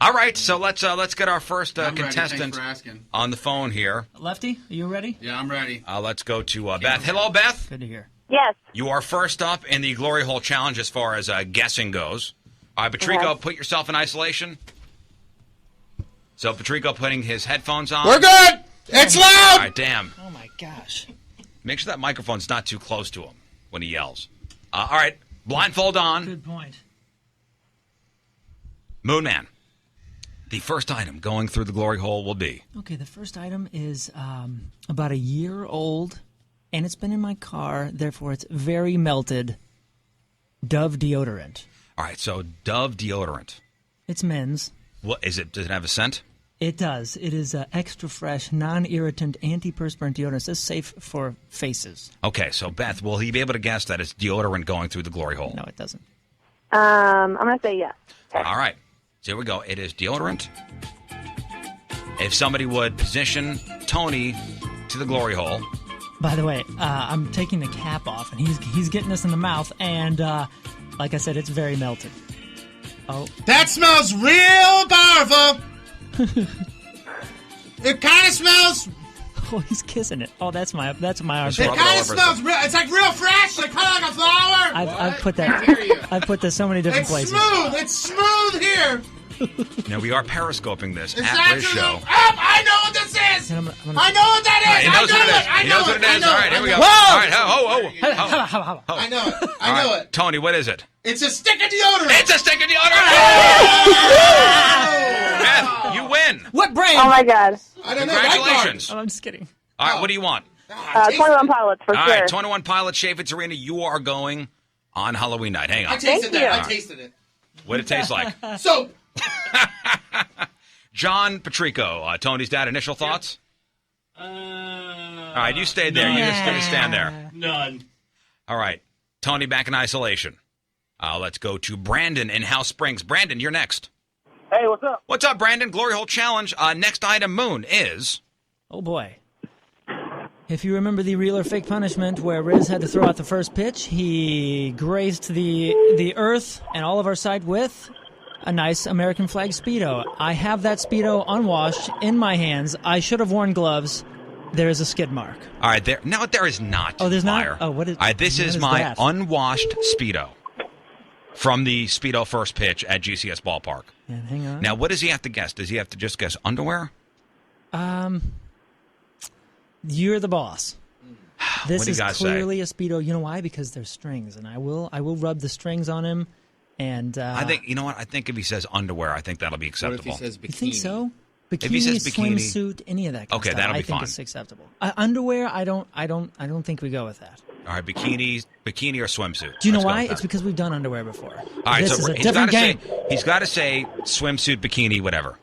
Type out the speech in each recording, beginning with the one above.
All right, so let's get our first contestant on the phone here. Lefty, are you ready? Yeah, I'm ready. Let's go to Beth. Hello, Beth. Good to hear. Yes. You are first up in the Glory Hole Challenge as far as guessing goes. Patrico, put yourself in isolation. So Patrico putting his headphones on. We're good. It's loud. All right, damn. Oh, my gosh. Make sure that microphone's not too close to him when he yells. All right, blindfold on. Good point. Moonman, the first item going through the glory hole will be. Okay, the first item is about a year old, and it's been in my car, therefore it's very melted. Dove deodorant. All right, so Dove deodorant. It's men's. What is it? Does it have a scent? It does. It is extra fresh, non-irritant, antiperspirant deodorant. It's safe for faces. Okay, so Beth, will he be able to guess that it's deodorant going through the glory hole? No, it doesn't. I'm going to say yes. All right, so here we go. It is deodorant. If somebody would position Tony to the glory hole. By the way, I'm taking the cap off, and he's getting this in the mouth, and like I said, it's very melted. Oh, that smells real powerful. It kind of smells. Oh, he's kissing it. Oh, that's my arm. It kind of smells real. It's like real fresh, like kind of like a flower. I've put that. I've put this so many different places. It's smooth here. Now we are periscoping this It's at Riz Show. I know what this is. I know what that is. He knows what it is. He knows what it is. All right, here we go. Whoa! All right, I know it. I know it. Tony, what is it? It's a stick of deodorant. It's a stick of deodorant. Beth, you win. What brand? Oh, my God. I don't know. Congratulations. Oh, I'm just kidding. All right, what do you want? 21 Pilots, for All sure. right, 21 Pilots, Chaffetz Arena. You are going on Halloween night. Hang on. I tasted Thank you. that. I tasted it. What did it taste like? So, John Patrico, Tony's dad, initial thoughts? All right, you stayed there. You just gonna stand there. none. All right, Tony back in isolation. Let's go to Brandon in House Springs. Brandon, you're next. Hey, what's up? What's up, Brandon? Glory Hole Challenge. Next item, Moon, is... Oh, boy. If you remember the real or fake punishment where Riz had to throw out the first pitch, he graced the earth and all of our site with a nice American flag Speedo. I have that Speedo unwashed in my hands. I should have worn gloves. There is a skid mark. All right, there. No, there is not. Oh, there's liar. not? Oh, what is... All right, this what is my that? unwashed Speedo from the Speedo first pitch at GCS Ballpark. And hang on. Now, what does he have to guess? Does he have to just guess underwear? You're the boss. This What do you is guys say? clearly a Speedo. You know why? Because there's strings, and I will rub the strings on him. And I think, you know what? I think if he says underwear, I think that'll be acceptable. What if he says bikini? You think so? Bikini, If he says bikini- swimsuit, any of that kind Okay, of stuff, that'll be I think fine. it's acceptable. Underwear, I don't think we go with that. All right, bikini or swimsuit. Do you know Let's go why? with It's that. because we've done underwear before. All right, This so is a he's different gotta game. he's got to say swimsuit, bikini, whatever.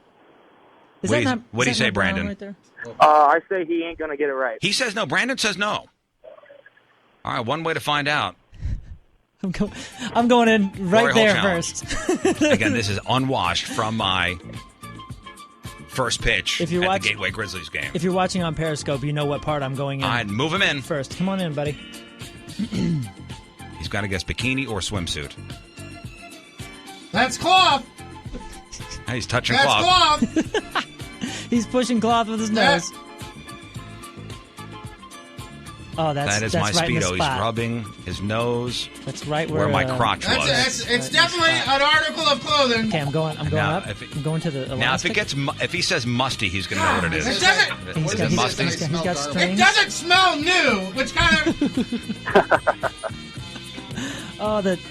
Is what that do you- not, what do you is that say, not brown Brandon? Right there? I say he ain't going to get it right. He says no. Brandon says no. All right, one way to find out. I'm going in right Glory hole there challenge. first. Again, this is unwashed from my first pitch If you're at watch- the Gateway Grizzlies game. If you're watching on Periscope, you know what part I'm going in All right, move him in. first. Come on in, buddy. He's got to guess bikini or swimsuit. That's cloth. He's touching That's cloth. cloth. He's pushing cloth with his nose. Oh, That is my that's right in the Speedo. He's spot. rubbing his nose That's right where my crotch was. It's definitely an article of clothing. Okay, I'm going Now, up. if it- I'm going to the Now, elastic. if he says musty, he's going to know what it is. It doesn't. He's Is got, it he's, musty? he's got It strings. doesn't smell new, which kind of.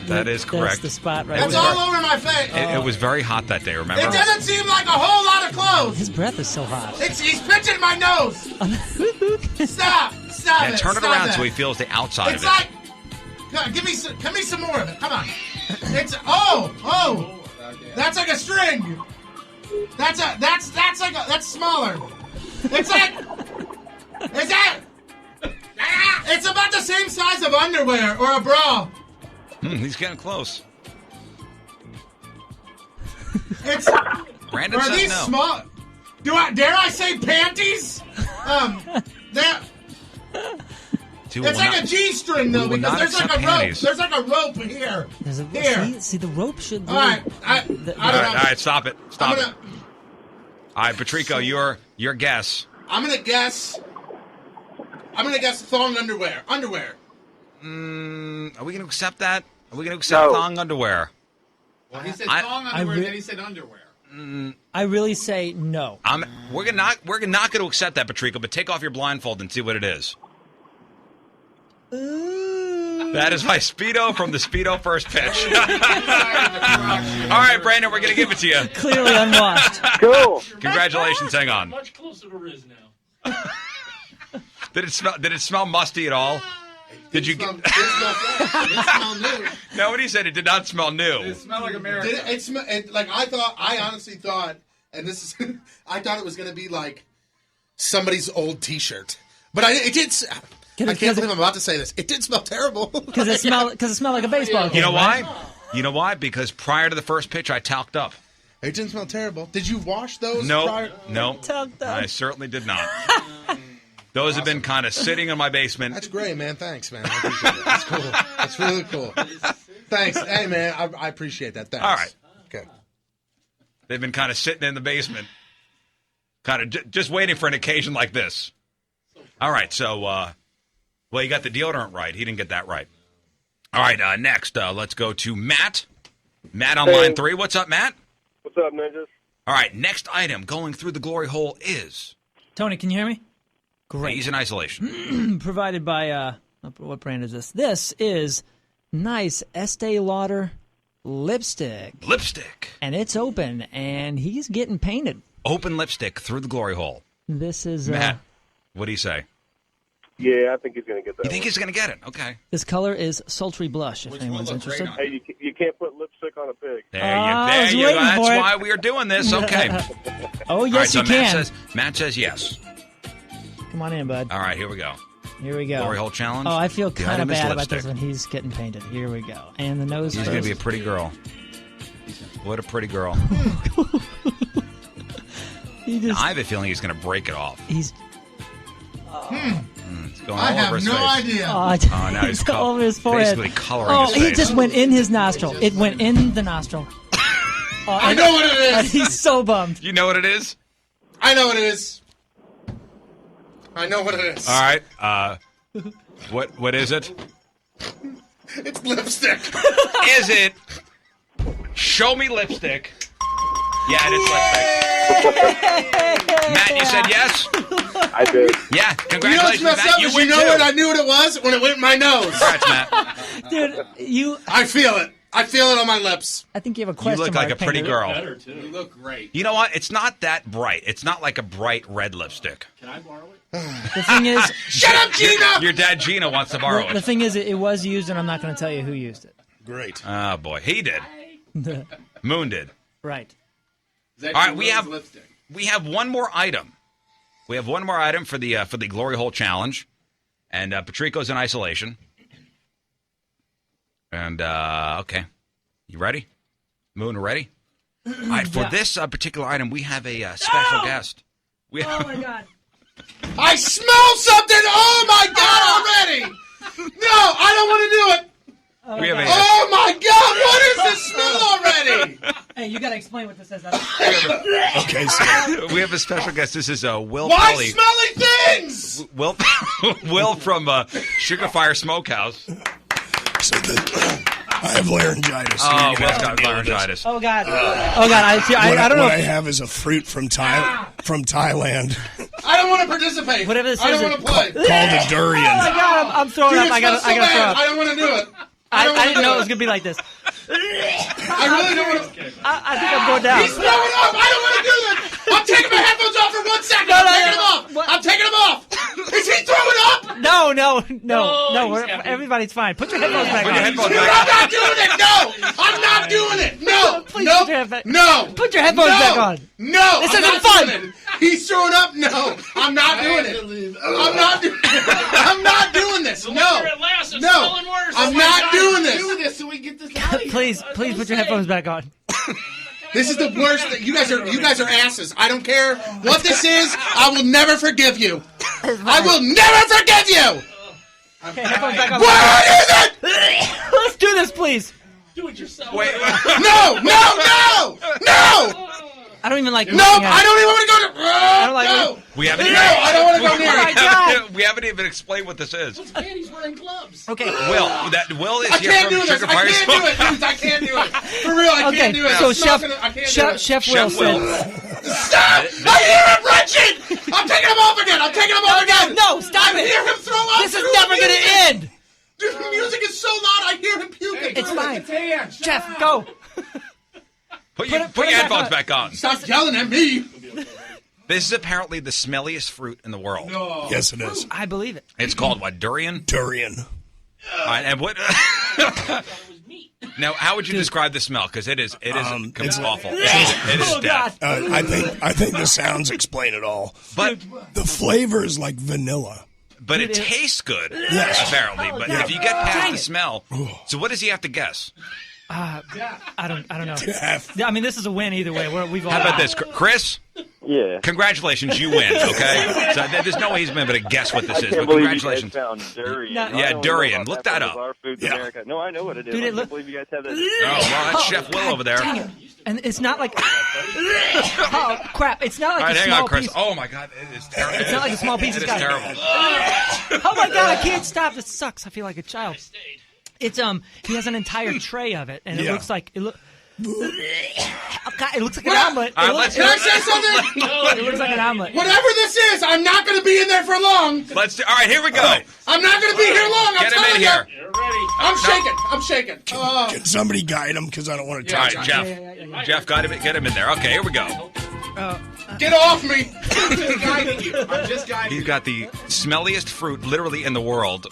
That is correct. That's the spot right It's there. all over my face. It was very hot that day, remember? It doesn't seem like a whole lot of clothes. His breath is so hot. He's pinching my nose. Stop Yeah, it. turn it Stop around that. so he feels the outside It's of it. like, God, give me some more of it. Come on. It's that's like a string. That's smaller. It's like, is that? It's about the same size of underwear or a bra. He's getting close. It's Brandon are says these no. small? Dare I say panties? That. It's like a G-string though, we will because not there's like a accept rope. panties. There's like a rope here. There's a, Here. See, the rope should. All right, I All don't know. right, stop it. Stop it. All right, Patrico, your guess. I'm gonna guess thong underwear. Underwear. Are we going to accept that? Are we going to accept thong underwear? Well, he said thong underwear, then he said underwear. I really say no. We're not going to accept that, Patrico. But take off your blindfold and see what it is. That is my Speedo from the Speedo first pitch. All right, Brandon, we're going to give it to you. Clearly unwashed. Cool. Congratulations. Hang on. Much closer to Riz now. Did it smell musty at all? Did you It smelled new. No, what he said, it did not smell new. It smelled like America. I honestly thought, and this is, I thought it was going to be like somebody's old T-shirt. But it did. I can't believe I'm about to say this. It did smell terrible. Because it smelled like a baseball game. You know why? You know why? Because prior to the first pitch, I talked up. It didn't smell terrible. Did you wash those? No. Talked up. I certainly did not. Those have been kind of sitting in my basement. That's great, man. Thanks, man. I appreciate it. That's cool. That's really cool. Thanks. Hey, man, I appreciate that. Thanks. All right. Okay. They've been kind of sitting in the basement, kind of just waiting for an occasion like this. All right, so, well, you got the deodorant right. He didn't get that right. All right, next, let's go to Matt. Matt on line 3. What's up, Matt? What's up, ninjas? All right, next item going through the glory hole is... Tony, can you hear me? Great. He's in isolation. Provided by, what brand is this? This is nice Estee Lauder lipstick. Lipstick. And it's open, and he's getting painted. Open lipstick through the glory hole. This is... Matt, what do you say? Yeah, I think he's going to get that. You think he's going to get it? Okay. This color is sultry blush, if anyone's interested. Hey, you can't put lipstick on a pig. There you go. That's why we are doing this. Okay. Oh, yes, all right, so you can. Matt says yes. Come on in, bud. All right, here we go. Here we go. Glory hole challenge. Oh, I feel The kind of item is bad about lipstick. this when he's getting painted. Here we go. And the nose He's first. going to be a pretty girl. What a pretty girl. I have a feeling he's going to break it off. He's... It's going I all over have his no face. idea. Oh, now he's all over his forehead. basically coloring Oh, his he face. just went in his nostril. It went in the nostril. I know what it And is. he's so bummed. You know what it is? I know what it is. I know what it is. All right. What is it? It's lipstick. Is it? Show me lipstick. Yeah, it is lipstick. Matt, you said yes? I did. Yeah, You know what's congratulations, messed Matt. up You is win you know too. what? I knew what it was when it went in my nose. Congrats, Matt. Dude, I feel it. I feel it on my lips. I think you have a You question look like a mark pretty painted. girl. Better, too. You look great. You know what? It's not that bright. It's not like a bright red lipstick. Can I borrow it? The thing is, Shut up, Gina! Your dad, Gina, wants to borrow the it. thing is, it was used, and I'm not going to tell you who used it. Great. Oh, boy. He did. Moon did. Right. All right, we have- lipstick. We have one more item. We have one more item for the Glory Hole Challenge. And Patrico's in isolation. And, okay. You ready? Moon, ready? All right, for this particular item, we have a special guest. We Oh, my God. I smell something! Oh my God! Already! No, I don't want to do it. we have a, Oh my God! What is this smell already? Hey, you got to explain what this is. Okay, so we have a special guest. This is Will Why Pelly. smelly things? Will Will from Sugar Fire Smokehouse. I have laryngitis. so Oh, you're Will's gonna have got to deal with this. Oh, laryngitis. God. Oh, God. I don't know. What I have is a fruit from Thailand I don't want to participate. Whatever this I don't is, want to play. called a durian. Oh, my God. I'm throwing Dude, up. it I got smells to so throw bad. up. I don't want to do it. I wanna didn't do know it it. was going to be like this. I really don't want to. I think I'm going down. He's throwing up. I don't want to do this. I'm taking my headphones off for 1 second. No, I'm no, taking no. them off. What? I'm taking them off. Is he throwing up? No. he's happy. Everybody's fine. Put your headphones back Put on. your headphones Dude, back I'm not doing it. No, I'm not doing it. No, Please no, put your headphones- no. Put your headphones no, back on. No, This I'm isn't not fun. doing it. He's throwing up. No, I'm not doing it. I'm not doing. I'm not doing this. No, longer it lasts, it's no, smelling worse. I'm Oh my not God, doing do this. so we get this out of here. Please put your headphones back on. This is the worst. You guys are asses. I don't care what this is. I will never forgive you. I will never forgive you. Okay, headphones back on. What is it? Let's do this, please. Do it yourself. Wait. No! I don't even like. Nope, I don't even want to go to. I don't like. No, We haven't no, even, I don't want to go near Oh my it. God. we haven't even explained what this is. He's wearing gloves. Okay. Will is I here can't from do this. Sugar I Fire can't do it, dudes. I can't do it. For real, I Okay. can't do it. So It's not gonna- I can't do it. Chef Will Chef Will. said. Stop! I hear him wrenching! I'm taking him off again! I'm taking him off again! No, stop I it! hear him throw up! This is through never the going music. to end. Dude, the music is so loud, I hear him puking. It's fine. Tan. Jeff, go. Put it your back headphones on. back on. Stop yelling at me! This is apparently the smelliest fruit in the world. Yes, it is. I believe it. It's called what? Durian? Durian. All right, and what? Now, how would you describe the smell? Because it is it's awful. It is Oh, death. God. I think the sounds explain it all. But The flavor is like vanilla. it tastes good. Yes. Apparently, but if you get past Dang the it. smell, so what does he have to guess? I don't know. Jeff. I mean, this is a win either way. We've all. How about this, Chris? Yeah. Congratulations, you win. Okay, so there's no way he's been able to guess what this I is. can't But believe you guys congratulations. found durian. No. I Yeah, don't know durian. about Look that from up. Bizarre Foods Yeah. America. No, I know what it is. Dude, I it can't look- believe you guys have that. Oh, well, that's Chef Will over there. Dang it. And it's not like. Oh crap! It's not like All right, a hang small on, Chris. piece. Oh my God, it is terrible. It's not like a small piece. It It's is got- terrible. Oh my God! I can't stop. This sucks. I feel like a child. It's He has an entire tray of it, and it Yeah. looks like it look. Oh, God, it looks like an omelet. All right, Can I say something? It looks like an omelet. Whatever this is, I'm not going to be in there for long. Let's do. All right, here we go. I'm not going to be here long. I'm Get him telling in you. here. You're ready. I'm shaking. I'm shaking. Can somebody guide him? Because I don't want to All touch right, him. Jeff. Jeff, get him in there. Okay, here we go. Get off me. I'm just guiding you. I'm just guiding He's you. got the smelliest fruit, literally in the world.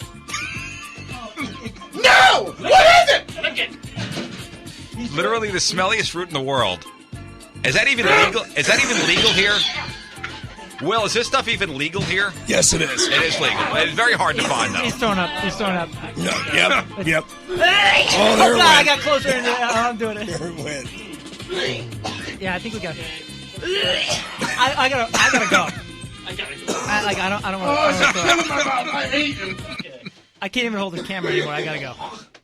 No! What is it? Literally the smelliest fruit in the world. Is that even legal? Is that even legal here? Will, is this stuff even legal here? Yes, it is. It is legal. It's very hard to find, though. He's throwing up. He's throwing up. No, yep. Oh, Oh, there it God, I went. got closer. And I'm doing it. There it went. Yeah, I think we got. I gotta go. I gotta go. I don't want. I hate you. I can't even hold the camera anymore. I gotta go.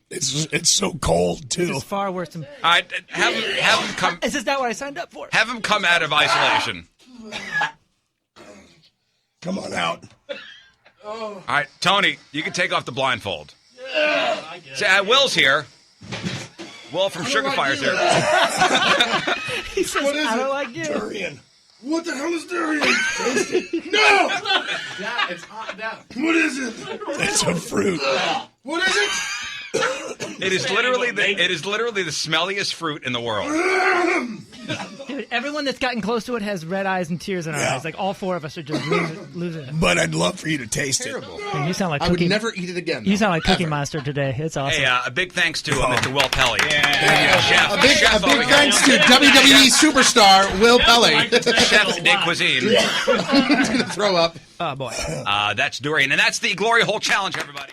It's so cold too. It's far worse than. All right, have him come. Is this not what I signed up for? Have him come out of isolation. Come on out. All right, Tony, you can take off the blindfold. Say, Will's here. Will from Sugar like Fire's you. here. He says, What is I don't it? like you. Durian. What the hell is durian? No! Yeah, it's hot down. What is it? It's a fruit. What is it? It is literally the smelliest fruit in the world. Dude, everyone that's gotten close to it has red eyes and tears in our Yeah. eyes. Like all four of us are just losing it. But I'd love for you to taste it. And you sound like I would Cookie. never eat it again. You sound like Cookie Ever. Monster today. It's awesome. Hey, a big thanks to Mr. Will Pelly. A big Chef over here. thanks to WWE superstar Will Pelly. Chef de Cuisine. I'm gonna throw up. Oh boy. That's Durian, and that's the Glory Hole Challenge, everybody.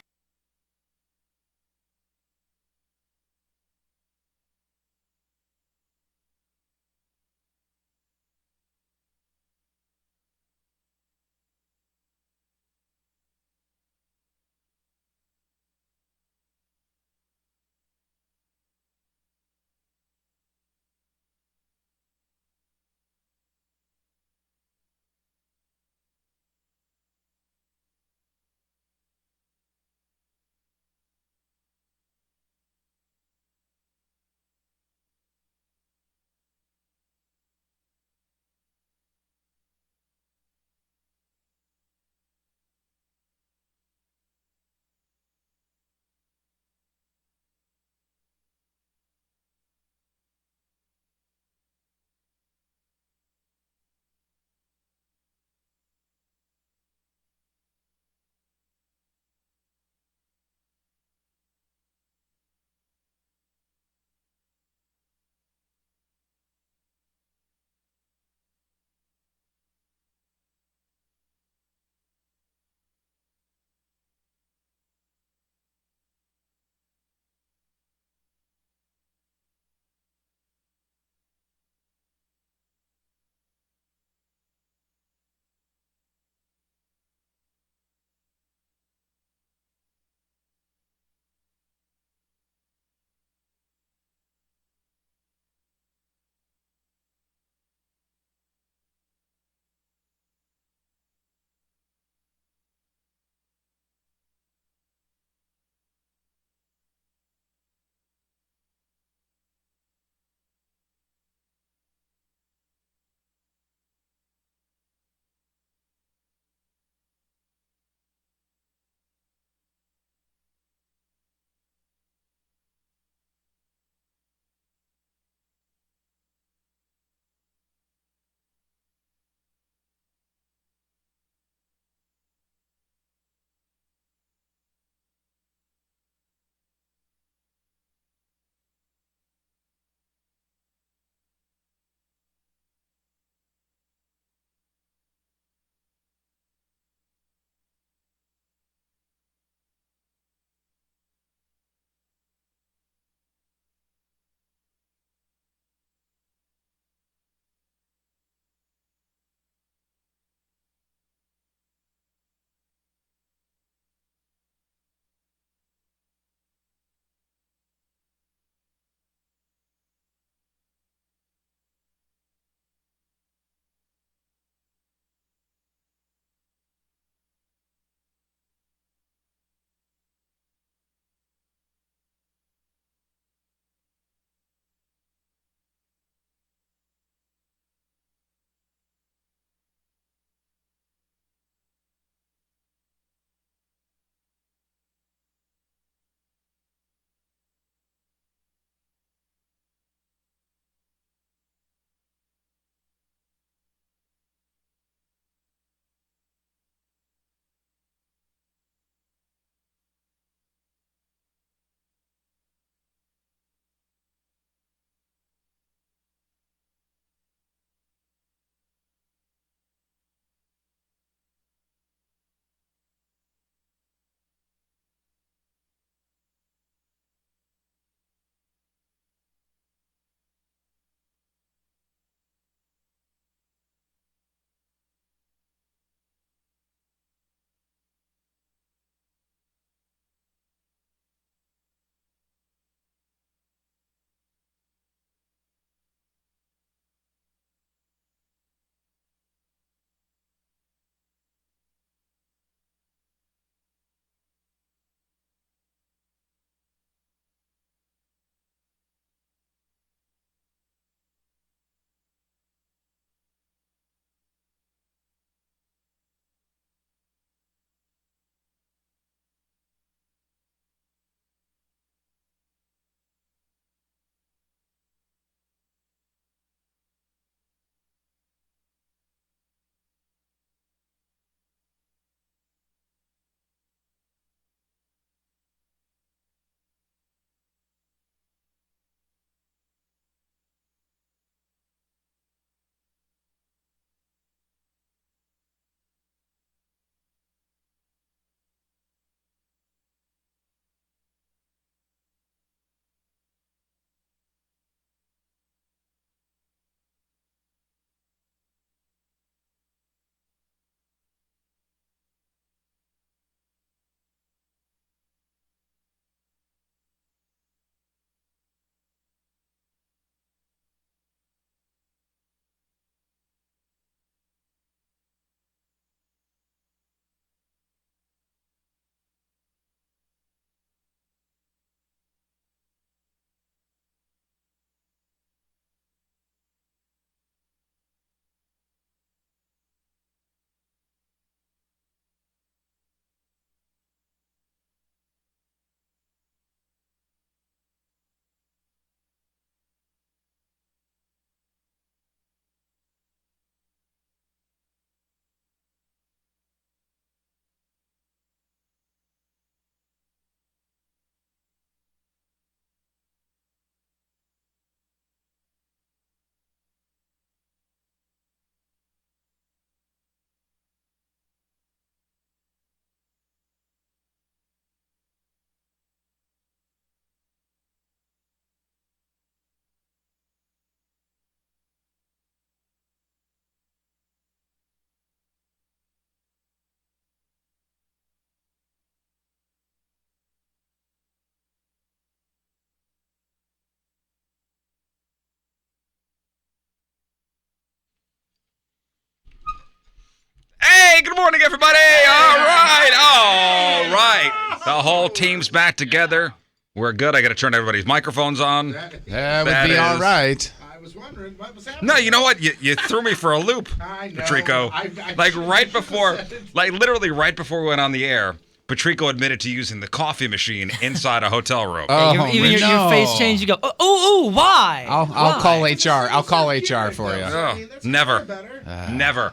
Hey, good morning, everybody. All right. The whole team's back together. We're good. I got to turn everybody's microphones on. That would That be all is- right. I was wondering what was happening. No, you know what? You threw me for a loop, I know. Patrico. I Like shouldn't right have before, said it. like literally right before we went on the air, Patrico admitted to using the coffee machine inside a hotel room. Even your face changed. You go, ooh, why? I'll Why? call HR. I'll call HR for you. Oh, I mean, that's never. far better. Never.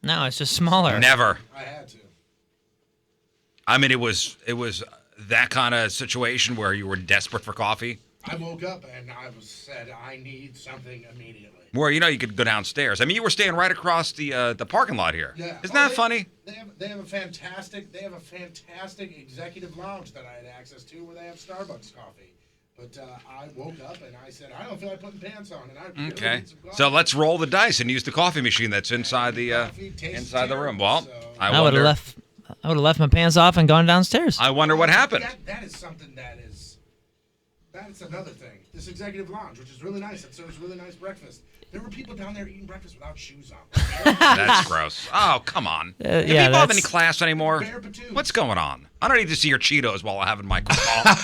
No, it's just smaller. Never. I had to. I mean, it was that kind of situation where you were desperate for coffee. I woke up and said I need something immediately. Where you could go downstairs. I mean, you were staying right across the parking lot here. Yeah. Isn't that funny? They have a fantastic executive lounge that I had access to where they have Starbucks coffee. But I woke up and I said I don't feel like putting pants on, and I really Okay. need some coffee. So let's roll the dice and use the coffee machine that's inside the Coffee tastes inside the room. terrible, Well, so- I I would wonder. have left my pants off and gone downstairs. I wonder what happened. That is something that's another thing. This executive lounge, which is really nice, it serves really nice breakfast. There were people down there eating breakfast without shoes on. That's gross. Oh, come on. Do yeah, people have that's- any class anymore? Bare patoots. What's going on? I don't need to see your Cheetos while I'm having my croissant.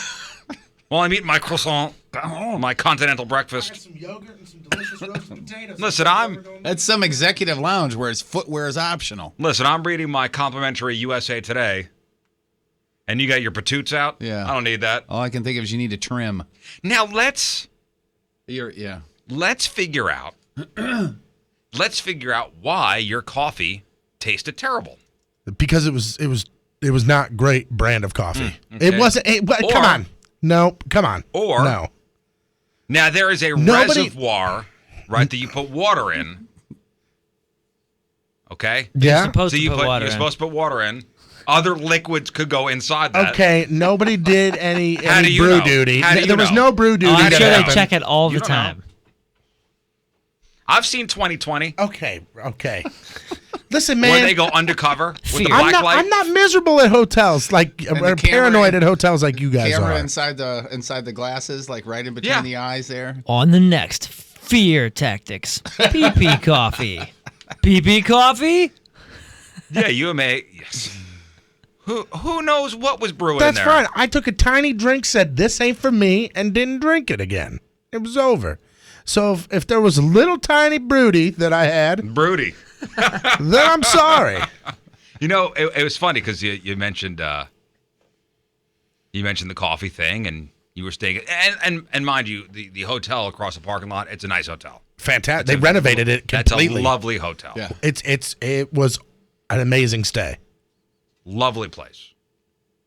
While I'm eating my croissant, my continental I got breakfast. some yogurt and some delicious roasted potatoes. Listen, I'm- That's some executive lounge where his footwear is optional. Listen, I'm reading my complimentary USA Today, and you got your patoots out? Yeah. I don't need that. All I can think of is you need to trim. Now let's Yeah. figure out why your coffee tasted terrible. Because it was not great brand of coffee. okay. It wasn't. Come Or- on. No, come on. Or- no. Now there is a Nobody- reservoir, right, that you put water in. Okay? Yeah. Supposed So to you put water you're in. supposed to put water in. Other liquids could go inside that. Okay. Nobody did any How do you brew know? duty. How do you There was know? no brew duty. Oh, I'm that sure they happened. check it all You the don't know. time. I've seen 2020 Okay. Listen, where man. they go undercover with the Fear. black light. I'm not miserable at hotels like the or camera paranoid in- at hotels like you guys Camera are. inside the glasses, like right in between Yeah. the eyes there. On the next Fear Tactics, PP Coffee. PP Coffee? Yeah, UMA. Yes. Who knows what was brewing That's in there? fine. I took a tiny drink, said this ain't for me, and didn't drink it again. It was over. So if there was a little tiny broody that I had, Broody. then I'm sorry. You know, it was funny because you mentioned the coffee thing, and you were staying and mind you, the hotel across the parking lot, it's a nice hotel. Fantastic. They renovated it That's completely. a lovely hotel. Yeah. It was an amazing stay. Lovely place.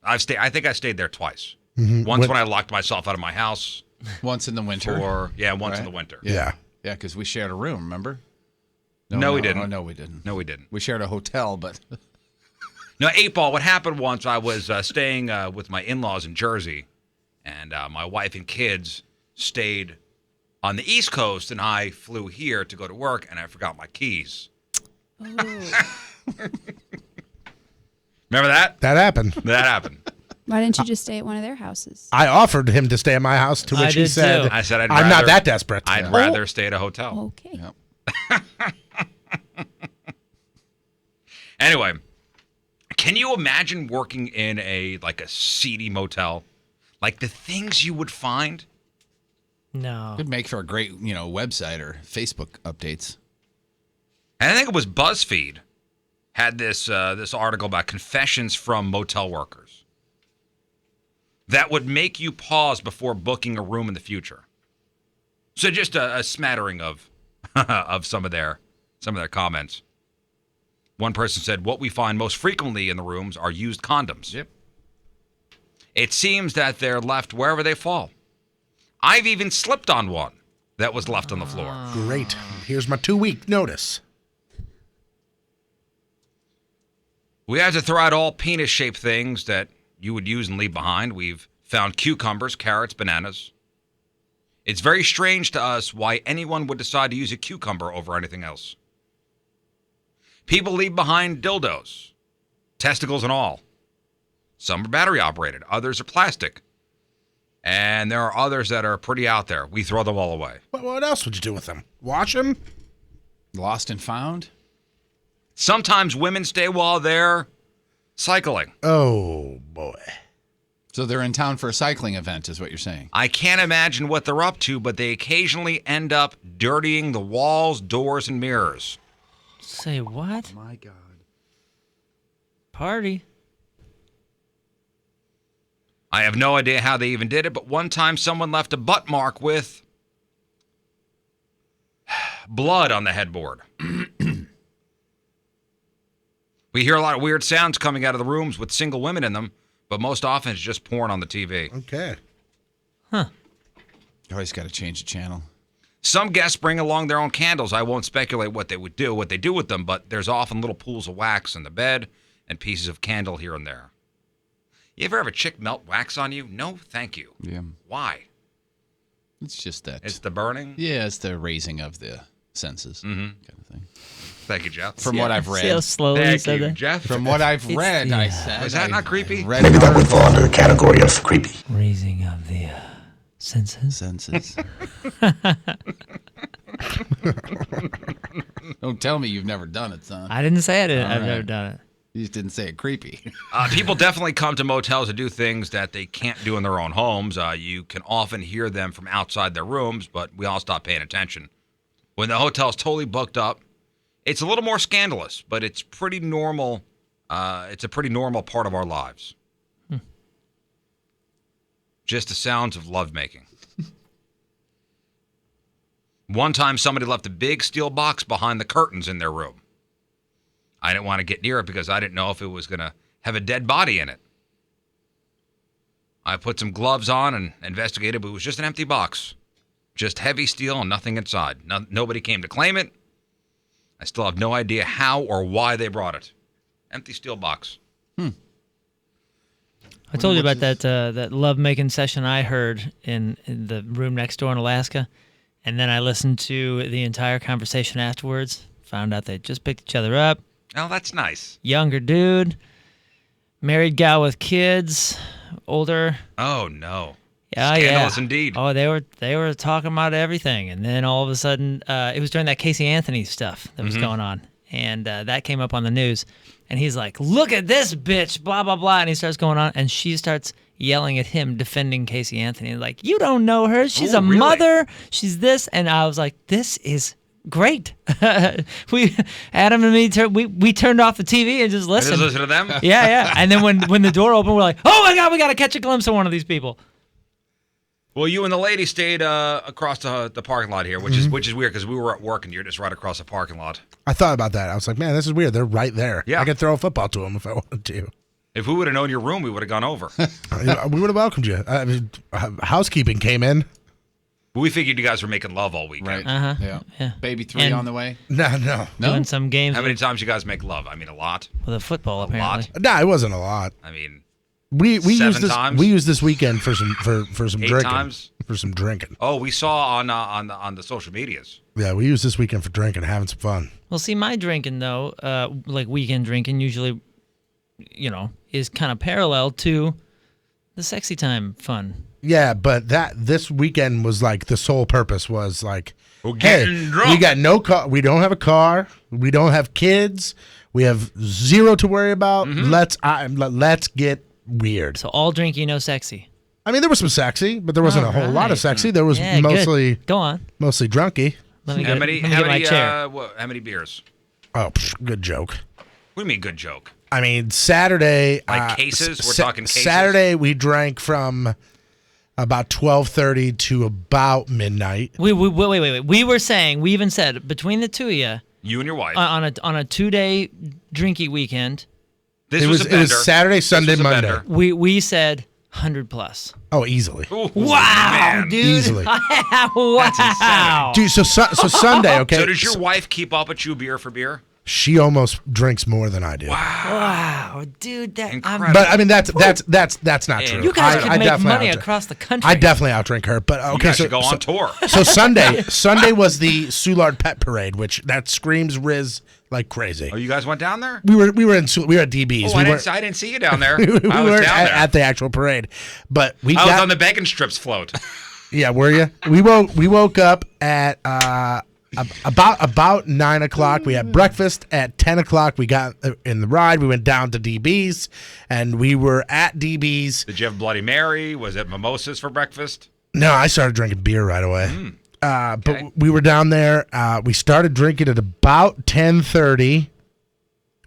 I think I stayed there twice. Once when I locked myself out of my house, Once in the winter. once in Right. the winter. Yeah. Yeah, because we shared a room, remember? No, we didn't. Oh, no, we didn't. No, we didn't. We shared a hotel, but No, 8-Ball, what happened once, I was staying with my in-laws in Jersey, and my wife and kids stayed on the East Coast, and I flew here to go to work, and I forgot my keys. Remember that? That happened. That happened. Why didn't you just stay at one of their houses? I offered him to stay at my house, to I which he did said, too. I said I'm rather, not that desperate. I'd rather stay at a hotel. Okay. Yep. Anyway, can you imagine working in a seedy motel? Like the things you would find? No. could make for a great, website or Facebook updates. And I think it was BuzzFeed had this article about confessions from motel workers that would make you pause before booking a room in the future. So just a smattering of of some of their comments. One person said, "What we find most frequently in the rooms are used condoms. Yep. It seems that they're left wherever they fall. I've even slipped on one that was left on the floor." Great. Here's my 2-week notice. We had to throw out all penis-shaped things that you would use and leave behind. We've found cucumbers, carrots, bananas. It's very strange to us why anyone would decide to use a cucumber over anything else. People leave behind dildos, testicles and all. Some are battery-operated. Others are plastic. And there are others that are pretty out there. We throw them all away. What else would you do with them? Wash them? Lost and found? Sometimes women stay while they're cycling. Oh, boy. So they're in town for a cycling event, is what you're saying. I can't imagine what they're up to, but they occasionally end up dirtying the walls, doors, and mirrors. Say what? My God. Party. I have no idea how they even did it, but one time someone left a butt mark with blood on the headboard. We hear a lot of weird sounds coming out of the rooms with single women in them, but most often it's just porn on the TV. Okay. Huh. You always got to change the channel. Some guests bring along their own candles. I won't speculate what they do with them, but there's often little pools of wax in the bed and pieces of candle here and there. You ever have a chick melt wax on you? No, thank you. Yeah. Why? It's just that. It's the burning? Yeah, it's the raising of the senses kind of thing. Thank you, Jeff. From what I've See how read. slowly you Thank said you, that? Jeff. From what I've read, I said. Is that not I creepy? read an article. under the category of creepy. Raising of the senses. Senses. Don't tell me you've never done it, son. I didn't say I didn't. I've right. never done it. You just didn't say it creepy. People definitely come to motels to do things that they can't do in their own homes. You can often hear them from outside their rooms, but we all stop paying attention. When the hotel's totally booked up, it's a little more scandalous, but it's pretty normal. It's a pretty normal part of our lives. Just the sounds of lovemaking. One time, somebody left a big steel box behind the curtains in their room. I didn't want to get near it because I didn't know if it was going to have a dead body in it. I put some gloves on and investigated, but it was just an empty box. Just heavy steel and nothing inside. Nobody came to claim it. I still have no idea how or why they brought it. Empty steel box. I told you about that love-making session I heard in the room next door in Alaska, and then I listened to the entire conversation afterwards, found out they just picked each other up. Oh, that's nice. Younger dude, married gal with kids, older. Oh, no. Yeah, Scandalous yeah. indeed. Oh, they were talking about everything, and then all of a sudden, it was during that Casey Anthony stuff that was going on, and that came up on the news, and he's like, "Look at this bitch," blah blah blah, and he starts going on, and she starts yelling at him, defending Casey Anthony, like, "You don't know her. She's Oh, a really? mother. She's this," and I was like, "This is great." Adam and me we turned off the TV and just I listened. just listen to them? Yeah. And then when the door opened, we're like, "Oh my God, we got to catch a glimpse of one of these people." Well, you and the lady stayed across the parking lot here, which is weird because we were at work and you're just right across the parking lot. I thought about that. I was like, man, this is weird. They're right there. Yeah. I could throw a football to them if I wanted to. If we would have known your room, we would have gone over. We would have welcomed you. I mean, housekeeping came in. But we figured you guys were making love all weekend. Right. Uh-huh. Yeah. Baby 3 And- on the way. No. No? Doing some games How many times you guys make love? I mean, a lot. with a football, A apparently. lot. No, it wasn't a lot. I mean, We 7 used this times? we used this weekend for some for some 8 drinking. times? For some drinking. oh, we saw on the social medias. Yeah, we used this weekend for drinking, having some fun. Well, see, my drinking, though, like weekend drinking, usually, is kind of parallel to the sexy time fun. Yeah, but this weekend was like the sole purpose was like, We're hey, getting drunk. we got no car, we don't have a car, we don't have kids, we have zero to worry about. Let's get weird. So all drinking, no sexy. I mean, there was some sexy, but there wasn't a whole lot Alright. of sexy. There was Yeah, mostly good. Go on. mostly drunky. Let me How get, many? let me How get many? my chair. How many beers? Oh, good joke. What do you mean, good joke? I mean, Saturday. Like cases? We're talking cases? Saturday, we drank from about 12:30 to about midnight. Wait. We were saying, we even said, between the two of you, You and your wife. on a 2-day drinky weekend, this It was a was bender. Saturday, Sunday, This was a Monday. bender. we said 100 plus. Oh, easily, Ooh, Wow, man. dude. easily. Wow. Dude, so Sunday, okay. So does your wife keep up with you beer for beer? She almost drinks more than I do. Wow, dude. Incredible. But I mean, that's not true. You guys could make definitely money outdrink- across the country. I definitely outdrink her. But You okay, guys so should go on tour. So Sunday was the Soulard Pet Parade, which that screams Riz like crazy. Oh, you guys went down there? We were at DB's. Oh, we I didn't see you down there. we I was weren't down there. at the actual parade, but we I got was on the bacon strips float. yeah. Were you? We woke up at about 9 o'clock, we had breakfast. At 10 o'clock, we got in the ride. We went down to DB's, and we were at DB's. Did you have Bloody Mary? Was it mimosas for breakfast? No, I started drinking beer right away. Okay. But we were down there. We started drinking at about 10:30.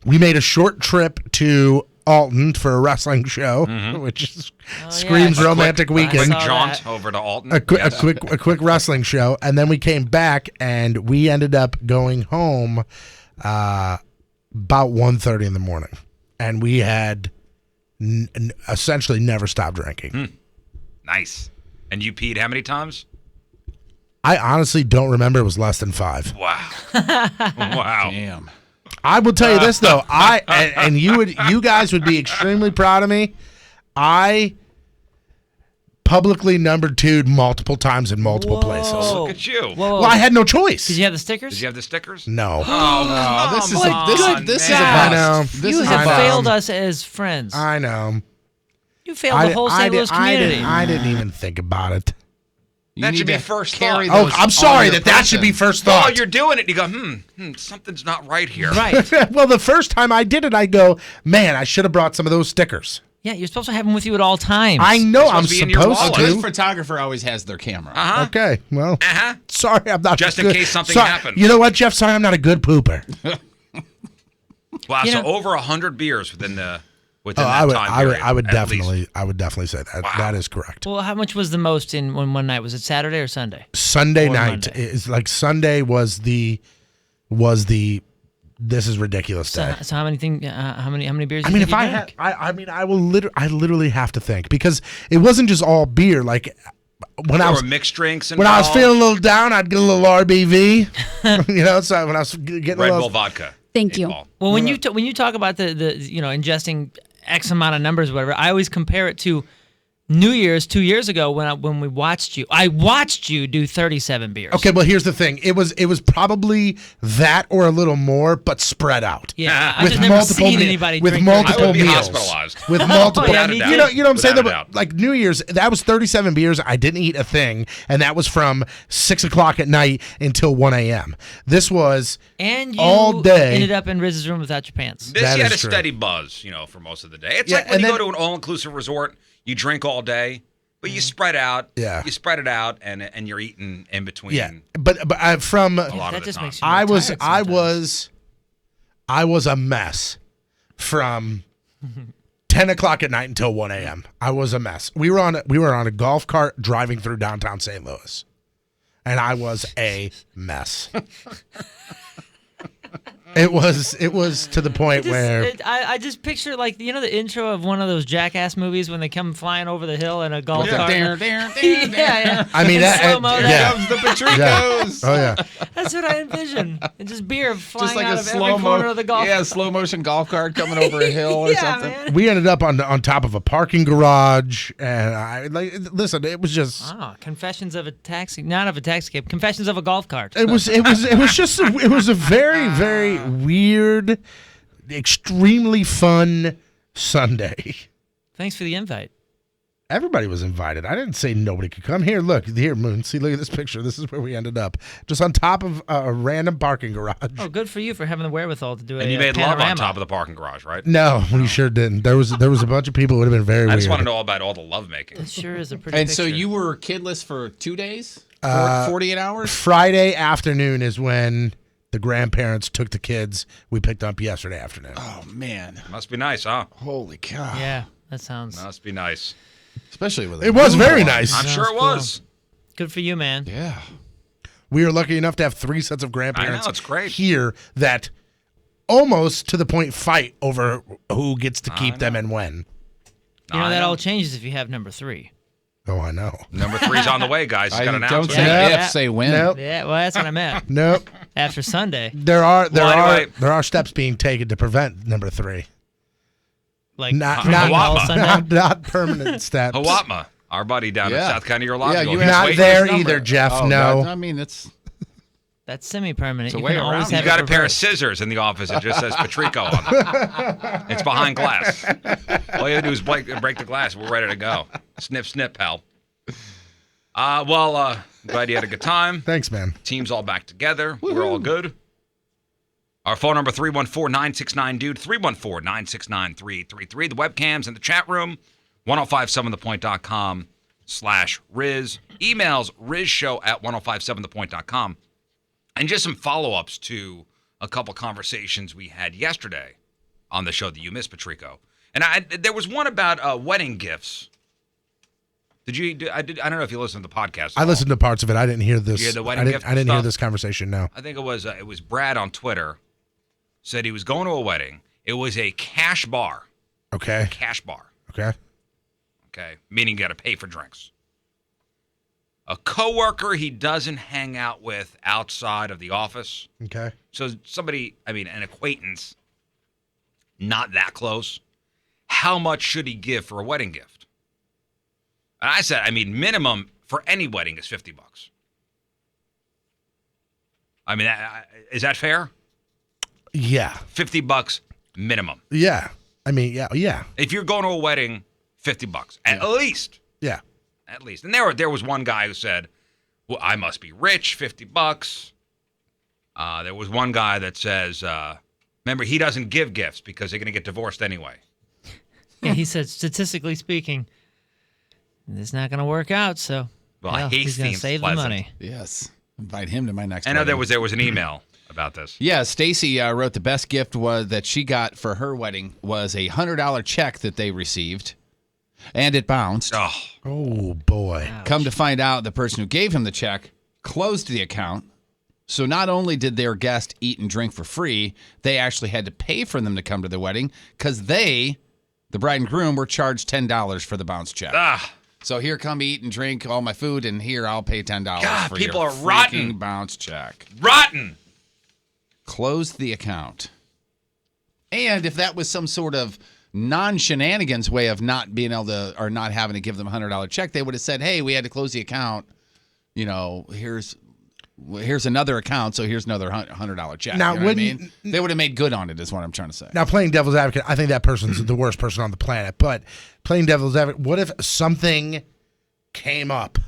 We made a short trip to Alton for a wrestling show, which screams romantic weekend. Quick saw jaunt that. over to Alton. A quick wrestling show, and then we came back and we ended up going home about 1:30 in the morning, and we had essentially never stopped drinking. Nice. And you peed how many times? I honestly don't remember. It was less than 5. Wow. Wow. Damn. I will tell you this though, and you guys would be extremely proud of me. I publicly number 2'd multiple times in multiple places. Whoa. Look at you. Whoa. Well, I had no choice. Did you have the stickers? Did you have the stickers? No. Oh, this is come a this on, is this is man. a I bust. know. This You is have I know. failed us as friends. I know. You failed the whole St. Louis community. I didn't even think about it. You That need should be to first carry thought. those Oh, I'm on sorry your that should be person. first Oh, thought. you're doing it. You go, something's not right here. Right. Well, the first time I did it, I go, man, I should have brought some of those stickers. Yeah, you're supposed to have them with you at all times. I know It's I'm supposed to be in your supposed wallet. A good to. photographer always has their camera. Uh-huh. Okay, well, Uh-huh. sorry, I'm not Just in good. case something Sorry- happens. You know what, Jeff? Sorry, I'm not a good pooper. Wow, You so know- over 100 beers within Oh, that I would, time I would, period. I would at definitely, least. I would definitely say that. Wow. That is correct. Well, how much was the most in one night? Was it Saturday or Sunday? Sunday Or night Monday. is like Sunday was the this is ridiculous day. So how many how many beers? I do mean, you if think I you had, drank? I mean, I literally have to think because it wasn't just all beer. Like when I There was were mixed drinks when I was involved. feeling a little down, I'd get a little RBV. You know, so when I was getting Red a Bull little, vodka. Thank you. Paul. Well, when you talk about the ingesting X amount of numbers or whatever, I always compare it to New Year's 2 years ago when we watched you. I watched you do 37 beers. okay, well, here's the thing. It was probably that or a little more, but spread out. Yeah, I've With just never multiple seen me- anybody with drink multiple I would be meals. hospitalized. With multiple, yeah, me too. you know what I'm saying? Without a Though, doubt. like New Year's, that was 37 beers. I didn't eat a thing, and that was from 6 o'clock at night until 1 a.m. This was And you all day. ended up in Riz's room without your pants. This That you had a is true. steady buzz, for most of the day. It's Yeah, like when and you then- go to an all-inclusive resort, you drink all day, but you spread out. Yeah. You spread it out, and you're eating in between. yeah, but from A lot That of the just time. makes you I look was tired I sometimes. was a mess from 10 o'clock at night until 1 a.m. I was a mess. We were on a golf cart driving through downtown St. Louis, and I was a mess. It was to the point where I just picture like the intro of one of those Jackass movies when they come flying over the hill in a golf cart. Yeah. I mean In that slow-mo, yeah. Comes the Yeah. Patricos. Oh yeah. That's what I envision. And just beer flying Just like out a of slow every corner of the golf yeah, slow motion golf cart coming over a hill or yeah, something. man. We ended up on top of a parking garage, and listen. It was just Oh, confessions of a taxi, not of a taxi cab. Confessions of a golf cart. it was just it was a very very weird, extremely fun Sunday. Thanks for the invite. Everybody was invited. I didn't say nobody could come. Look here, Moon. See, look at this picture. This is where we ended up, just on top of a random parking garage. Oh, good for you for having the wherewithal to do it. And you made love on top of the parking garage, right? No, we sure didn't. There was a bunch of people. It would have been very I weird. just want to know all about all the lovemaking. It sure is a pretty And picture. so you were kidless for 2 days? 48 hours? Friday afternoon is when the grandparents took the kids. We picked up yesterday afternoon. Oh, man. Must be nice, huh? Holy cow. Yeah, that sounds Must be nice. Especially with It was very nice. I'm sure it was. good for you, man. Yeah. We were lucky enough to have 3 sets of grandparents I know, it's great. here that almost to the point fight over who gets to keep them and when. You know I that know. all changes if you have number 3. Oh, I know. Number 3's on the way, guys. He's got an Don't announcement. say Yeah. if, say when. Nope. Yeah, well, that's what I meant. Nope. After Sunday, There are Well, anyway. steps being taken to prevent number 3. like Not drinking all Hawatma. Sunday. not permanent steps. Hawatma, our buddy down in Yeah. South County Urological. you He's asked Not waiting. there his number. either, Jeff. Oh, no. God, I mean, it's That's semi-permanent. It's a You way can always around. have You've got it a pair of reversed. scissors in the office. It just says Patrico on it. It's behind glass. All you have to do is break the glass. We're ready to go. Snip, snip, pal. Glad you had a good time. Thanks, man. Team's all back together. We're all good. Our phone number, 314-969-DUDE, 314-969-3333. The webcams in the chat room, 1057thepoint.com/Riz. Emails, rizshow@1057thepoint.com. And just some follow-ups to a couple conversations we had yesterday on the show that you missed, Patrico. And there was one about wedding gifts. Did you? I don't know if you listened to the podcast. I listened to parts of it. I didn't hear this. You hear the wedding I didn't, gift I didn't hear stuff? this conversation. No. I think it was Brad on Twitter said he was going to a wedding. It was a cash bar. Okay. Cash bar. Okay. Okay, meaning you got to pay for drinks. A coworker he doesn't hang out with outside of the office. Okay. So somebody, an acquaintance, not that close. How much should he give for a wedding gift? And I said, minimum for any wedding is $50. Is that fair? Yeah. $50 minimum. Yeah. Yeah. If you're going to a wedding, $50 at least. Yeah. At least. And there was one guy who said, "Well, I must be rich, $50." There was one guy that says, remember, he doesn't give gifts because they're going to get divorced anyway. Yeah, he said, statistically speaking, it's not going to work out. So, He he's going to seems save pleasant. the money. Yes. Invite him to my next I know wedding. there was an email about this. Yeah, Stacy wrote the best gift that she got for her wedding was a $100 check that they received, and it bounced. Oh, boy. Come to find out, the person who gave him the check closed the account. So not only did their guest eat and drink for free, they actually had to pay for them to come to the wedding because the bride and groom, were charged $10 for the bounce check. So here, come eat and drink all my food, and here I'll pay $10 God, for people your are rotten. freaking bounce check. Rotten. Closed the account. And if that was some sort of non-shenanigans way of not being able to, or not having to give them a $100 check, they would have said, hey, we had to close the account. Here's another account, so here's another $100 check. Now, you know what I mean? They would have made good on it, is what I'm trying to say. Now, playing devil's advocate, I think that person's the worst person on the planet. But playing devil's advocate, what if something came up?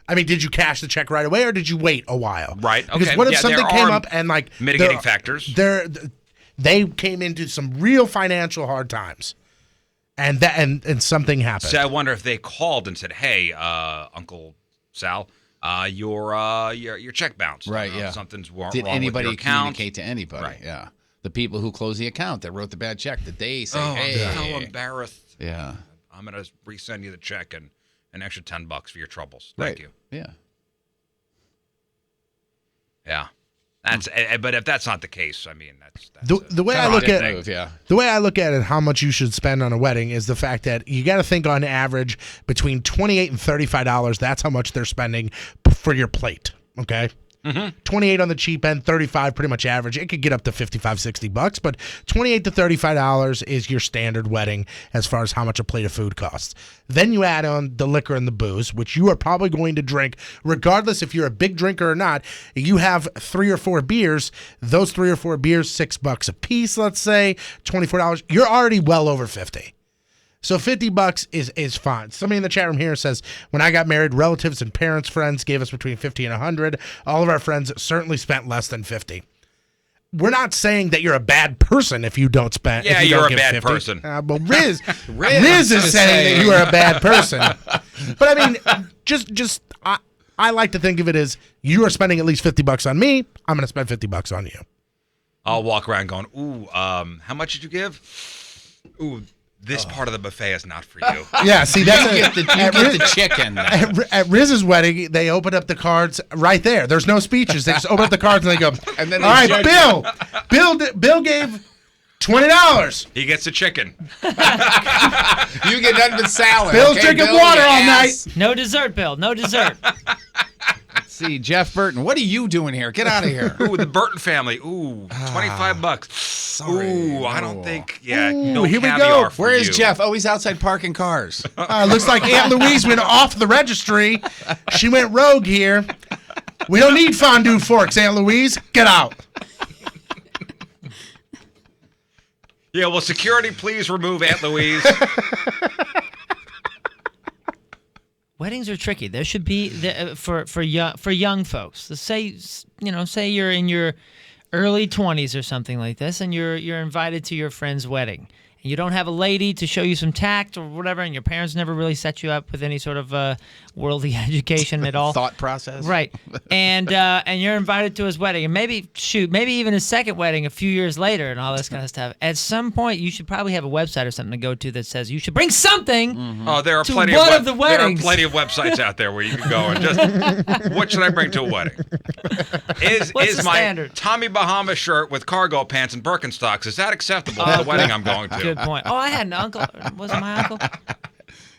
Did you cash the check right away, or did you wait a while? Right. Okay. Because what if something there came are up and mitigating factors? They came into some real financial hard times, and something happened. So I wonder if they called and said, "Hey, Uncle Sal, your check bounced. Right, yeah. Something's wrong Did with anybody your account." communicate to anybody? Right. Yeah. The people who closed the account that wrote the bad check, that they say, Oh, hey. I'm so embarrassed. Yeah. I'm going to resend you the check and an extra $10 for your troubles. Thank Right. you. Yeah. Yeah. But if that's not the case, that's The way I Kinda look dick at move, yeah. the way I look at it, how much you should spend on a wedding is the fact that you got to think on average between $28 and $35. That's how much they're spending for your plate. Okay. 28 on the cheap end, 35 pretty much average. It could get up to $55-$60, but $28 to $35 is your standard wedding as far as how much a plate of food costs. Then you add on the liquor and the booze, which you are probably going to drink regardless if you're a big drinker or not. You have 3 or 4 beers. Those 3 or 4 beers, $6 a piece, let's say, $24. You're already well over 50. So $50 is fine. Somebody in the chat room here says, when I got married, relatives and parents, friends gave us between $50 and $100. All of our friends certainly spent less than $50. We're not saying that you're a bad person if you don't spend. Yeah, if you you're don't a give bad 50. person. Well, Riz is saying that you are a bad person. But just I like to think of it as you are spending at least $50 on me. I'm going to spend $50 on you. I'll walk around going, ooh, how much did you give? Ooh, this part of the buffet is not for you. Yeah, see, that's You get the chicken. At Riz's wedding, they opened up the cards right there. There's no speeches. They just open up the cards and they go, And then all they right, judge Bill gave $20. He gets the chicken. You get nothing but salad. Bill's okay, drinking Bill, water you all ass. night. No dessert, Bill. No dessert. Let's see, Jeff Burton, what are you doing here? Get out of here. Ooh, the Burton family. Ooh, $25. Sorry. Ooh, I don't think. Yeah, Ooh, no here we caviar go. for Where is you. Jeff? Oh, he's outside parking cars. Looks like Aunt Louise went off the registry. She went rogue here. We don't need fondue forks, Aunt Louise. Get out. Yeah, will security please remove Aunt Louise? weddings are tricky. There should be for young folks. Say you're in your early 20s or something like this, and you're invited to your friend's wedding. And you don't have a lady to show you some tact or whatever, and your parents never really set you up with any sort of worldly education at all. Thought process. Right. And you're invited to his wedding, and maybe even his second wedding a few years later and all this kind of stuff. At some point, you should probably have a website or something to go to that says you should bring something Oh, there are to plenty one of of the There are weddings. plenty of websites out there where you can go and just what should I bring to a wedding? Is What's the my standard? Tommy Bahama shirt with cargo pants and Birkenstocks, is that acceptable at the wedding I'm going to? Good point. Oh, I had an uncle. Was it my uncle?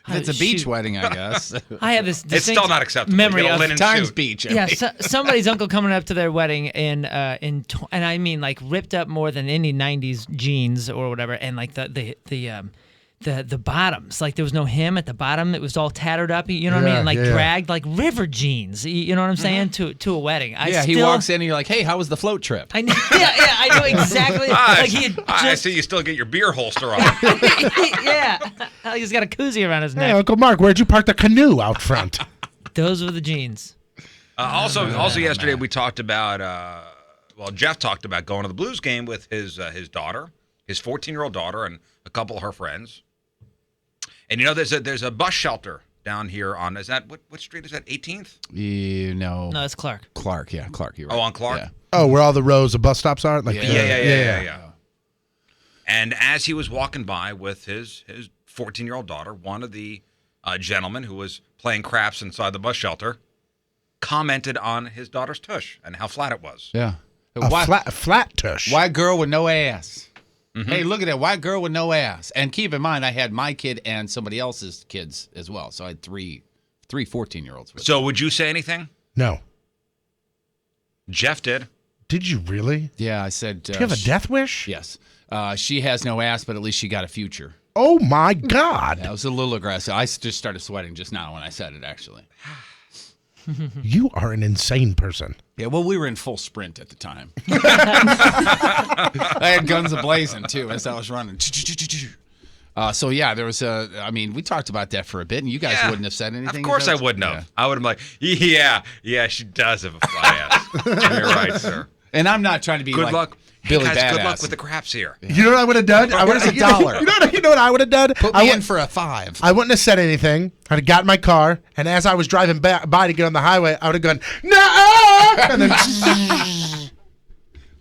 If it's a beach Shoot. wedding, I guess. I have this It's distinct still not acceptable. memory You get a of linen Times suit. Beach. I yeah, mean. somebody's uncle coming up to their wedding and I mean like ripped up more than any '90s jeans or whatever, and like the bottoms, like there was no hem at the bottom. It was all tattered up. You know what I Yeah, mean? Like yeah. dragged like river jeans. You know what I'm saying? To a wedding. He walks in and you're like, hey, how was the float trip? I know, I know exactly. Like he had I just see you still get your beer holster on. yeah. He's got a koozie around his Hey, neck. Uncle Mark, where'd you park the canoe out front? Those were the jeans. Also yesterday we talked about Jeff talked about going to the Blues game with his daughter, his 14-year-old daughter, and a couple of her friends. And there's a bus shelter down here on what street is that? 18th? No, No, it's Clark. Clark. Yeah, Clark. You're right. Oh, on Clark? Yeah. Oh, where all the rows of bus stops are? Like Yeah. And as he was walking by with his 14-year-old daughter, one of the gentlemen who was playing craps inside the bus shelter commented on his daughter's tush and how flat it was. Yeah. A flat tush. White girl with no ass. Mm-hmm. Hey, look at that white girl with no ass. And keep in mind, I had my kid and somebody else's kids as well. So I had three 14-year-olds. With So would you say anything? No. Jeff did. Did you really? me. Yeah, I said. Do you have a death wish? Yes. She has no ass, but at least she got a future. Oh, my God. That was a little aggressive. I just started sweating just now when I said it, actually. You are an insane person. Yeah, well, we were in full sprint at the time. I had guns a-blazing, too, as I was running. So, yeah, there was we talked about that for a bit, and you guys wouldn't have said anything. Of course I wouldn't have. I would have been like, yeah, she does have a flat ass. You're right, sir. And I'm not trying to be Good like luck. Billy hey guys, Badass. good luck with the craps here. You know what I would have done? I would have Here's a dollar. You know what I would have done? Put me in for a $5. I wouldn't have said anything. I'd have got in my car, and as I was driving by to get on the highway, I would have gone, no! And then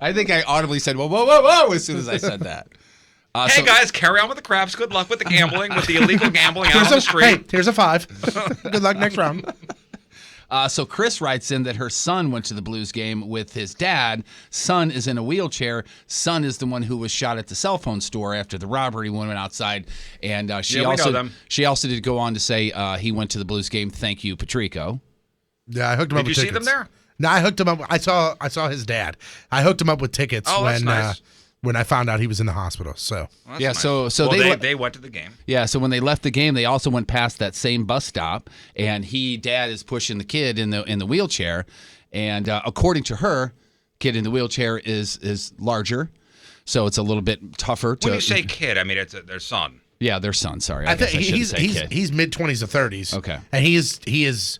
I think I audibly said, whoa, as soon as I said that. Hey guys, carry on with the craps. Good luck with the gambling, with the illegal gambling out on the street. Hey, here's a $5. Good luck next round. So Chris writes in that her son went to the Blues game with his dad. Son is in a wheelchair. Son is the one who was shot at the cell phone store after the robbery when we went outside. And she we know them. did go on to say he went to the Blues game. Thank you, Patrico. Yeah, I hooked him up Did with you tickets. see them there? No, I hooked him up. I saw his dad. I hooked him up with tickets Oh, that's nice. when I found out he was in the hospital. So Well, that's Yeah, nice. so Well, they they went to the game. Yeah, so when they left the game, they also went past that same bus stop, and dad is pushing the kid in the wheelchair, and according to her, kid in the wheelchair is larger, so it's a little bit tougher to. When you say kid, I mean it's their son. Yeah, their son. Sorry, I guess think shouldn't say kid. he's mid-20s to 30s. Okay. And he is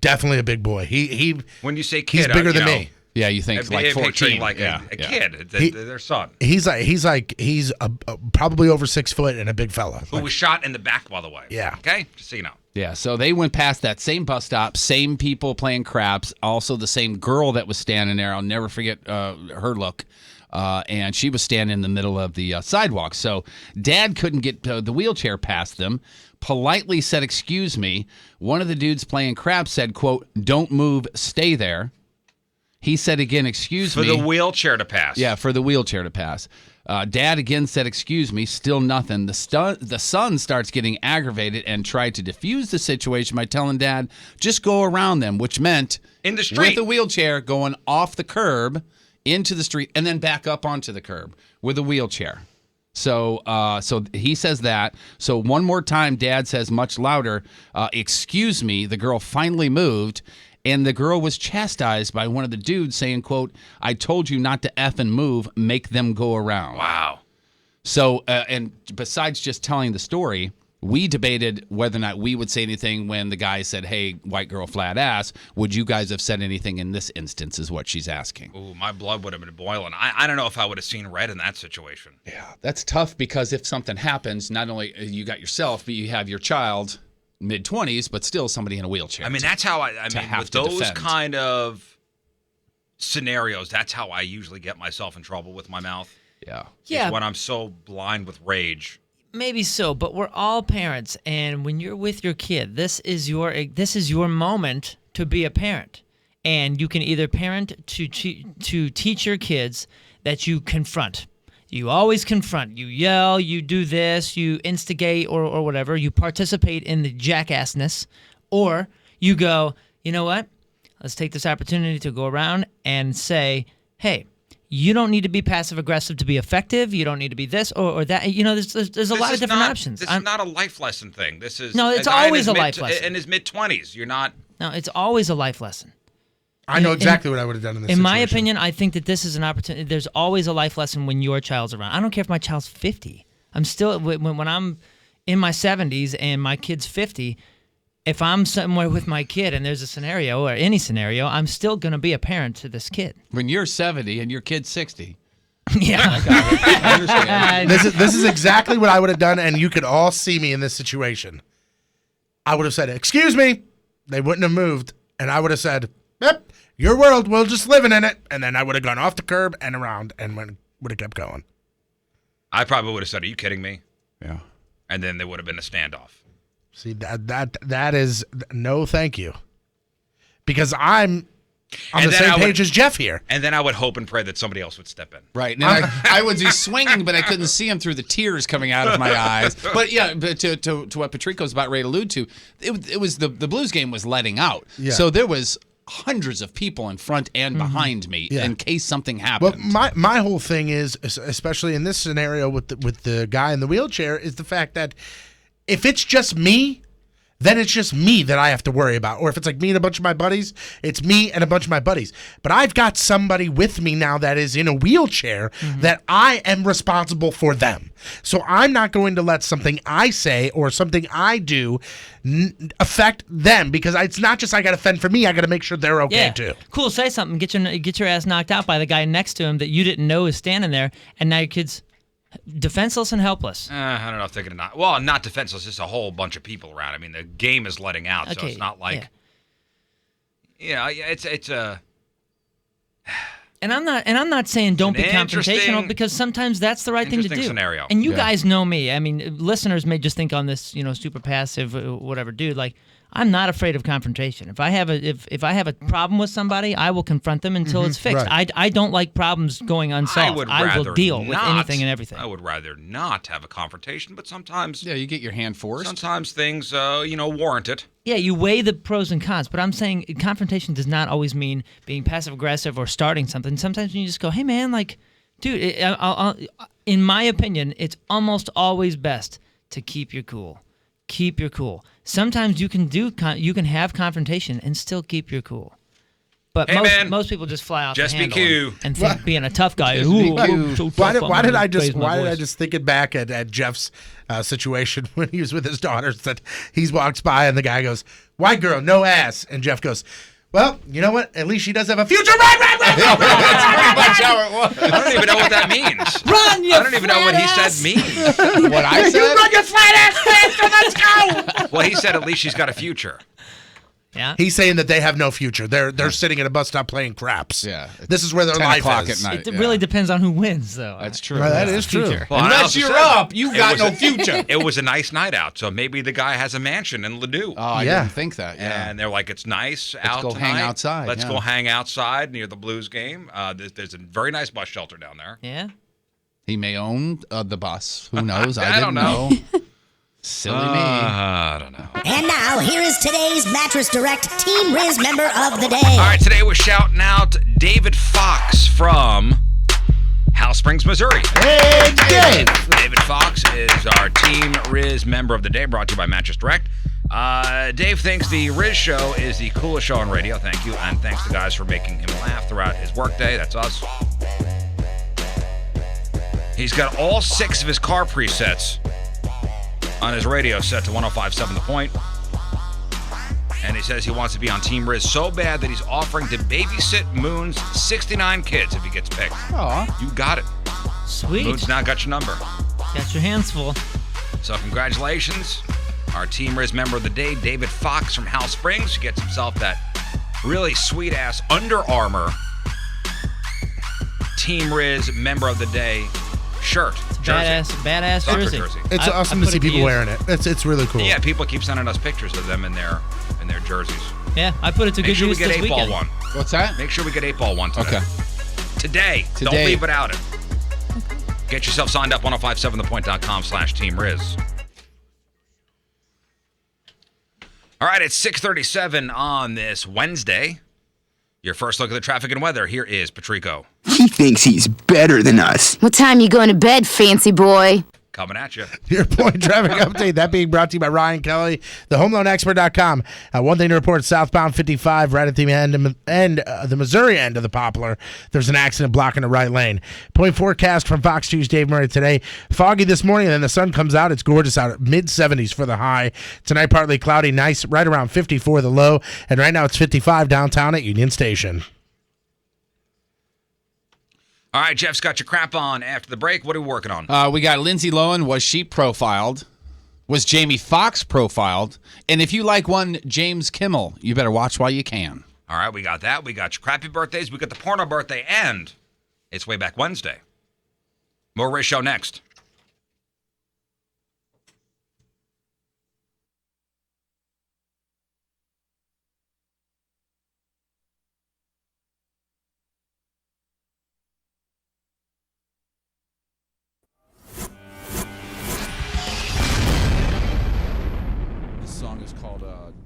definitely a big boy. He When you say kid, he's bigger you than know, me. Yeah, you think like 14, picturing like yeah, a yeah. kid, their son, He's probably over 6 foot and a big fella. who was shot in the back, by the way. Yeah. Okay, just so you know. Yeah, so they went past that same bus stop, same people playing craps, also the same girl that was standing there. I'll never forget her look. And she was standing in the middle of the sidewalk. So dad couldn't get the wheelchair past them, politely said, excuse me. One of the dudes playing craps said, quote, don't move, stay there. He said again, excuse For me. the wheelchair to pass. Yeah, for the wheelchair to pass. Dad again said, excuse me, still nothing. The son starts getting aggravated and tried to defuse the situation by telling Dad, just go around them, which meant In the street. with a wheelchair going off the curb into the street and then back up onto the curb with a wheelchair. So he says that. So one more time, Dad says much louder, excuse me. The girl finally moved. And the girl was chastised by one of the dudes saying, quote, I told you not to effing move, make them go around. Wow. So, and besides just telling the story, We debated whether or not we would say anything when the guy said, hey, white girl, flat ass. Would you guys have said anything in this instance is what she's asking. Ooh, my blood would have been boiling. I don't know if I would have seen red in that situation. Yeah, that's tough because if something happens, not only you got yourself, but you have your child, mid-20s, but still somebody in a wheelchair. I mean, that's how I mean, have with to those defend. kind of scenarios, that's how I usually get myself in trouble with my mouth. Yeah. Yeah. Is when I'm so blind with rage. Maybe so, but we're all parents, and when you're with your kid, this is your moment to be a parent, and you can either parent to teach your kids that you confront. You always confront. You yell. You do this. You instigate or whatever. You participate in the jackassness, or you go. You know what? Let's take this opportunity to go around and say, hey. You don't need to be passive aggressive to be effective. You don't need to be this or that. You know, there's a lot of different options. This is not a life lesson thing. This is No, it's a guy always in his a life lesson. In his mid-20s, you're not. No, it's always a life lesson. I know exactly what I would have done in this In my situation. opinion, I think that this is an opportunity. There's always a life lesson when your child's around. I don't care if my child's 50. I'm still when I'm in my 70s and my kid's 50. If I'm somewhere with my kid and there's a scenario or any scenario, I'm still going to be a parent to this kid. When you're 70 and your kid's 60. Yeah. I understand. This is exactly what I would have done, and you could all see me in this situation. I would have said, "Excuse me." They wouldn't have moved, and I would have said, "Yep, your world. We're just living in it." And then I would have gone off the curb and around, and would have kept going. I probably would have said, "Are you kidding me?" Yeah. And then there would have been a standoff. See, that is no, thank you, because I'm on And the then same page as Jeff here. And then I would hope and pray that somebody else would step in. Right. And I would be swinging, but I couldn't see him through the tears coming out of my eyes. But yeah, but to what Patrico's about ready to allude to, it was the Blues game was letting out. Yeah. So there was hundreds of people in front and behind me Yeah. in case something But happened. my whole thing is, especially in this scenario with the guy in the wheelchair, is the fact that if it's just me, then it's just me that I have to worry about. Or if it's like me and a bunch of my buddies, it's me and a bunch of my buddies. But I've got somebody with me now that is in a wheelchair that I am responsible for them. So I'm not going to let something I say or something I do affect them, because it's not just I got to fend for me. I got to make sure they're okay too. Cool. Say something. Get your ass knocked out by the guy next to him that you didn't know is standing there, and now your kid's defenseless and helpless. I don't know if they're going to not. Well, not defenseless. Just a whole bunch of people around. I mean, the game is letting out, so Okay, it's not like. Yeah, it's a. And I'm not saying don't be an interesting- confrontational, because sometimes that's the right thing to do. interesting scenario. And you Yeah. guys know me. I mean, listeners may just think on this, super passive, whatever, dude. Like, I'm not afraid of confrontation. If I have a problem with somebody, I will confront them until it's fixed. right. I don't like problems going unsolved. I will deal with anything and everything. I would rather not have a confrontation, but sometimes, Yeah, you get your hand forced. sometimes things, warrant it. Yeah, you weigh the pros and cons, but I'm saying confrontation does not always mean being passive aggressive or starting something. Sometimes you just go, "Hey, man, like, dude," in my opinion, it's almost always best to keep your cool. Keep your cool. Sometimes you can have confrontation and still keep your cool. But Hey, man, most people just fly off just the be handle cute. and think being a tough guy. Just be "Ooh, cute." I'm so Why tough, did, I'm why did gonna I just raise my why did I voice." just think it back at Jeff's situation when he was with his daughters, that he walks by and the guy goes, "White girl, no ass," and Jeff goes, "Well, you know what? At least she does have a future." That's pretty much how it was. I don't even know what that means. Run, you I don't even know what he flat said ass! means. What I said? Run your flat ass faster, let's go. Well, he said at least she's got a future. Yeah. He's saying that they have no future. They're sitting at a bus stop playing craps. Yeah. This is where their 10 life o'clock is. at night. It Yeah. really depends on who wins, though. That's true. Well, that Yeah. is true. Future. Well, I Unless also you're said up, you it got was no a- future. It was a nice night out, so maybe the guy has a mansion in Ladue. Oh, I Yeah. didn't think that. Yeah. And they're like, it's nice out go hang tonight. outside, Let's yeah. go hang outside near the Blues game. There's a very nice bus shelter down there. Yeah. He may own the bus. Who knows? I didn't don't know. Silly me. I don't know. And now, here is today's Mattress Direct Team Riz member of the day. All right, today we're shouting out David Fox from Howell Springs, Missouri. Hey, Dave. David Fox is our Team Riz member of the day, brought to you by Mattress Direct. Dave thinks the Riz Show is the coolest show on radio. Thank you. And thanks to guys for making him laugh throughout his workday. That's us. He's got all 6 of his car presets on his radio set to 105.7 The Point. And he says he wants to be on Team Riz so bad that he's offering to babysit Moon's 69 kids if he gets picked. Aw. You got it. Sweet. Moon's now got your number. Got your hands full. So congratulations. Our Team Riz member of the day, David Fox from House Springs, gets himself that really sweet-ass Under Armour Team Riz member of the day shirt. Badass Soccer jersey. It's awesome to see people wearing it. It's really cool. Yeah, people keep sending us pictures of them in their jerseys. Yeah, I put it to Make good sure we use get this 8-ball weekend. one. What's that? Make sure we get 8-ball one today. Okay. Today. Don't leave without it. Get yourself signed up, 1057thepoint.com/Team Riz. All right, it's 6:37 on this Wednesday. Your first look at the traffic and weather. Here is Patrico. He thinks he's better than us. What time you going to bed, fancy boy? Coming at you. Your point traffic update, that being brought to you by Ryan Kelly, thehomeloanexpert.com. One thing to report, southbound 55, right at the the Missouri end of the Poplar. There's an accident blocking the right lane. Point forecast from Fox 2's Dave Murray today. Foggy this morning, and then the sun comes out. It's gorgeous out at mid-70s for the high. Tonight, partly cloudy, nice, right around 54 the low. And right now, it's 55 downtown at Union Station. All right, Jeff's got your crap on after the break. What are we working on? We got Lindsay Lohan. Was she profiled? Was Jamie Foxx profiled? And if you like one James Kimmel, you better watch while you can. All right, we got that. We got your crappy birthdays. We got the porno birthday, and it's Way Back Wednesday. More Riz Show next.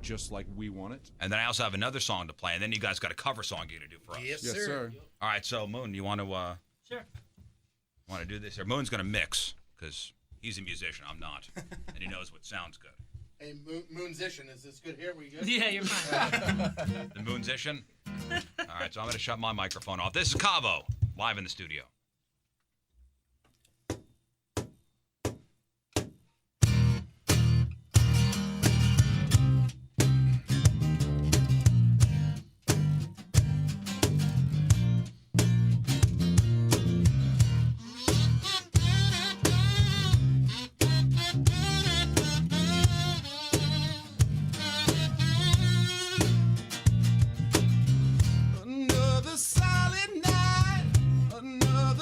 Just Like We Want It. And then I also have another song to play, and then you guys got a cover song you're going to do for us. Yes, Yes, sir. sir. All right, so Moon, you want to Sure. want to do this? Or Moon's going to mix because he's a musician. I'm not, and he knows what sounds good. Hey, Moonsician, is this good here? We good? Yeah, you're fine. The Moonsician. All right, so I'm going to shut my microphone off. This is Cavo live in the studio. Another solid night, another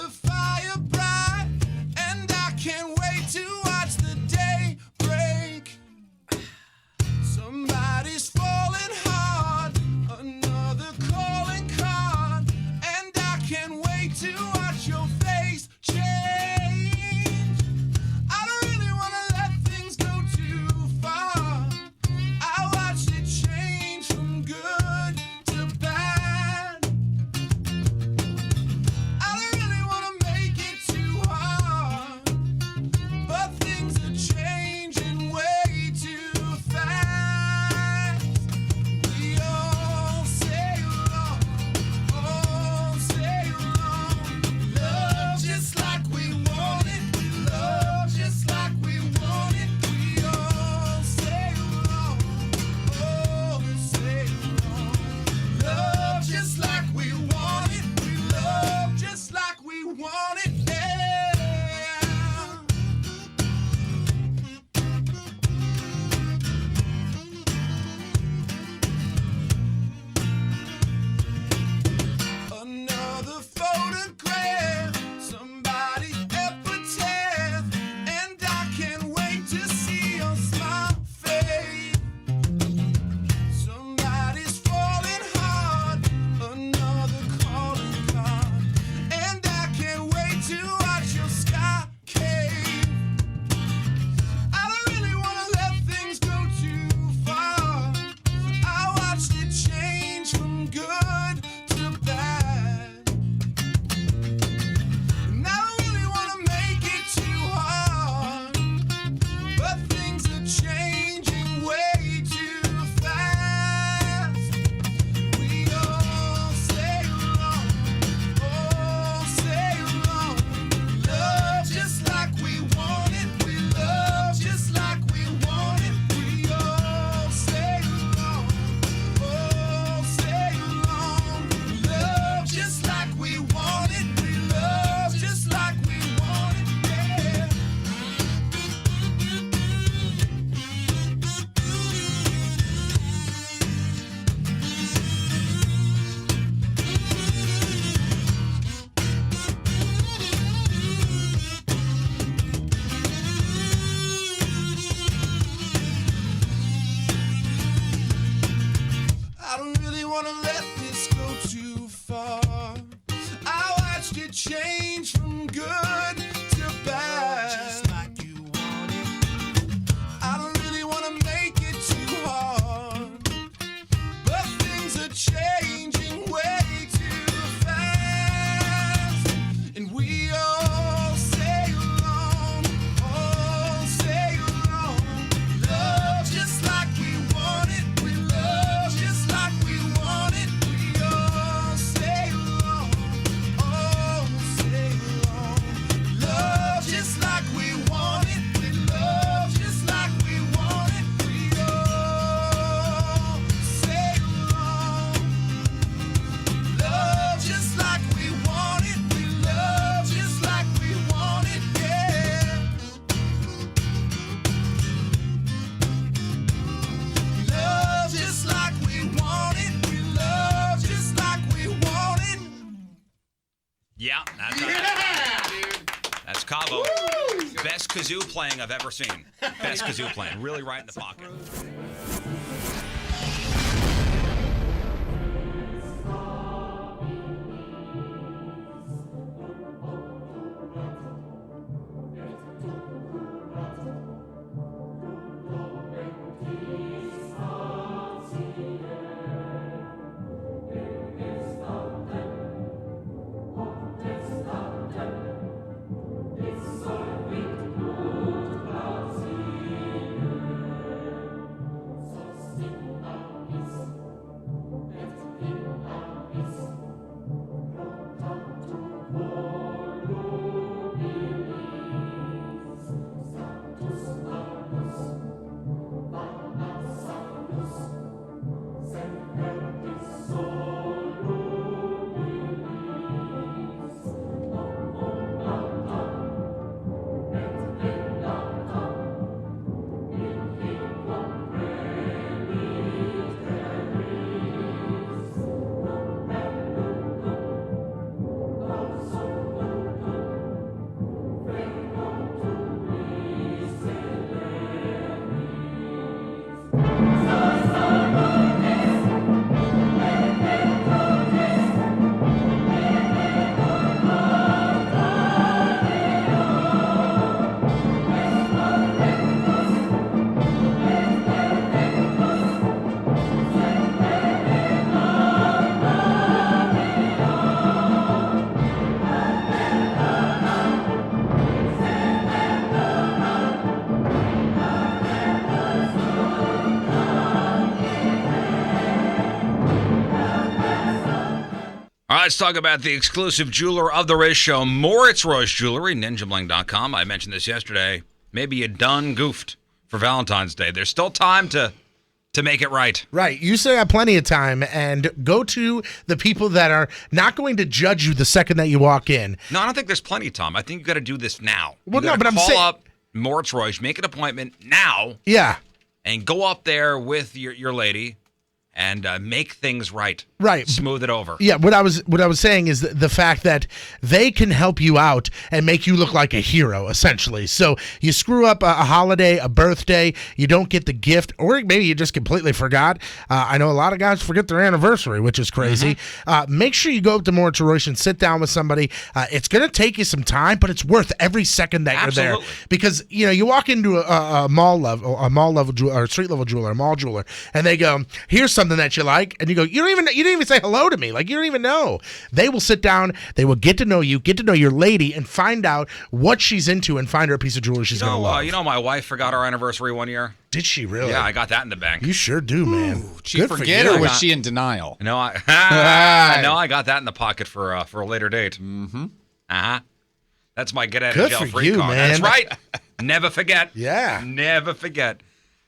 Yeah, that's That's Cabo. Best kazoo playing I've ever seen. Best kazoo playing. Really right in the pocket. All right, let's talk about the exclusive jeweler of the Riz Show, Moritz Royce Jewelry, ninjabling.com. I mentioned this yesterday. Maybe you done goofed for Valentine's Day. There's still time to make it right. Right. You still have plenty of time, and go to the people that are not going to judge you the second that you walk in. No, I don't think there's plenty of time. I think you got to do this now. Well, you no, but I'm saying... call up Moritz Royce, make an appointment now. Yeah. And go up there with your lady and make things right. Right. Smooth it over. Yeah, what I was saying is the fact that they can help you out and make you look like a hero, essentially. So you screw up a holiday, a birthday, you don't get the gift, or maybe you just completely forgot. I know a lot of guys forget their anniversary, which is crazy. Make sure you go up to Moritz Royce and sit down with somebody. It's going to take you some time, but it's worth every second that you're there. Because, you walk into a mall level jeweler, or street level jeweler, a mall jeweler, and they go, here's something that you like, and you go, you didn't even say hello to me. Like, you don't even know. They will sit down, they will get to know you, get to know your lady, and find out what she's into and find her a piece of jewelry she's going to love. My wife forgot our anniversary one year. Did she really? Yeah, I got that in the bank. You sure do, man. She forget, or was she in denial? No, I got that in the pocket for a later date. Mm-hmm. That's my get out of jail free card. Man. That's right. Never forget. Yeah. Never forget.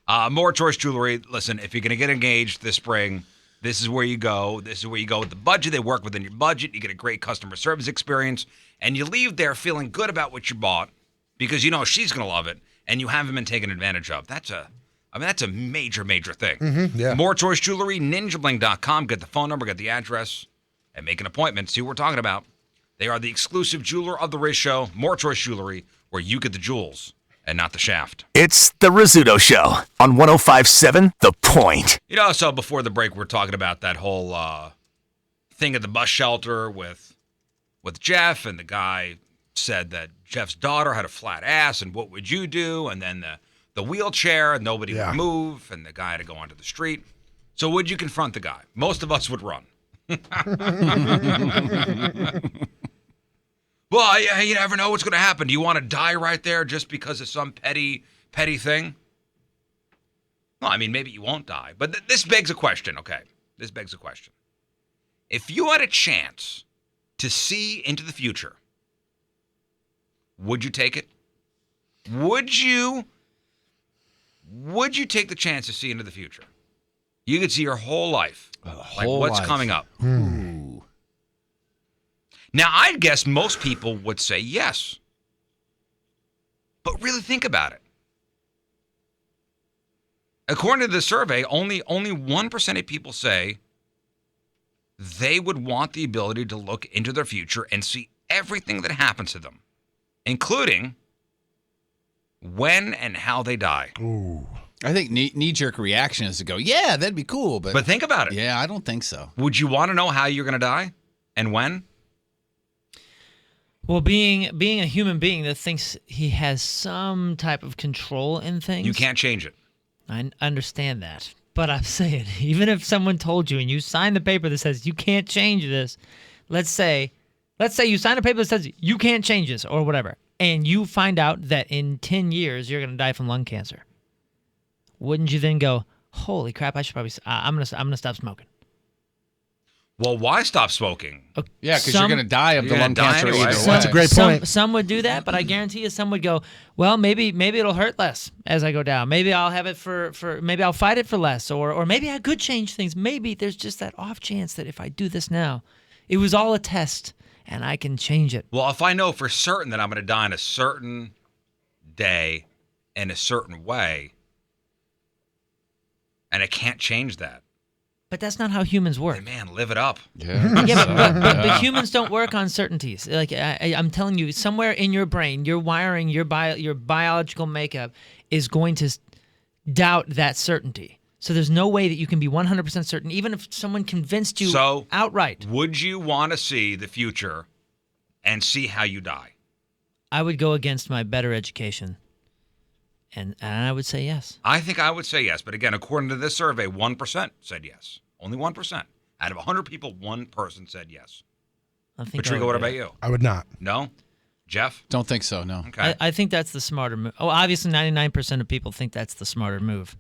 Moritz Royce Jewelry. Listen, if you're going to get engaged this spring, this is where you go. This is where you go with the budget. They work within your budget. You get a great customer service experience, and you leave there feeling good about what you bought because you know she's going to love it, and you haven't been taken advantage of. That's a major, major thing. Yeah. Moritz Royce Jewelry, ninjabling.com. Get the phone number, get the address, and make an appointment. See what we're talking about. They are the exclusive jeweler of the Riz Show, Moritz Royce Jewelry, where you get the jewels and not the shaft. It's the Rizzuto Show on 105.7 The Point. So before the break, we were talking about that whole thing at the bus shelter with Jeff, and the guy said that Jeff's daughter had a flat ass, and what would you do? And then the wheelchair, nobody would move, and the guy had to go onto the street. So would you confront the guy? Most of us would run. Well, yeah, you never know what's going to happen. Do you want to die right there just because of some petty thing? Well, I mean, maybe you won't die. But this begs a question, okay? This begs a question. If you had a chance to see into the future, would you take it? Would you take the chance to see into the future? You could see your whole life. What's coming up. Ooh. Now, I guess most people would say yes. But really think about it. According to the survey, only 1% of people say they would want the ability to look into their future and see everything that happens to them, including when and how they die. Ooh. I think knee-jerk reaction is to go, yeah, that'd be cool. But think about it. Yeah, I don't think so. Would you want to know how you're going to die and when? Well, being a human being that thinks he has some type of control in things, You can't change it. I understand that. But I'm saying, even if someone told you and you signed the paper that says you can't change this, let's say you sign a paper that says you can't change this or whatever, and you find out that in 10 years you're going to die from lung cancer. Wouldn't you then go, holy crap, I should probably, I'm gonna stop smoking? Well, why stop smoking? Yeah, because you're going to die of the You're lung gonna die cancer anyway. either way. That's a great point. Some would do that, but I guarantee you some would go, well, maybe it'll hurt less as I go down. Maybe I'll have it for maybe I'll fight it for less, or maybe I could change things. Maybe there's just that off chance that if I do this now, it was all a test and I can change it. Well, if I know for certain that I'm going to die in a certain day in a certain way, and I can't change that, But that's not how humans work. then, man, live it up. Yeah, Yeah, but humans don't work on certainties. Like I'm telling you, somewhere in your brain, your wiring, your biological makeup is going to doubt that certainty. So there's no way that you can be 100% certain, even if someone convinced you outright. Would you want to see the future and see how you die? I would go against my better education, and I would say yes. I think I would say yes. But again, according to this survey, 1% said yes. Only 1%. Out of 100 people, one person said yes. I think Patrico, what about you? I would not. No? Jeff? Don't think so, no. Okay. I think that's the smarter move. Oh, obviously, 99% of people think that's the smarter move,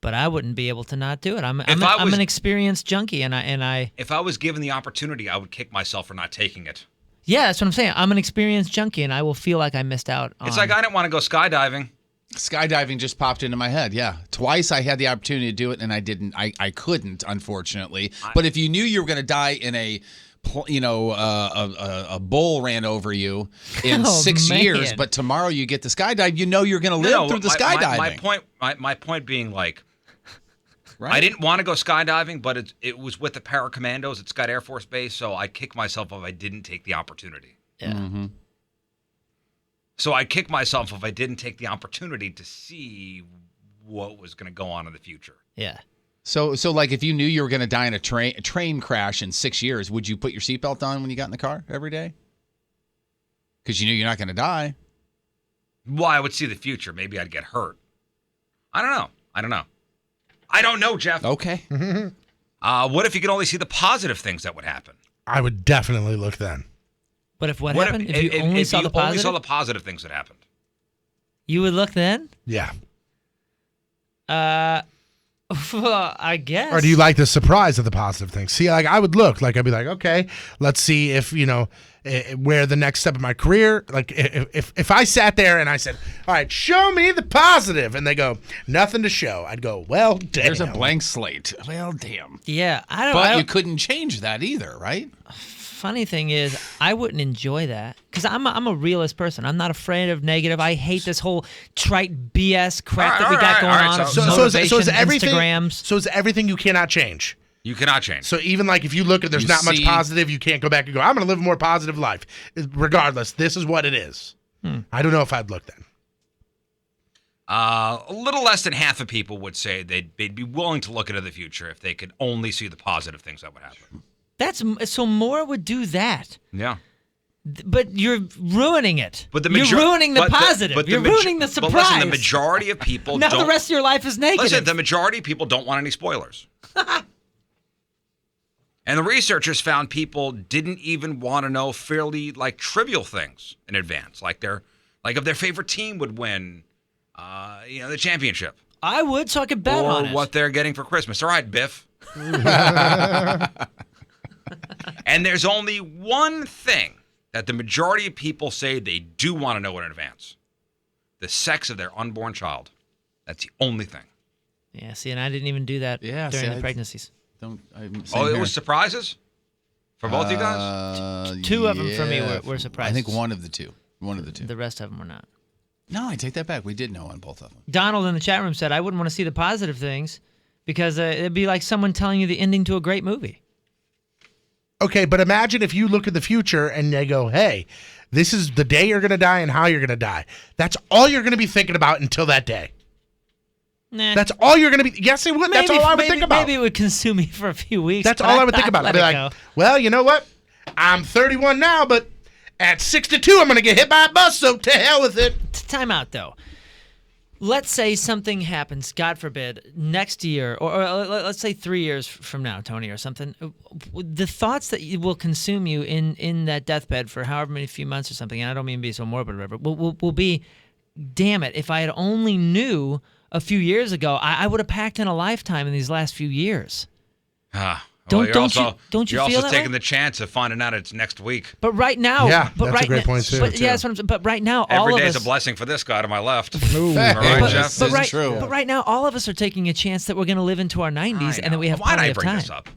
but I wouldn't be able to not do it. I'm an experienced junkie, and I. If I was given the opportunity, I would kick myself for not taking it. Yeah, that's what I'm saying. I'm an experienced junkie, and I will feel like I missed out on. It's like I didn't want to go skydiving. Skydiving just popped into my head. Yeah, twice I had the opportunity to do it, and I didn't. I couldn't, unfortunately. But if you knew you were going to die in a bull ran over you in 6 years, but tomorrow you get the skydive, you know you're going to live through the skydiving. My point being, like, right? I didn't want to go skydiving, but it was with the Paracommandos at Scott Air Force Base, so I'd kick myself if I didn't take the opportunity. Yeah. Mm-hmm. So I'd kick myself if I didn't take the opportunity to see what was going to go on in the future. Yeah. So like if you knew you were going to die in a train crash in 6 years, would you put your seatbelt on when you got in the car every day? Because you knew you're not going to die. Well, I would see the future. Maybe I'd get hurt. I don't know. I don't know, Jeff. Okay. What if you could only see the positive things that would happen? I would definitely look then. But if what happened? If you only saw the positive? Only saw the positive things that happened. You would look then? Yeah. Well, I guess. Or do you like the surprise of the positive things? See, like I would look, like I'd be like, okay, let's see if where the next step of my career. Like if I sat there and I said, all right, show me the positive, and they go, nothing to show, I'd go, well, damn. There's a blank slate. Well, damn. Yeah, But you couldn't change that either, right? Funny thing is, I wouldn't enjoy that because I'm a realist person. I'm not afraid of negative. I hate this whole trite BS crap that we got going on. So is everything Instagrams. So is everything you cannot change. You cannot change. So even like if you look at there's not much positive, you can't go back and go, I'm going to live a more positive life. Regardless, this is what it is. I don't know if I'd look then. A little less than half of people would say they'd be willing to look into the future if they could only see the positive things that would happen. That's so more would do that. Yeah. But you're ruining it. But you're ruining the positive. You're ruining the surprise. But listen, the majority of people now the rest of your life is negative. Listen, the majority of people don't want any spoilers. And the researchers found people didn't even want to know fairly trivial things in advance, like if their favorite team would win, the championship. I would, so I could bet on it. Or what they're getting for Christmas. All right, Biff. And there's only one thing that the majority of people say they do want to know in advance: the sex of their unborn child. That's the only thing. Yeah, see, and I didn't even do that during the pregnancies. It was surprises for both you guys? Two of them for me were surprises. I think one of the two. The rest of them were not. No, I take that back. We did know on both of them. Donald in the chat room said, I wouldn't want to see the positive things because it'd be like someone telling you the ending to a great movie. Okay, but imagine if you look at the future and they go, hey, this is the day you're going to die and how you're going to die. That's all you're going to be thinking about until that day. Nah. That's all you're going to be. Yes, it would. That's all I would think about. Maybe it would consume me for a few weeks. That's but all I would think about. I'd be like, well, you know what? I'm 31 now, but at 62, I'm going to get hit by a bus, so to hell with it. Time out, though. Let's say something happens, God forbid, next year, or let's say 3 years from now, Tony, or something. The thoughts that will consume you in that deathbed for however many few months or something, and I don't mean to be so morbid or whatever, will be, damn it, if I had only knew a few years ago, I would have packed in a lifetime in these last few years. Don't you you're feel also that taking way? the chance of finding out it's next week. But right now, Yeah, but that's right a great now, point, too. But, yeah, that's what I'm saying. But right now, all Every of day's us, a blessing for this guy to my left. Ooh. All right, But Jeff? this is true. But right now, all of us are taking a chance that we're going to live into our 90s and that we have Why did plenty I of bring time. this up?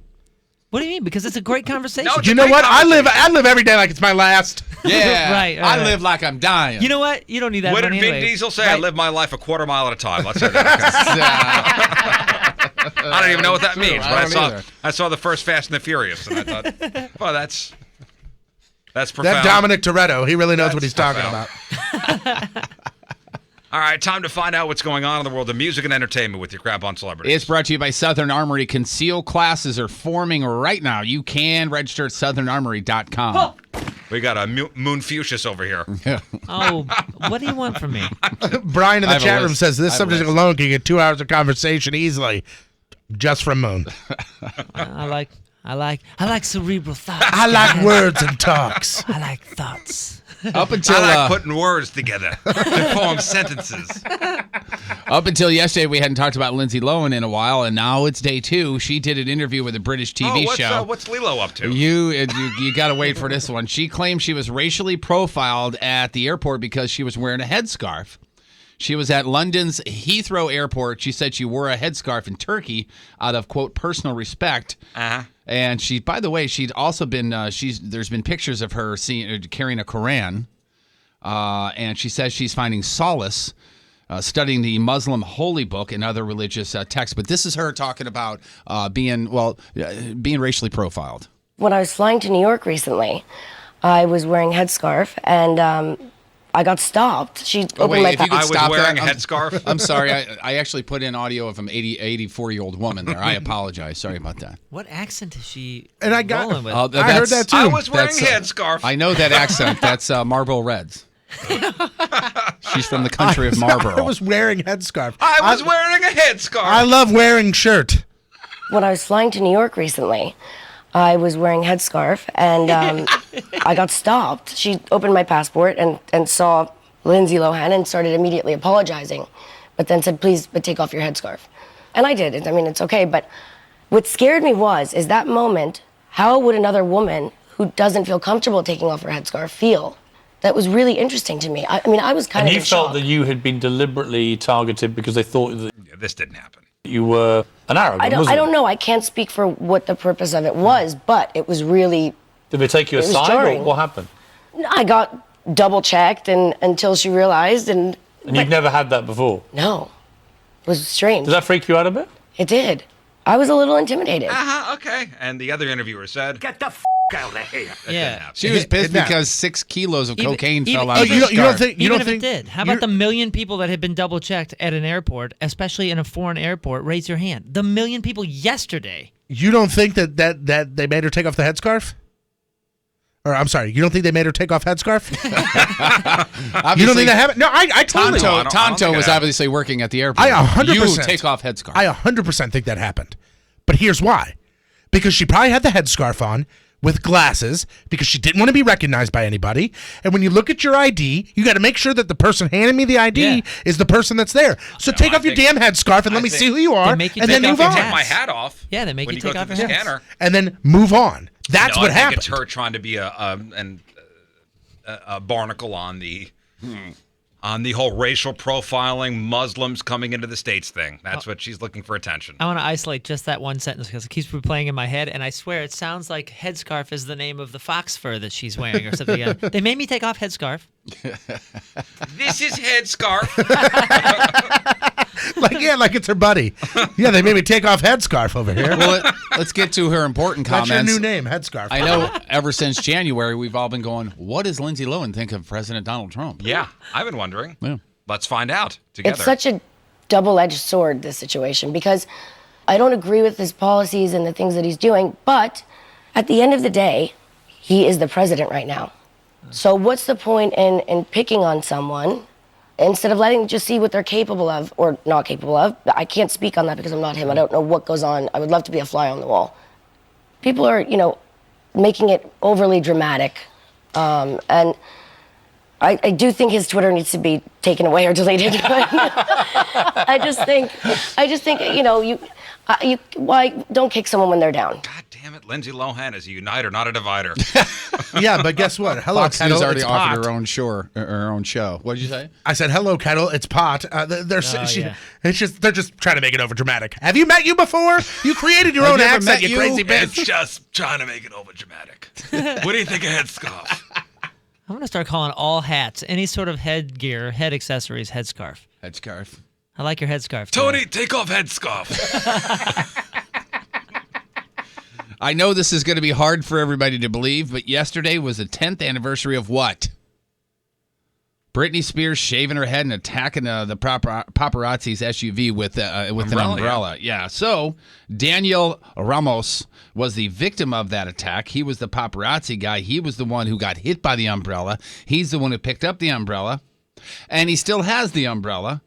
What do you mean? Because it's a great conversation. No, it's You a know great what? I conversation. live every day like it's my last. Yeah. Right, I right. live like I'm dying. You know what? You don't need that What did money Vin anyway. Diesel say? I Right. live my life a quarter mile at a time. Let's hear that. I don't even know what that means, I but don't either. I saw the first Fast and the Furious, and I thought, well, that's profound. That Dominic Toretto, he really knows what he's That's talking profound. about. All right, time to find out what's going on in the world of music and entertainment with your crap on celebrities. It's brought to you by Southern Armory. Concealed classes are forming right now. You can register at southernarmory.com. We got a Moonfucius over here. Oh, what do you want from me? Brian in I the have a chat room list. says I this have a subject list. alone can get 2 hours of conversation easily, just from Moon. I like cerebral thoughts. I like words and talks. I like thoughts. Up until I like putting words together to form sentences. Up until yesterday, we hadn't talked about Lindsay Lohan in a while, and now it's day 2. She did an interview with a British TV show. What's Lilo up to? You got to wait for this one. She claimed she was racially profiled at the airport because she was wearing a headscarf. She was at London's Heathrow Airport. She said she wore a headscarf in Turkey out of, quote, personal respect. Uh-huh. And she, by the way, she'd also been, there's been pictures of her carrying a Quran. And she says she's finding solace studying the Muslim holy book and other religious texts. But this is her talking about being racially profiled. When I was flying to New York recently, I was wearing a headscarf and I got stopped. She opened my if you could I was stop wearing that. a headscarf. I'm sorry. I actually put in audio of an 84-year-old woman there. I apologize. Sorry about that. What accent is she And I got- rolling with? I heard that too. I was wearing a That's, headscarf. I know that accent. That's Marlboro Reds. She's from the country of Marlboro. I was wearing headscarf. I was wearing a headscarf. I love wearing shirt. When I was flying to New York recently, I was wearing a headscarf and I got stopped. She opened my passport and saw Lindsay Lohan and started immediately apologizing, but then said, please, but take off your headscarf. And I did. I mean, it's okay. But what scared me is that moment, how would another woman who doesn't feel comfortable taking off her headscarf feel? That was really interesting to me. I mean, I was kind of in shock. that you had been deliberately targeted because they thought that This didn't happen. you were an Arab. I don't know. I can't speak for what the purpose of it was, but it was really. Did they take you It was aside, or jarring. what happened? I got double checked and until she realized, and You've never had that before. no, it was strange. Does that freak you out a bit? It did. I was a little intimidated. Uh-huh, okay. And the other interviewer said, "Get the f*** out of here." That Yeah. didn't happen. She was pissed Now- because 6 kilos of cocaine fell out Oh, of her you don't scarf. think? You Even don't if think? it did, how about the million people that had been double checked at an airport, especially in a foreign airport? Raise your hand. The million people yesterday. You don't think that they made her take off the headscarf? Or I'm sorry, you don't think they made her take off headscarf? You don't think that happened? No, I totally. No, I don't Tonto think it was happened. obviously working at the airport. I 100%. You take off headscarf. I 100% think that happened. But here's why. Because she probably had the headscarf on with glasses because she didn't want to be recognized by anybody. And when you look at your ID, you got to make sure that the person handing me the ID Yeah. is the person that's there. So take I off your think- damn headscarf and let I me think- see who you are, make you and take then off move your on. Take hat. my hat off. Yeah, they make when you go take through off the your hat. scanner. And then move on. That's No, what I think happened. it's her trying to be a barnacle on the whole racial profiling, Muslims coming into the States thing. That's what she's looking for attention. I want to isolate just that one sentence because it keeps replaying in my head, and I swear it sounds like headscarf is the name of the fox fur that she's wearing or something. They made me take off headscarf. This is headscarf. like it's her buddy. Yeah, they made me take off headscarf over here. Well, let's get to her important That's comments. your new name, headscarf. I know ever since January, we've all been going, what does Lindsay Lohan think of President Donald Trump? Yeah, I've been wondering. Yeah. Let's find out together. It's such a double-edged sword, this situation, because I don't agree with his policies and the things that he's doing, but at the end of the day, he is the president right now. So what's the point in picking on someone instead of letting just see what they're capable of or not capable of? I can't speak on that because I'm not him. I don't know what goes on. I would love to be a fly on the wall. People are, making it overly dramatic. And I do think his Twitter needs to be taken away or deleted. I just think, why don't kick someone when they're down? God damn it, Lindsay Lohan is a uniter, not a divider. Yeah, but guess what? Hello, Fox Kettle. News already It's offered pot. her own show. What did you say? I said, hello, Kettle. It's pot. They're just trying to make it over dramatic. Have you met you before? You created your Have own you ever accent, met you you? crazy It's bitch. just trying to make it over dramatic. What do you think of headscarf? I'm going to start calling all hats, any sort of headgear, head accessories, headscarf. Headscarf. I like your headscarf. Tony, take off headscarf. I know this is going to be hard for everybody to believe, but yesterday was the 10th anniversary of what? Britney Spears shaving her head and attacking the paparazzi's SUV with an umbrella. Yeah. So Daniel Ramos was the victim of that attack. He was the paparazzi guy. He was the one who got hit by the umbrella. He's the one who picked up the umbrella, and he still has the umbrella,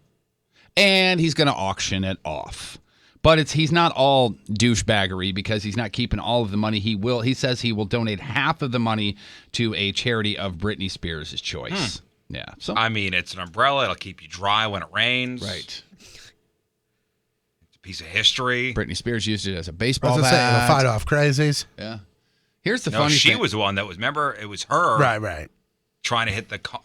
and he's going to auction it off. But he's not all douchebaggery because he's not keeping all of the money. He says he will donate half of the money to a charity of Britney Spears' choice. Yeah. So I mean, it's an umbrella. It'll keep you dry when it rains. right. It's a piece of history. Britney Spears used it as a I baseball was going to say, bat. it'll fight off crazies. Yeah. Here's the No, funny she thing. was the one that was. Remember, it was her. Right. Trying to hit the car.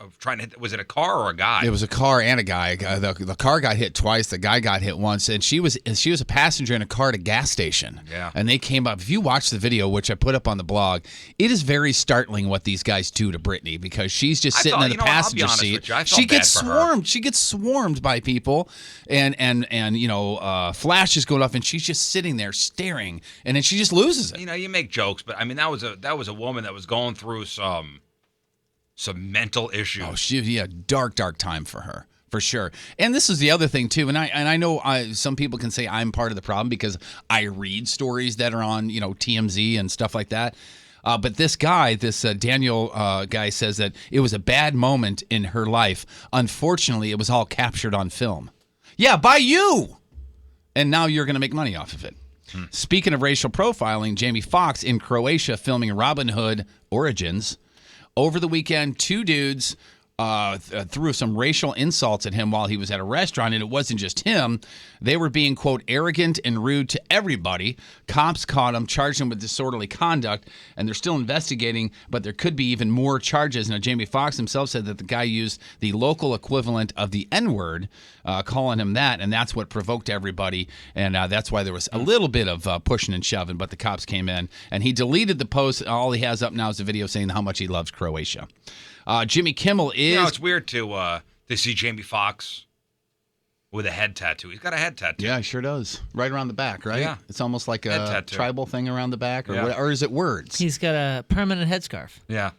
Was it a car or a guy? It was a car and a guy. The car got hit twice. The guy got hit once, and she was a passenger in a car at a gas station. Yeah. And they came up. If you watch the video, which I put up on the blog, it is very startling what these guys do to Britney because she's just sitting in the passenger seat. She gets bad for her. swarmed. She gets swarmed by people, and flashes going off, and she's just sitting there staring, and then she just loses it. You make jokes, but I mean that was a woman that was going through some mental issues. Oh, dark time for her, for sure. And this is the other thing too. And I know some people can say I'm part of the problem because I read stories that are on TMZ and stuff like that. But this guy, Daniel guy, says that it was a bad moment in her life. Unfortunately, it was all captured on film. Yeah, by you. And now you're going to make money off of it. Speaking of racial profiling, Jamie Foxx in Croatia filming Robin Hood Origins. Over the weekend, two dudes threw some racial insults at him while he was at a restaurant, and it wasn't just him. They were being, quote, arrogant and rude to everybody. Cops caught him, charged him with disorderly conduct, and they're still investigating, but there could be even more charges. Now, Jamie Foxx himself said that the guy used the local equivalent of the N-word, calling him that, and that's what provoked everybody, and that's why there was a little bit of pushing and shoving, but the cops came in, and he deleted the post. All he has up now is a video saying how much he loves Croatia. Jimmy Kimmel is... it's weird to see Jamie Foxx with a head tattoo. He's got a head tattoo. Yeah, he sure does. Right around the back, right? Yeah. It's almost like a tribal thing around the back, or is it words? He's got a permanent headscarf. Yeah.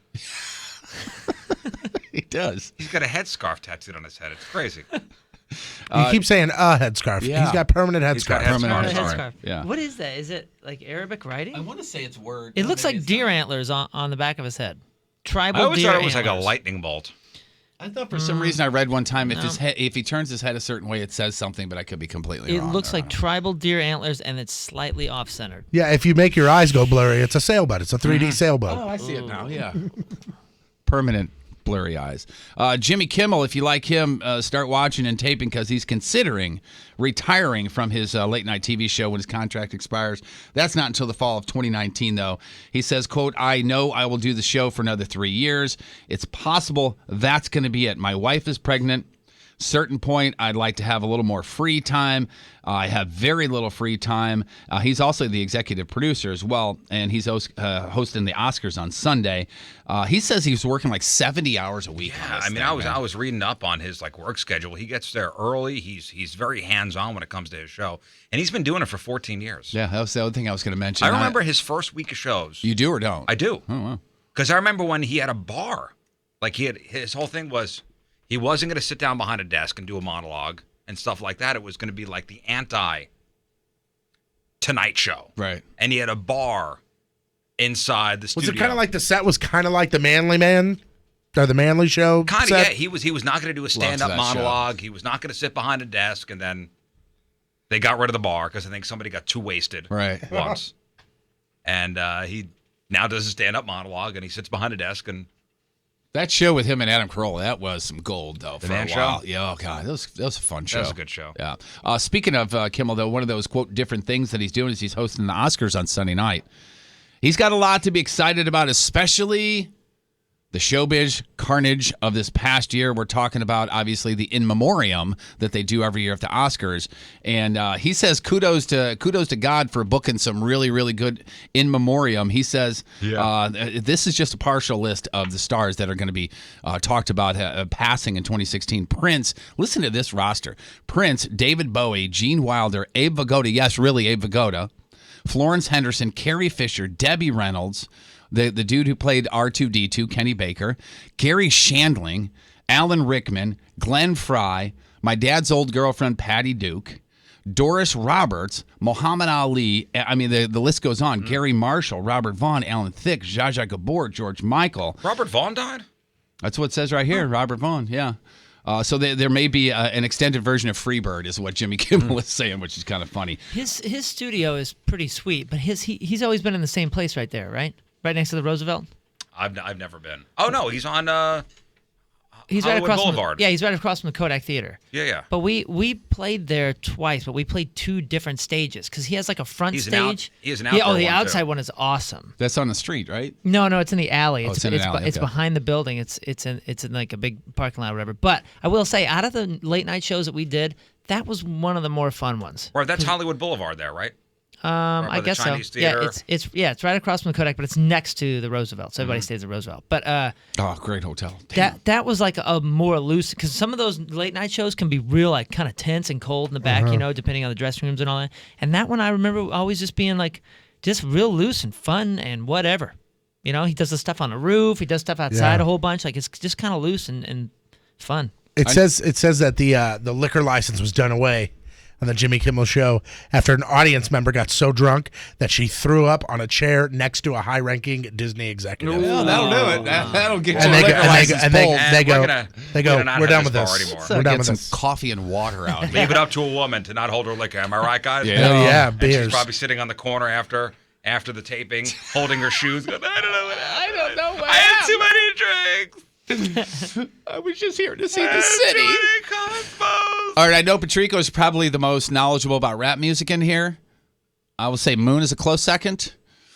He does. He's got a headscarf tattooed on his head. It's crazy. You keep saying a headscarf. Yeah. He's got permanent headscarf. He's got Permanent headscarf. Yeah. What is that? Is it like Arabic writing? I want to say it's word. It looks like deer antlers on the back of his head. Tribal I always deer thought it was like a antlers. lightning bolt. I thought for some reason I read one time if he turns his head a certain way, it says something, but I could be completely It wrong. looks like tribal deer antlers, and it's slightly off-centered. Yeah, if you make your eyes go blurry, it's a sailboat. It's a 3D sailboat. Oh, I see it now. Yeah. Permanent blurry eyes. Jimmy Kimmel, if you like him, start watching and taping because he's considering retiring from his late night TV show when his contract expires. That's not until the fall of 2019, though. He says, quote, I know I will do the show for another 3 years. It's possible that's going to be it. My wife is pregnant. Certain point, I'd like to have a little more free time. I have very little free time. He's also the executive producer as well, and he's hosting the Oscars on Sunday. He says he's working like 70 hours a week. Yeah, I was reading up on his work schedule. He gets there early. He's very hands-on when it comes to his show, and he's been doing it for 14 years. Yeah, that was the other thing I was going to mention. I remember his first week of shows. You do or don't? I do. Oh, wow. Because I remember when he had a bar. His whole thing was he wasn't going to sit down behind a desk and do a monologue and stuff like that. It was going to be like the anti-Tonight Show. Right. And he had a bar inside the studio. Was it kind of like the set was kind of like the Manly Man? Or the Manly Show? Kind of, yeah. He was not going to do a stand-up that monologue. show. He was not going to sit behind a desk, and then they got rid of the bar because I think somebody got too wasted once. And he now does a stand-up monologue, and he sits behind a desk. And that show with him and Adam Carolla, that was some gold, though, for a Man while. Show? Yeah, oh, God, that was a fun show. That was a good show. Yeah. Speaking of Kimmel, though, one of those, quote, different things that he's doing is he's hosting the Oscars on Sunday night. He's got a lot to be excited about, especially the showbiz carnage of this past year. We're talking about, obviously, the in memoriam that they do every year at the Oscars. And he says kudos to God for booking some really, really good in memoriam. He says this is just a partial list of the stars that are going to be talked about passing in 2016. Prince, listen to this roster. Prince, David Bowie, Gene Wilder, Abe Vigoda, yes, really Abe Vigoda, Florence Henderson, Carrie Fisher, Debbie Reynolds, the dude who played R2-D2, Kenny Baker, Gary Shandling, Alan Rickman, Glenn Fry, my dad's old girlfriend, Patty Duke, Doris Roberts, Muhammad Ali. I mean, the list goes on. Gary Marshall, Robert Vaughn, Alan Thicke, Zsa Zsa Gabor, George Michael. Robert Vaughn died? That's what it says right here, Robert Vaughn, yeah. So there may be an extended version of Freebird, is what Jimmy Kimmel is saying, which is kind of funny. His studio is pretty sweet, but he's always been in the same place right there, right? Right next to the Roosevelt. I've never been. Oh no, he's on he's Hollywood right across Boulevard. He's right across from the Kodak Theater. Yeah. But we played there twice, but we played two different stages because he has like a front stage. He has an outdoor the one, outside too. one is awesome. That's on the street, right? No, it's in the alley. Oh, it's in an alley, It's okay. behind the building. It's in like a big parking lot or whatever. But I will say, out of the late night shows that we did, that was one of the more fun ones. Or that's Hollywood Boulevard there, right? I guess so. Theater. Yeah, it's right across from the Kodak, but it's next to the Roosevelt, so everybody stays at Roosevelt. But great hotel. Damn. that was like a more loose, because some of those late night shows can be real like kind of tense and cold in the back, depending on the dressing rooms and all that. And that one I remember always just being like just real loose and fun and whatever. He does the stuff on the roof, he does stuff outside a whole bunch. Like it's just kind of loose and fun. It says that the liquor license was done away on the Jimmy Kimmel Show after an audience member got so drunk that she threw up on a chair next to a high-ranking Disney executive. Well, that'll do it. That'll get And your they liquor license pulled. they go, we're not we're done have with this bar this. anymore. We're done Get with some this. coffee and water out. Leave it up to a woman to not hold her liquor. Am I right, guys? Yeah. Oh, yeah, And beers. she's probably sitting on the corner after the taping, holding her shoes. Going, I don't know what happened. I don't know what I had too many drinks. I was just here to see the city. All right, I know Patrico is probably the most knowledgeable about rap music in here. I will say Moon is a close second.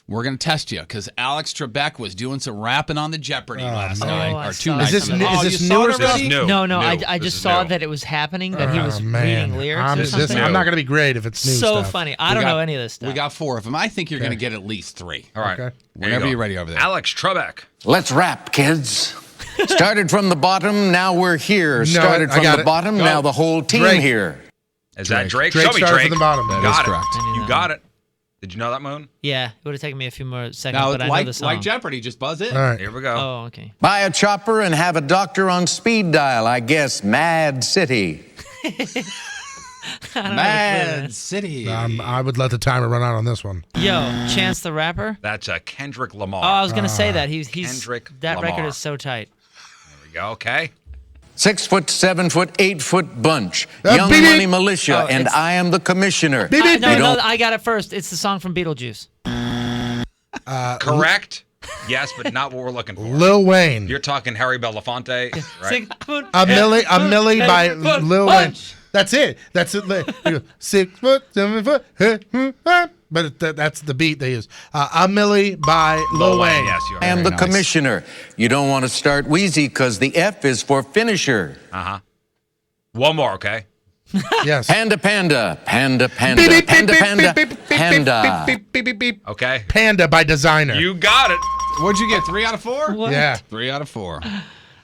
We're going to test you because Alex Trebek was doing some rapping on the Jeopardy last night. I Or saw 2 nights this ago. new- is Oh, this you new saw or it stuff? already? New. No, New. I This just is saw new. that it was happening, that he was man. reading lyrics I'm or just- something. I'm not going to be great if it's new So stuff. funny. I don't know any of this stuff. We got 4 of them. I think you're going to get at least 3. All right. Okay. There Whenever go. you're ready over there. Alex Trebek. Let's rap, kids. Started from the bottom, now we're here. Started I from got the it. bottom, Go. now the whole team Drake. here. Is that Drake? Drake Show me started Drake. from the bottom. That Got is it. correct. You got it. Did you know that, Moon? Yeah, it would have taken me a few more seconds, Now, but I know the song. like Jeopardy, just buzz in. All right. Here we go. Oh, okay. Buy a chopper and have a doctor on speed dial, I guess. Mad City. Mad City. I would let the timer run out on this one. Yo, Chance the Rapper. That's Kendrick Lamar. Oh, I was gonna say that he's Kendrick that Lamar. record is so tight. There we go. Okay. 6 foot, 7 foot, 8 foot bunch. Young beep, Money beep. Militia, Oh, and it's- I am the commissioner. Beep, beep, No, beep. no, I got it first. It's the song from Beetlejuice. Correct. Yes, but not what we're looking for. Lil Wayne. You're talking Harry Belafonte, right? 6 foot, A Millie by 8 foot Lil Wayne. punch. That's it. That's it. You go, 6 foot, 7 foot. But that's the beat they use. A Millie by Lil Wayne. Yes, you are. I am Very the nice. commissioner. You don't want to start wheezy because the F is for finisher. Uh-huh. One more, okay? Yes. Panda, panda, panda, panda, panda, panda, panda. Beep, beep, beep, beep. Okay. Panda by Designer. You got it. What'd you get? 3 out of 4? What? Yeah. 3 out of 4.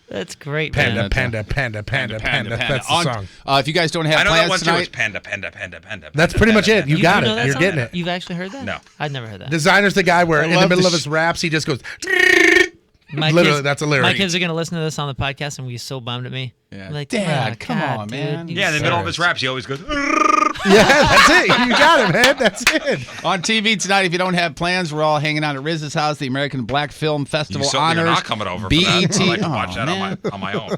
That's great, Panda, man. panda, panda, panda, panda. That's the song. If you guys don't have I know that plans one too. It's tonight, panda, panda, panda, panda. That's panda, pretty much panda, it. You panda, got panda, it. panda, You're panda. getting it. You've actually heard that? No. I've never heard that. Designer's the guy where in the love middle the of his raps, he just goes, My literally, kids, that's a lyric. My kids are going to listen to this on the podcast and be so bummed at me. Yeah. Like, Dad, "Oh, come God, on, dude, man." you Yeah, in the middle of suck." his raps, he always goes. yeah, that's it. You got it, man. That's it. on TV tonight, if you don't have plans, we're all hanging out at Riz's house. The American Black Film Festival You certainly are honors not coming over for BET. that. I like to watch Oh, that man. on my own.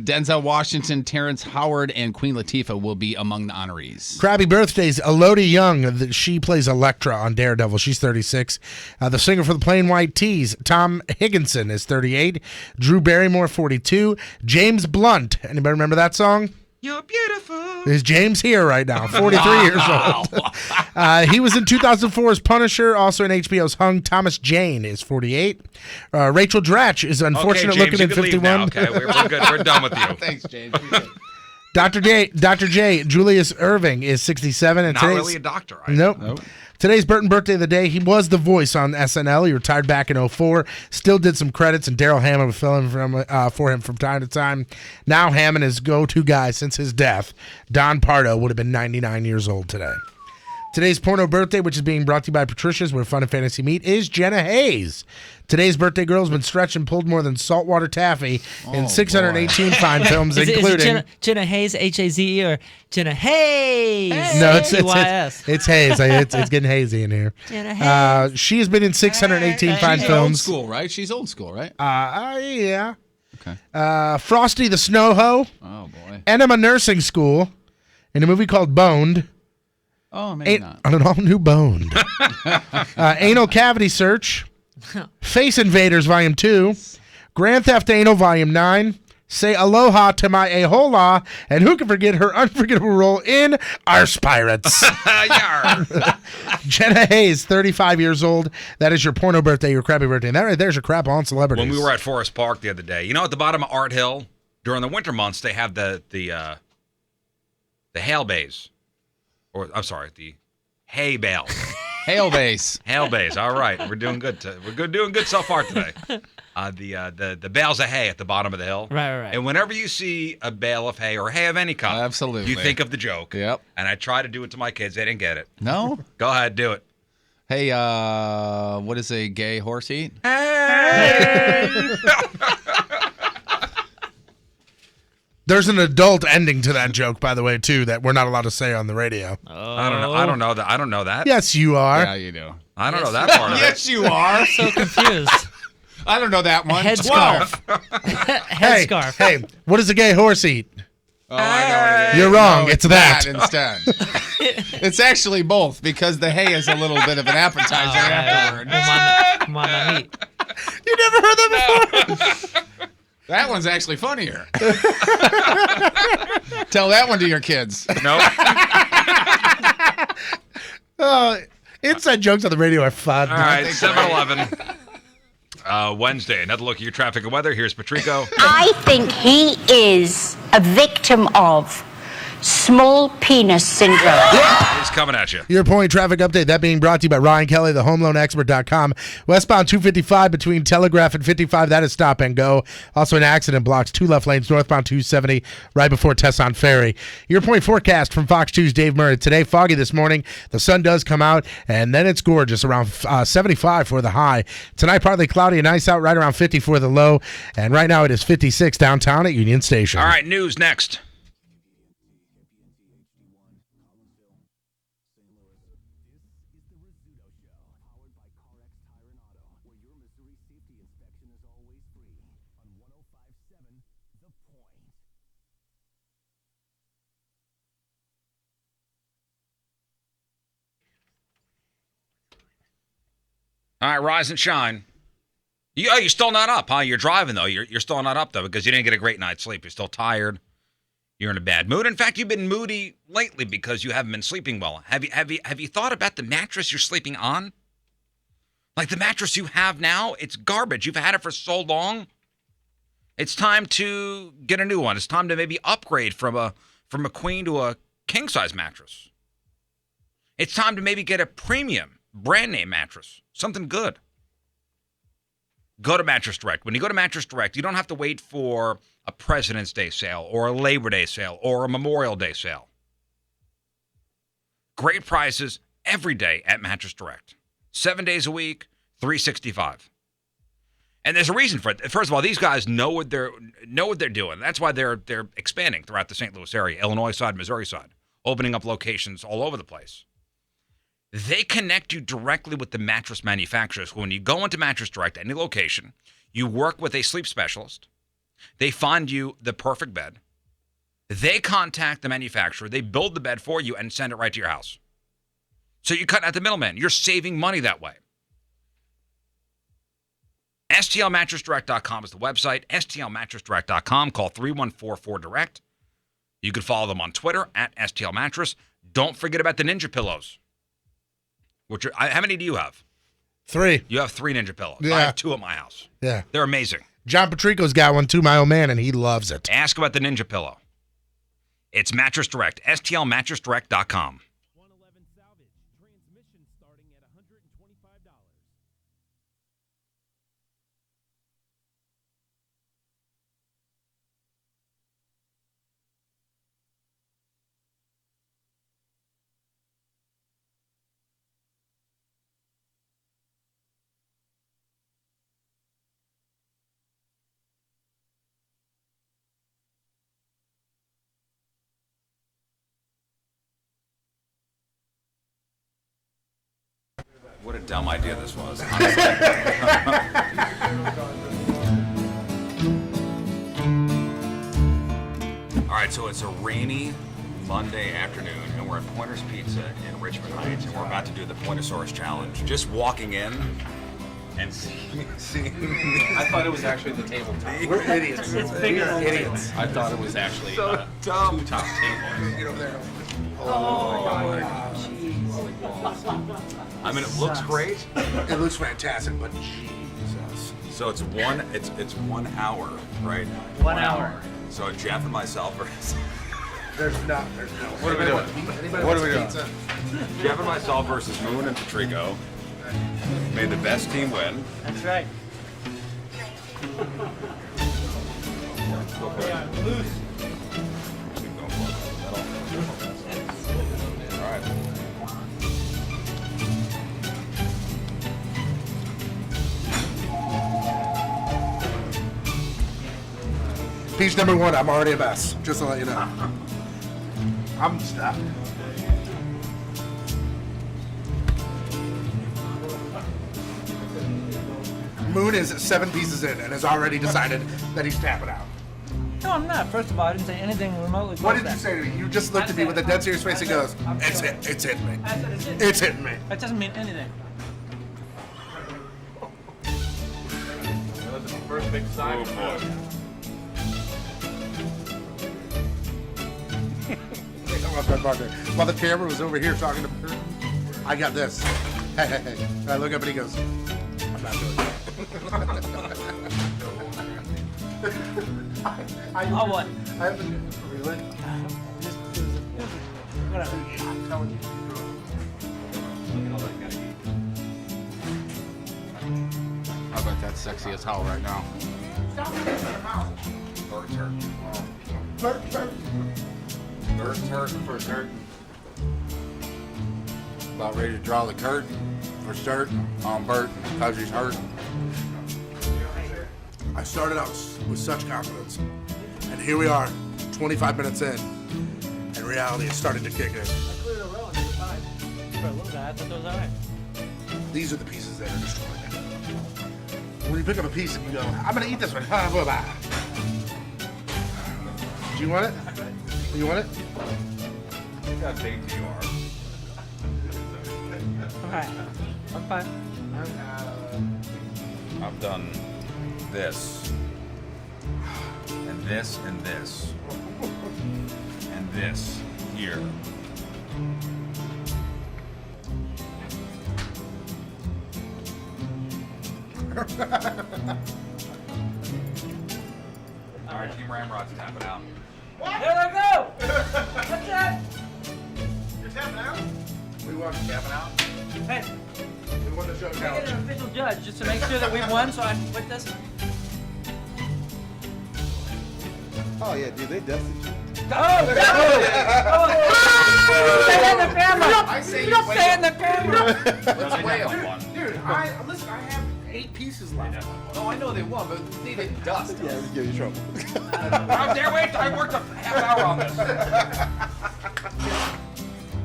Denzel Washington, Terrence Howard, and Queen Latifah will be among the honorees. Crappy birthdays. Elodie Young, she plays Elektra on Daredevil. She's 36. The singer for the Plain White Tees, Tom Higginson, is 38. Drew Barrymore, 42. James Blunt. Anybody remember that song? You're beautiful. Is James here right now? 43 years old. He was in 2004's Punisher, also in HBO's Hung. Thomas Jane is 48. Rachel Dratch is unfortunate Okay, James, looking you at can leave now. 51. Okay, we're good. We're done with you. Thanks, James. Dr. J, Julius Irving is 67. And Not today's, really a doctor. Nope. Today's Burton birthday of the day. He was the voice on SNL. He retired back in 04. Still did some credits, and Daryl Hammond would fill in for him from time to time. Now Hammond is go-to guy since his death. Don Pardo would have been 99 years old today. Today's porno birthday, which is being brought to you by Patricia's, where fun and fantasy meet, is Jenna Hayes. Today's birthday girl has been stretched and pulled more than saltwater taffy in 618 fine films, including... Is it Jenna Hayes, H-A-Z-E, or Jenna Hayes? No, it's H-E-Y-S. Hayes. It's getting hazy in here. Jenna Hayes. She has been in 618 fine She's films. old school, right? She's old school, right? Yeah. Okay. Frosty the Snow Hoe. Oh, boy. Enema Nursing School. In a movie called Boned. Oh, maybe not. On an all-new Boned. Anal Cavity Search. Face Invaders Volume 2. Grand Theft Anal Volume 9. Say aloha to my ahola. And who can forget her unforgettable role in Arse Pirates? Jenna Hayes, 35 years old. That is your porno birthday, your crappy birthday. And that right there's your crap on celebrities. When we were at Forest Park the other day, you know, at the bottom of Art Hill, during the winter months, they have the hail bays. Or, I'm sorry, the hay bales. Hail base. Hail bays. All right. We're doing good. Doing good so far today. The bales of hay at the bottom of the hill. Right. And whenever you see a bale of hay or hay of any kind, Absolutely. you think of the joke. Yep. And I try to do it to my kids. They didn't get it. No? Go ahead, do it. Hey, what does a gay horse eat? There's an adult ending to that joke, by the way, too, that we're not allowed to say on the radio. I don't know that. I don't know that. Yes, you are. Yeah, you do. I don't know that part of it. Yes, you are. So confused. I don't know that one. Headscarf. Headscarf. Hey, what does a gay horse eat? Oh, I know what it is. You're wrong. No, it's that. instead. It's actually both because the hay is a little bit of an appetizer afterward. Come on, my meat. You never heard that before? That one's actually funnier. Tell that one to your kids. No. Inside jokes on the radio are fun. All right, 7-Eleven. Wednesday. Another look at your traffic and weather. Here's Patrico. I think he is a victim of small penis syndrome. He's coming at you. Your point traffic update, that being brought to you by Ryan Kelly, the homeloanexpert.com. Westbound 255 between Telegraph and 55, that is stop and go. Also an accident blocks 2 left lanes, northbound 270, right before Tesson Ferry. Your point forecast from Fox 2's Dave Murray. Today, foggy this morning. The sun does come out, and then it's gorgeous, around 75 for the high. Tonight, partly cloudy and nice out, right around 50 for the low. And right now, it is 56 downtown at Union Station. All right, news next. All right, rise and shine. You're still not up, huh? You're driving, though. You're still not up, though, because you didn't get a great night's sleep. You're still tired. You're in a bad mood. In fact, you've been moody lately because you haven't been sleeping well. Have you thought about the mattress you're sleeping on? Like the mattress you have now, it's garbage. You've had it for so long. It's time to get a new one. It's time to maybe upgrade from a queen to a king-size mattress. It's time to maybe get a premium brand name mattress, something good. Go to Mattress Direct. When you go to Mattress Direct, you don't have to wait for a President's Day sale or a Labor Day sale or a Memorial Day sale. Great prices every day at Mattress Direct. 7 days a week, 365. And there's a reason for it. First of all, these guys know what they're doing. That's why they're expanding throughout the St. Louis area, Illinois side, Missouri side, opening up locations all over the place. They connect you directly with the mattress manufacturers. When you go into Mattress Direct, any location, you work with a sleep specialist. They find you the perfect bed. They contact the manufacturer. They build the bed for you and send it right to your house. So you cut out the middleman. You're saving money that way. STLmattressdirect.com is the website. STLmattressdirect.com. Call 314-4DIRECT. You can follow them on Twitter at STLmattress. Don't forget about the Ninja pillows. How many do you have? 3. You have 3 Ninja pillows. Yeah. I have 2 at my house. Yeah. They're amazing. John Patrico's got one too, my old man, and he loves it. Ask about the Ninja pillow. It's Mattress Direct. STLmattressdirect.com. What a dumb idea this was. All right, so it's a rainy Monday afternoon, and we're at Pointer's Pizza in Richmond Heights, and we're about to do the Pointosaurus Challenge. Just walking in and seeing I thought it was actually the tabletop. We're idiots. It's bigger than idiots. I thought it was actually so dumb. 2 top tables. Get over there. I mean, it looks great. It looks fantastic, but Jesus. So it's 1 hour, right? 1 hour. So Jeff and myself are. There's no. What are we doing? What are we doing? Jeff and myself versus Moon and Patrico. May the best team win. That's right. Loose. All right. Piece number 1, I'm already a mess. Just to let you know. I'm stuck. Moon is 7 pieces in and has already decided that he's tapping out. No, I'm not. First of all, I didn't say anything remotely. What did you say to me? You just looked at me with a dead serious face and goes, "It's hitting me. I said it's hitting. It's hitting me." That doesn't mean anything. That was the first big sign. While the camera was over here talking to her, I got this. Hey. I look up and he goes, "I'm not doing it." Oh, what? I haven't really. Whatever. I'm telling you. How about that sexy as hell right now? First hurt. About ready to draw the curtain for certain on Bert because he's hurt. I started out with such confidence, and here we are, 25 minutes in, and reality is starting to kick in. I cleared a row and it's fine. For a little bit, I thought that was all right. These are the pieces that are destroying it. When you pick up a piece and you go, "I'm gonna eat this one," bye. Do you want it? You want it? Look how dainty you are. Okay. I'm fine. I've done this, and this, and this, and this here. All right, Team Ramrod's tapping out. There they go. What's that? You're tapping out? We want tapping out. Hey, We won the show I get challenge. an official judge just to make sure that we won, so I can quit this. Oh, yeah, dude, they dusted you. Oh, stay in the camera. You don't stay in the camera. Dude, listen, I have 8 pieces left. No, I know they won, but they didn't dust. Yeah, let's give you trouble. I worked a half hour on this.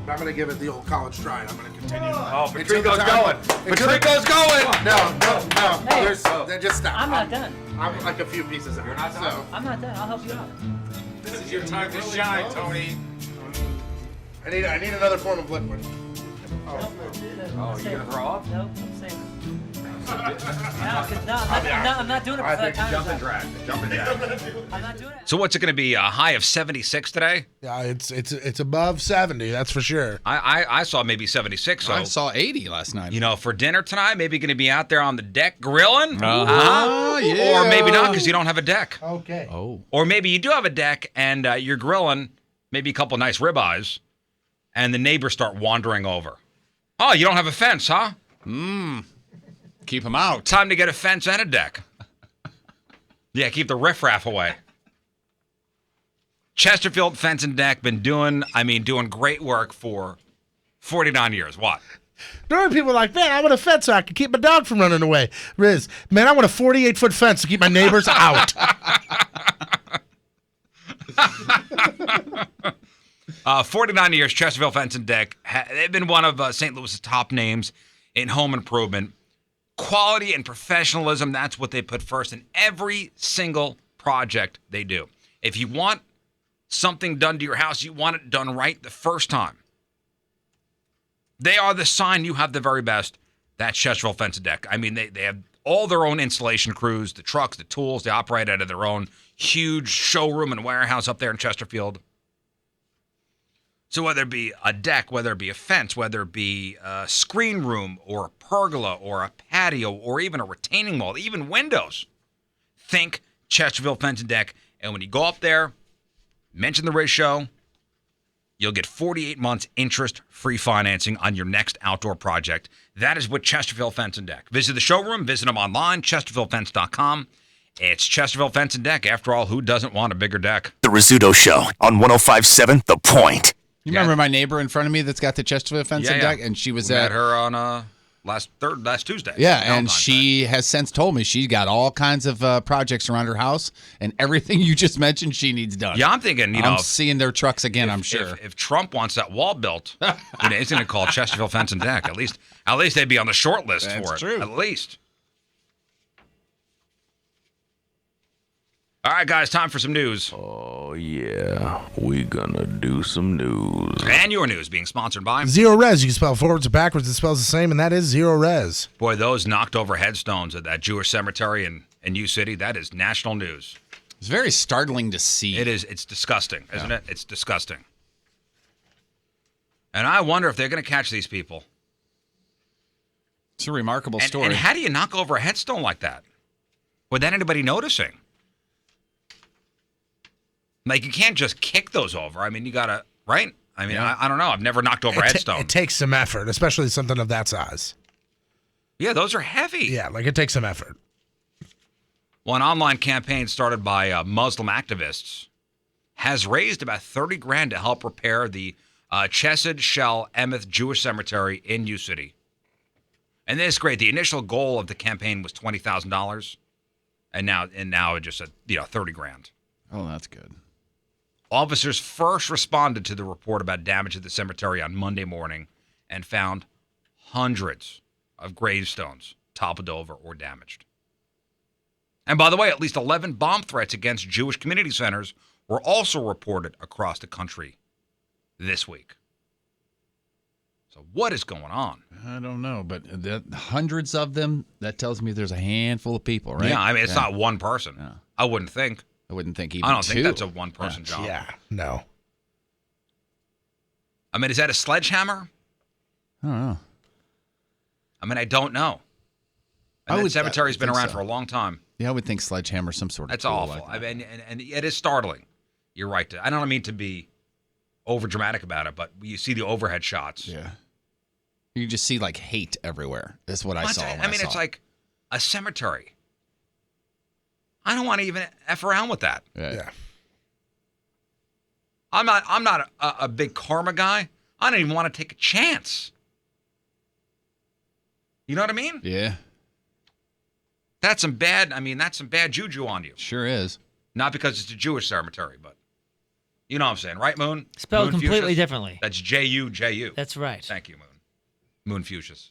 I'm going to give it the old college try, and I'm going to continue. Oh, Patrico's going. Patrico's going. No. Hey. Just stop. I'm not done. I'm like a few pieces in. You're not done? So, I'm not done. I'll help you out. This is your time to shine, Tony. I need another form of liquid. Oh, you gonna throw up? Nope, I'm saving. I'm not doing it before that time. Jumping drag. I'm not doing it. So what's it going to be? A high of 76 today? Yeah, it's above 70. That's for sure. I saw maybe 76. So I saw 80 last night. you know, for dinner tonight, maybe going to be out there on the deck grilling. Yeah. Or maybe not because you don't have a deck. Okay. Oh. Or maybe you do have a deck and you're grilling, maybe a couple nice ribeyes, and the neighbors start wandering over. Oh, you don't have a fence, huh? Keep them out. Time to get a fence and a deck. Yeah, keep the riffraff away. Chesterfield Fence and Deck been doing great work for 49 years. What? There are people like, man, I want a fence so I can keep my dog from running away. Riz, man, I want a 48-foot fence to keep my neighbors out. 49 years, Chesterfield Fence and Deck. They've been one of St. Louis's top names in home improvement. Quality and professionalism, that's what they put first in every single project they do. If you want something done to your house, you want it done right the first time. They are the sign you have the very best. That's Chesterfield Fence and Deck. I mean, they have all their own installation crews, the trucks, the tools. They operate out of their own huge showroom and warehouse up there in Chesterfield. So whether it be a deck, whether it be a fence, whether it be a screen room or a pergola or a patio or even a retaining wall, even windows, think Chesterfield Fence and Deck. And when you go up there, mention the Riz Show, you'll get 48 months interest-free financing on your next outdoor project. That is with Chesterfield Fence and Deck. Visit the showroom, visit them online, chesterfieldfence.com. It's Chesterfield Fence and Deck. After all, who doesn't want a bigger deck? The Rizzuto Show on 105.7 The Point. You remember my neighbor in front of me that's got the Chesterfield Fence and Deck? And she was we at met her on last Tuesday. Yeah, and she has since told me she's got all kinds of projects around her house, and everything you just mentioned she needs done. Yeah, I'm thinking, I'm seeing their trucks again, I'm sure. If Trump wants that wall built, he's going to call Chesterfield Fence and Deck. At least they'd be on the short list for it. True. At least. All right, guys, time for some news. Oh, yeah. We gonna do some news. And your news being sponsored by Zero Res. You can spell forwards or backwards. It spells the same, and that is Zero Res. Boy, those knocked over headstones at that Jewish cemetery in U City, that is national news. It's very startling to see. It is. It's disgusting, isn't it? It's disgusting. And I wonder if they're going to catch these people. It's a remarkable story. And how do you knock over a headstone like that without anybody noticing? Like, you can't just kick those over. I mean, you got to, right? I mean, I don't know. I've never knocked over a headstone. It takes some effort, especially something of that size. Yeah, those are heavy. Yeah, like it takes some effort. Well, an online campaign started by Muslim activists has raised about $30,000 to help repair the Chesed Shel Emeth Jewish Cemetery in U City. And this is great. The initial goal of the campaign was $20,000, and now it just said $30,000. Oh, that's good. Officers first responded to the report about damage at the cemetery on Monday morning and found hundreds of gravestones toppled over or damaged. And by the way, at least 11 bomb threats against Jewish community centers were also reported across the country this week. So what is going on? I don't know, but hundreds of them, that tells me there's a handful of people, right? Yeah, I mean, it's not one person. Yeah. I wouldn't think. I wouldn't think even I don't two. think that's a one-person job. Yeah, no. I mean, is that a sledgehammer? I don't know. I mean, I don't know. And that cemetery's been around for a long time. Yeah, I would think sledgehammer, some sort of. That's tool awful. like that. I mean, and it is startling. You're right. I don't mean to be over dramatic about it, but you see the overhead shots. Yeah. You just see like hate everywhere. That's what I saw. I mean, it's like a cemetery. I don't want to even F around with that. Yeah. I'm not a big karma guy. I don't even want to take a chance. You know what I mean? Yeah. That's some bad juju on you. Sure is. Not because it's a Jewish cemetery, but you know what I'm saying, right, Moon? Spelled Moon completely Fuchsias? differently. That's J-U-J-U. That's right. Thank you, Moon. Moon Fuchsias.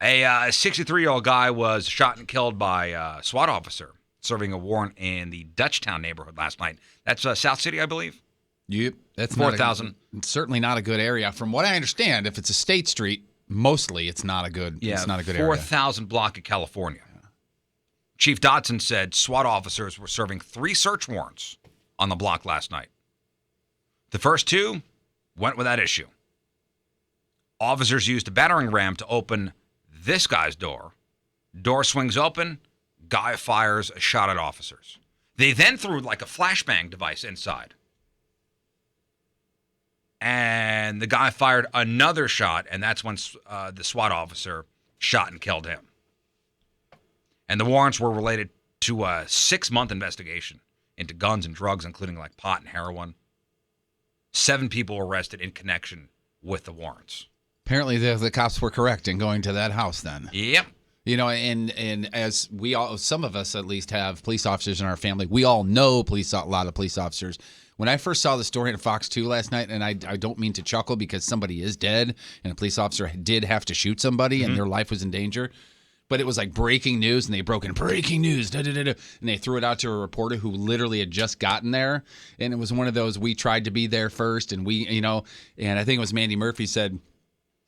A 63-year-old guy was shot and killed by a SWAT officer serving a warrant in the Dutchtown neighborhood last night. That's South City, I believe. Yep. That's 4,000. Certainly not a good area. From what I understand, if it's a state street, mostly it's not a good. Yeah, it's not a good area. 4,000 block of California. Chief Dodson said SWAT officers were serving 3 search warrants on the block last night. The first 2 went without issue. Officers used a battering ram to open this guy's door. Door swings open. Guy fires a shot at officers. They then threw like a flashbang device inside. And the guy fired another shot, and that's when the SWAT officer shot and killed him. And the warrants were related to a 6-month investigation into guns and drugs, including like pot and heroin. 7 people were arrested in connection with the warrants. Apparently, the cops were correct in going to that house then. Yep. You know, and as we all, some of us at least have police officers in our family, we all know a lot of police officers. When I first saw the story on Fox 2 last night, and I don't mean to chuckle because somebody is dead and a police officer did have to shoot somebody and their life was in danger, but it was like breaking news, and they broke in breaking news, and they threw it out to a reporter who literally had just gotten there, and it was one of those, we tried to be there first, and we, you know, and I think it was Mandy Murphy said,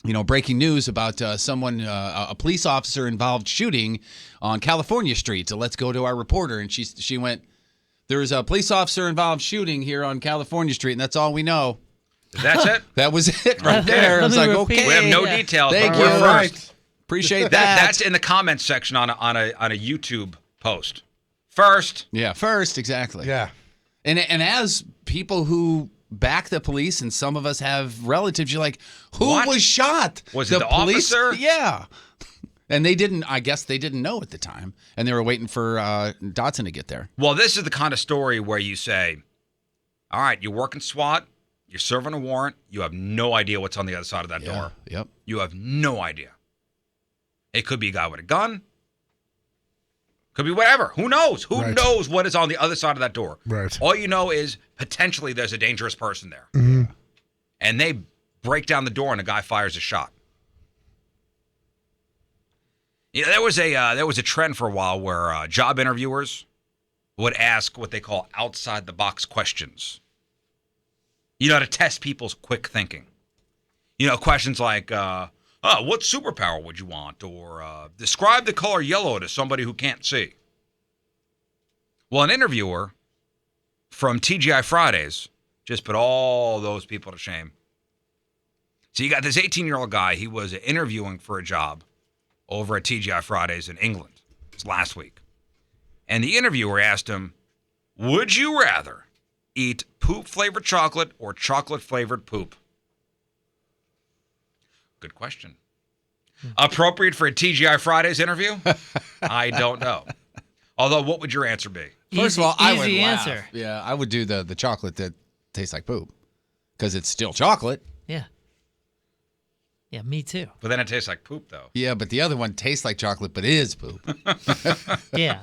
you know, breaking news about someone, a police officer involved shooting on California Street. So let's go to our reporter. And she went, there's a police officer involved shooting here on California Street, and that's all we know. That's it? That was it right there. I was like, okay. We have no details. Thank but you. we're first. Appreciate that. That's in the comments section on a YouTube post. First. Yeah, first, exactly. Yeah. And as people who back the police, and some of us have relatives, you're like, who was shot? Was it the police? officer? Yeah. And I guess they didn't know at the time, and they were waiting for Dotson to get there. Well, this is the kind of story where you say, all right, you're working SWAT, you're serving a warrant, you have no idea what's on the other side of that door. Yep. You have no idea. It could be a guy with a gun. Could be whatever. Who knows? Who knows what is on the other side of that door? Right. All you know is potentially there's a dangerous person there. Mm-hmm. And they break down the door and a guy fires a shot. Yeah, there was a trend for a while where job interviewers would ask what they call outside the box questions. You know, to test people's quick thinking. You know, questions like, what superpower would you want? Or describe the color yellow to somebody who can't see. Well, an interviewer from TGI Fridays just put all those people to shame. So you got this 18-year-old guy. He was interviewing for a job over at TGI Fridays in England. It was last week. And the interviewer asked him, would you rather eat poop-flavored chocolate or chocolate-flavored poop? Good question. Appropriate for a TGI Fridays interview? I don't know. Although, what would your answer be? First of all, I would easy laugh. answer. Yeah, I would do the chocolate that tastes like poop because it's still chocolate. Yeah. Yeah, me too. But then it tastes like poop, though. Yeah, but the other one tastes like chocolate but is poop. Yeah.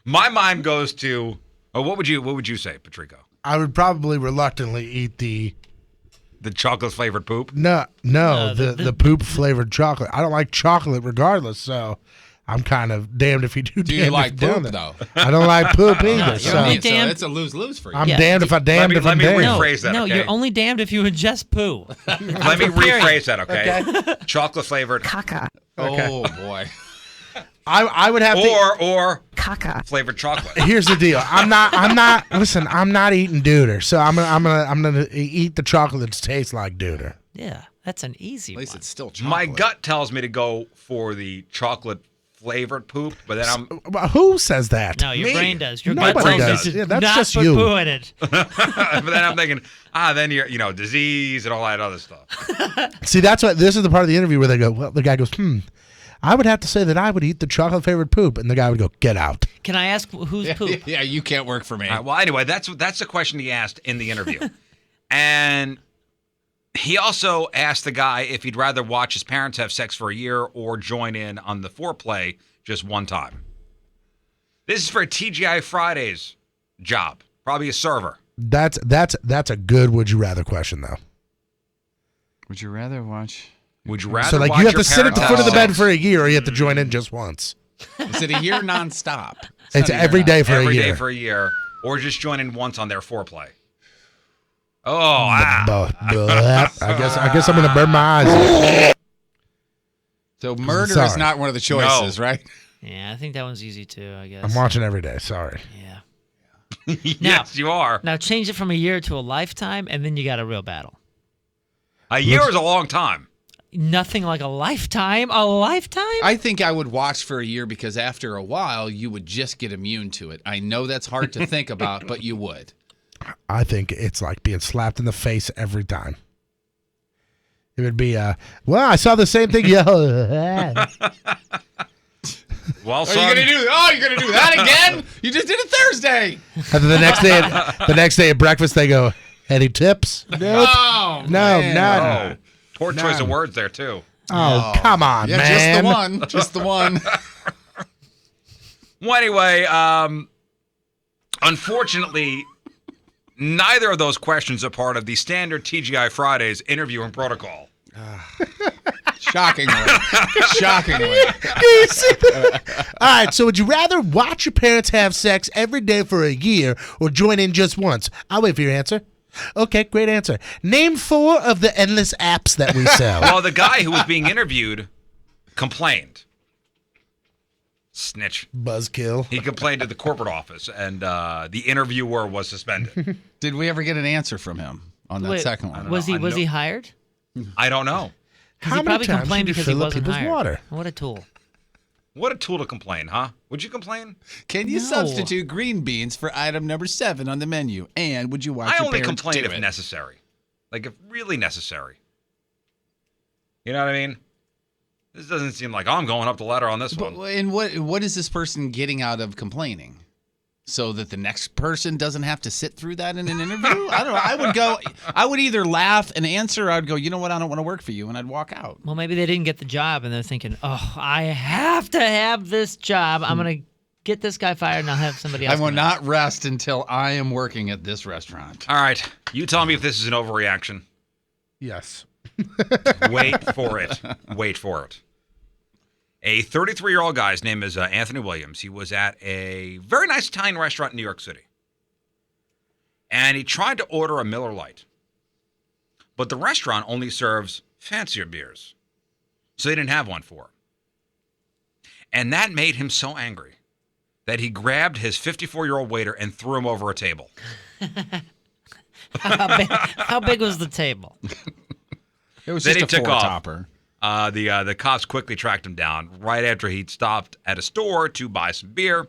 My mind goes to, what would you say, Patrico? I would probably reluctantly eat the chocolate flavored poop. No, the poop flavored chocolate. I don't like chocolate regardless, so I'm kind of damned if you do. Do you like poop though? I don't like poop either. So damned. it's a lose-lose for you. I'm damned if I damned if I'm damned. Let me rephrase that. No, okay? you're only damned if you ingest poo. Let me rephrase that. Okay. Chocolate flavored. Caca. Oh boy. I would have or caca flavored chocolate. Here's the deal. I'm not. Listen, I'm not eating deuter, so I'm gonna eat the chocolate that tastes like deuter. Yeah, that's an easy At least one. it's still chocolate. My gut tells me to go for the chocolate flavored poop, but then I'm Who says that? No, your Me. brain does. Your Nobody gut tells does. you to Yeah, that's not just put you. poo in it. but then I'm thinking, then you're disease and all that other stuff. See, that's what this is the part of the interview where they go. Well, the guy goes, I would have to say that I would eat the chocolate flavored poop, and the guy would go, get out. Can I ask whose poop? Yeah, you can't work for me. All right, well, anyway, that's the question he asked in the interview, and he also asked the guy if he'd rather watch his parents have sex for a year or join in on the foreplay just one time. This is for a TGI Fridays job, probably a server. That's a good would you rather question though. Would you rather watch? Would you rather? So like watch you have your to sit at the parents foot of the have bed sex? for a year, or you have to join in just once. Is it a year nonstop? It's not a year every day for Every a day year. for a year, or just join in once on their foreplay. Oh, I guess I'm gonna burn my eyes. So murder Sorry. is not one of the choices, right? Yeah, I think that one's easy too, I guess. I'm watching every day. Sorry. Yeah. yes, you are. Now change it from a year to a lifetime, and then you got a real battle. A year is a long time. Nothing like a lifetime. A lifetime? I think I would watch for a year because after a while, you would just get immune to it. I know that's hard to think about, but you would. I think it's like being slapped in the face every time. It would be, well, I saw the same thing. Yeah. Well, Are son, you gonna do that again? You just did it Thursday. And then the next day at breakfast, they go, any tips? Nope. Oh, No, man. none. poor choice of words there too. Oh, come on, Yeah, man. just the one. Well, anyway, unfortunately, neither of those questions are part of the standard TGI Fridays interviewing protocol. Shockingly. All right, so would you rather watch your parents have sex every day for a year or join in just once? I'll wait for your answer. Okay, great answer. Name 4 of the endless apps that we sell. Well, the guy who was being interviewed complained. Snitch. Buzzkill. He complained to the corporate office, and the interviewer was suspended. Did we ever get an answer from him on that Wait, second one? Was he hired? I don't know. Because he How many probably times complained did you because he fill up wasn't people's hired. water? What a tool. What a tool to complain, huh? Would you complain? Can you No. substitute green beans for item number 7 on the menu? And would you watch I your only parents complain do if it? necessary. Like, if really necessary. You know what I mean? This doesn't seem like, I'm going up the ladder on this But, one. and what is this person getting out of complaining? So that the next person doesn't have to sit through that in an interview? I don't know. I would either laugh and answer, or I'd go, you know what, I don't want to work for you, and I'd walk out. Well, maybe they didn't get the job, and they're thinking, oh, I have to have this job. I'm going to get this guy fired, and I'll have somebody else. I will come in." not rest until I am working at this restaurant. All right. You tell me if this is an overreaction. Yes. Wait for it. Wait for it. A 33-year-old guy, his name is Anthony Williams. He was at a very nice Italian restaurant in New York City. And he tried to order a Miller Lite. But the restaurant only serves fancier beers. So they didn't have one for him. And that made him so angry that he grabbed his 54-year-old waiter and threw him over a table. How big was the table? It was Then just he a took off. four-topper. The cops quickly tracked him down right after he'd stopped at a store to buy some beer.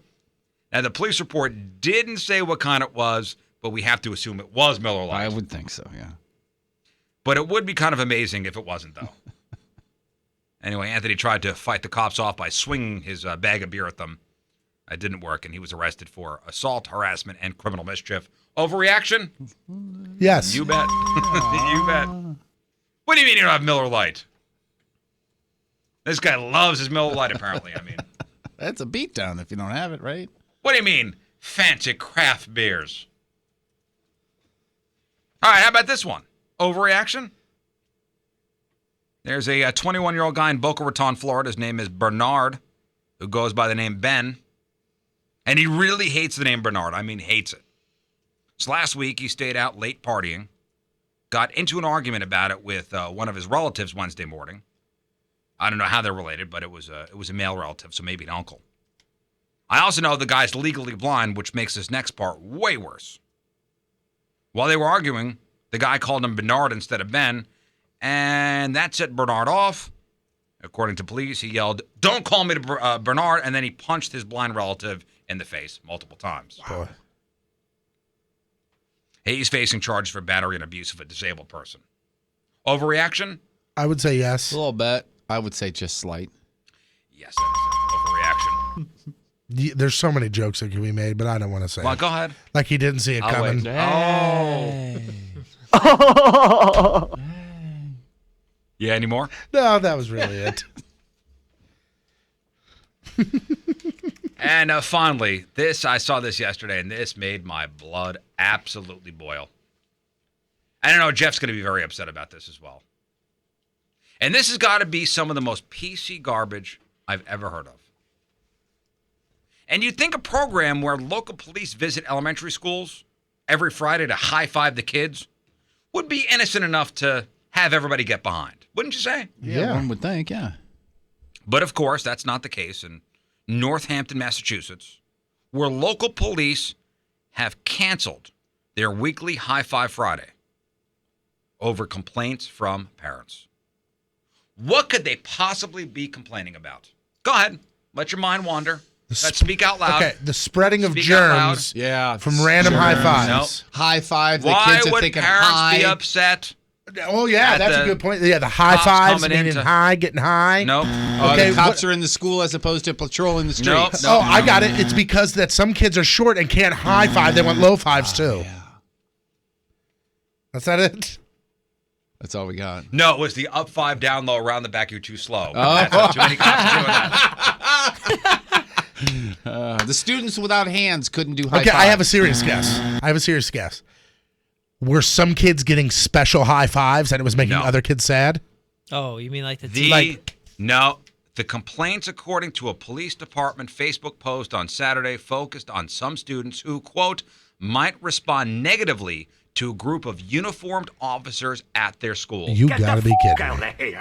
Now, the police report didn't say what kind it was, but we have to assume it was Miller Lite. I would think so, yeah. But it would be kind of amazing if it wasn't, though. Anyway, Anthony tried to fight the cops off by swinging his bag of beer at them. It didn't work, and he was arrested for assault, harassment, and criminal mischief. Overreaction? Yes. You bet. You bet. What do you mean you don't have Miller Lite? This guy loves his Miller Lite, apparently. I mean, That's a beatdown if you don't have it, right? what do you mean, fancy craft beers? All right, how about this one? Overreaction? There's a 21-year-old guy in Boca Raton, Florida. His name is Bernard, who goes by the name Ben. And he really hates the name Bernard. I mean, hates it. So last week, he stayed out late partying, got into an argument about it with one of his relatives Wednesday morning. I don't know how they're related, but it was a male relative, so maybe an uncle. I also know the guy's legally blind, which makes this next part way worse. While they were arguing, the guy called him Bernard instead of Ben, and that set Bernard off. According to police, he yelled, "Don't call me to Bernard," and then he punched his blind relative in the face multiple times. Boy. He's facing charges for battery and abuse of a disabled person. Overreaction? I would say yes. A little bit. I would say just slight. Yes, that is overreaction. There's so many jokes that can be made, but I don't want to say Well, it. go ahead. Like he didn't see it I'll coming. wait. Yeah, any more? No, that was really it. And finally, I saw this yesterday, and this made my blood absolutely boil. I don't know, Jeff's going to be very upset about this as well. And this has got to be some of the most PC garbage I've ever heard of. And you'd think a program where local police visit elementary schools every Friday to high-five the kids would be innocent enough to have everybody get behind. Wouldn't you say? Yeah, one would think, yeah. But of course, that's not the case in Northampton, Massachusetts, where local police have canceled their weekly High Five Friday over complaints from parents. What could they possibly be complaining about? Go ahead. Let your mind wander. Let's speak out loud. Okay, the spreading of Speak out loud. germs Yeah. from random high fives. Nope. High five. The Why kids are would thinking parents high. be upset? Oh, yeah, At that's a the good point. Yeah, the high cops fives, coming meaning into- high, getting high. Nope. Okay, the cops what- are in the school as opposed to patrolling the Nope. streets. Oh, I got it. It's because that some kids are short and can't high five. They want low fives, too. Yeah. That's not it? That's all we got. No, it was the up five, down low, around the back. You're too slow. Oh. That's what too many cops are doing that. The students without hands couldn't do high Okay, five. I have a serious guess. Were some kids getting special high fives and it was making No. other kids sad? Oh, you mean like the No. The complaints, according to a police department Facebook post on Saturday, focused on some students who, quote, might respond negatively to a group of uniformed officers at their school. You gotta be kidding me.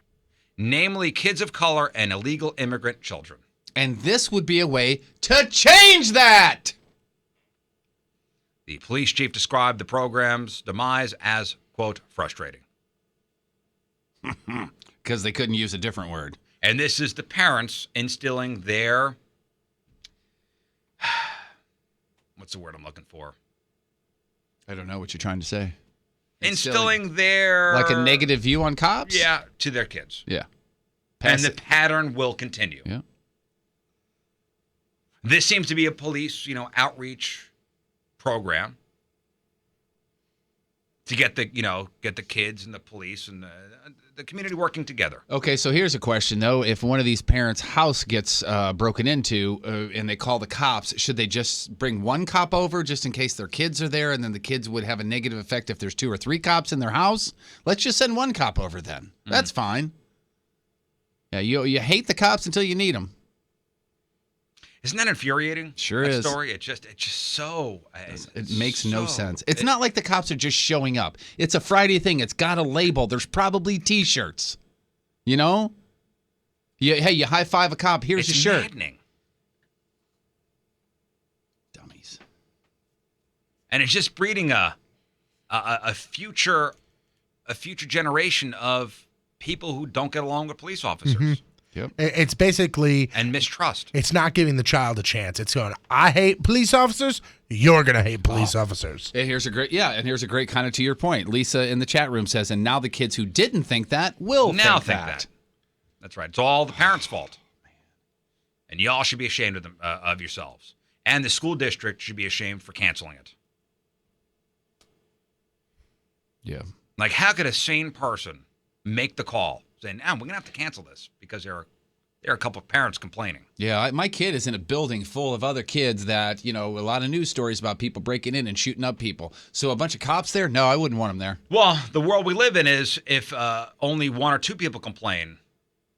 Namely, kids of color and illegal immigrant children. And this would be a way to change that. The police chief described the program's demise as, quote, frustrating. Because they couldn't use a different word. And this is the parents instilling their, what's the word I'm looking for? I don't know what you're trying to say. Instilling their... Like a negative view on cops? Yeah, to their kids. Yeah. And the pattern will continue. Yeah. This seems to be a police, outreach program to get the kids and the police and the community working together. Okay, so here's a question, though. If one of these parents' house gets broken into and they call the cops, should they just bring one cop over just in case their kids are there, and then the kids would have a negative effect if there's 2 or 3 cops in their house? Let's just send one cop over then. That's fine. Yeah, you hate the cops until you need them. Isn't that infuriating? Sure that is. Story. It's just so. It makes no sense. It's not like the cops are just showing up. It's a Friday thing. It's got a label. There's probably T-shirts. You know? Hey, you high five a cop. Here's It's your shirt. maddening. Dummies. And it's just breeding a future generation of people who don't get along with police officers. Mm-hmm. Yep. It's basically... And mistrust. It's not giving the child a chance. It's going, I hate police officers. You're going to hate police officers. And here's a great kind of to your point. Lisa in the chat room says, and now the kids who didn't think that will now think that. That's right. It's all the parents' fault. And y'all should be ashamed of them, of yourselves. And the school district should be ashamed for canceling it. Yeah. Like, how could a sane person make the call saying, we're going to have to cancel this because there are a couple of parents complaining. Yeah, my kid is in a building full of other kids that, a lot of news stories about people breaking in and shooting up people. So a bunch of cops there? No, I wouldn't want them there. Well, the world we live in is if only 1 or 2 people complain,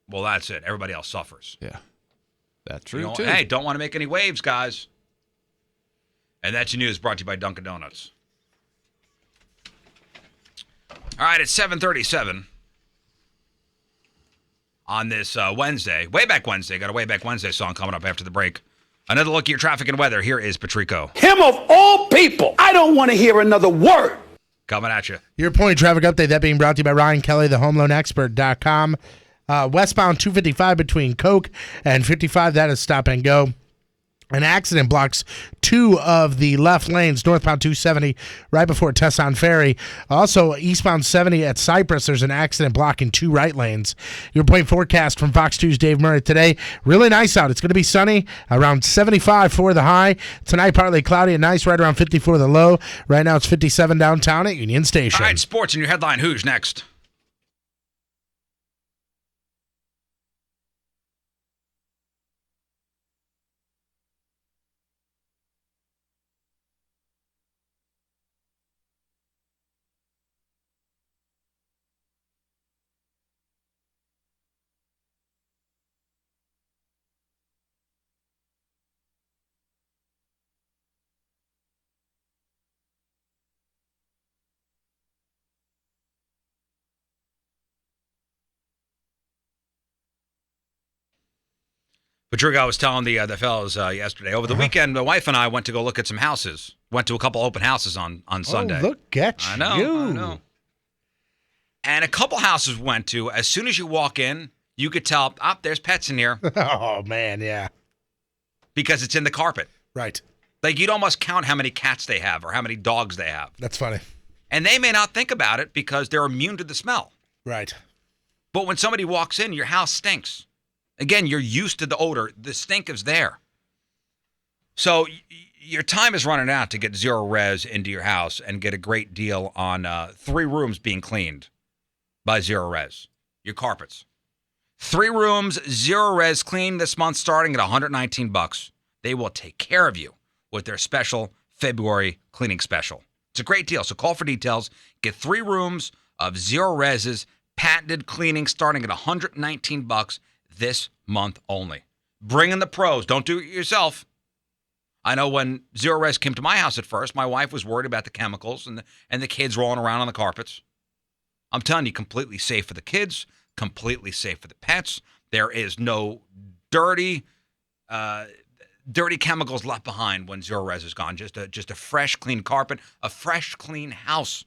well, that's it. Everybody else suffers. Yeah. That's true, too. Hey, don't want to make any waves, guys. And that's your news brought to you by Dunkin' Donuts. All right, it's 7:37 on this Wednesday. Way Back Wednesday. Got a Way Back Wednesday song coming up after the break. Another look at your traffic and weather. Here is Patrico. Him of all people. I don't want to hear another word. Coming at you. Your point traffic update, that being brought to you by Ryan Kelly, thehomeloanexpert.com. Westbound 255 between Coke and 55. That is stop and go. An accident blocks two of the left lanes, northbound 270, right before Tesson Ferry. Also, eastbound 70 at Cypress, there's an accident blocking two right lanes. Your point forecast from Fox 2's Dave Murray today. Really nice out. It's going to be sunny, around 75 for the high. Tonight, partly cloudy and nice, right around 50 for the low. Right now, it's 57 downtown at Union Station. All right, sports in your headline. Who's next? Patrick, I was telling the fellas yesterday, over the weekend, my wife and I went to go look at some houses. Went to a couple open houses on Sunday. Look at I know. And a couple houses went to, as soon as you walk in, you could tell, there's pets in here. Oh, man, yeah. Because it's in the carpet. Right. Like, you'd almost count how many cats they have or how many dogs they have. That's funny. And they may not think about it because they're immune to the smell. Right. But when somebody walks in, your house stinks. Again, you're used to the odor. The stink is there. So your time is running out to get Zero Res into your house and get a great deal on 3 rooms being cleaned by Zero Res. Your carpets. 3 rooms, Zero Res clean this month starting at $119. They will take care of you with their special February cleaning special. It's a great deal. So call for details. Get 3 rooms of Zero Res's patented cleaning starting at $119 this month only. Bring in the pros. Don't do it yourself. I know when Zero Res came to my house at first, my wife was worried about the chemicals and the kids rolling around on the carpets. I'm telling you, completely safe for the kids, completely safe for the pets. There is no dirty chemicals left behind when Zero Res is gone. Just a fresh, clean carpet, a fresh, clean house.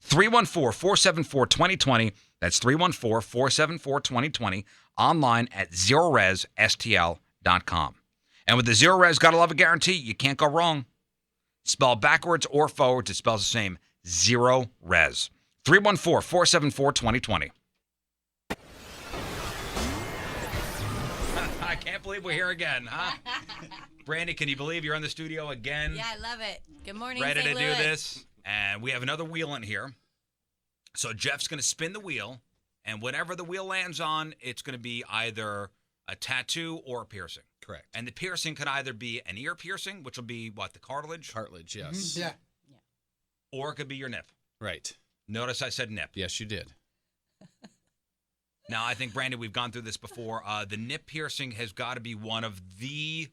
314-474-2020. That's 314-474-2020. Online at ZeroResSTL.com. And with the Zero Res Gotta Love It guarantee, you can't go wrong. Spell backwards or forwards, it spells the same. Zero Res. 314-474-2020. I can't believe we're here again, huh? Brandy, can you believe you're in the studio again? Yeah, I love it. Good morning, Ready St. to Louis. do this? And we have another wheel in here. So Jeff's going to spin the wheel, and whatever the wheel lands on, it's going to be either a tattoo or a piercing. Correct. And the piercing could either be an ear piercing, which will be, what, the cartilage? Cartilage, yes. Yeah. Or it could be your nip. Right. Notice I said nip. Yes, you did. Now, I think, Brandon, we've gone through this before. The nip piercing has got to be one of the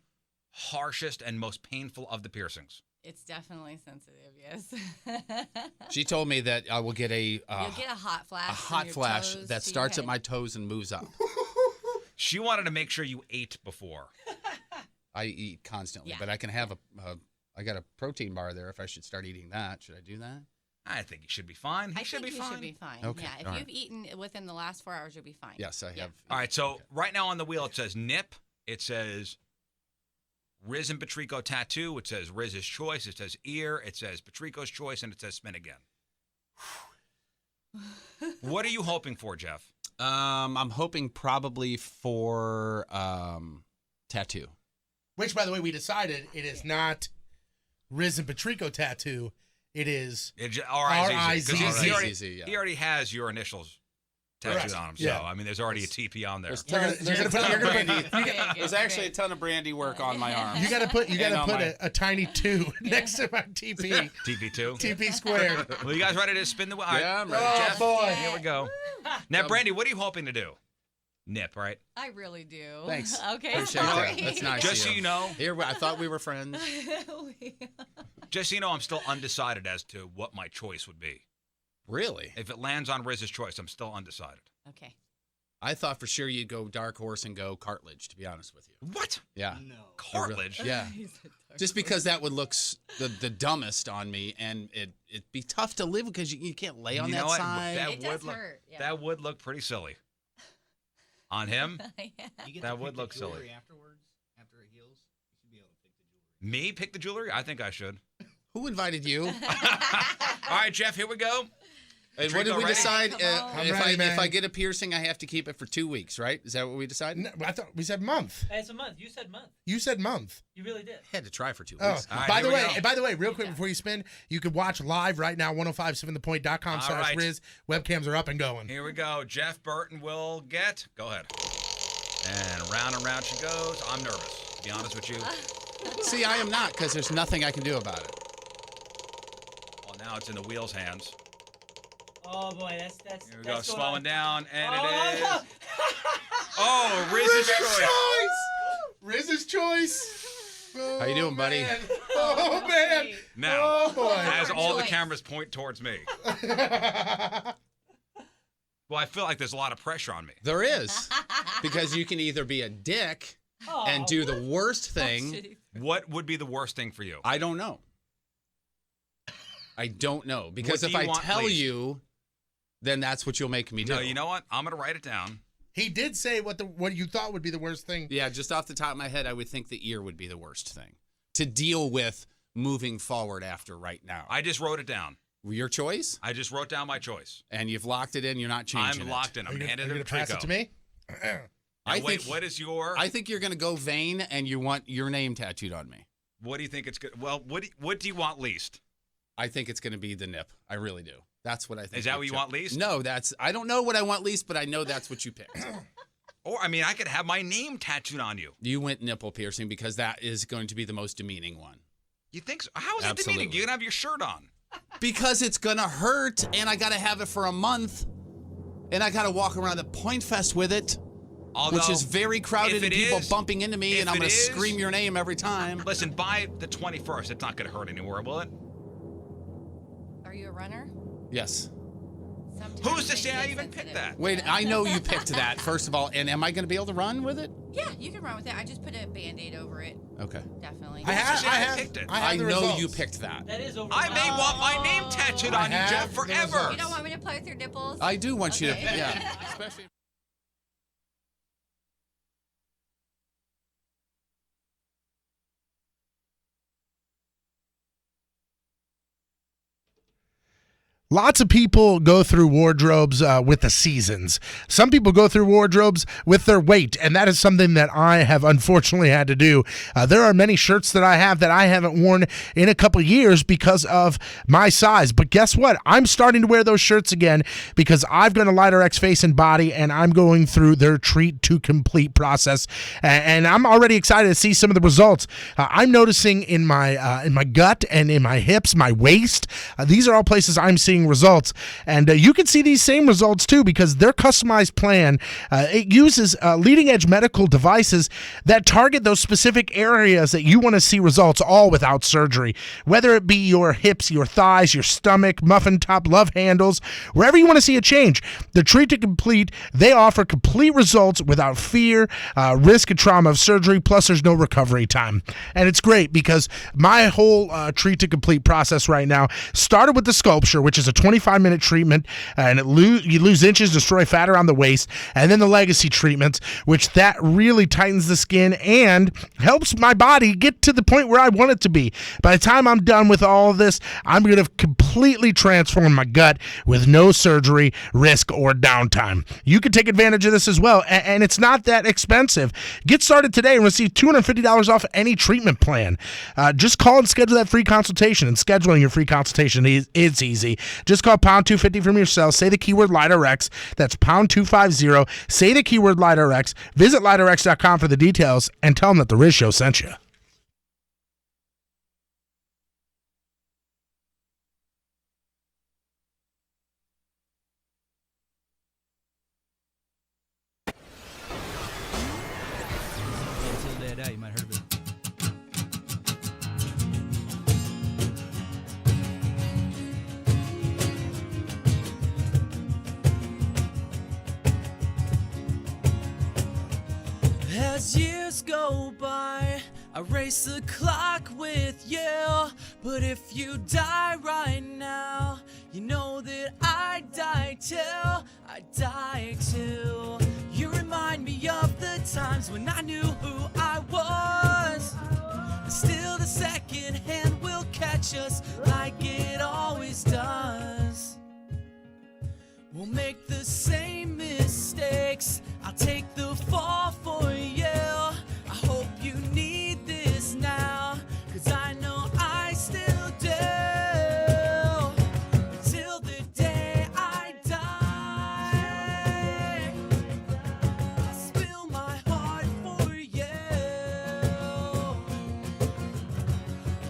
harshest and most painful of the piercings. It's definitely sensitive, yes. She told me that I will get You'll get a hot flash. a hot flash that starts at my toes and moves up. She wanted to make sure you ate before. I eat constantly, Yeah. but I can have I got a protein bar there if I should start eating that. Should I do that? I think you should be fine. I should think be you fine. should be fine. Okay, Yeah, if all you've right. eaten within the last 4 hours, you'll be fine. Yes, I have. All right, so right now on the wheel it says nip. It says Riz and Patrico tattoo. It says Riz's choice. It says ear. It says Patrico's choice, and it says spin again. What are you hoping for, Jeff? I'm hoping probably for tattoo. Which, by the way, we decided it is not Riz and Patrico tattoo. It is R-I-Z-Z. R-I-Z-Z, He already has your initials tattooed Correct. on him. So, Yeah. I mean, there's already a TP on there. There's actually a ton of brandy work on my arm. You got to put my... a tiny 2 next to my TP. TP2? TP squared. Well, you guys ready to spin the wheel? Yeah, I'm ready. Jeff, boy. Here we go. Now, Brandy, what are you hoping to do? Nip, right? I really do. Thanks. Okay, Appreciate sorry. that. That's nice. Just of so you know. Here, I thought we were friends. Just so you know, I'm still undecided as to what my choice would be. Really? If it lands on Riz's choice, I'm still undecided. Okay. I thought for sure you'd go dark horse and go cartilage, to be honest with you. What? Yeah. No. Cartilage? Yeah. Just because that would look the dumbest on me, and it'd be tough to live because you can't lay on You that know what? side. That It would does look, hurt, yeah. That would look pretty silly. On him? Yeah. That would look silly. After it heals, you should be able to pick the jewelry. Me pick the jewelry? I think I should. Who invited you? All right, Jeff, here we go. And what did we ready? decide? ready, If I get a piercing, I have to keep it for 2 weeks, right? Is that what we decided? No, I thought we said month. It's a month. You said month. You said month. You really did. I had to try for 2 Oh, weeks. right, by here we the way, real quick before you spin, you can watch live right now, 1057thepoint.com/Riz. Webcams are up and going. Here we go. Jeff Burton will get. Go ahead. And round she goes. I'm nervous, to be honest with you. See, I am not, because there's nothing I can do about it. Well, now it's in the wheel's hands. Oh boy, that's Here we that's go, going slowing on. down, and it is. no. Oh, Riz's choice. Riz's choice. Oh, How you doing, buddy? man. Oh, man. Now, Oh, boy. as all the choice. cameras point towards me. Well, I feel like there's a lot of pressure on me. There is. Because you can either be a dick and do the worst thing. What would be the worst thing for you? I don't know. I don't know. Because What if do I you want tell least? you, then that's what you'll make me do. No, you know what? I'm going to write it down. He did say what you thought would be the worst thing. Yeah, just off the top of my head, I would think the ear would be the worst thing to deal with moving forward after right now. I just wrote it down. Your choice? I just wrote down my choice. And you've locked it in. You're not changing I'm it. locked in. I'm handing it to pass it Trico. to me? Now, wait, what is your... I think you're going to go vain, and you want your name tattooed on me. What do you think it's good? Well, what do you want least? I think it's going to be the nip. I really do. That's what I think. Is that what you want least? No, I don't know what I want least, but I know that's what you picked. Or, I mean, I could have my name tattooed on you. You went nipple piercing because that is going to be the most demeaning one. You think so? How is that Absolutely. demeaning? You can have your shirt on. Because it's going to hurt, and I got to have it for a month, and I got to walk around the Point Fest with it, which is very crowded and people bumping into me, and I'm going to scream your name every time. Listen, by the 21st, it's not going to hurt anymore, will it? Are you a runner? Yes. Who's to say I even picked that? Wait, I know you picked that, first of all, and am I going to be able to run with it? Yeah, you can run with it. I just put a Band-Aid over it. Okay. Definitely. I picked it. I know you picked that. That is over. I may want my name tattooed on you, Jeff, forever. You don't want me to play with your nipples? I do want you to, Okay. yeah. Especially. Lots of people go through wardrobes with the seasons. Some people go through wardrobes with their weight, and that is something that I have unfortunately had to do. There are many shirts that I have that I haven't worn in a couple years because of my size. But guess what? I'm starting to wear those shirts again because I've got a Lighter X face and body, and I'm going through their Treat to Complete process, and I'm already excited to see some of the results. I'm noticing in my gut and in my hips, my waist. These are all places I'm seeing results, and you can see these same results too because their customized plan it uses leading edge medical devices that target those specific areas that you want to see results, all without surgery, whether it be your hips, your thighs, your stomach, muffin top, love handles, wherever you want to see a change. The Treat to Complete, they offer complete results without fear, risk and trauma of surgery, plus there's no recovery time. And it's great because my whole Treat to Complete process right now started with the Sculpture, which is a 25-minute treatment, and you lose inches, destroy fat around the waist, and then the Legacy treatments, which that really tightens the skin and helps my body get to the point where I want it to be. By the time I'm done with all of this, I'm going to completely transform my gut with no surgery, risk, or downtime. You can take advantage of this as well, and it's not that expensive. Get started today and receive $250 off any treatment plan. Just call and schedule that free consultation, and scheduling your free consultation is easy. Just call pound 250 from your cell. Say the keyword LighterX. That's pound 250. Say the keyword LighterX. Visit lighterx.com for the details and tell them that the Riz Show sent you. You might have heard of it. As years go by, I race the clock with you. But if you die right now, you know that I die too. I die too. You remind remind me of the times when I knew who I was. Still the second hand will catch us like it always does. We'll make the same mistakes. I'll take the fall for you. I hope you need this now, 'cause I know I still do. Until the day I die, I'll spill my heart for you.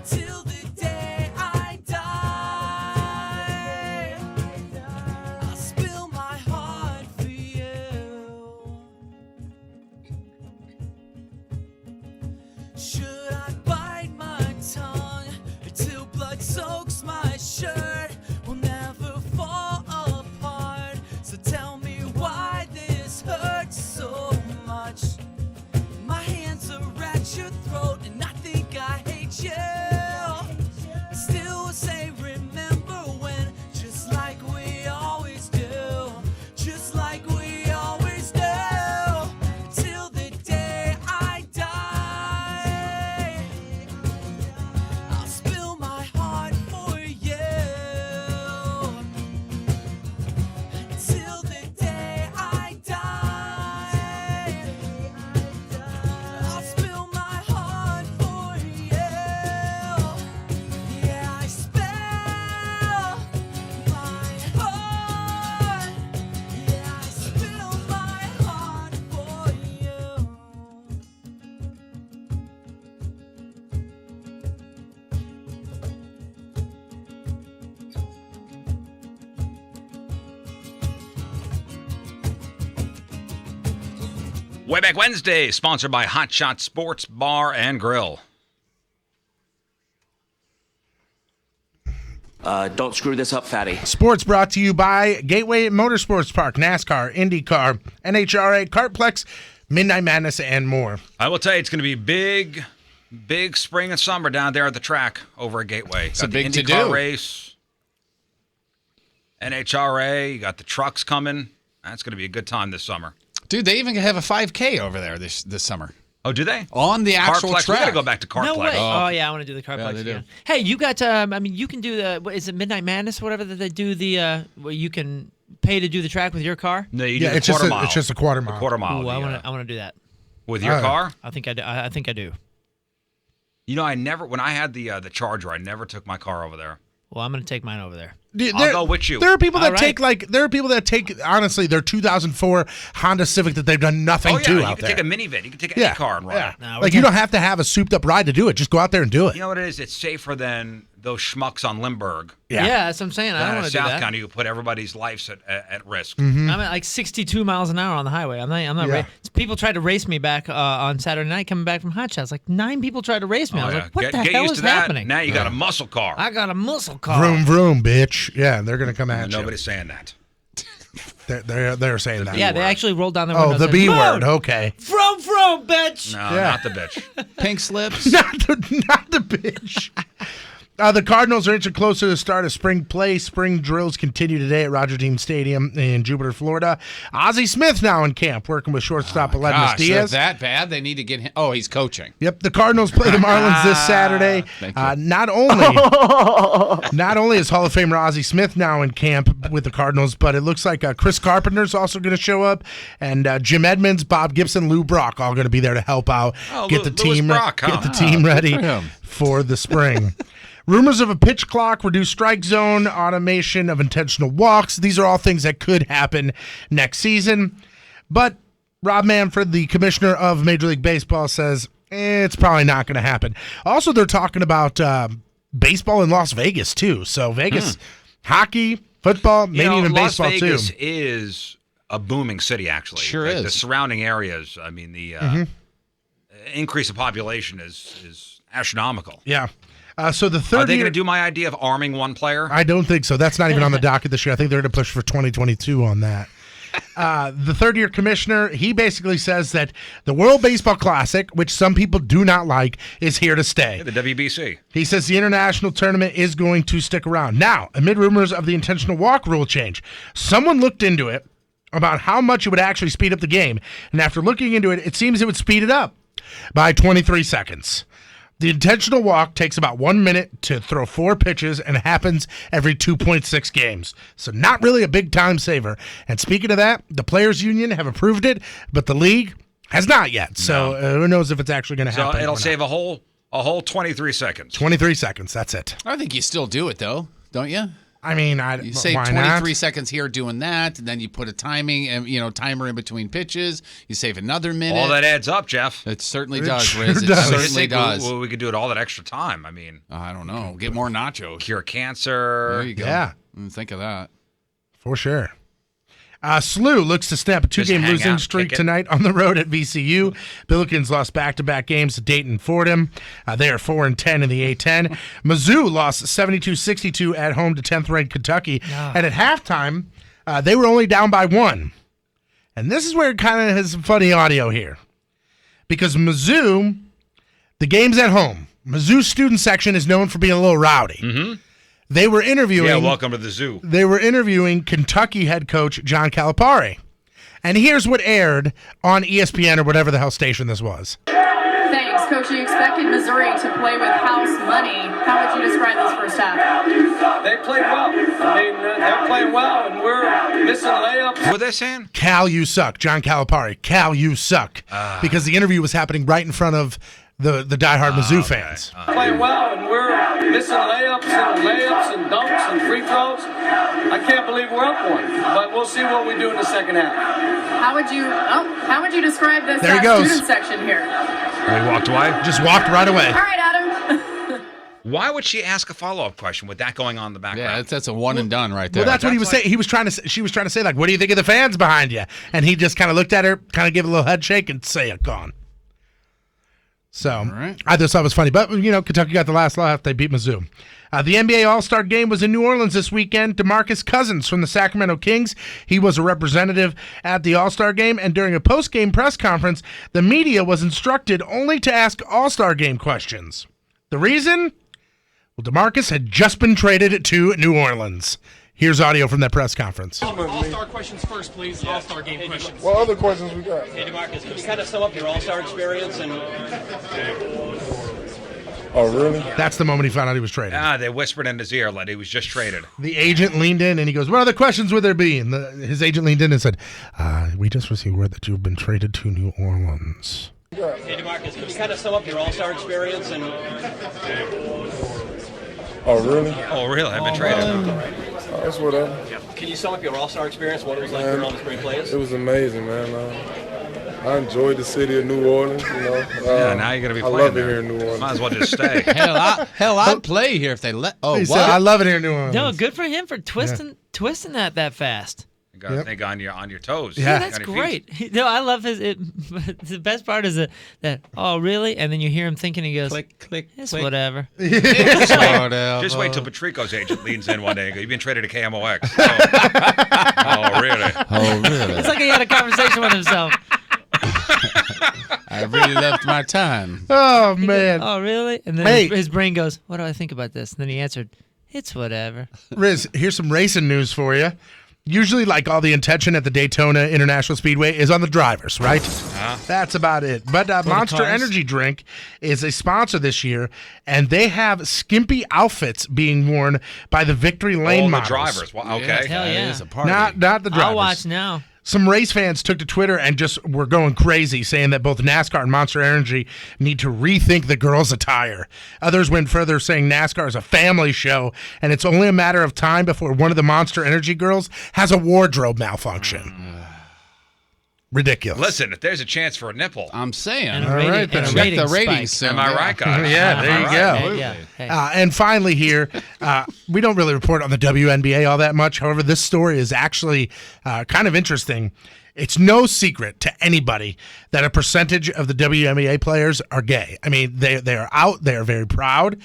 Till the day I die, I'll spill my heart for you. Should I bite my tongue until blood soaks my shirt? We'll never fall apart. So tell me why this hurts so much. My hands are at your throat and I think I hate you. Still say remember when, just like we always do, just like we always do. Till the day I die, I'll spill my heart for you. Till the day I die, I'll spill my heart for you. Yeah, I spill my heart. Yeah, I spill my heart for you. Way Back Wednesday, sponsored by Hot Shot Sports Bar and Grill. Don't screw this up, fatty. Sports brought to you by Gateway Motorsports Park, NASCAR, IndyCar, NHRA, Kartplex, Midnight Madness, and more. I will tell you, it's going to be big spring and summer down there at the track over at Gateway. It's a Got big the to-do. IndyCar race, NHRA, you got the trucks coming. That's going to be a good time this summer. Dude, they even have a 5K over there this summer. Oh, do they? On the actual Kartplex. track. We got to go back to Kartplex. No way. Oh, yeah, I want to do the Kartplex they do. again. Hey, you got, I mean, you can do the, what is it, Midnight Madness or whatever that they do where you can pay to do the track with your car? No, you do Yeah, the it's just quarter mile. it's just a quarter mile. The quarter mile. Ooh, I want to do that. With your car? I think I do. I think I do. You know, when I had the Charger, I never took my car over there. Well, I'm going to take mine over there. I'll go with you. There are people that All right. there are people that take, honestly, their 2004 Honda Civic that they've done nothing Oh, yeah, to you out can there. take a minivan. You can take any car and run it. No, Like, you don't have to have a souped-up ride to do it. Just go out there and do it. You know what it is? It's safer than those schmucks on Limburg. Yeah, that's what I'm saying. I don't want to do South that. County, you put everybody's lives at risk. Mm-hmm. I'm at like 62 miles an hour on the highway. I'm not. Yeah. People tried to race me back on Saturday night coming back from Hot Shots. Like 9 people tried to race me. I was like, what the Get hell used is to that. happening? Now you got a muscle car. I got a muscle car. Vroom, vroom, bitch. Yeah, they're going to come at you. Nobody's saying that. They're saying that. Yeah, they actually rolled down their Oh, windows the and B said, word. "Vroom, Okay. Vroom, vroom, bitch. No, Yeah. not the bitch. Pink slips. not the bitch. The Cardinals are inching closer to the start of spring play. Spring drills continue today at Roger Dean Stadium in Jupiter, Florida. Ozzie Smith now in camp, working with shortstop Aledmus Gosh, they're Diaz. that bad? They need to get him. Oh, he's coaching. Yep, the Cardinals play the Marlins this Saturday. Thank you. Not only is Hall of Famer Ozzie Smith now in camp with the Cardinals, but it looks like Chris Carpenter's also going to show up, and Jim Edmonds, Bob Gibson, Lou Brock all going to be there to help out, get the team ready for the spring. Rumors of a pitch clock, reduced strike zone, automation of intentional walks. These are all things that could happen next season. But Rob Manfred, the commissioner of Major League Baseball, says it's probably not going to happen. Also, they're talking about baseball in Las Vegas, too. So Vegas, hockey, football, maybe even baseball, Las Vegas too. is a booming city, actually. Sure Like, is. The surrounding areas, I mean, the increase of population is astronomical. Yeah. So the third Are they year, going to do my idea of arming one player? I don't think so. That's not even on the docket this year. I think they're going to push for 2022 on that. The third-year commissioner, he basically says that the World Baseball Classic, which some people do not like, is here to stay. Yeah, the WBC. He says the international tournament is going to stick around. Now, amid rumors of the intentional walk rule change, someone looked into it about how much it would actually speed up the game. And after looking into it, it seems it would speed it up by 23 seconds. The intentional walk takes about 1 minute to throw 4 pitches and happens every 2.6 games. So not really a big time saver. And speaking of that, the Players Union have approved it, but the league has not yet. So who knows if it's actually going to happen. So it'll save a whole 23 seconds. 23 seconds, that's it. I think you still do it, though, don't you? I mean, you save 23 seconds here doing that, and then you put a timer in between pitches. You save another minute. All that adds up, Jeff. It certainly It does, sure Riz. It does. certainly does. Well, we could do it all that extra time. I mean, I don't know. Get more nachos. Cure cancer. There you go. Yeah. Think of that. For sure. SLU looks to snap a 2-game hang losing out, streak kick it. tonight on the road at VCU. Billikens lost back-to-back games to Dayton and Fordham. They are 4-10 in the A-10. Mizzou lost 72-62 at home to 10th-ranked Kentucky. And at halftime, they were only down by 1. And this is where it kind of has some funny audio here. Because Mizzou, the game's at home. Mizzou's student section is known for being a little rowdy. Mm-hmm. They were interviewing. Yeah, welcome to the zoo. They were interviewing Kentucky head coach John Calipari. And here's what aired on ESPN or whatever the hell station this was. Thanks, Coach. You expected Missouri to play with house money. How would you describe this first half? They played well. I mean, they're playing well, and we're missing layups. What were they saying? Cal, you suck. John Calipari. Cal, you suck. Because the interview was happening right in front of the diehard Mizzou fans. Playing well, and we're missing layups and dunks and free throws. I can't believe we're up one, but we'll see what we do in the second half. How would you describe this There he goes. student section here? He walked away? Just walked right away. All right, Adam. Why would she ask a follow-up question with that going on in the background? Yeah, that's a one and done right there. Well, that's what he was saying. She was trying to say, like, what do you think of the fans behind you? And he just kind of looked at her, kind of gave a little head shake and say it, gone. So I just thought it was funny. But, Kentucky got the last laugh. They beat Mizzou. The NBA All-Star Game was in New Orleans this weekend. DeMarcus Cousins from the Sacramento Kings. He was a representative at the All-Star Game. And during a post-game press conference, the media was instructed only to ask All-Star Game questions. The reason? Well, DeMarcus had just been traded to New Orleans. Here's audio from that press conference. All-Star questions first, please. All-Star Game questions. What other questions we got? Hey, DeMarcus, can you kind of sum up your All-Star experience? Oh, really? That's the moment he found out he was traded. They whispered in his ear that he was just traded. The agent leaned in and he goes, what other questions would there be? And his agent leaned in and said, we just received word that you've been traded to New Orleans. Hey, DeMarcus, can you kind of sum up your All-Star experience? Oh, really? Oh, really? I've been traded. That's whatever. Can you sum up your All-Star experience, what it was like during all these great players? It was amazing, man. I enjoyed the city of New Orleans, Yeah, now you're going to be I playing love there. it here in New Orleans. Might as well just stay. Hell, I'd play here if they let. Oh, He what? said, I love it here in New Orleans. No, good for him for twisting that fast. You got to think on your toes. Yeah, Think that's on your feet. great. No, I love the best part is that oh really, and then you hear him thinking. He goes, click, it's click. whatever. Just wait till Patrico's agent leans in one day and goes, you've been traded to KMOX. Oh, really? Oh, really? It's like he had a conversation with himself. I really left my time. Oh, He man. goes, oh really? And then his brain goes, what do I think about this? And then he answered, it's whatever. Riz, here's some racing news for you. Usually, like, all the attention at the Daytona International Speedway is on the drivers, right? That's about it. But Monster cars. Energy Drink is a sponsor this year, and they have skimpy outfits being worn by the Victory Lane All the models. drivers. Well, okay. Hell yeah. It is a party. Not the drivers. I'll watch now. Some race fans took to Twitter and just were going crazy, saying that both NASCAR and Monster Energy need to rethink the girls' attire. Others went further, saying NASCAR is a family show, and it's only a matter of time before one of the Monster Energy girls has a wardrobe malfunction. Ridiculous. Listen, if there's a chance for a nipple. I'm saying. And a All rating, right, then. and a Check rating the ratings spike. soon. Am I right, guys? Yeah, there you go. Yeah. Hey. And finally here, we don't really report on the WNBA all that much. However, this story is actually kind of interesting. It's no secret to anybody that a percentage of the WNBA players are gay. I mean, they are out. They are very proud.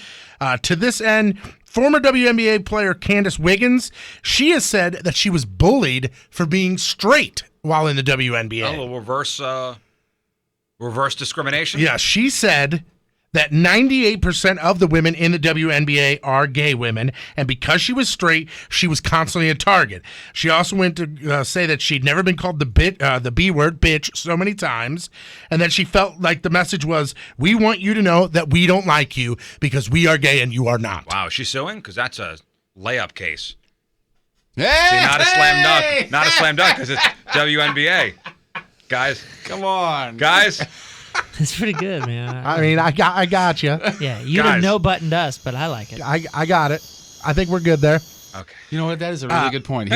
To this end, former WNBA player Candace Wiggins, she has said that she was bullied for being straight while in the WNBA. A little reverse discrimination? Yeah, she said that 98% of the women in the WNBA are gay women, and because she was straight, she was constantly a target. She also went to say that she'd never been called the B word, bitch, so many times, and that she felt like the message was, we want you to know that we don't like you because we are gay and you are not. Wow, is she suing? Because that's a layup case. Hey, see, not a slam dunk. Not a slam dunk because it's WNBA. Guys. Come on. Guys. That's pretty good, man. I mean, I got you. Yeah, you'd have no buttoned us, but I like it. I got it. I think we're good there. Okay. You know what? That is a really good point. He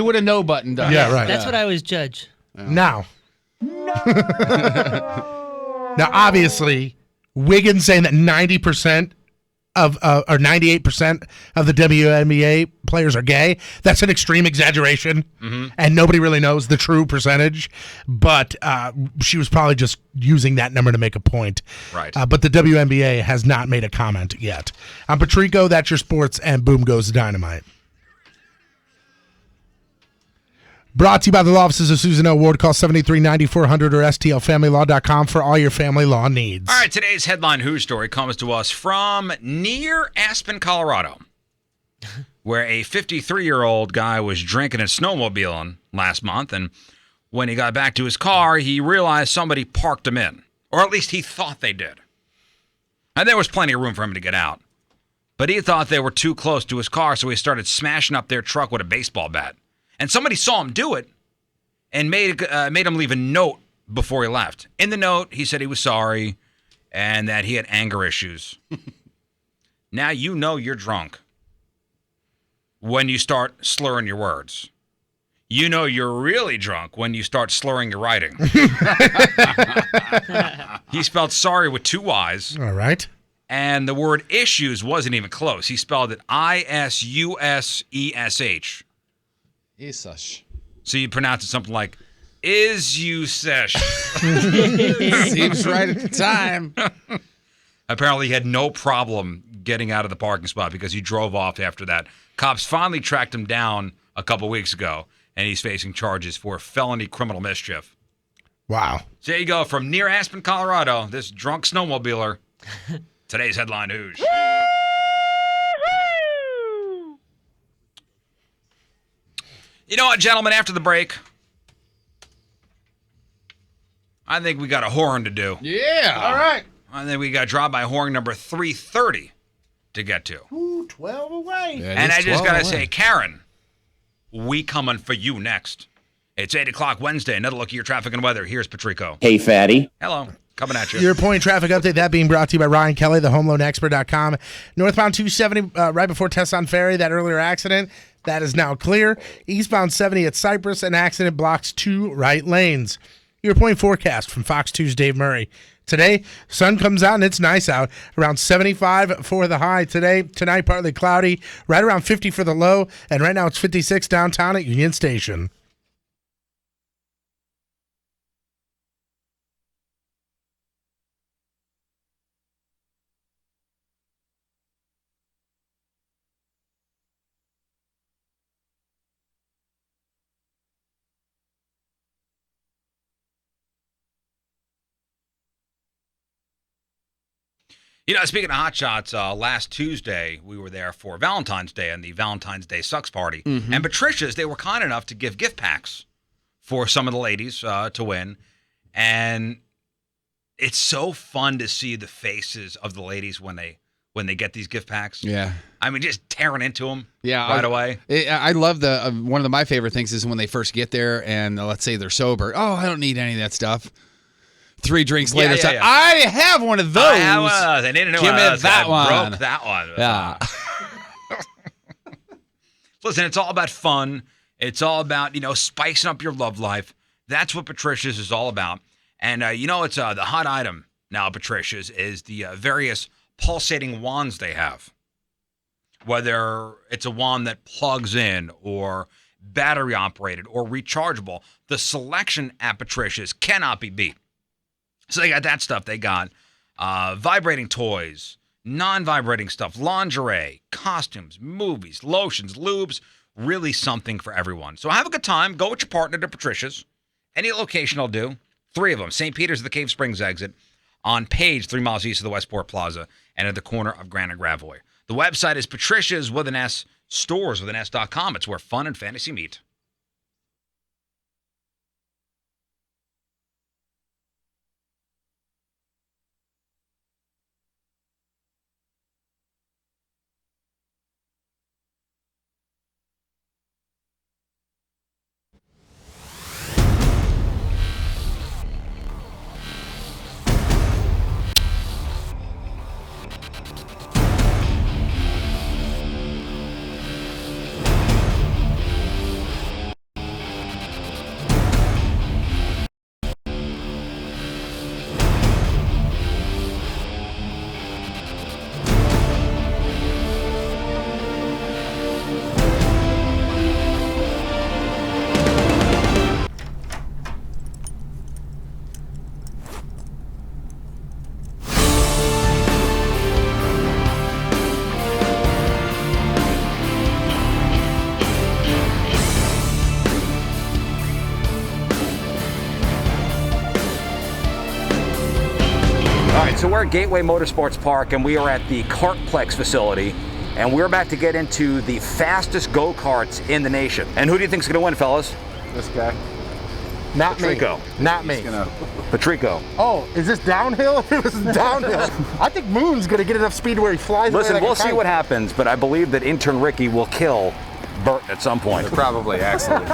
would have no buttoned us. Yeah, right. That's what I always judge. Now. Now, obviously, Wiggins saying that 90% or 98% of the WNBA players are gay. That's an extreme exaggeration, and nobody really knows the true percentage. But she was probably just using that number to make a point. Right. But the WNBA has not made a comment yet. I'm Patrico. That's your sports, and boom goes dynamite. Brought to you by the law offices of Susan L. Ward. Call 783-9400 or stlfamilylaw.com for all your family law needs. All right, today's headline Who story comes to us from near Aspen, Colorado, where a 53-year-old guy was drinking and snowmobiling last month, and when he got back to his car, he realized somebody parked him in, or at least he thought they did. And there was plenty of room for him to get out, but he thought they were too close to his car, so he started smashing up their truck with a baseball bat. And somebody saw him do it and made him leave a note before he left. In the note, he said he was sorry and that he had anger issues. Now you know you're drunk when you start slurring your words. You know you're really drunk when you start slurring your writing. He spelled sorry with two Y's. All right. And the word issues wasn't even close. He spelled it ISUSESH. Isush. So you pronounce it something like, is-you-sesh. Seems right at the time. Apparently he had no problem getting out of the parking spot because he drove off after that. Cops finally tracked him down a couple weeks ago, and he's facing charges for felony criminal mischief. Wow. So there you go. From near Aspen, Colorado, this drunk snowmobiler. Today's headline Who's. You know what, gentlemen, after the break, I think we got a horn to do. Yeah. All right. I think we got drive-by horn number 330 to get to. Ooh, 12 away. Yeah, And I just got to away. say, Karen, we coming for you next. It's 8 o'clock Wednesday. Another look at your traffic and weather. Here's Patrico. Hey, fatty. Hello. Coming at you. Your point traffic update, that being brought to you by Ryan Kelly, the homeloanexpert.com. Northbound 270, right before Tesson Ferry, that earlier accident, that is now clear. Eastbound 70 at Cypress, an accident blocks 2 right lanes. Your point forecast from Fox 2's Dave Murray. Today, sun comes out and it's nice out. Around 75 for the high today. Tonight, partly cloudy. Right around 50 for the low. And right now, it's 56 downtown at Union Station. You know, speaking of hot shots, last Tuesday we were there for Valentine's Day and the Valentine's Day Sucks party. Mm-hmm. And Patricia's, they were kind enough to give gift packs for some of the ladies to win. And it's so fun to see the faces of the ladies when they get these gift packs. Yeah. I mean, just tearing into them right away. I love the one of my favorite things is when they first get there and let's say they're sober. Oh, I don't need any of that stuff. 3 drinks later, yeah. I have one of those. I have one of those. I need a new Give one me of those. that I one. broke that one. Yeah. Listen, it's all about fun. It's all about, spicing up your love life. That's what Patricia's is all about. And, it's the hot item now, Patricia's, is the various pulsating wands they have. Whether it's a wand that plugs in or battery operated or rechargeable, the selection at Patricia's cannot be beat. So they got that stuff. They got vibrating toys, non-vibrating stuff, lingerie, costumes, movies, lotions, lubes, really something for everyone. So have a good time. Go with your partner to Patricia's. Any location will do. 3 of them. St. Peter's at the Cave Springs exit. on Page, 3 miles east of the Westport Plaza and at the corner of Grand and Gravois. The website is Patricia's with an S, stores with an S.com. It's where fun and fantasy meet. So we're at Gateway Motorsports Park, and we are at the Kartplex facility, and we're about to get into the fastest go-karts in the nation. And who do you think's going to win, fellas? This guy. Not Patrico. me. Not me. Patrico. Oh, is this downhill? This is downhill. I think Moon's going to get enough speed where he flies away. Listen, like we'll see what happens, but I believe that intern Ricky will kill Bert at some point. Probably, actually.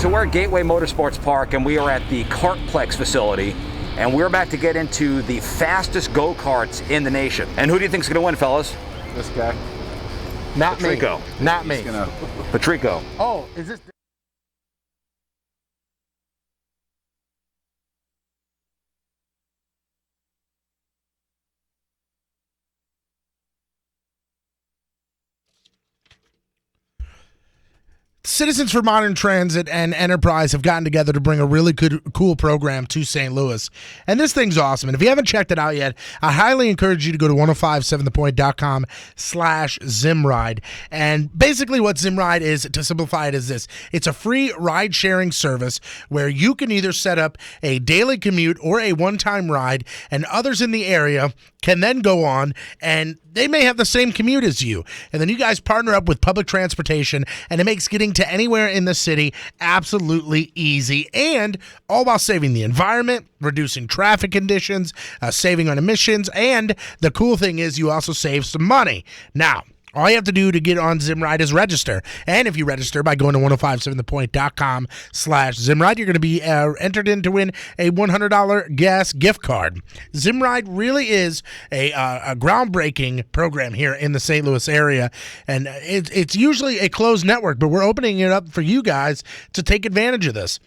So we're at Gateway Motorsports Park, and we are at the Kartplex facility, and we're about to get into the fastest go-karts in the nation. And who do you think's going to win, fellas? This guy. Not Patrico. Not me. Patrico. Oh, is this... Citizens for Modern Transit and Enterprise have gotten together to bring a really cool program to St. Louis. And this thing's awesome. And if you haven't checked it out yet, I highly encourage you to go to 1057thepoint.com/Zimride. And basically what Zimride is, to simplify it, is this. It's a free ride-sharing service where you can either set up a daily commute or a one-time ride, and others in the area can then go on, and they may have the same commute as you. And then you guys partner up with public transportation, and it makes getting to anywhere in the city absolutely easy, and all while saving the environment, reducing traffic conditions, saving on emissions, and the cool thing is you also save some money. Now, all you have to do to get on Zimride is register. And if you register by going to 1057thepoint.com/Zimride, you're going to be entered in to win a $100 gas gift card. Zimride really is a groundbreaking program here in the St. Louis area. And it's usually a closed network, but we're opening it up for you guys to take advantage of this.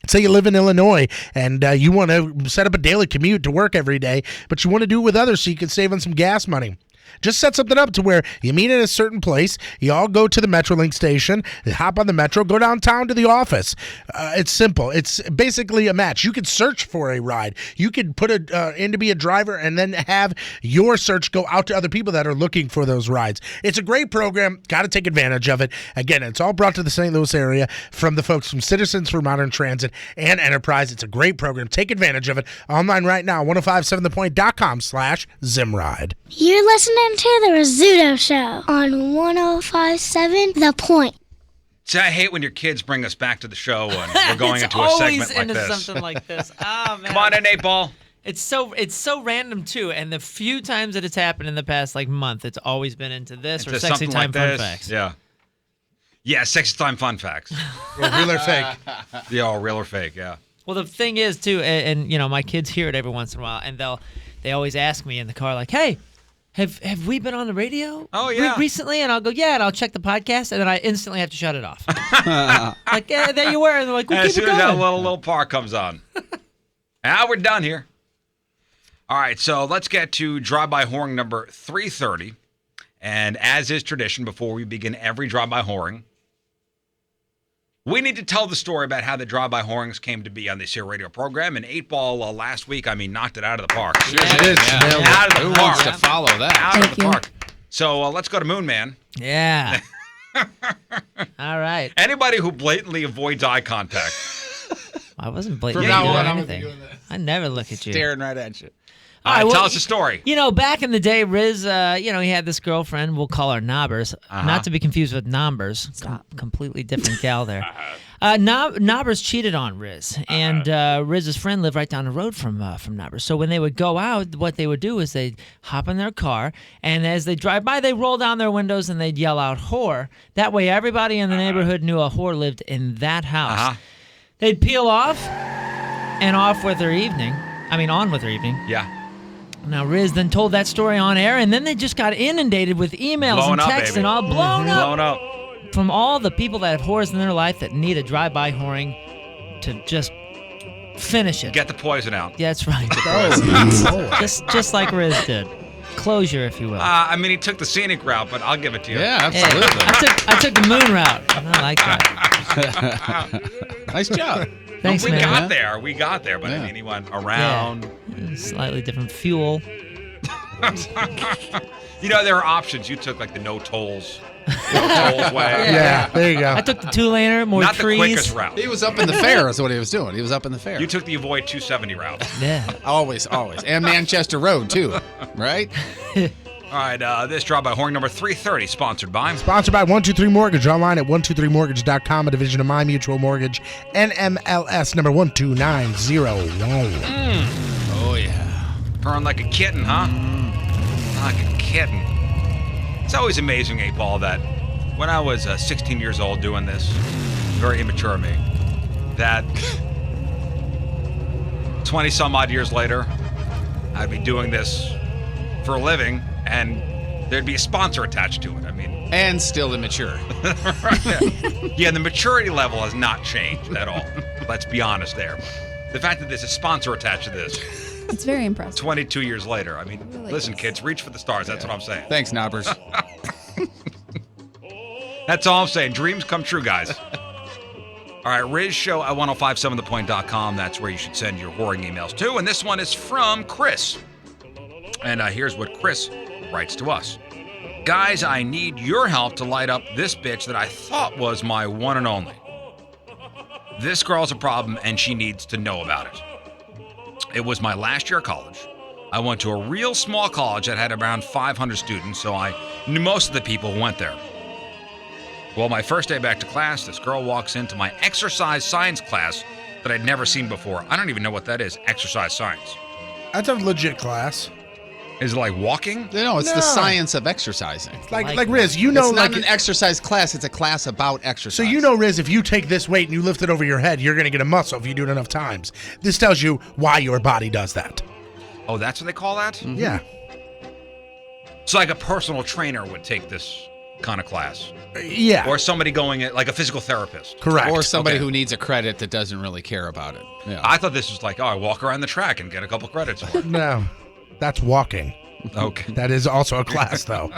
Say you live in Illinois and you want to set up a daily commute to work every day, but you want to do it with others so you can save on some gas money. Just set something up to where you meet at a certain place, you all go to the Metrolink station, hop on the Metro, go downtown to the office. It's simple. It's basically a match. You could search for a ride. You could put in to be a driver and then have your search go out to other people that are looking for those rides. It's a great program. Got to take advantage of it. Again, it's all brought to the St. Louis area from the folks from Citizens for Modern Transit and Enterprise. It's a great program. Take advantage of it. Online right now, 1057thepoint.com/Zimride. You're listening to the Rizzuto Show on 1057 The Point. See, I hate when your kids bring us back to the show and we're going into a segment like this. Something like this. Oh, man. Come on in, 8-Ball. It's so random too, and the few times that it's happened in the past month, it's always been into this or sexy time fun facts. Yeah, sexy time fun facts. Real or fake? Yeah, real or fake. Yeah. Well, the thing is too, and you know, my kids hear it every once in a while, and they always ask me in the car like, "Hey, have we been on the radio? Oh yeah, recently?" And I'll go, "Yeah," and I'll check the podcast, and then I instantly have to shut it off. Like, yeah, there you were, and they're like, "We'll keep it going." As soon as that little part comes on, now we're done here. All right, so let's get to drive-by whoring number 330, and as is tradition, before we begin every drive-by whoring, we need to tell the story about how the drive-by whorings came to be on this here radio program. And 8-Ball last week, knocked it out of the park. Sure did. Yeah. Out of the Who park. wants to follow that? Out of the park. So let's go to Moon Man. Yeah. All right. Anybody who blatantly avoids eye contact. I wasn't blatantly Yeah, doing well, anything. I never look at you. Staring right at you. All right, tell us the story. You know, back in the day, Riz, he had this girlfriend. We'll call her Knobbers. Not to be confused with Nombers. Completely different gal there. Knobbers cheated on Riz, and Riz's friend lived right down the road from Knobbers. So when they would go out, what they would do is they'd hop in their car, and as they drive by, they roll down their windows and they'd yell out, "Whore." That way everybody in the neighborhood knew a whore lived in that house. They'd peel off and on with their evening. Yeah. Now, Riz then told that story on air, and then they just got inundated with emails and texts and all blown up from all the people that have whores in their life that need a drive-by whoring to just finish it. Get the poison out. Yeah, that's right. just like Riz did. Closure, if you will. He took the scenic route, but I'll give it to you. Yeah, absolutely. I took the moon route. I like that. Nice job. Thanks, we man. got there, but he went around. Yeah. Slightly different fuel. There are options. You took like the no tolls way. Yeah, there you go. I took the two-laner, more Not trees. the quickest route. He was up in the fair is what he was doing. He was up in the fair. You took the avoid 270 route. Yeah. Always. And Manchester Road, too. Right? All right, this drive-by whoring number 330, sponsored by 123 Mortgage, online at 123mortgage.com, a division of My Mutual Mortgage, NMLS number 12901. Oh, yeah. Purring like a kitten, huh? Like a kitten. It's always amazing, 8-Ball, that when I was 16 years old doing this, very immature of me, that 20 some odd years later, I'd be doing this for a living and there'd be a sponsor attached to it. I mean, and still immature. Yeah, the maturity level has not changed at all. Let's be honest there. The fact that there's a sponsor attached to this. It's very impressive. 22 years later. I mean, Really listen, is. kids, reach for the stars. That's what I'm saying. Thanks, Knobbers. That's all I'm saying. Dreams come true, guys. All right, Riz Show at 1057thepoint.com. That's where you should send your whoring emails to. And this one is from Chris. And here's what Chris writes to us. Guys, I need your help to light up this bitch that I thought was my one and only. This girl's a problem, and she needs to know about it. It was my last year of college. I went to a real small college that had around 500 students, so I knew most of the people who went there. Well, my first day back to class, this girl walks into my exercise science class that I'd never seen before. I don't even know what that is, exercise science. That's a legit class. Is it like walking? No, it's the science of exercising. Like Riz, you know, it's not like an exercise class. It's a class about exercise. So you know, Riz, if you take this weight and you lift it over your head, you're going to get a muscle if you do it enough times. This tells you why your body does that. Oh, that's what they call that? Mm-hmm. Yeah. So like a personal trainer would take this kind of class. Yeah. Or somebody going at like a physical therapist. Correct. Or somebody Okay. who needs a credit that doesn't really care about it. Yeah. I thought this was like, oh, I walk around the track and get a couple credits for it. No, that's walking. Okay. That is also a class, though.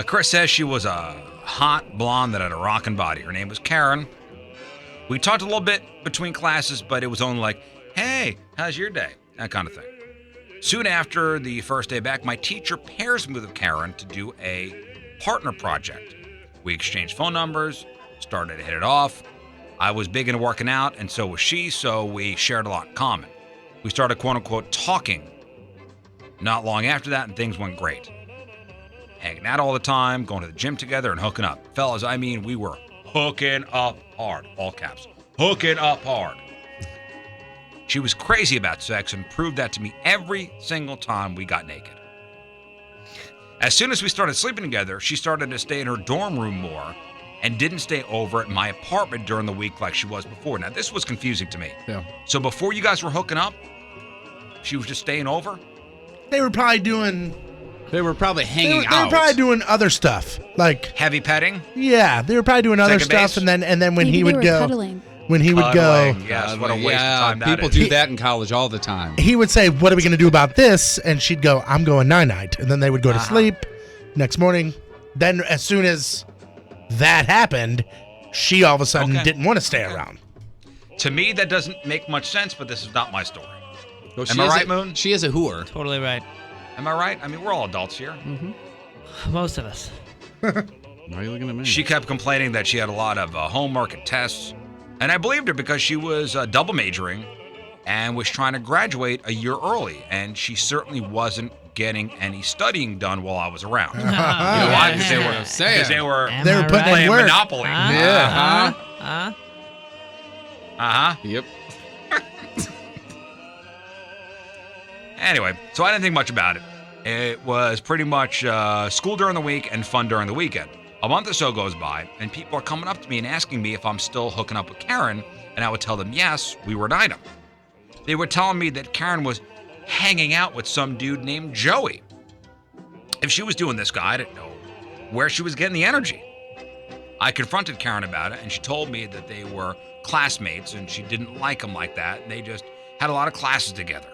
Chris says she was a hot blonde that had a rockin' body. Her name was Karen. We talked a little bit between classes, but it was only like, hey, how's your day? That kind of thing. Soon after the first day back, my teacher pairs me with Karen to do a partner project. We exchanged phone numbers, started to hit it off. I was big into working out, and so was she, so we shared a lot in common. We started, quote-unquote, talking. Not long after that, and things went great. Hanging out all the time, going to the gym together, and hooking up. Fellas, I mean, we were hooking up hard. All caps. Hooking up hard. She was crazy about sex and proved that to me every single time we got naked. As soon as we started sleeping together, she started to stay in her dorm room more and didn't stay over at my apartment during the week like she was before. Now, this was confusing to me. Yeah. So before you guys were hooking up, she was just staying over? They were probably doing. They were probably hanging They were probably doing other stuff, like heavy petting. Yeah, they were probably doing other Second stuff, base? and then when Maybe he they would were go, cuddling. when he would go, Cuddling. Yes, what a waste of time that people is. do that in college all the time. he would say, "What are we going to do about this?" And she'd go, "I'm going night," and then they would go to sleep. Next morning, then as soon as that happened, she all of a sudden Okay. didn't want to stay around. To me, that doesn't make much sense, but this is not my story. Well, Am I is right, a- Moon? She is a whore. Totally right. Am I right? I mean, we're all adults here. Most of us. Why are you looking at me? She kept complaining that she had a lot of homework and tests, and I believed her because she was double majoring and was trying to graduate a year early, and she certainly wasn't getting any studying done while I was around. You know why? Because they were saying. They were Am putting I in playing work. Monopoly. Yeah. Uh-huh. Yep. Anyway, so I didn't think much about it. It was pretty much school during the week and fun during the weekend. A month or so goes by, and people are coming up to me and asking me if I'm still hooking up with Karen, and I would tell them, yes, we were an item. They were telling me that Karen was hanging out with some dude named Joey. If she was doing this guy, I didn't know where she was getting the energy. I confronted Karen about it, and she told me that they were classmates, and she didn't like him like that, and they just had a lot of classes together.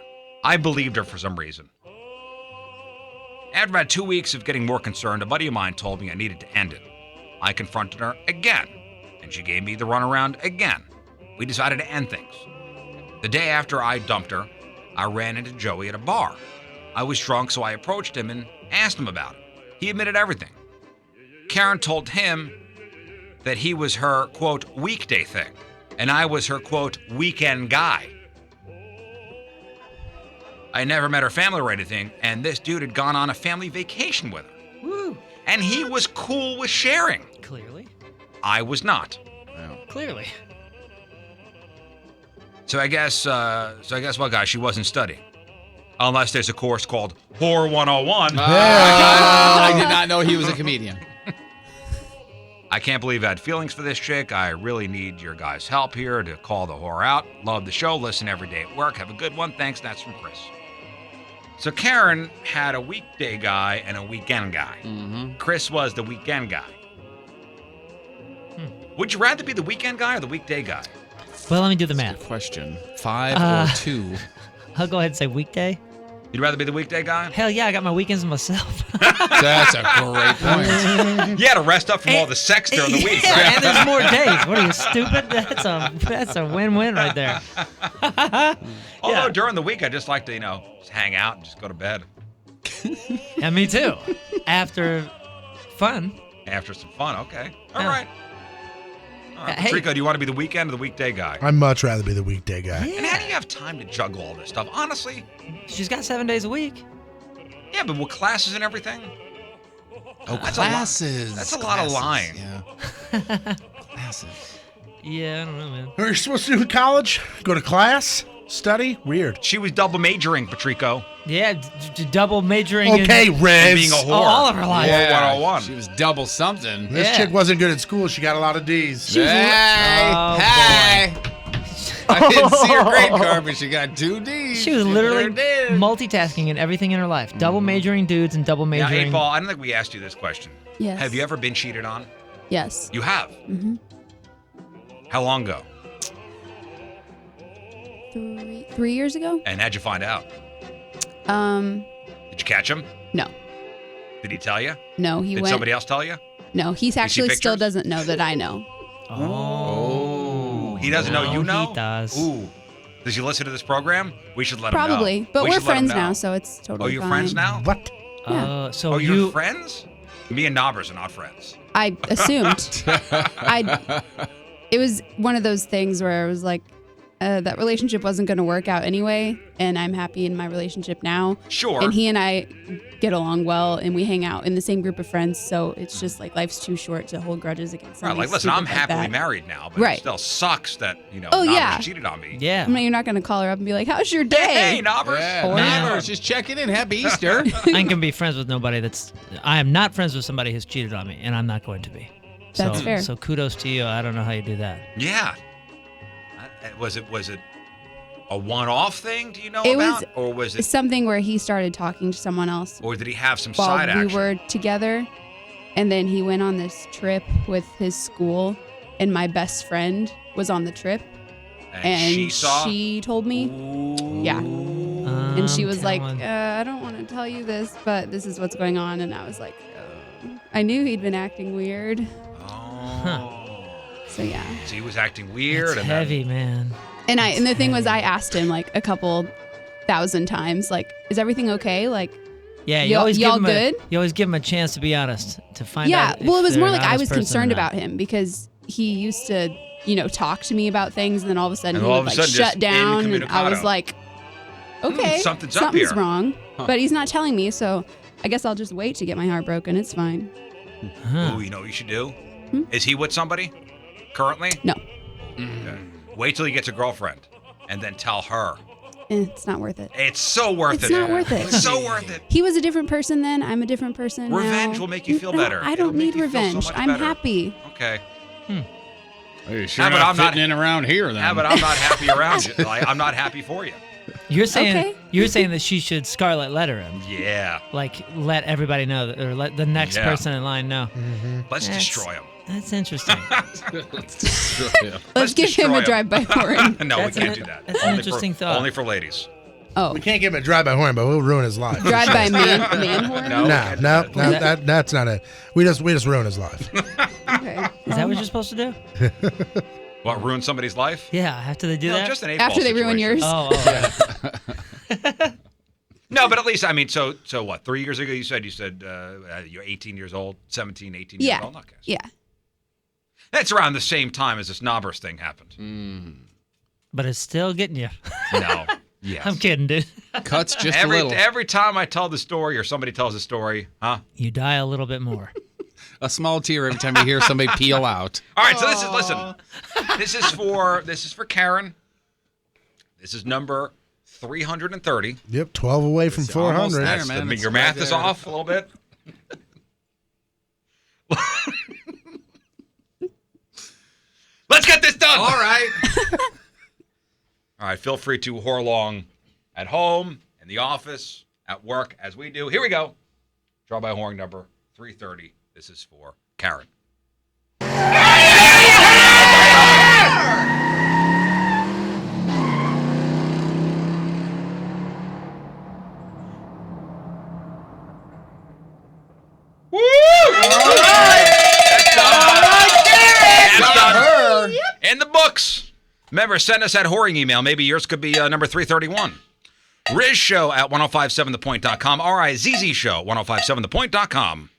I believed her for some reason. After about 2 weeks of getting more concerned, a buddy of mine told me I needed to end it. I confronted her again, and she gave me the runaround again. We decided to end things. The day after I dumped her, I ran into Joey at a bar. I was drunk, so I approached him and asked him about it. He admitted everything. Karen told him that he was her, quote, weekday thing, and I was her, quote, weekend guy. I never met her family or anything, and this dude had gone on a family vacation with her. Woo. And he was cool with sharing. Clearly. I was not. Clearly. So I guess what, guys? She wasn't studying. Unless there's a course called Horror 101. I did not know he was a comedian. I can't believe I had feelings for this chick. I really need your guys' help here to call the whore out. Love the show. Listen every day at work. Have a good one. Thanks. That's from Chris. So Karen had a weekday guy and a weekend guy. Mm-hmm. Chris was the weekend guy. Would you rather be the weekend guy or the weekday guy? Well, let me do the math. Good question. 5 or 2? I'll go ahead and say weekday. You'd rather be the weekday guy? Hell yeah, I got my weekends to myself. That's a great point. You had to rest up from all the sex during the week, Yeah, right? and there's more days. What are you, stupid? That's a win-win right there. Although during the week, I just like to, just hang out and just go to bed. Yeah, me too. After fun. After some fun, okay. All right. Hey. Trico, do you want to be the weekend or the weekday guy? I'd much rather be the weekday guy. And how do you have time to juggle all this stuff? Honestly. She's got 7 days a week. Yeah, but with classes and everything? Oh, That's classes. That's a lot of lying. Yeah. Classes. Yeah, I don't know, man. What are you supposed to do in college? Go to class? Study? Weird. She was double majoring, Patrico. Yeah, double majoring Okay, in Riz. being a whore. all of her life. Yeah, 101. She was double something. This chick wasn't good at school. She got a lot of D's. Hey, Oh, hey. I didn't see her grade card, but she got 2 D's. She was literally Sure did. multitasking in everything in her life. Double majoring dudes and double Now, majoring. 8-Ball, I don't think we asked you this question. Yes. Have you ever been cheated on? Yes. You have? Mm-hmm. How long ago? 3 years ago? And how'd you find out? Did you catch him? No. Did he tell you? No, he Did went. somebody else tell you? No, he actually still doesn't know that I know. Oh. He doesn't know you know? He does. Ooh. Does he listen to this program? We should let him know. Probably, but We we're should let him friends know. now, so it's totally Oh, you're fine. friends now? What? So oh, you you're friends? Me and Knobbers are not friends. I assumed. It was one of those things where I was like, that relationship wasn't going to work out anyway, and I'm happy in my relationship now. Sure. And he and I get along well, and we hang out in the same group of friends, so it's just like life's too short to hold grudges against Right, somebody like, listen, I'm stupid like happily that. married now, but Right. it still sucks that, Oh, Knobbers yeah. cheated on me. Yeah. I mean, you're not going to call her up and be like, how's your day? Hey, Knobbers. Knobbers, just checking in. Happy Easter. I can be friends with nobody that's. I am not friends with somebody who's cheated on me, and I'm not going to be. That's fair. So kudos to you. I don't know how you do that. Yeah. Was it a one-off thing, do you know It about? was Or was it, something where he started talking to someone else or did he have some while side action? we were together, and then he went on this trip with his school, and my best friend was on the trip, and she saw? she told me, yeah, and she was like, telling. I don't want to tell you this, but this is what's going on, and I was like, I knew he'd been acting weird. So yeah. So he was acting weird. It's and heavy, man. And the thing was, I asked him like a couple thousand times, like, is everything okay? Like, Yeah, y'all give him good? You always give him a chance to be honest, to find Yeah, out. well, it was more like I honest was person or concerned not. about him because he used to, talk to me about things, and then all of a sudden And he all would of a like sudden, just shut down, and I was incommunicado. like, okay, something's up here. wrong, Huh. but he's not telling me, so I guess I'll just wait to get my heart broken. It's fine. Ooh, you know what you should do? Is he with somebody currently? No. Okay. Wait till he gets a girlfriend and then tell her. It's not worth it. It's so worth It's it. not worth it. It's so worth it. He was a different person then. I'm a different person now. Revenge will make you feel No, better. I It'll don't make need you feel so revenge. much I'm better. happy. Okay. Hey, sure How about not I'm not fitting in around here then. How about I'm not happy around you? Like, I'm not happy for you. You're saying Okay. you're saying that she should scarlet letter him. Yeah. Like let everybody know that, or let the next Yeah. person in line know. Let's That's- destroy him. That's interesting. Let's give him a drive-by horn. No, we That's can't an- do that. that's an Only interesting for, thought. Only for ladies. Oh, We can't give him a drive-by horn, but we'll ruin his life. drive-by man horn. No. No, that's not it. We just ruin his life. Okay. Is that what you're supposed to do? What, ruin somebody's life? Yeah, after they do No, that. just an 8-ball After they ruin situation. yours. Oh, No, but at least, I mean, so what, 3 years ago you said you're 18 years old, 17, 18 years Yeah. old? Okay. Yeah. That's around the same time as this Knobbers thing happened. but it's still getting you. No. Yes. I'm kidding, dude. Cuts just every, a little. Every time I tell the story or somebody tells the story, huh? You die a little bit more. A small tear every time you hear somebody peel out. All right, so this is for Karen. This is number 330. Yep, 12 away from It's almost 400. there, man. It's Your right math is there. off a little bit. Let's get this done. All right. All right, feel free to whore along at home, in the office, at work, as we do. Here we go. Draw by whoring number 330. This is for Karen. Woo! All right. That's done. In the books. Remember, send us that whoring email. Maybe yours could be number 331. Riz Show at 1057thepoint.com. RIZZ Show, 1057thepoint.com.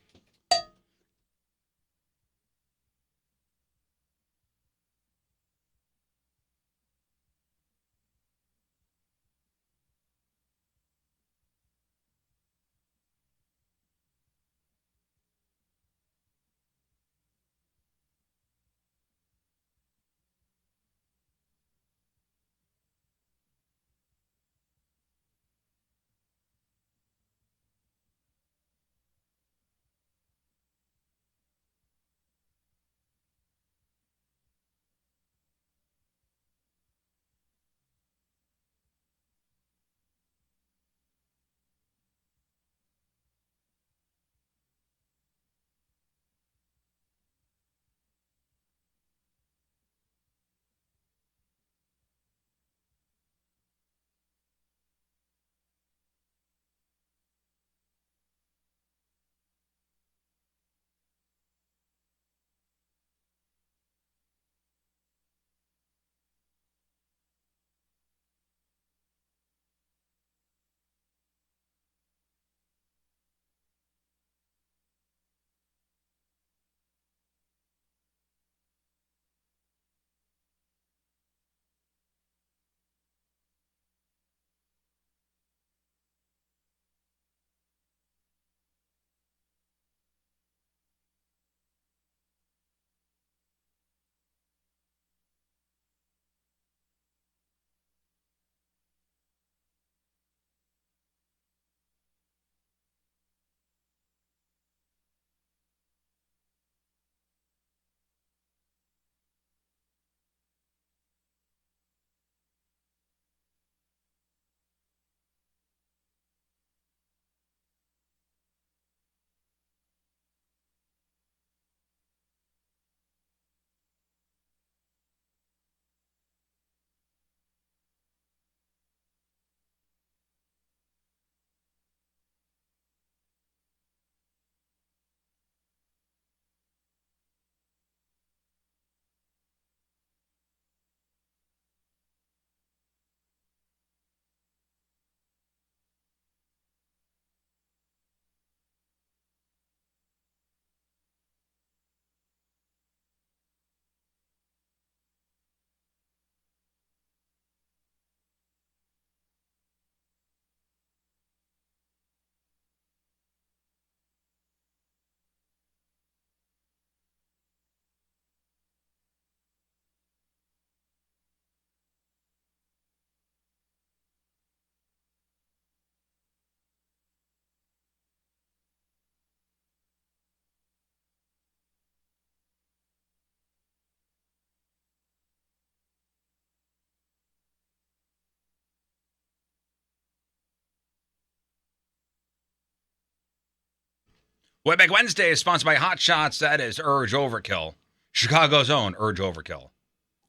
Webback Wednesday is sponsored by Hot Shots. That is Urge Overkill. Chicago's own Urge Overkill.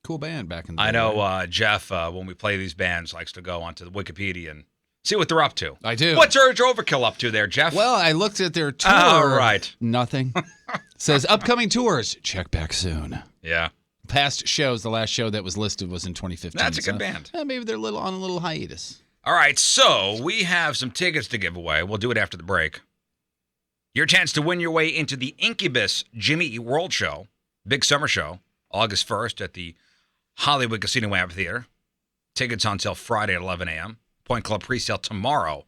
Cool band back in the day. I know Jeff, when we play these bands, likes to go onto the Wikipedia and see what they're up to. I do. What's Urge Overkill up to there, Jeff? Well, I looked at their tour. Oh, right. Nothing. Says upcoming tours. Check back soon. Yeah. Past shows, the last show that was listed was in 2015. That's a good band. Maybe they're on a little hiatus. All right, so we have some tickets to give away. We'll do it after the break. Your chance to win your way into the Incubus Jimmy Eat World Show, big summer show, August 1st at the Hollywood Casino Amphitheater. Tickets on sale Friday at 11 a.m. Point Club pre-sale tomorrow,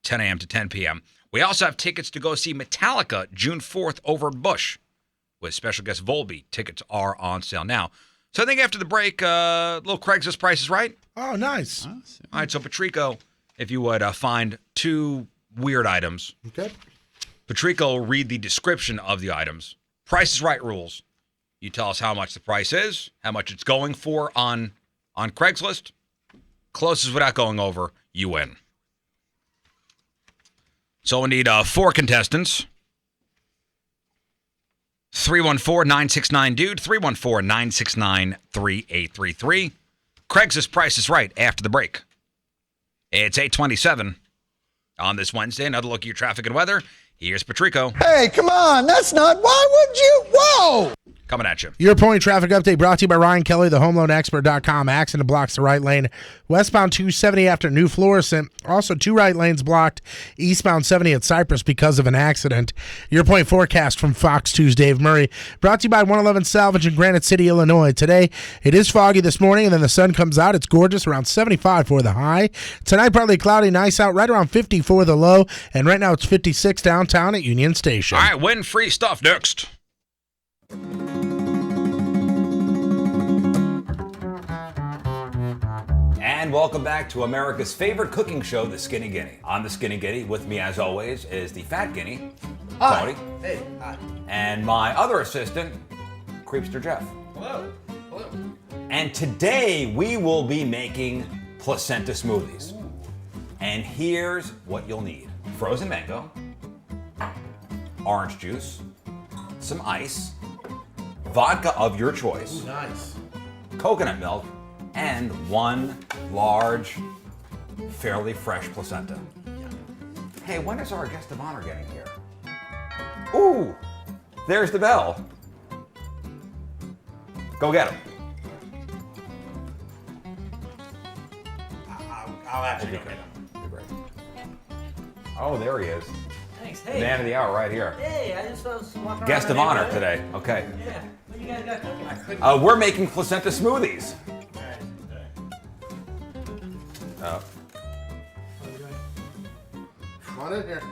10 a.m. to 10 p.m. We also have tickets to go see Metallica June 4th over at Busch with special guest Volby. Tickets are on sale now. So I think after the break, little Craigslist Price is Right. Oh, nice. All right, so Patrico, if you would find two weird items. Okay. Patrico will read the description of the items. Price is Right rules. You tell us how much the price is, how much it's going for on Craigslist. Closest without going over, you win. So we need 4 contestants. 314-969-DUDE, 314-969-3833. Craigslist Price is Right after the break. It's 8:27 on this Wednesday. Another look at your traffic and weather. Here's Patrico. Hey, come on. That's not. Why would you? Whoa! Coming at you. Your point traffic update brought to you by Ryan Kelly, the HomeLoanExpert.com. Accident blocks the right lane. Westbound 270 after New Florissant. Also, 2 right lanes blocked. Eastbound 70 at Cypress because of an accident. Your point forecast from Fox 2's Dave Murray. Brought to you by 111 Salvage in Granite City, Illinois. Today, it is foggy this morning, and then the sun comes out. It's gorgeous, around 75 for the high. Tonight, partly cloudy, nice out, right around 50 for the low. And right now, it's 56 downtown at Union Station. All right, win-free stuff next. And welcome back to America's favorite cooking show, The Skinny Guinea. On The Skinny Guinea, with me as always, is the Fat Guinea, Tony. Hey, hi. And my other assistant, Creepster Jeff. Hello. Hello. And today we will be making placenta smoothies. And here's what you'll need. Frozen mango, orange juice, some ice, vodka of your choice, Ooh, nice. coconut milk, and 1 large, fairly fresh placenta. Hey, when is our guest of honor getting here? Ooh, there's the bell. Go get him. I'll actually go get him. Great. Oh, there he is. Thanks. Hey. Man of the hour right here. Hey, I just was walking around. Guest the of honor neighborhood. today. Okay. Yeah. What do you guys got cooking? We're making placenta smoothies. Oh. Come on in here.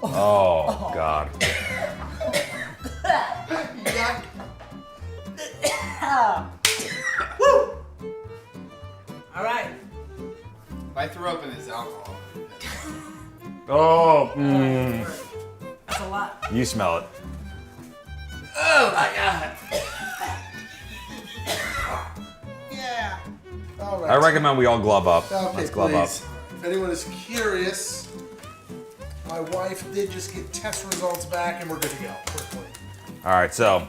Oh, God. Woo! All right. If I throw up in his alcohol. Oh, That's a lot. You smell it. Oh my God. Yeah. All right. I recommend we all glove up. Okay, Let's glove please. up. If anyone is curious, my wife did just get test results back, and we're good to go. We're clean. All right, so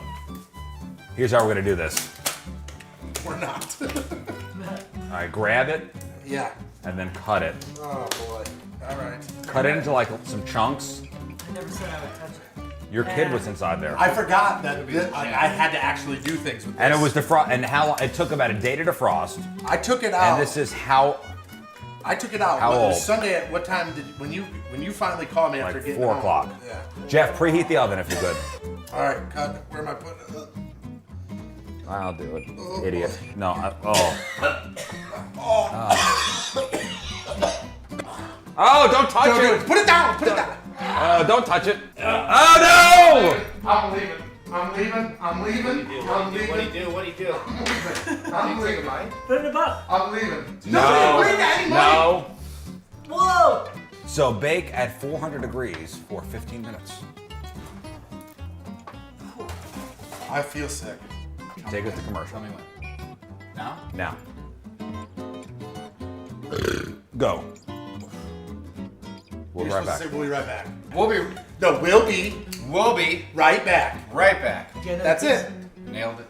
here's how we're going to do this. We're not. All right, grab it. Yeah. And then cut it. Oh boy. All right. Cut it into like some chunks. I never said I would touch it. Your kid was inside there. I forgot that I had to actually do things with this. And it was defrost. And how it took about a day to defrost. I took it out. And this is how. I took it out. How It was old? Sunday. At what time did when you finally called me after Like getting 4 home? o'clock. Yeah. Jeff, preheat the oven if you could. All right. Cut. Where am I putting it? I'll do it. Idiot. No. Oh, don't touch it. Put it down. Put it down. Don't touch it. Oh, no! I'm leaving. I'm leaving. I'm leaving. I'm leaving. What'd he do? What'd he do? I'm leaving. Put it in the box. I'm leaving. No. Bring any money. No. Whoa! So bake at 400 degrees for 15 minutes. I feel sick. Take us to commercial. Tell me when. Now? Now. Go. We'll be right back. We'll be right back. We'll be right back. right back. That's it. Nailed it.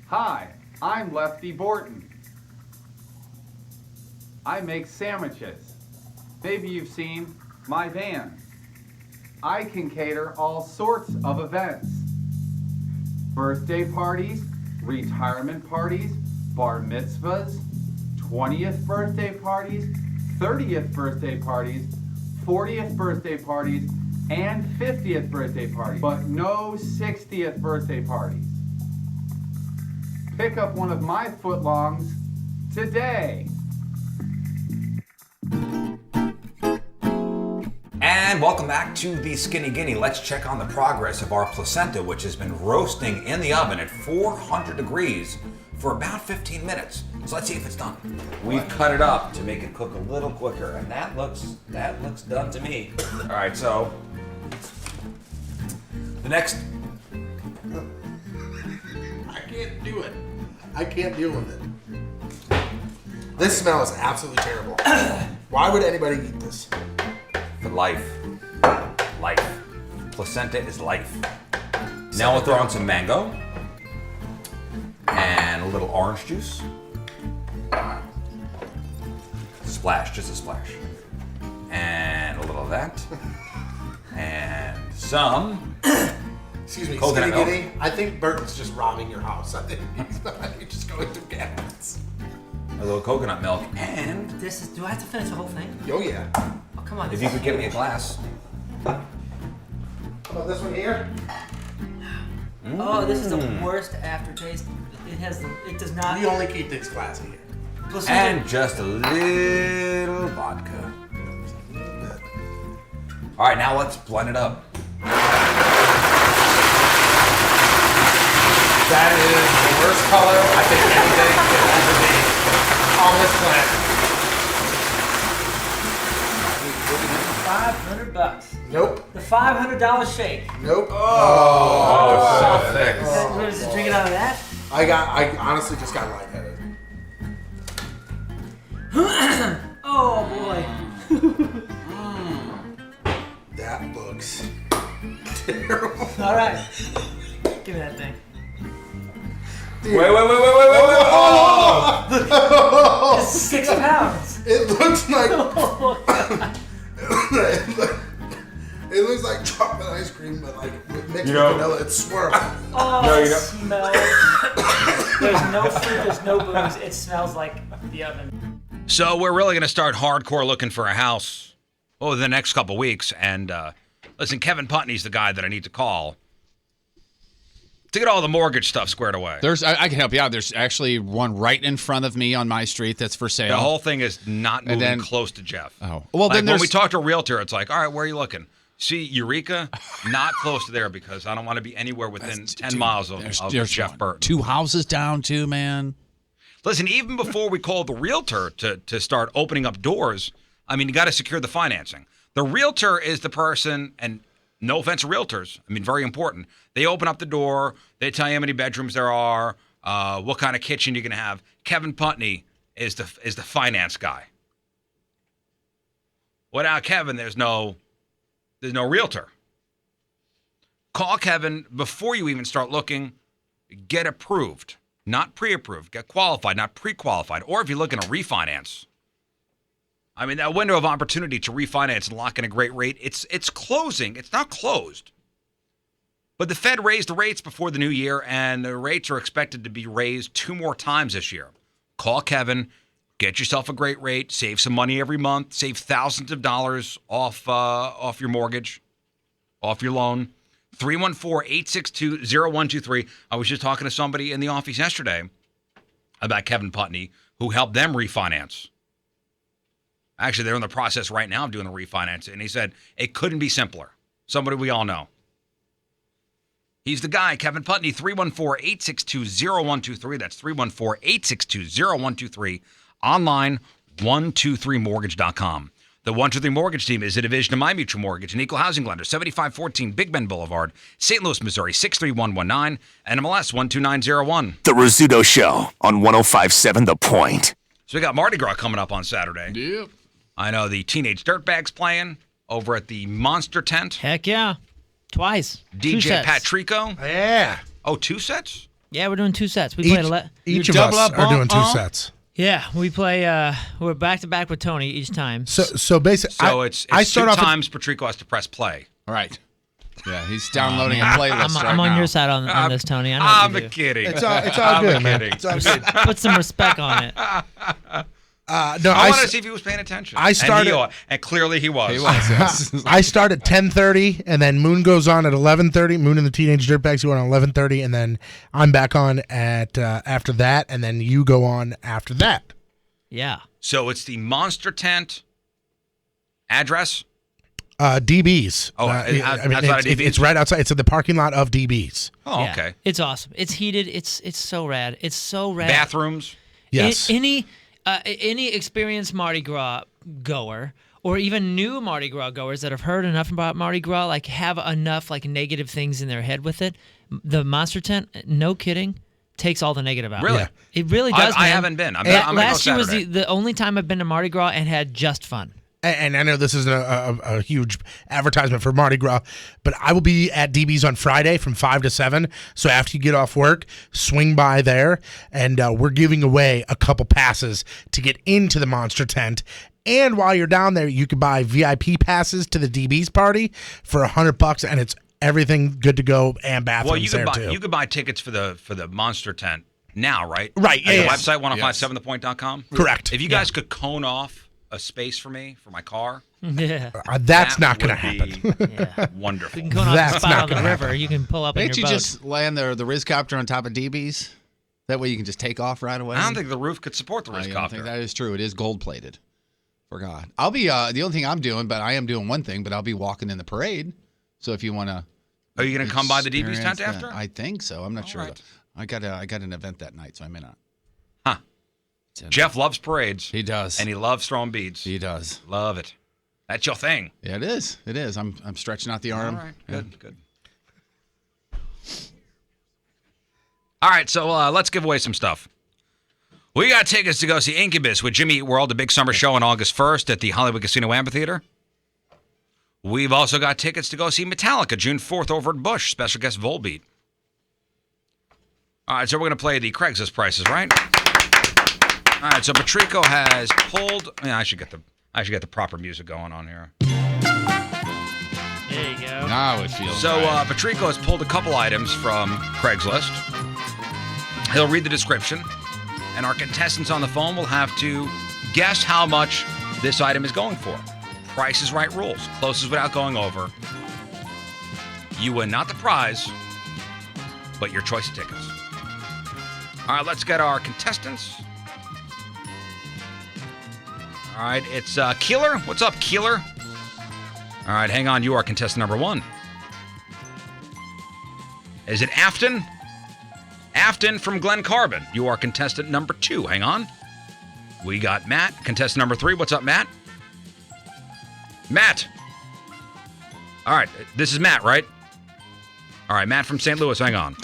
Hi, I'm Lefty Borton. I make sandwiches. Maybe you've seen my van. I can cater all sorts of events. Birthday parties, retirement parties, bar mitzvahs, 20th birthday parties, 30th birthday parties, 40th birthday parties, and 50th birthday parties, but no 60th birthday parties. Pick up one of my footlongs today. And welcome back to the Skinny Guinea. Let's check on the progress of our placenta, which has been roasting in the oven at 400 degrees for about 15 minutes. So let's see if it's done. We've cut it up to make it cook a little quicker, and that looks done to me. All right, so the next. I can't do it. I can't deal with it. This smell is absolutely terrible. Why would anybody eat this? For life. Life. Placenta is life. Now we'll throw in some mango and a little orange juice. Splash, just a splash. And a little of that. And some Excuse me, coconut Skinny milk. Giddy. I think Burton's just robbing your house. I think he's just going through cabinets. A little coconut milk, and This is. Do I have to finish the whole thing? Oh yeah. Oh, come on. if you could get me a glass. How about this one here? Oh, this is the worst aftertaste. It has the. It does not. We only keep things classy here. Placenta- And just a little vodka. All right, now let's blend it up. That is the worst color I think anything could ever be on this planet. $500. Nope. The $500 shake. Nope. Oh, so thick. What is it, drinking out of that? I honestly just got lightheaded. Oh boy. That looks terrible. All right. Give me that thing. Wait. Oh! It's 6 pounds. It looks like Oh, it looks like chocolate ice cream, but like mixed You know- with vanilla. It's swirl. oh No, it you don't. smells. There's no fruit. There's no booze. It smells like the oven. So we're really going to start hardcore looking for a house over the next couple weeks. And listen, Kevin Putney's the guy that I need to call to get all the mortgage stuff squared away. I can help you out. There's actually one right in front of me on my street that's for sale. The whole thing is not moving then- close to Jeff. Oh. Well, Like, then when there's we talk to a realtor, it's like, all right, where are you looking? See, Eureka, not close to there because I don't want to be anywhere within 10 miles of there's Jeff Burton. 2 houses down too, man. Listen, even before we call the realtor to start opening up doors, I mean, you got to secure the financing. The realtor is the person, and no offense to realtors, I mean, very important. They open up the door, they tell you how many bedrooms there are, what kind of kitchen you're going to have. Kevin Putney is the finance guy. Without Kevin, there's no realtor. Call Kevin before you even start looking. Get approved, not pre-approved. Get qualified, not pre-qualified. Or if you're looking to refinance, I mean, that window of opportunity to refinance and lock in a great rate, it's closing. It's not closed. But the Fed raised the rates before the new year, and the rates are expected to be raised 2 more times this year. Call Kevin. Get yourself a great rate. Save some money every month. Save thousands of dollars off your mortgage, off your loan. 314-862-0123. I was just talking to somebody in the office yesterday about Kevin Putney, who helped them refinance. Actually, they're in the process right now of doing the refinance, and he said it couldn't be simpler. Somebody we all know. He's the guy, Kevin Putney, 314-862-0123. That's 314-862-0123. Online, 123mortgage.com. The 123 Mortgage Team is a division of My Mutual Mortgage, an equal housing lender, 7514 Big Bend Boulevard, St. Louis, Missouri, 63119, and MLS 12901. The Rizzuto Show on 105.7 The Point. So we got Mardi Gras coming up on Saturday. Yep. I know the Teenage Dirtbags playing over at the Monster Tent. Heck yeah. Twice. 2 DJ sets. Patrico. Yeah. Oh, 2 sets? Yeah, we're doing 2 sets. We played Each of us are doing 2 sets. Yeah, we play. We're back to back with Tony each time. So basically, So it's I start 2 off times Patrico has to press play. Right. Yeah, he's downloading a playlist right I'm on now. your side on this, Tony. I know I'm what you do. kidding. It's all I'm good, man. kidding. It's all good. Put some respect on it. No, I I wanted to s- see if he was paying attention. I started- and clearly he was. He was, yes. I start at 10:30, and then Moon goes on at 11:30. Moon and the Teenage Dirtbags go on at 11:30, and then I'm back on at after that, and then you go on after that. Yeah. So it's the Monster Tent address. DB's. Oh, outside of DB's? It's right outside. It's in the parking lot of DB's. Oh, Yeah. okay. It's awesome. It's heated. It's so rad. It's so rad. Bathrooms? Yes. Any experienced Mardi Gras goer, or even new Mardi Gras goers that have heard enough about Mardi Gras, like have enough like negative things in their head with it, the Monster Tent, no kidding, takes all the negative out. Really? Yeah. It really does, I man. haven't been. I'm gonna last go year was Saturday. the only time I've been to Mardi Gras and had just fun. And I know this isn't a huge advertisement for Mardi Gras, but I will be at DB's on Friday from 5 to 7. So after you get off work, swing by there, and we're giving away a couple passes to get into the Monster Tent. And while you're down there, you can buy VIP passes to the DB's party for $100, and it's everything good to go and bathrooms there too. You could buy tickets for the Monster Tent now, right? Right. At Yeah. the website 1057thepoint.com. Correct. If you guys could cone off a space for me for my car, Yeah. That's that not going to would happen. Yeah. wonderful. You can go off the That's spot not on the gonna river. happen. You can pull up in Can't your you boat. just land the Rizcopter on top of DB's? That way you can just take off right away. I don't think the roof could support the I don't Rizcopter. think that is true. It is gold plated. Forgot. I'll be the only thing I'm doing, but I am doing one thing. But I'll be walking in the parade. So if you want to, Are you going to come by the DB's tent experience after? that, I think so. I'm not sure. right. Though. I got an event that night, so I may not. Huh. Jeff loves parades. He does, And he loves throwing beads. he does. Love it. That's your thing. Yeah, it is. It is. I'm stretching out the arm. All right. Yeah. Good. All right, so let's give away some stuff. We got tickets to go see Incubus with Jimmy Eat World, the big summer show on August 1st at the Hollywood Casino Amphitheater. We've also got tickets to go see Metallica June 4th over at Busch, special guest Volbeat. All right, so we're going to play the Craigslist prices, right? All right, so Patrico has pulled. I should get the proper music going on here. There you go. Now it feels So right. Patrico has pulled a couple items from Craigslist. He'll read the description, and our contestants on the phone will have to guess how much this item is going for. Price is Right rules. Closest without going over. You win not the prize, but your choice of tickets. All right, let's get our contestants. All right, it's Keeler. What's up, Keeler? All right, hang on. You are contestant number 1. Is it Afton? Afton from Glen Carbon. You are contestant number 2. Hang on. We got Matt, contestant number 3. What's up, Matt? Matt. All right, this is Matt, right? All right, Matt from St. Louis. Hang on.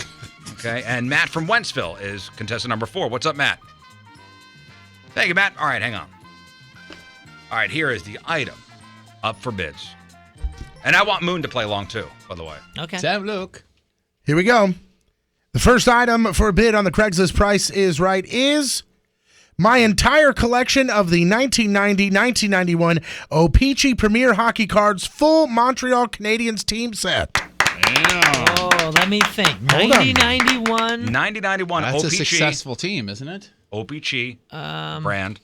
Okay, and Matt from Wentzville is contestant number 4. What's up, Matt? Thank you, Matt. All right, hang on. All right, here is the item up for bids. And I want Moon to play along, too, by the way. Okay. Let's have a look. Here we go. The first item for a bid on the Craigslist Price is Right is my entire collection of the 1990-1991 O-Pee-Chee Premier Hockey Cards full Montreal Canadiens team set. Oh, let me think. Hold on. 90-91. 90-91 That's a O-Pee-Chee. successful team, isn't it? O-Pee-Chee brand.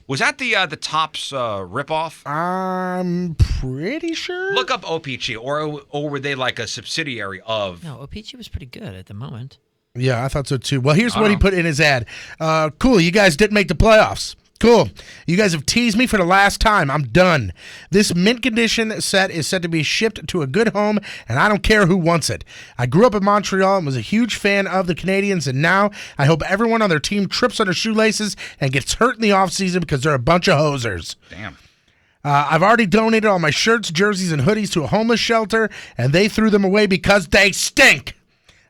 Was that the Tops ripoff? I'm pretty sure. Look up O-Pee-Chee, or were they like a subsidiary of? No, O-Pee-Chee was pretty good at the moment. Yeah, I thought so too. Well, here's what he put in his ad. Cool, you guys didn't make the playoffs. Cool. You guys have teased me for the last time. I'm done. This mint condition set is set to be shipped to a good home, and I don't care who wants it. I grew up in Montreal and was a huge fan of the Canadiens, and now I hope everyone on their team trips on their shoelaces and gets hurt in the offseason because they're a bunch of hosers. Damn. I've already donated all my shirts, jerseys, and hoodies to a homeless shelter, and they threw them away because they stink.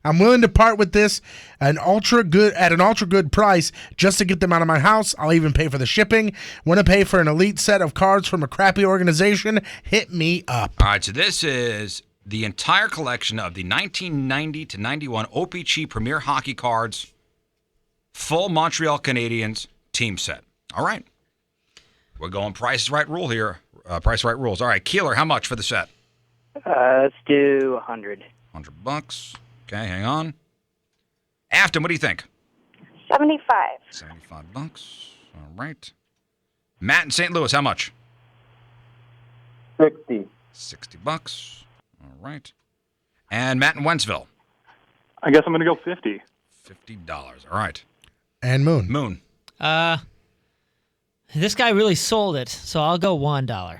I'm willing to part with this at an ultra good price just to get them out of my house. I'll even pay for the shipping. Want to pay for an elite set of cards from a crappy organization? Hit me up. All right, so this is the entire collection of the 1990 to 91 O-Pee-Chee Premier Hockey Cards full Montreal Canadiens team set. All right. We're going Price is Right rule here. Price is Right rules. All right, Keeler, how much for the set? Let's do 100. $100. Okay, hang on. Afton, what do you think? 75. $75. All right. Matt in St. Louis, how much? 60. $60. All right. And Matt in Wentzville? I guess I'm going to go 50. $50. All right. And Moon. Moon. This guy really sold it, so I'll go $1.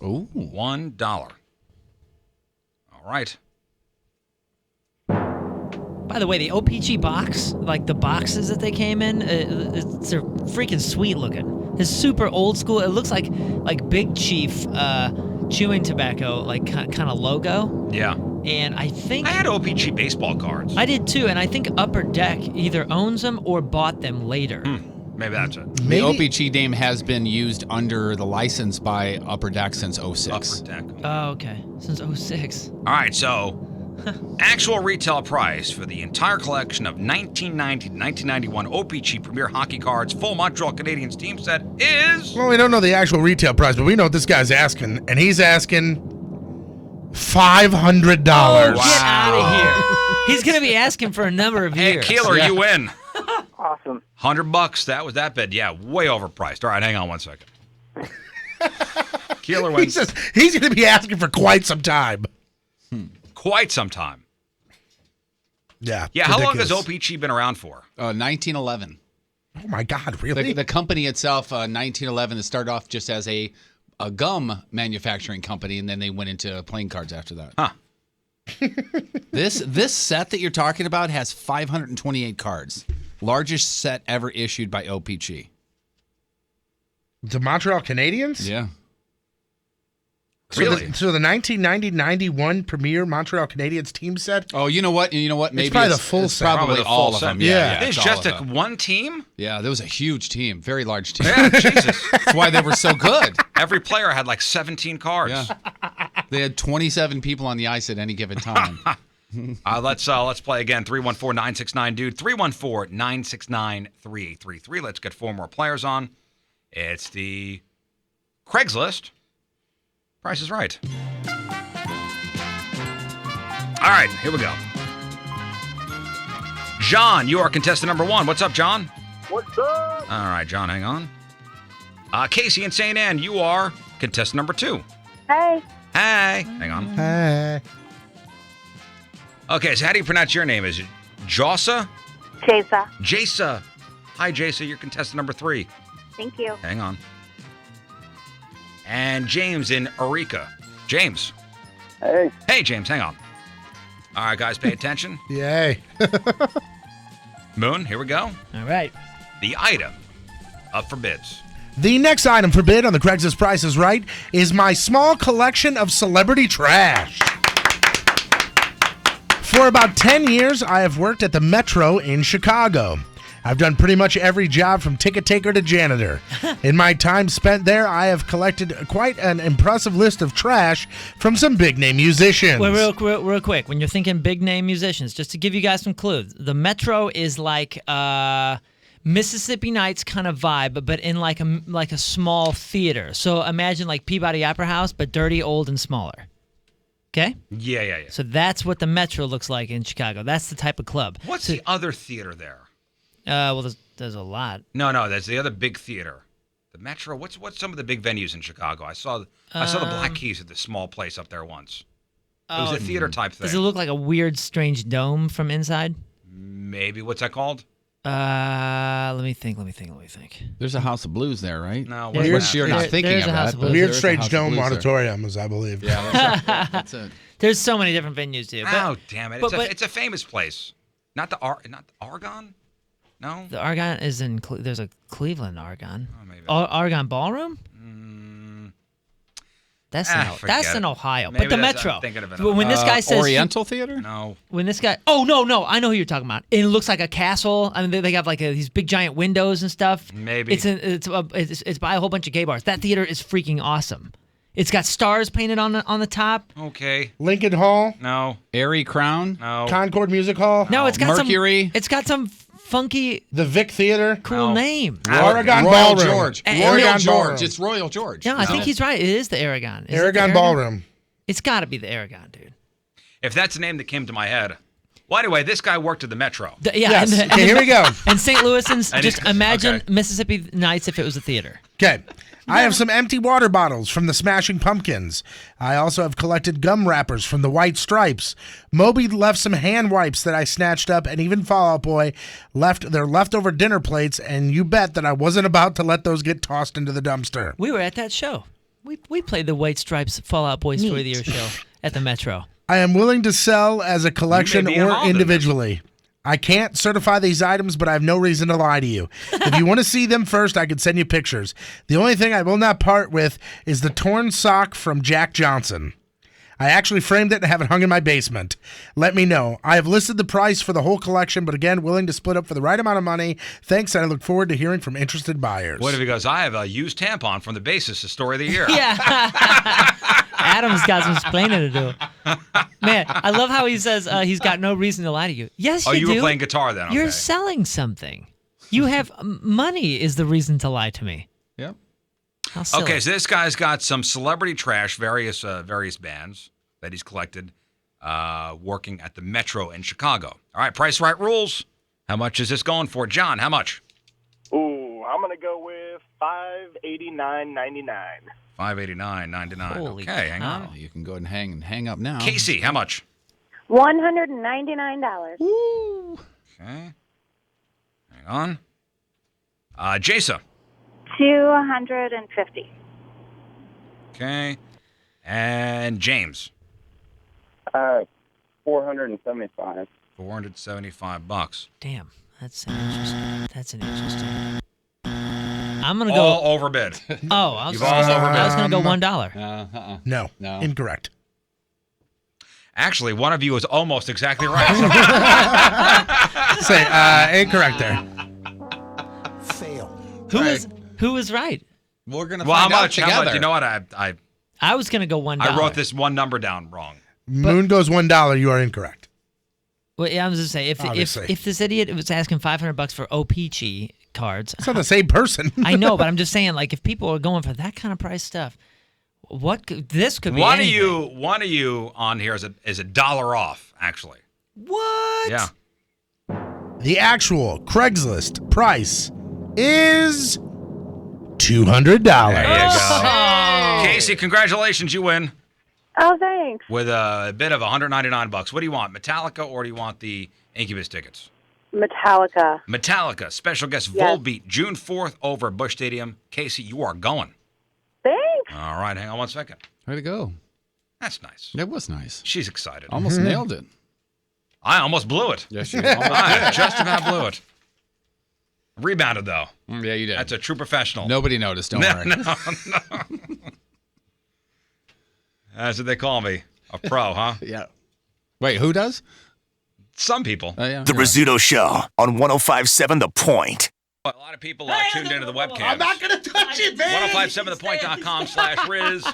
Ooh. $1. All right. By the way, the OPG box, like the boxes that they came in, they're freaking sweet looking. It's super old school. It looks like Big Chief chewing tobacco, like kind of logo. Yeah. And I think I had OPG baseball cards. I did too, and I think Upper Deck either owns them or bought them later. Maybe that's it. The OPG name has been used under the license by Upper Deck since 06. Upper Deck. Oh, okay. Since 06. All right, so actual retail price for the entire collection of 1990 to 1991 OPG Premier Hockey Cards full Montreal Canadiens team set is... Well, we don't know the actual retail price, but we know what this guy's asking, and he's asking $500. Oh, get out of here. He's going to be asking for a number of years. Hey, Keeler, you win. Awesome. $100. That was that bid. Yeah, way overpriced. All right, hang on one second. Keeler wins. He's going to be asking for quite some time. Quite some time. Yeah. Yeah, how long ridiculous. has OPG been around for? 1911. Oh, my God, really? The company itself, 1911, it started off just as a gum manufacturing company, and then they went into playing cards after that. Huh. This set that you're talking about has 528 cards. Largest set ever issued by OPG. The Montreal Canadiens? Yeah. Really? So the 1990-91 Premier Montreal Canadiens team set? Oh, you know what? Maybe it's probably the full it's set. Probably the full all of set. them. Yeah. It's all just of them. one team? Yeah, there was a huge team, very large team. Yeah, Jesus. That's why they were so good. Every player had like 17 cards. Yeah. They had 27 people on the ice at any given time. Let's play again. 314-969 dude. 314-969-3833. Let's get 4 more players on. It's the Craigslist. Price is Right. All right, here we go. John, you are contestant number 1. What's up, John? What's up? All right, John, hang on. Casey in St. Anne, you are contestant number 2. Hey. Hey. Hang on. Hey. Okay, so how do you pronounce your name? Is it Jossa? Jasa. Jasa. Hi, Jasa. You're contestant number 3. Thank you. Hang on. And James in Eureka. James. Hey. Hey, James, hang on. All right, guys, pay attention. Yay. Moon, here we go. All right. The item up for bids. The next item for bid on the Craigslist Price is Right is my small collection of celebrity trash. For about 10 years, I have worked at the Metro in Chicago. I've done pretty much every job from ticket taker to janitor. In my time spent there, I have collected quite an impressive list of trash from some big-name musicians. Well, real quick, when you're thinking big-name musicians, just to give you guys some clues, the Metro is like Mississippi Nights kind of vibe, but in like a small theater. So imagine like Peabody Opera House, but dirty, old, and smaller. Okay? Yeah. So that's what the Metro looks like in Chicago. That's the type of club. What's the other theater there? Well, there's a lot. No, that's the other big theater. The Metro. What's some of the big venues in Chicago? I saw the Black Keys at this small place up there once. It was a theater type thing. Does it look like a weird, strange dome from inside? Maybe. What's that called? Let me think. There's a House of Blues there, right? No, Which you're not thinking there's of a House that. of but Blues. Weird there's a Strange House of Dome Blues there. Auditorium, as I believe. Yeah, that's it. There's so many different venues too. But, Oh, damn it! It's a famous place. Not the Argonne. No. The Argonne is in. There's a Cleveland Argonne. Oh, maybe. Argonne Ballroom. That's forget in it. Ohio. Maybe but the that's- Metro. I'm thinking of it. When this guy says Oriental Theater? No. When this guy, oh no, I know who you're talking about. It looks like a castle. I mean, they have like these big giant windows and stuff. Maybe. It's by a whole bunch of gay bars. That theater is freaking awesome. It's got stars painted on the top. Okay. Lincoln Hall, No. Airy Crown? No. Concord Music Hall, No, it's got Mercury? It's got some funky, the Vic Theater, cool No. name. Oregon Royal Ballroom. George. And- Royal Aragon George. Ballroom. It's Royal George. No, I think he's right. It is the Aragon. Is it the Aragon Ballroom. It's got to be the Aragon, dude. If that's the name that came to my head. Well, anyway, this guy worked at the Metro. Yeah. Yes. Okay, here we go. And St. Louisans, And just he's- imagine okay. Mississippi Nights if it was a theater. Okay. I have some empty water bottles from the Smashing Pumpkins. I also have collected gum wrappers from the White Stripes. Moby left some hand wipes that I snatched up, and even Fall Out Boy left their leftover dinner plates, and you bet that I wasn't about to let those get tossed into the dumpster. We were at that show. We played the White Stripes Fall Out Boy Story of the Year show at the Metro. I am willing to sell as a collection be or involved in individually. I can't certify these items, but I have no reason to lie to you. If you want to see them first, I can send you pictures. The only thing I will not part with is the torn sock from Jack Johnson. I actually framed it and have it hung in my basement. Let me know. I have listed the price for the whole collection, but again, willing to split up for the right amount of money. Thanks, and I look forward to hearing from interested buyers. What if he goes, I have a used tampon from the basis of Story of the Year. Yeah. Adam's got some explaining to do. Man, I love how he says he's got no reason to lie to you. Yes, you do. Oh, you were playing guitar then. You're Okay. selling something. You have money is the reason to lie to me. Yep. How silly. Okay, so this guy's got some celebrity trash, various bands that he's collected, working at the Metro in Chicago. All right, Price Right rules. How much is this going for, John? How much? Ooh, I'm gonna go with $589.99. $589.99. Holy Okay, hang on. You can go ahead and hang up now. Casey, how much? $199. Okay. Hang on. Jason. $250. Okay. And James. $475. $475. Damn, that's an interesting. That's an interesting. I'm gonna go all overbid. Oh, I was You've all overbid. I was gonna go $1. No. No. Incorrect. Actually, one of you is almost exactly right. Say, incorrect there. Fail. Who was right? We're gonna Well, how find out much? How together. much? You know what? I was gonna go $1. I wrote this one number down wrong. Moon goes $1. You are incorrect. Well, yeah, I was just saying Obviously. if this idiot was asking $500 for OPG cards, It's not the same person. I know, but I'm just saying, like, if people are going for that kind of price stuff, this could be One anything. of you on here is a $1 off. Actually. What? Yeah. The actual Craigslist price is $200. There you go. Casey, congratulations, you win. Oh, thanks. With a bid of $199. What do you want, Metallica, or do you want the Incubus tickets? Metallica. Metallica, special guest Yes. Volbeat, June 4th over at Busch Stadium. Casey, you are going. Thanks. All right, hang on one second. Way to go. That's nice. That was nice. She's excited. Almost nailed it. I almost blew it. Yes, you almost I did. just about blew it. Rebounded, though. Yeah, you did. That's a true professional. Nobody noticed. Don't worry. No. That's what they call me. A pro, huh? Yeah. Wait, who does? Some people. Oh, yeah. The Rizzuto Show on 105.7 The Point. A lot of people tuned into the webcam. I'm not going to touch it, man. 1057thepoint.com/Riz.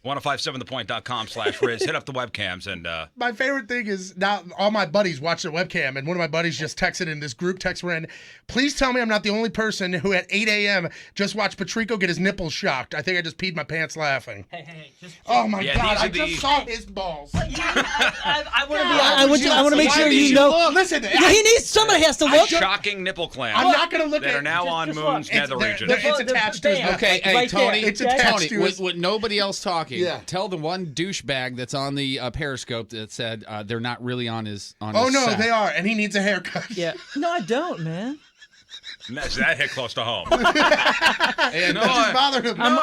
1057thepoint.com/Riz. Hit up the webcams and My favorite thing is now all my buddies watch the webcam, and one of my buddies just texted in this group text we're in. Please tell me I'm not the only person who at 8 a.m. just watched Patrico get his nipples shocked. I think I just peed my pants laughing. Hey, just. Oh my Yeah, God! these are I just the- saw his balls. I want to be. I want to make Why sure did you know. Listen, Yeah, he needs. Somebody has to look. shocking nipple clamps I'm not going to look that at are now on just Moon's look. nether region. It's attached to his bam. Okay, hey, Right Tony. there. It's attached Tony, to his. with nobody else talking, Yeah. tell the one douchebag that's on the Periscope that said they're not really on his Oh his no, set. they are, and he needs a haircut. Yeah. No, I don't, man. That hit close to home. And that just bothered him. I'm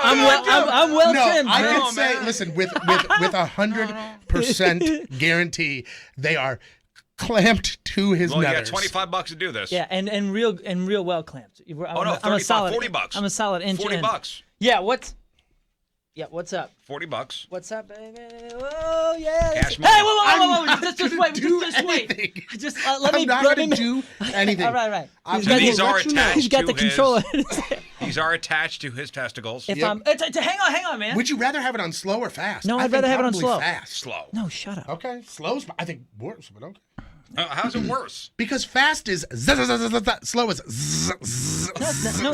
well no, trimmed. I man. can say, listen, with 100% guarantee, they are clamped to his Well, you got nethers. $25 to do this. Yeah, and real well clamped. Oh no, I'm a 35, solid $40. I'm a solid inch in. $40. Yeah, what's up? $40. What's up, baby? Oh yeah. Cash Hey, money. whoa! I'm Just not wait. gonna Just do wait. anything. Just let I'm me. not let going me to do anything. All right. I'm And these are let you know. attached He's got the to his- controller. These are attached to his testicles. If Yep. I'm, hang on, man. Would you rather have it on slow or fast? No, I I'd think rather have it on probably slow. Fast. Slow. No, shut up. Okay, slow's I think worse, but okay. How's it worse? Because fast is slow is No,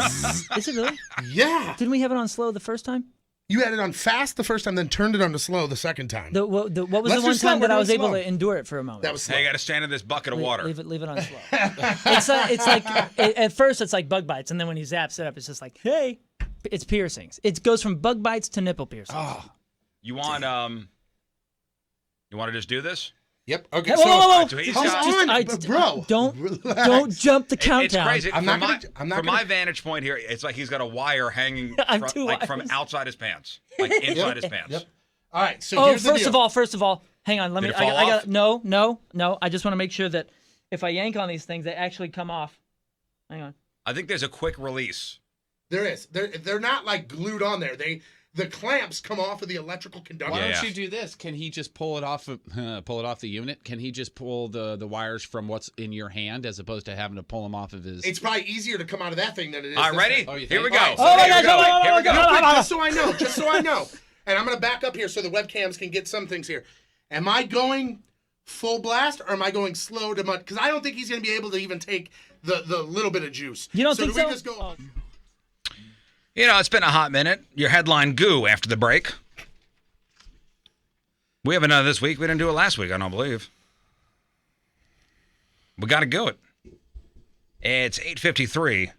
is it really? yeah. Didn't we have it on slow the first time? You had it on fast the first time, then turned it on to slow the second time. What was Let's the one do slow, time we're that I doing was able slow. to endure it for a moment? That was slow. Hey, you got to stand in this bucket of water. Leave it on slow. It's like at first it's like bug bites, and then when he zaps it up, it's just like, hey, it's piercings. It goes from bug bites to nipple piercings. You want to just do this? Yep. Okay. Hey, So, whoa. So he's come got- on, bro. Don't jump the It's countdown. crazy. I'm not gonna- From my vantage point here, it's like he's got a wire hanging two from wires. outside his pants, like inside his pants. Yep. All right. So Oh, here's the deal. first of all, hang on. Let me. Did it fall I got off? no. I just want to make sure that if I yank on these things, they actually come off. Hang on. I think there's a quick release. There is. They're not like glued on there. The clamps come off of the electrical conductor. Why don't you do this? Can he just pull it off the unit? Can he just pull the wires from what's in your hand as opposed to having to pull them off of his? It's probably easier to come out of that thing than it is. All right, this ready? thing. Oh, you Here we think? go. All right, Oh my Here we gosh, go. Here we go. Just so I know. And I'm going to back up here so the webcams can get some things here. Am I going full blast or am I going slow to mud? Because I don't think he's going to be able to even take the little bit of juice. You don't so think do so? we just go? You know, it's been a hot minute. Your headline goo after the break. We haven't done it this week. We didn't do it last week, I don't believe. We got to go it. It's 8:53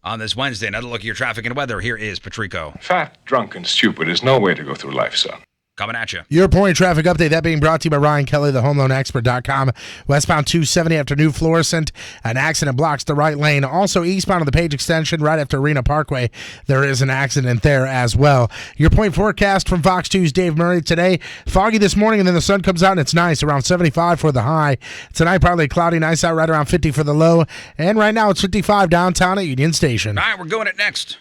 on this Wednesday. Another look at your traffic and weather. Here is Patrico. Fat, drunk, and stupid is no way to go through life, son. Coming at you. Your point traffic update, that being brought to you by Ryan Kelly, the homeloanexpert.com. Westbound 270 after New Florissant. An accident blocks the right lane. Also, eastbound on the Page extension, right after Arena Parkway, there is an accident there as well. Your point forecast from Fox 2's Dave Murray today. Foggy this morning, and then the sun comes out, and it's nice, around 75 for the high. Tonight, partly cloudy, nice out, right around 50 for the low. And right now, it's 55 downtown at Union Station. All right, we're going it next.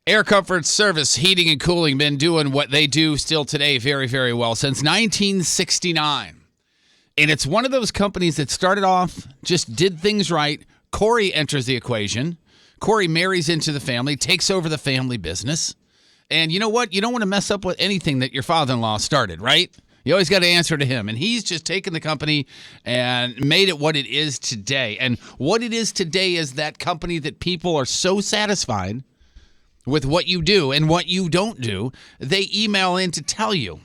Air Comfort Service, heating and cooling, been doing what they do still today very, very well since 1969. And it's one of those companies that started off, just did things right. Corey enters the equation. Corey marries into the family, takes over the family business. And you know what? You don't want to mess up with anything that your father-in-law started, right? You always got to answer to him. And he's just taken the company and made it what it is today. And what it is today is that company that people are so satisfied with what you do and what you don't do, they email in to tell you.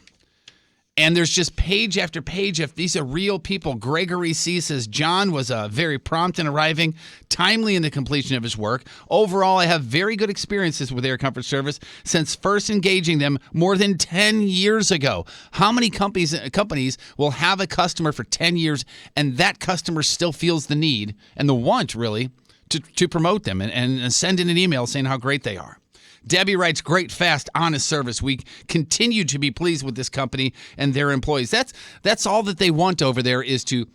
And there's just page after page. If these are real people, Gregory C. says, John was very prompt in arriving, timely in the completion of his work. Overall, I have very good experiences with Air Comfort Service since first engaging them more than 10 years ago. How many companies will have a customer for 10 years and that customer still feels the need and the want, really, to promote them and send in an email saying how great they are? Debbie writes, great, fast, honest service. We continue to be pleased with this company and their employees. That's all that they want over there, is to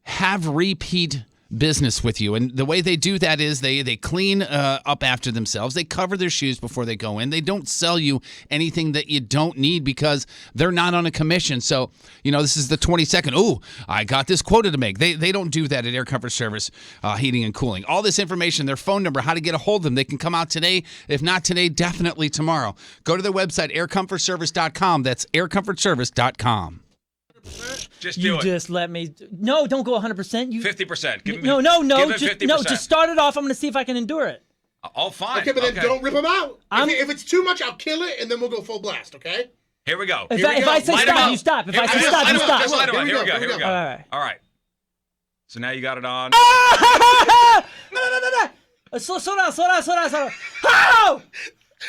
have repeat business with you. And the way they do that is they clean up after themselves. They cover their shoes before they go in. They don't sell you anything that you don't need because they're not on a commission. So, this is the 22nd. Ooh, I got this quota to make. They don't do that at Air Comfort Service Heating and Cooling. All this information, their phone number, how to get a hold of them. They can come out today. If not today, definitely tomorrow. Go to their website, aircomfortservice.com. That's aircomfortservice.com. Just do it. Just let me. No, don't go 100%. 50%. Give him, No. Give him 50%. Just start it off. I'm going to see if I can endure it. Oh, fine. Okay, but then don't rip them out. If it's too much, I'll kill it, and then we'll go full blast, okay? Here we go. If I say stop, you stop. If I say stop, you stop. Just light him up. Here we go. All right. So now you got it on. No. Slow down. Oh!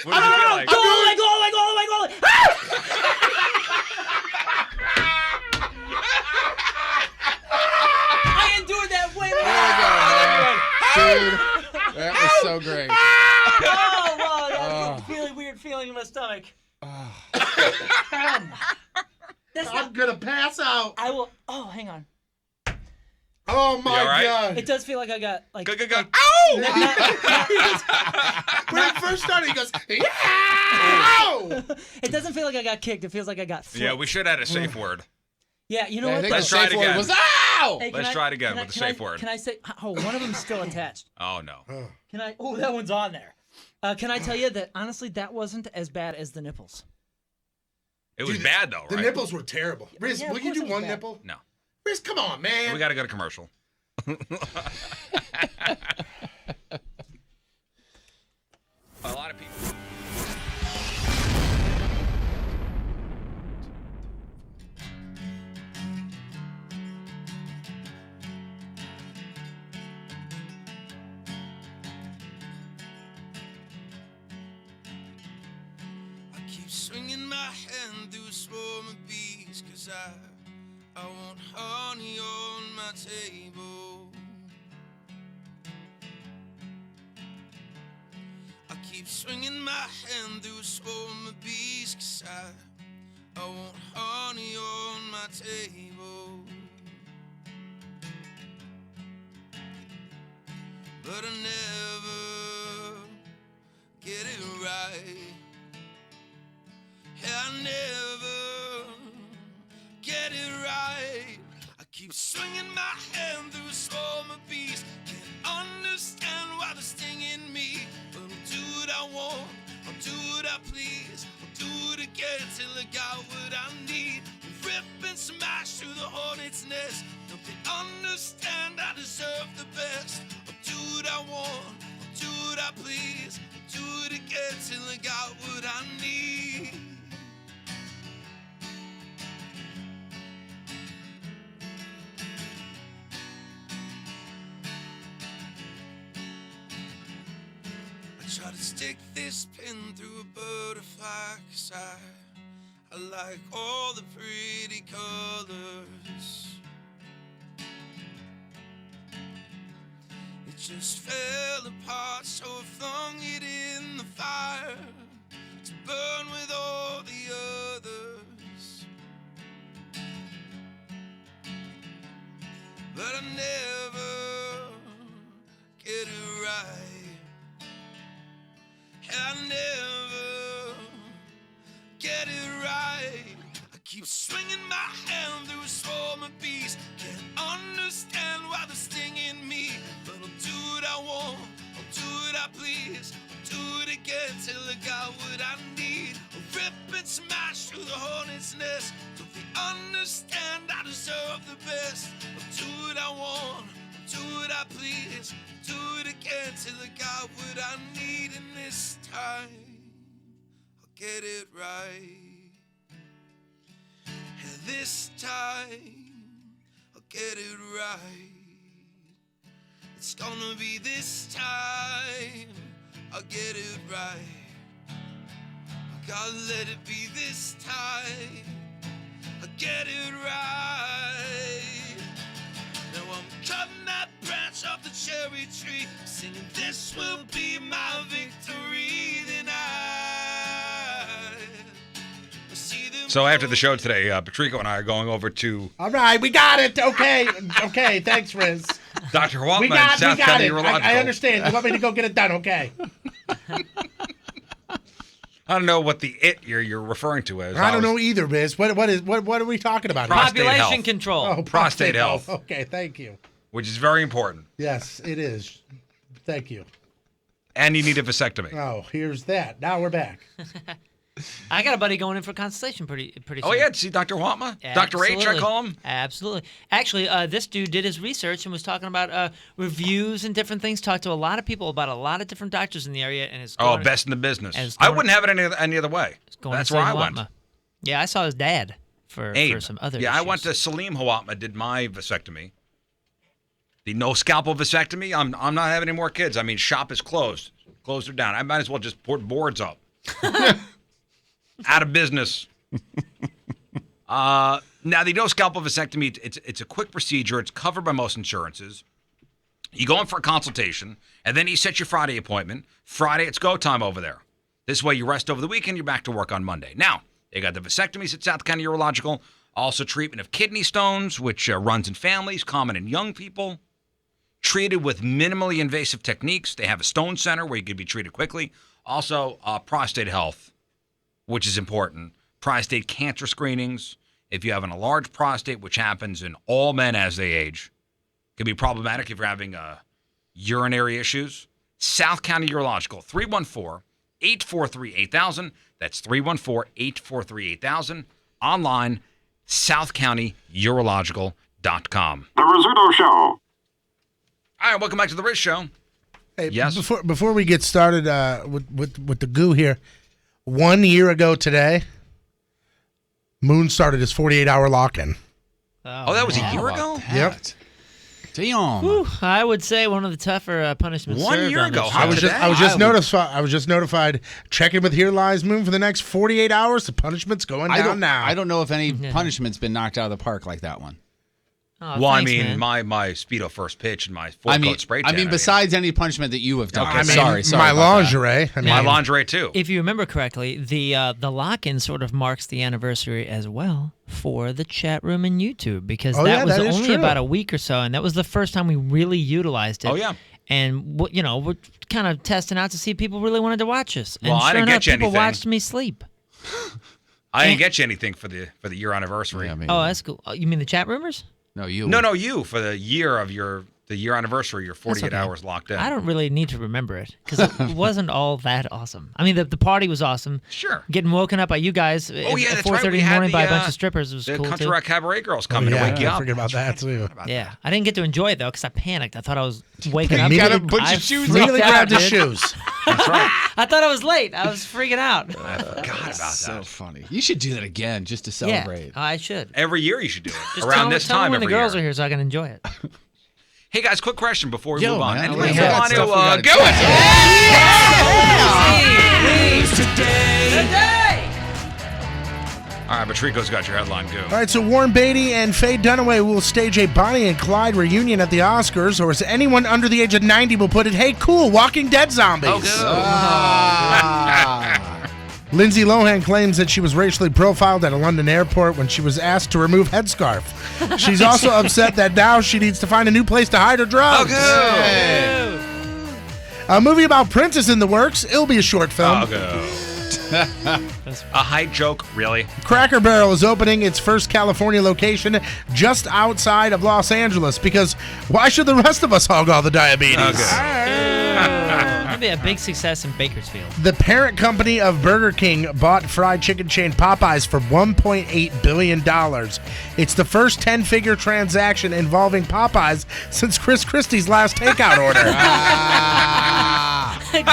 What does it feel like? Go. I endured that way more. Dude, that was so great. Oh, wow, that's a really weird feeling in my stomach. I'm gonna pass out. I will. Oh, hang on. Oh my God! It does feel like I got like. Go. Ow! When it first started, he goes, "Yeah!" Ow! It doesn't feel like I got kicked. It feels like I got flipped. Yeah, we should have had a safe word. Yeah, you know what? Let's try it again. Hey, Let's try it again with a safe word. Can I say? Oh, one of them's still attached. Oh no. Can I? Oh, that one's on there. Can I tell you that honestly, that wasn't as bad as the nipples. It was bad though, right? The nipples were terrible. Riz, Yeah, will of you course do it was one bad. nipple? No. Riz, come on, man. We got to go to commercial. A lot of people. keep swinging my hand through a swarm of bees, 'cause I want honey on my table. I keep swinging my hand through a swarm of bees, 'cause I want honey on my table. But I never get it right. I never get it right. I keep swinging my hand through a swarm of bees. Can't understand why they're stinging me. But I'll do what I want, I'll do what I please. I'll do it again till I got what I need. Rip and smash through the hornet's nest. Don't they understand I deserve the best? I'll do what I want, I'll do what I please. I'll do it again till I got what I need. Try to stick this pin through a butterfly, 'cause I like all the pretty colors. It just fell apart, so I flung it in the fire to burn with all the others. But I never get it right. I never get it right. I keep swinging my hand through a swarm of bees. Can't understand why they're stinging me. But I'll do what I want, I'll do what I please. I'll do it again till I got what I need. I'll rip and smash through the hornet's nest. Don't they understand I deserve the best? I'll do what I want, I'll do what I please. Do it again till I got what I need, and this time I'll get it right. And this time I'll get it right. It's gonna be this time I'll get it right. I gotta let it be this time I'll get it right. Now I'm cutting that branch off the cherry tree, singing this will be my victory. Then I see them. So after the show today, Patrico and I are going over to All right, we got it. Okay, okay. Thanks, Riz. Dr. Waltman We in got South County it. Urological. I understand. You want me to go get it done? Okay. I don't know what the you're referring to as. I don't know either, Riz. What are we talking about? Prostate Population health. control. Oh, Prostate health. Okay, thank you. Which is very important. Yes, it is. Thank you. And you need a vasectomy. Oh, here's that. Now we're back. I got a buddy going in for consultation pretty soon. Oh, yeah, to see Dr. Watma? Dr. H, I call him? Absolutely. Actually, this dude did his research and was talking about reviews and different things, talked to a lot of people about a lot of different doctors in the area. And is best in the business. I wouldn't have it any other way. That's where I went. Yeah, I saw his dad for some other issues. I went to Salim Hawatma, did my vasectomy. The no scalpel vasectomy, I'm not having any more kids. I mean, shop is closed. Closed her down. I might as well just put boards up. Out of business. Now, the no scalpel vasectomy, it's a quick procedure. It's covered by most insurances. You go in for a consultation, and then you set your Friday appointment. Friday, it's go time over there. This way, you rest over the weekend, you're back to work on Monday. Now, they got the vasectomies at South County Urological, also treatment of kidney stones, which runs in families, common in young people. Treated with minimally invasive techniques. They have a stone center where you can be treated quickly. Also, prostate health, which is important. Prostate cancer screenings. If you have a large prostate, which happens in all men as they age, can be problematic if you're having urinary issues. South County Urological, 314-843-8000. That's 314-843-8000. Online, southcountyurological.com. The Rizzuto Show. All right, welcome back to the Riz Show. Hey, yes. Before we get started with the goo here, 1 year ago today, Moon started his 48-hour lock-in. Oh, that was a year ago? Yep. Damn. Whew, I would say one of the tougher punishments. 1 served year on ago, this huh? show. I was just notified. Check in with Here Lies Moon for the next 48 hours. The punishment's going down now. I don't know if any punishment's been knocked out of the park like that one. Oh, Well, thanks, I mean, man. my Speedo first pitch and my full coat spray tan. Besides any punishment that you have done. Okay, sorry. my about lingerie. that. my lingerie too. If you remember correctly, the lock-in sort of marks the anniversary as well for the chat room and YouTube because that was only true. about a week or so, and that was the first time we really utilized it. Oh, yeah. And we're kind of testing out to see if people really wanted to watch us. And Well, I sure didn't enough, get you people anything. watched me sleep. I didn't get you anything for the year anniversary. Oh, that's cool. You mean the chat roomers? No, you. No, you for the year of the year anniversary. Your 48 okay. hours locked in. I don't really need to remember it because it wasn't all that awesome. I mean, the party was awesome. Sure. Getting woken up by you guys at that's 4:30 right. We in the had morning by a the, bunch of strippers was the cool Country too. Rock Cabaret girls coming to wake you I up. forget about that too. Yeah, I didn't get to enjoy it though because I panicked. I thought I was waking You up. gotta I put your shoes on. freaked Immediately out, grabbed his dude. shoes. That's right. I thought I was late. I was freaking out. I forgot about So that. funny. You should do that again just to celebrate. Yeah, I should. Every year you should do it. Just Around tell this tell me time when every the girls year. are here so I can enjoy it. Hey guys, quick question before we Yo, move on. man, Anybody we got want to stuff we gotta go do. All right, Patrico's got your headline. Go. All right, so Warren Beatty and Faye Dunaway will stage a Bonnie and Clyde reunion at the Oscars, or as anyone under the age of 90 will put it, hey, cool, Walking Dead zombies. Lindsay Lohan claims that she was racially profiled at a London airport when she was asked to remove headscarf. She's also upset that now she needs to find a new place to hide her drugs. A movie about Prince is in the works. It'll be a short film. A hype joke, really? Cracker Barrel is opening its first California location just outside of Los Angeles because why should the rest of us hog all the diabetes? That'd be a big success in Bakersfield. The parent company of Burger King bought fried chicken chain Popeyes for $1.8 billion. It's the first 10-figure transaction involving Popeyes since Chris Christie's last takeout order. Dude,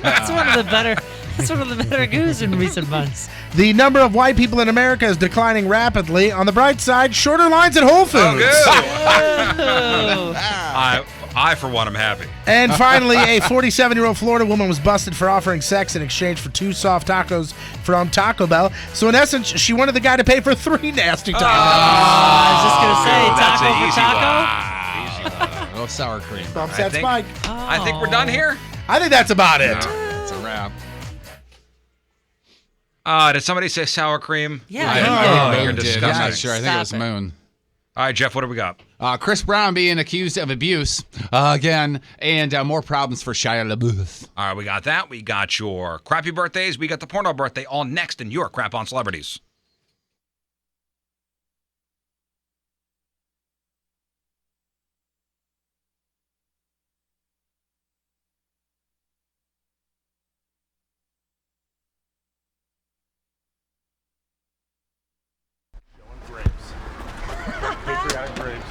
that's one of the better. That's one of the better goos in recent months. The number of white people in America is declining rapidly. On the bright side, shorter lines at Whole Foods. I, for one, am happy. And finally, a 47-year-old Florida woman was busted for offering sex in exchange for 2 soft tacos from Taco Bell. So in essence, she wanted the guy to pay for 3 nasty tacos. I was just gonna say taco for taco. No sour cream. Bumps that spike. I think we're done here. I think that's about it. It's a wrap. Did somebody say sour cream? Yeah, You're disgusting. Yeah, sure. I think it was Stop it. Moon. All right, Jeff, what do we got? Chris Brown being accused of abuse again, and more problems for Shia LaBeouf. All right, we got that. We got your crappy birthdays. We got the porno birthday all next in your Crap on Celebrities. Patriotic grapes.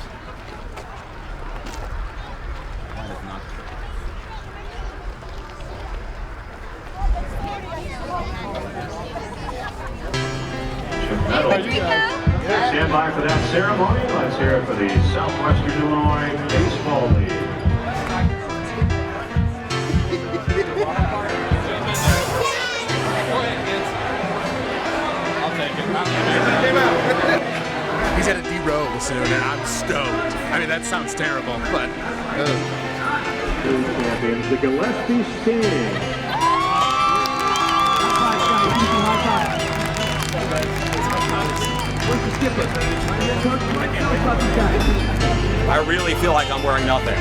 Stand by for that ceremony. Let's hear it for the Southwestern Illinois Baseball League. He's at a D-row soon, and I'm stoked. I mean, that sounds terrible, but... Two champions, the Gillespie Sting. I really feel like I'm wearing nothing.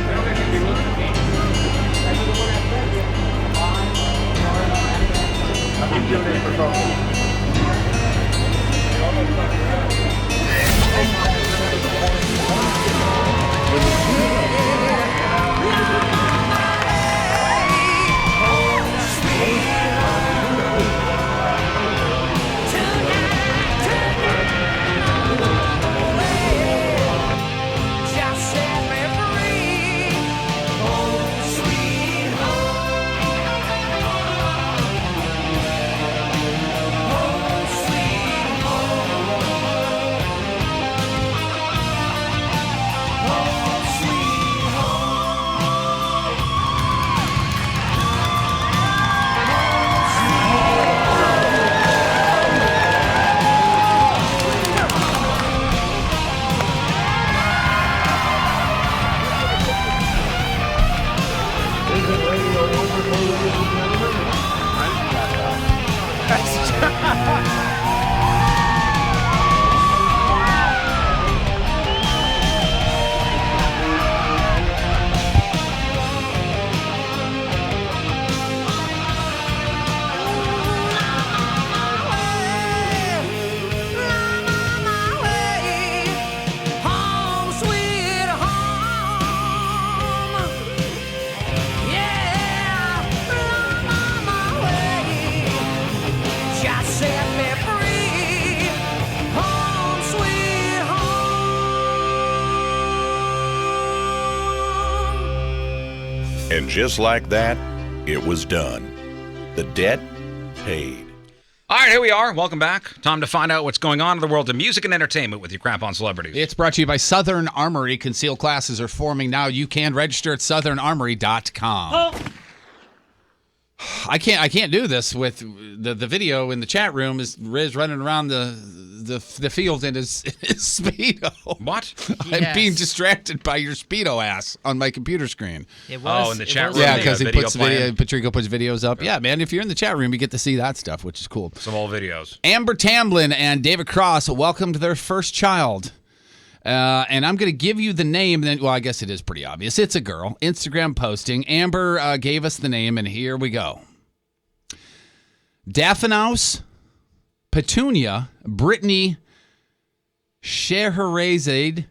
And just like that, it was done. The debt paid. All right, here we are. Welcome back. Time to find out what's going on in the world of music and entertainment with your Crap on Celebrities. It's brought to you by Southern Armory. Concealed classes are forming now. You can register at southernarmory.com. Oh. I can't do this with the video in the chat room. Is Riz running around the field in his Speedo? What? I'm being distracted by your Speedo ass on my computer screen. It was, in the chat room. Yeah, because he video puts playing. Patrico puts videos up. Yeah, man, if you're in the chat room, you get to see that stuff, which is cool. Some old videos. Amber Tamblyn and David Cross welcomed their first child. And I'm going to give you the name. Well, I guess it is pretty obvious. It's a girl. Instagram posting. Amber gave us the name, and here we go. Daphnaus Petunia Brittany Scheherazade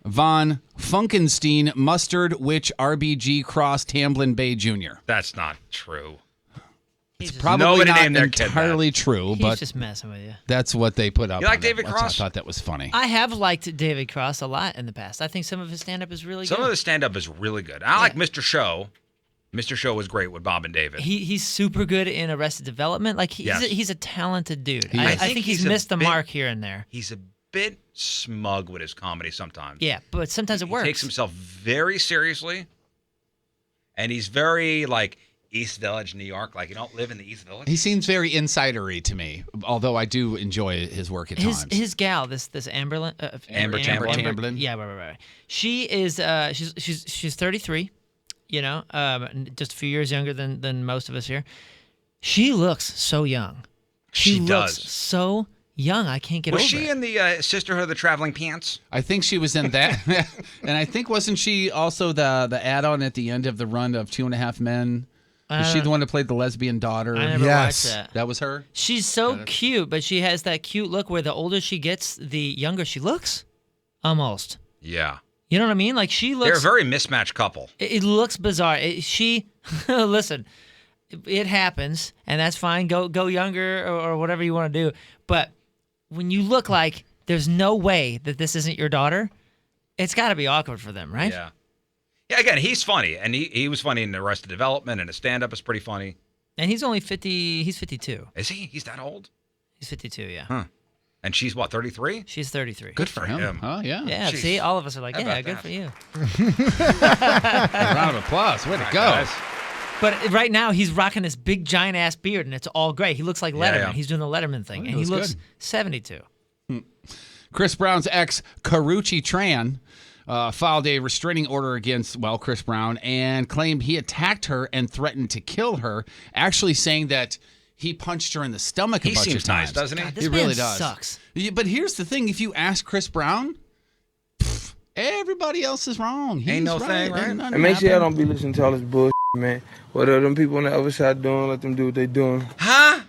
von Funkenstein Mustard Witch RBG Cross Tamblyn Bay Jr. That's not true. It's probably Nobody not named their kid entirely true, He's but just messing with you. that's what they put up. You like on David that. Cross? I thought that was funny. I have liked David Cross a lot in the past. I think some of his stand-up is really good. Some of the stand-up is really good. I like Mr. Show. Mr. Show was great with Bob and David. He's super good in Arrested Development. Like he's a talented dude. I think he's missed the mark here and there. He's a bit smug with his comedy sometimes. Yeah, but sometimes it works. He takes himself very seriously, and he's very like East Village, New York. Like you don't live in the East Village. He seems very insidery to me, although I do enjoy his work at times. His gal, this Amber Tamblyn. Yeah, right. She is she's 33. You know, just a few years younger than most of us here. She looks so young. She looks so young. I can't get over it. Was she in the Sisterhood of the Traveling Pants? I think she was in that. And I think, wasn't she also the add-on at the end of the run of 2.5 Men? Was she the one that played the lesbian daughter? I never watched that. That was her? She's so cute, but she has that cute look where the older she gets, the younger she looks. Almost. Yeah. You know what I mean? Like she looks. They're a very mismatched couple. It looks bizarre. Listen, it happens, and that's fine. Go younger or whatever you want to do. But when you look like there's no way that this isn't your daughter, it's got to be awkward for them, right? Yeah. Yeah. Again, he's funny, and he was funny in Arrested Development, and his stand-up is pretty funny. And he's only 50. He's 52. Is he? He's that old? He's 52. Yeah. Huh. And she's what, 33? She's 33. Good for him. Oh, yeah. Yeah, Jeez. see, all of us are like, How yeah, about good that? for you. A round of applause. Way to go. Guys. But right now, he's rocking this big, giant-ass beard, and it's all gray. He looks like Letterman. yeah. He's doing the Letterman thing, and he looks 72. Chris Brown's ex, Karrueche Tran, filed a restraining order against, Chris Brown, and claimed he attacked her and threatened to kill her, actually saying that he punched her in the stomach a bunch of times. He seems nice, doesn't he? God, this He man really does. sucks. Yeah, but here's the thing. If you ask Chris Brown, everybody else is wrong. He's Ain't no right. thing, right? Ain't nothing And make sure y'all happened. don't be listening to all this bullshit, man. What are them people on the other side doing? Let them do what they doing. Huh?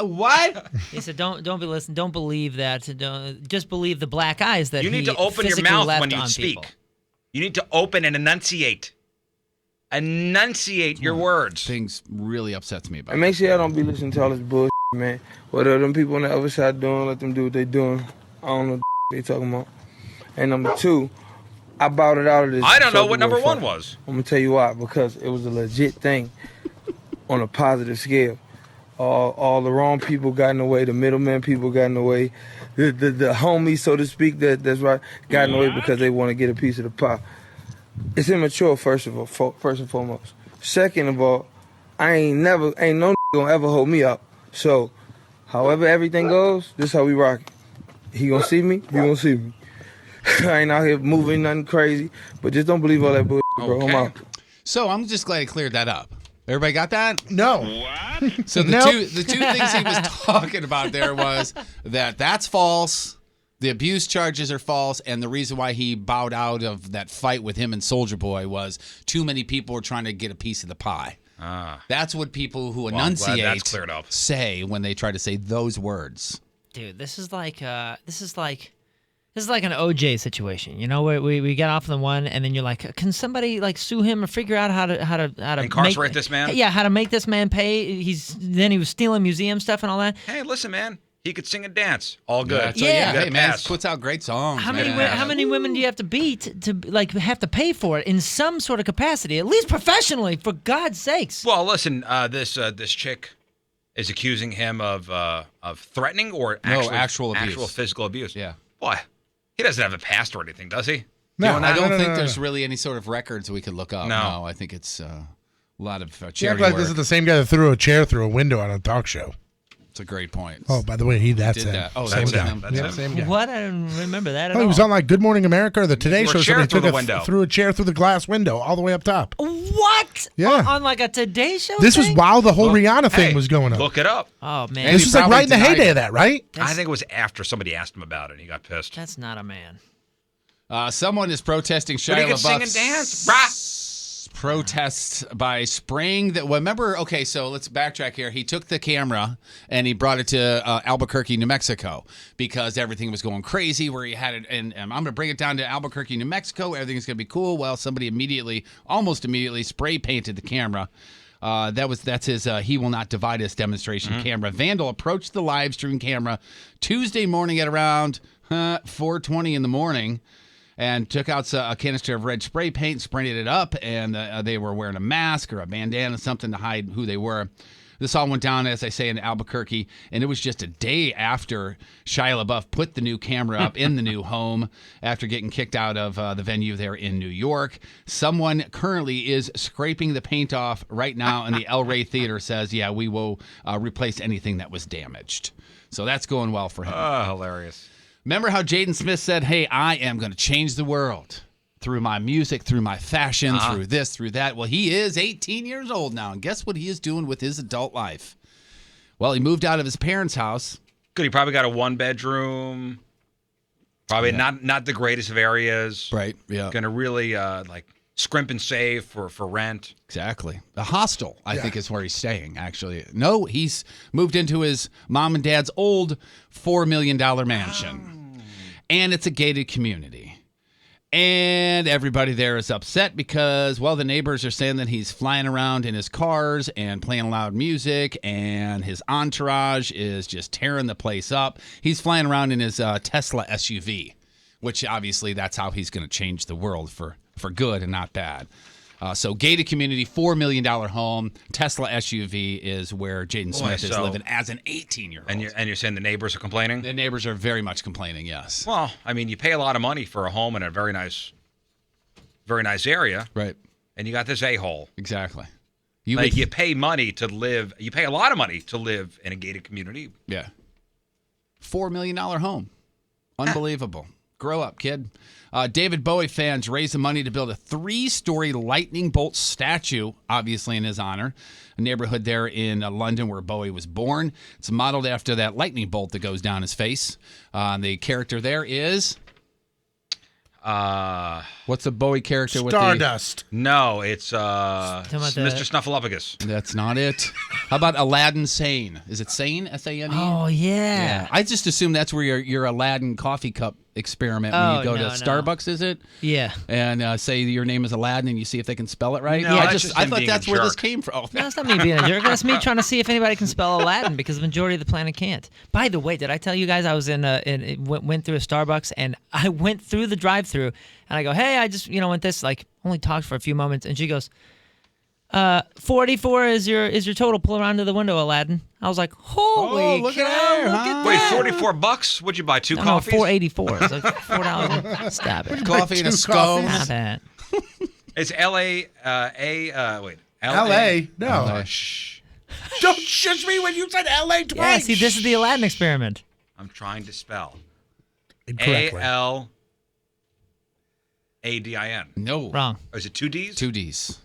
What? He said, "Don't be listening. Don't believe that. Don't just believe the black eyes that You need he to open your physically mouth left when you on speak. people." You need to open and enunciate. Enunciate your words. Things really upsets me about And make sure y'all don't be listening to all this bullshit, man. What are them people on the other side doing? Let them do what they doing. I don't know what they talking about. And number two, I bought it out of this. I don't know Soulja what number Boy one fight. was. I'm gonna tell you why. Because it was a legit thing on a positive scale. All the wrong people got in the way. The middleman people got in the way. The homies, so to speak, that's right, got in the way because they want to get a piece of the pie. It's immature, first and foremost. Second of all, ain't no gonna ever hold me up. So, however everything goes, this how we rock it. He gonna see me, you gonna see me. I ain't out here moving nothing crazy, but just don't believe all that bullshit, bro. I'm out. So I'm just glad I cleared that up. Everybody got that? No. What? So the two things he was talking about there was that's false. The abuse charges are false, and the reason why he bowed out of that fight with him and Soulja Boy was too many people were trying to get a piece of the pie. That's what people who Well, I'm glad enunciate that's cleared up. say when they try to say those words. Dude, this is like an OJ situation. You know, where we get off on the one, and then you're like, can somebody like sue him or figure out how to Incarcerate this man? Yeah, how to make this man pay? He was stealing museum stuff and all that. Hey, listen, man. He could sing and dance. All good. So, Yeah. You gotta Hey, man, pass. he puts out great songs. How man. many women do you have to beat to like have to pay for it in some sort of capacity, at least professionally, for God's sakes? Well, listen, this chick is accusing him of threatening or actual abuse. actual physical abuse. Yeah. Boy, he doesn't have a past or anything, does he? No, Doing I that? don't no, think no, there's no. really any sort of records we could look up. No. I think it's a lot of You act charity like work. this is the same guy that threw a chair through a window on a talk show. It's a great point. Oh, by the way, that's Did him. that. Oh, same that's guy. him. That's Yeah, him. same guy. What? I don't remember that at Oh, all. he was on like Good Morning America or the Today Threw a Show. chair Somebody through took the window. threw a chair through the glass window all the way up top. What? Yeah. On like a Today Show This was thing? while the whole Look, Rihanna thing hey, was going on. Look it up. Oh, man. And This he was like probably right in the denied heyday it. of that, right? I think it was after somebody asked him about it and he got pissed. That's not a man. Someone is protesting But he Shia can sing and LaBeouf's dance. Brah. protests by spraying that. Well, remember, okay, so let's backtrack here. He took the camera and he brought it to Albuquerque, New Mexico, because everything was going crazy where he had it. And I'm going to bring it down to Albuquerque, New Mexico. Everything's going to be cool. Well, somebody almost immediately spray painted the camera. That's his He Will Not Divide Us demonstration camera. Vandal approached the live stream camera Tuesday morning at around 4:20 in the morning and took out a canister of red spray paint, sprayed it up, and they were wearing a mask or a bandana, something to hide who they were. This all went down, as I say, in Albuquerque, and it was just a day after Shia LaBeouf put the new camera up in the new home after getting kicked out of the venue there in New York. Someone currently is scraping the paint off right now, and the El Rey Theater says, yeah, we will replace anything that was damaged. So that's going well for him. Oh, hilarious. Remember how Jaden Smith said, hey, I am going to change the world through my music, through my fashion, through this, through that. Well, he is 18 years old now, and guess what he is doing with his adult life? Well, he moved out of his parents' house. Good. He probably got a one-bedroom. Probably not the greatest of areas. Right, yeah. Going to really scrimp and save for rent. Exactly. A hostel, I think, is where he's staying, actually. No, he's moved into his mom and dad's old $4 million mansion. And it's a gated community. And everybody there is upset because, well, the neighbors are saying that he's flying around in his cars and playing loud music, and his entourage is just tearing the place up. He's flying around in his Tesla SUV, which obviously that's how he's going to change the world for good and not bad. So gated community, $4 million home, Tesla SUV is where Jaden Smith is living as an 18-year-old. And you're saying the neighbors are complaining? The neighbors are very much complaining, yes. Well, I mean, you pay a lot of money for a home in a very nice area. Right. And you got this a-hole. Exactly. You pay money to live. You pay a lot of money to live in a gated community. Yeah. $4 million home. Unbelievable. Grow up, kid. David Bowie fans raised the money to build a 3-story lightning bolt statue, obviously in his honor. A neighborhood there in London where Bowie was born. It's modeled after that lightning bolt that goes down his face. The character there is... what's the Bowie character Stardust. No, it's Mr. Snuffleupagus. That's not it. How about Aladdin Sane? Is it Sane? S-A-N-E? Oh, yeah. I just assume that's where your Aladdin coffee cup experiment when you go to Starbucks, is it? Yeah. And say your name is Aladdin and you see if they can spell it right? No, I that's just him thought being that's a where this jerk. came from. No, that's not me being a jerk. That's me trying to see if anybody can spell Aladdin because the majority of the planet can't. By the way, did I tell you guys I was went through a Starbucks and I went through the drive-thru and I go, hey, I just went this only talked for a few moments and she goes, 484 is your total. Pull around to the window, Aladdin. I was like, holy look cow, at look her, at Wait, that. $44? What'd you buy? Two No, coffees? $4.84. It's like $4. Stop it. Coffee and a scone. Stop it. It's L.A. Wait. L.A. No. Oh, shh. Don't shush me when you said L.A. Yeah, twice. see, this is the Aladdin experiment. I'm trying to spell. Incorrectly. A-L-A-D-I-N. No. Wrong. Or is it 2 Ds? 2 Ds.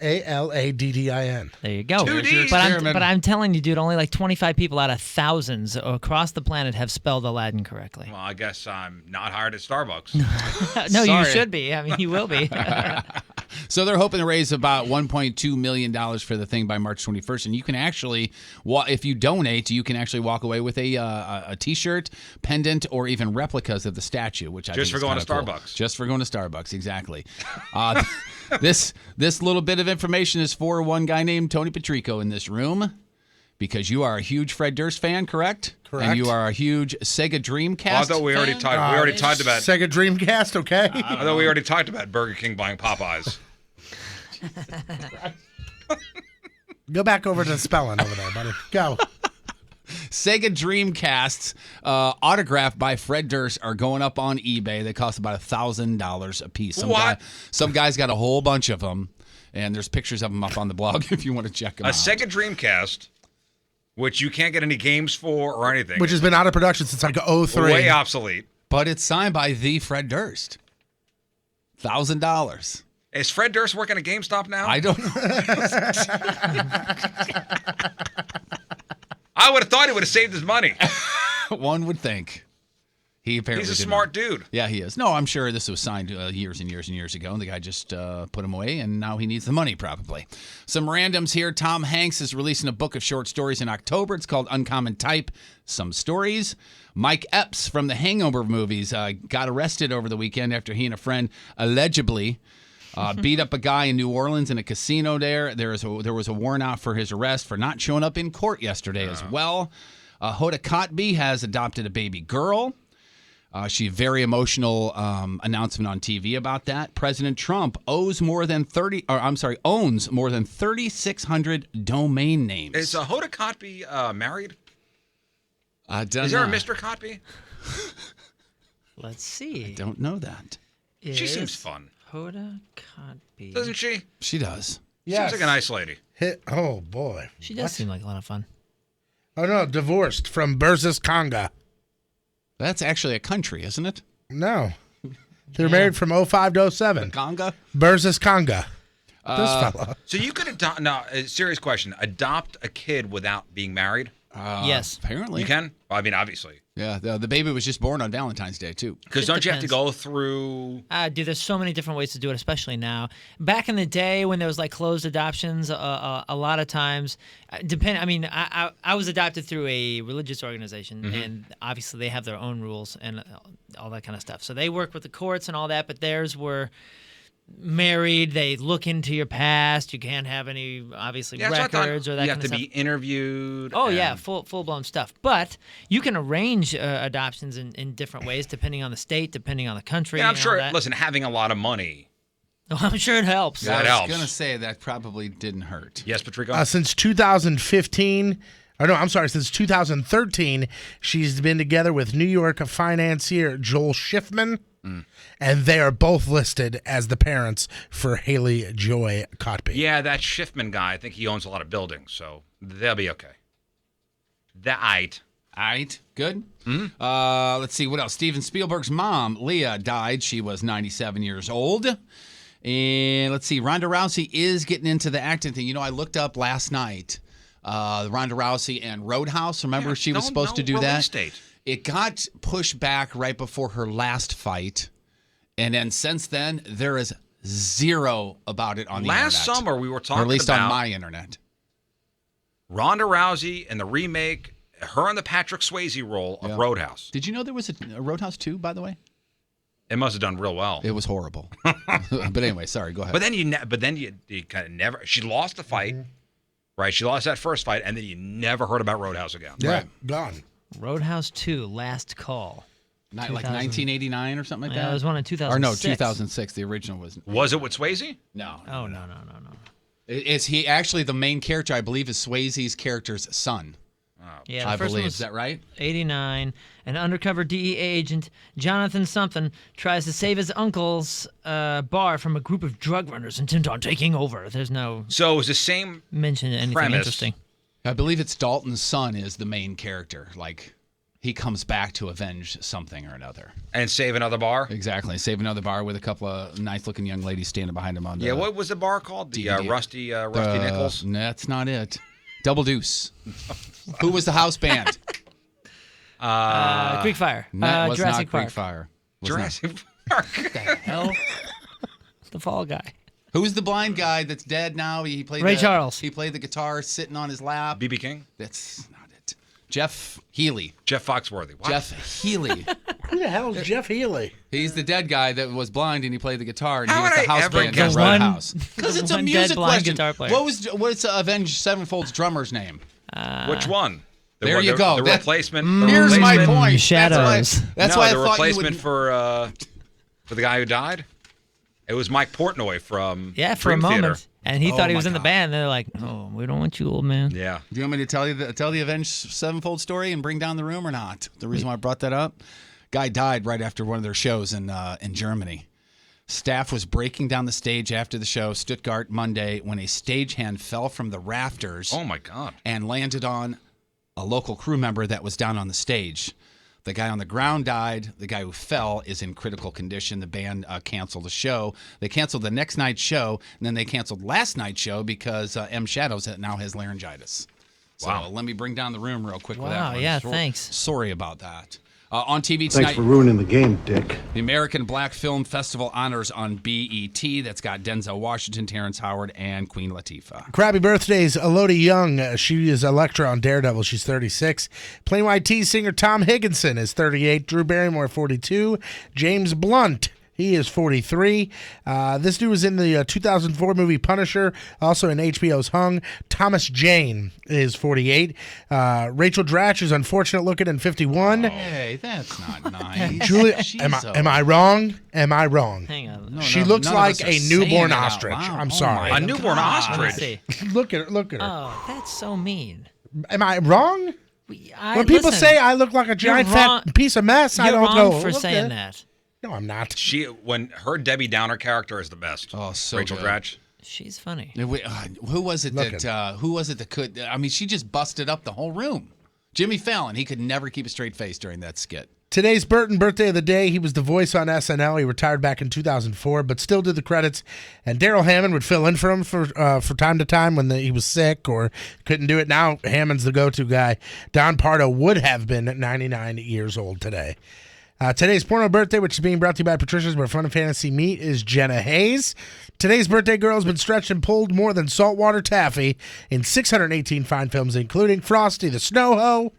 A-L-A-D-D-I-N. There you go. Two Ds. But I'm telling you, dude, only like 25 people out of thousands across the planet have spelled Aladdin correctly. Well, I guess I'm not hired at Starbucks. No, you Sorry. should be. I mean, you will be. So they're hoping to raise about $1.2 million for the thing by March 21st. And you can actually, if you donate, you can actually walk away with a T-shirt, pendant, or even replicas of the statue, which I Just think for is going to kinda cool. Starbucks. Just for going to Starbucks, exactly. This little bit of information is for one guy named Tony Patrico in this room. because you are a huge Fred Durst fan, correct? Correct. And you are a huge Sega Dreamcast I thought we already fan? talked. We already talked about. Sega Dreamcast. Okay. I thought we already talked about Burger King buying Popeyes. Go back over to the spelling over there, buddy. Go. Sega Dreamcasts autographed by Fred Durst are going up on eBay. They cost about $1,000 a piece. Some guy's got a whole bunch of them, and there's pictures of them up on the blog if you want to check them out. A Sega Dreamcast, which you can't get any games for or anything. Which has been out of production since like 03. Way obsolete. But it's signed by the Fred Durst. $1,000. Is Fred Durst working at GameStop now? I don't know. I would have thought he would have saved his money. One would think. He apparently He's a did smart not. dude. Yeah, he is. No, I'm sure this was signed years and years and years ago, and the guy just put him away, and now he needs the money probably. Some randoms here. Tom Hanks is releasing a book of short stories in October. It's called Uncommon Type, Some Stories. Mike Epps from the Hangover movies got arrested over the weekend after he and a friend allegedly beat up a guy in New Orleans in a casino there. There was a warrant out for his arrest for not showing up in court yesterday as well. Hoda Kotb has adopted a baby girl. She very emotional announcement on TV about that. President Trump owns more than 3,600 domain names. Is Hoda Kotb married? Is there a Mr. Kotb? Let's see. I don't know that. She seems fun. Hoda Kotb. Doesn't she? She does. Yes. Seems like a nice lady. Oh, boy. She does seem like a lot of fun. Oh, no. Divorced from Burzes Conga. That's actually a country, isn't it? No. They're married from 05 to 07. Conga? Burzes Conga. This fella. So you could adopt. No, a serious question. Adopt a kid without being married? Yes. Apparently. You can? Well, I mean, obviously. Yeah, the baby was just born on Valentine's Day, too. Because It don't you have to depends. go through... Dude, there's so many different ways to do it, especially now. Back in the day when there was like closed adoptions, a lot of times, I was adopted through a religious organization, and obviously they have their own rules and all that kind of stuff. So they work with the courts and all that, but theirs were married. They look into your past. You can't have any, obviously, Yeah, so I thought records or that you kind have of to stuff. be interviewed. Oh, and- yeah, full-blown stuff. But you can arrange adoptions in different ways, depending on the state, depending on the country. Yeah, I'm and all sure. that. Listen, having a lot of money. Oh, I'm sure it helps. That I was helps. going to say that probably didn't hurt. Yes, Patrico? Since 2015, since 2013, she's been together with New York financier Joel Schiffman, and they are both listed as the parents for Haley Joy Kotb. Yeah, that Schiffman guy, I think he owns a lot of buildings, so they'll be okay. Aight. Good. Let's see, what else? Steven Spielberg's mom, Leah, died. She was 97 years old. And let's see, Ronda Rousey is getting into the acting thing. You know, I looked up last night, Ronda Rousey and Roadhouse. Remember she was supposed to do that? Date. It got pushed back right before her last fight. And then since then, there is zero about it on the internet. Last summer, we were talking or at least about on my internet. Ronda Rousey and the remake, her in the Patrick Swayze role of Roadhouse. Did you know there was a Roadhouse 2, by the way? It must have done real well. It was horrible. But anyway, sorry, go ahead. But then you kind of never. She lost the fight, right? She lost that first fight, and then you never heard about Roadhouse again. Yeah, gone. Roadhouse 2, Last Call. Like 1989 or something like that? It was one in 2006. Or no, 2006. The original was. Was it with Swayze? No. Oh, no. Is he actually the main character? I believe is Swayze's character's son. Yeah, the I first one believe. was Is that right? 89. An undercover DEA agent, Jonathan something, tries to save his uncle's bar from a group of drug runners intent on taking over. There's no So it was the same mention of anything premise. interesting. I believe it's Dalton's son is the main character. Like, he comes back to avenge something or another. And save another bar? Exactly. Save another bar with a couple of nice-looking young ladies standing behind him on the... Yeah, what was the bar called? The DVD. Rusty Nichols? No, that's not it. Double Deuce. Who was the house band? Creek Fire. That was Jurassic not Park. Creek Fire. Was Jurassic Park. What the hell? The Fall Guy. Who's the blind guy that's dead now? He played Ray Charles. He played the guitar sitting on his lap. B.B. King? That's not it. Jeff Healy. Jeff Foxworthy. What? Jeff Healy. Who the hell is Jeff Healy? He's the dead guy that was blind and he played the guitar and How he was would the I house ever band guess in that? Roadhouse. Because The it's a one dead music blind question. guitar player. What's Avenged Sevenfold's drummer's name? Which one? There you go. The replacement. Here's my replacement- point. Shadows. That's why I the thought replacement you would. for the guy who died. It was Mike Portnoy from Yeah, for Dream a moment. Theater. And he Oh thought he was my in the God. band. They're like, "Oh, we don't want you, old man." Yeah. Do you want me to tell the Avenged Sevenfold story and bring down the room or not? The reason why I brought that up, guy died right after one of their shows in Germany. Staff was breaking down the stage after the show, Stuttgart, Monday, when a stagehand fell from the rafters. Oh my God. And landed on a local crew member that was down on the stage. The guy on the ground died. The guy who fell is in critical condition. The band canceled the show. They canceled the next night's show, and then they canceled last night's show because M. Shadows now has laryngitis. So Wow. let me bring down the room real quick with that Wow, one. yeah, thanks. Sorry about that. On TV tonight. Thanks for ruining the game, Dick. The American Black Film Festival honors on BET. That's got Denzel Washington, Terrence Howard, and Queen Latifah. Crappy birthdays, Elodie Young. She is Elektra on Daredevil. She's 36. Plain White Tee singer Tom Higginson is 38. Drew Barrymore, 42. James Blunt, he is 43. This dude was in the 2004 movie Punisher, also in HBO's Hung. Thomas Jane is 48. Rachel Dratch is unfortunate looking and 51. Hey, that's not nice. Julia, am I wrong? Am I wrong? Hang on. No, She no, looks none of us like are a saying newborn it out ostrich. loud. I'm Oh sorry. my A newborn God. Let me ostrich. see. Look at her. Look at her. Oh, that's so mean. Am I wrong? I, When people listen, say I look like a giant wrong- fat piece of mess, I you're don't wrong go. for "Look saying at-" that. No, I'm not. When her Debbie Downer character is the best. Oh, so Rachel good. Dratch. She's funny. Who was it Look who was it that could? I mean, she just busted up the whole room. Jimmy Fallon, he could never keep a straight face during that skit. Today's Burton birthday of the day. He was the voice on SNL. He retired back in 2004, but still did the credits. And Daryl Hammond would fill in for him for time to time when he was sick or couldn't do it. Now Hammond's the go-to guy. Don Pardo would have been 99 years old today. Today's porno birthday, which is being brought to you by Patricia's Where Fun and Fantasy Meet, is Jenna Hayes. Today's birthday girl has been stretched and pulled more than saltwater taffy in 618 fine films, including Frosty the Snow Hoe,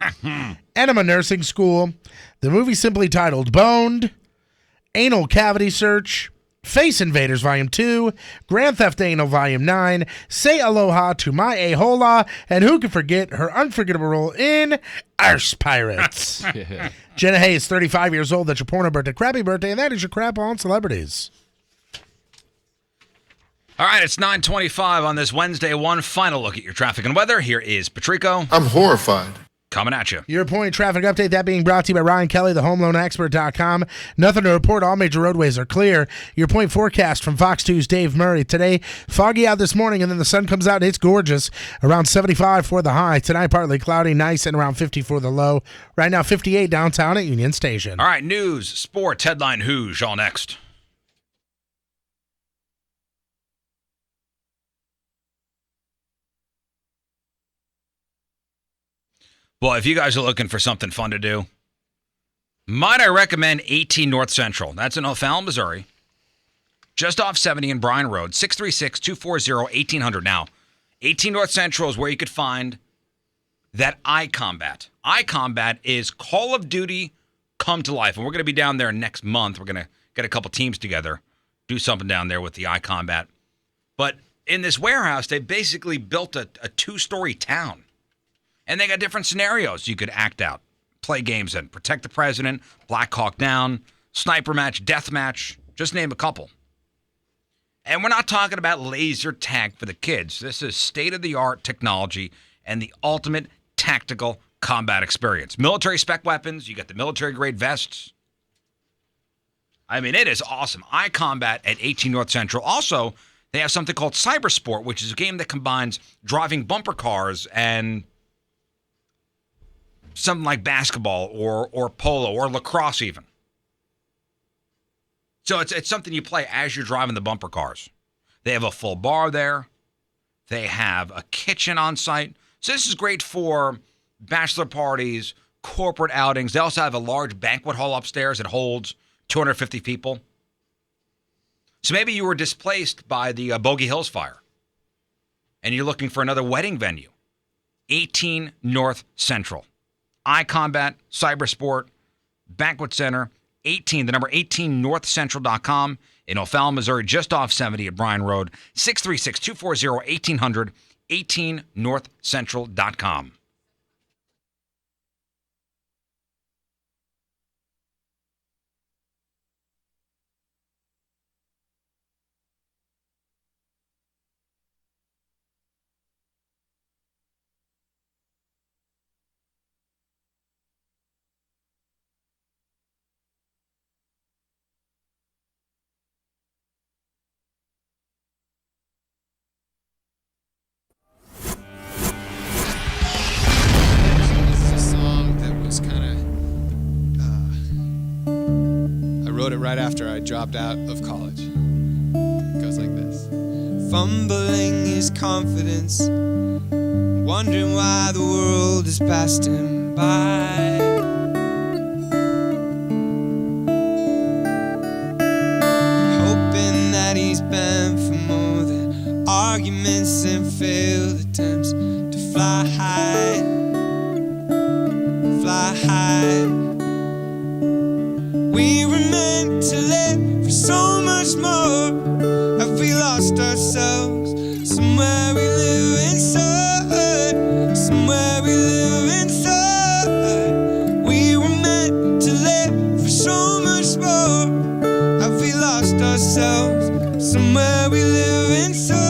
Enema Nursing School, the movie simply titled Boned, Anal Cavity Search, Face Invaders Volume 2, Grand Theft Anal Volume 9, Say Aloha to My A-Hola, and who can forget her unforgettable role in Arse Pirates. Jenna Hayes, 35 years old. That's your porno birthday, crappy birthday, and that is your crap on celebrities. All right, it's 9:25 on this Wednesday. One final look at your traffic and weather. Here is Patrico. I'm horrified. Coming at you. Your point traffic update, that being brought to you by Ryan Kelly, the homeloanexpert.com. Nothing to report. All major roadways are clear. Your point forecast from Fox 2's Dave Murray. Today, foggy out this morning, and then the sun comes out, and it's gorgeous. Around 75 for the high. Tonight, partly cloudy, nice, and around 50 for the low. Right now, 58 downtown at Union Station. All right, news, sports, headline, who's all next. Well, if you guys are looking for something fun to do, might I recommend 18 North Central. That's in O'Fallon, Missouri. Just off 70 and Bryan Road, 636-240-1800. Now, 18 North Central is where you could find that iCombat. iCombat is Call of Duty come to life. And we're going to be down there next month. We're going to get a couple teams together, do something down there with the iCombat. But in this warehouse, they basically built a two-story town. And they got different scenarios you could act out, play games in. Protect the President, Black Hawk Down, Sniper Match, Death Match, just name a couple. And we're not talking about laser tag for the kids. This is state-of-the-art technology and the ultimate tactical combat experience. Military spec weapons, you got the military-grade vests. I mean, it is awesome. iCombat at 18 North Central. Also, they have something called Cybersport, which is a game that combines driving bumper cars and something like basketball or polo or lacrosse even. So it's something you play as you're driving the bumper cars. They have a full bar there. They have a kitchen on site. So this is great for bachelor parties, corporate outings. They also have a large banquet hall upstairs that holds 250 people. So maybe you were displaced by the Bogey Hills fire and you're looking for another wedding venue. 18 North Central. iCombat, Cybersport, Banquet Center, 18, the number 18 northcentral.com in O'Fallon, Missouri, just off 70 at Bryan Road, 636-240-1800, 18northcentral.com. wrote it right after I dropped out of college. It goes like this. Fumbling his confidence, wondering why the world has passed him by. Hoping that he's bent for more than arguments and failed attempts to fly high, fly high. We were meant to live for so much more. Have we lost ourselves? Somewhere we live inside. Somewhere we live inside. We were meant to live for so much more. Have we lost ourselves? Somewhere we live inside.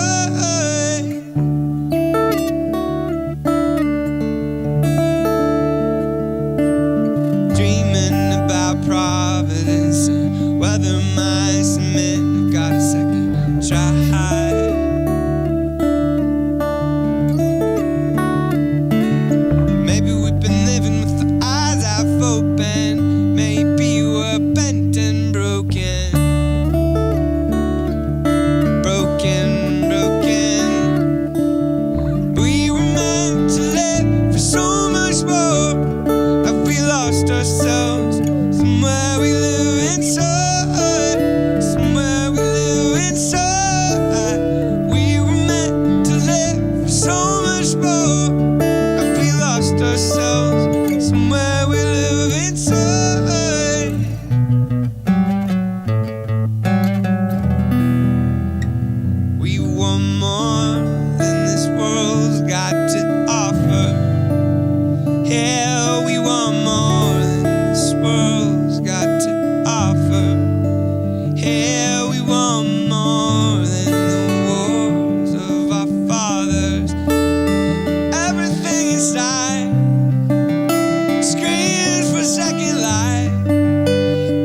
Dreaming about Providence and whether my cement have got a second try. Maybe we've been living with the eyes half open. Maybe we're bent and broken. Broken, broken. We were meant to live for so much more. Have we lost ourselves? Somewhere we live inside. Somewhere we live inside. We were meant to live for so much more. Have we lost ourselves? Somewhere we live inside. We want more than this world's got to offer. Yeah, we want more than this world's got to offer. Yeah, we want more than the wars of our fathers. Everything inside screams for second life.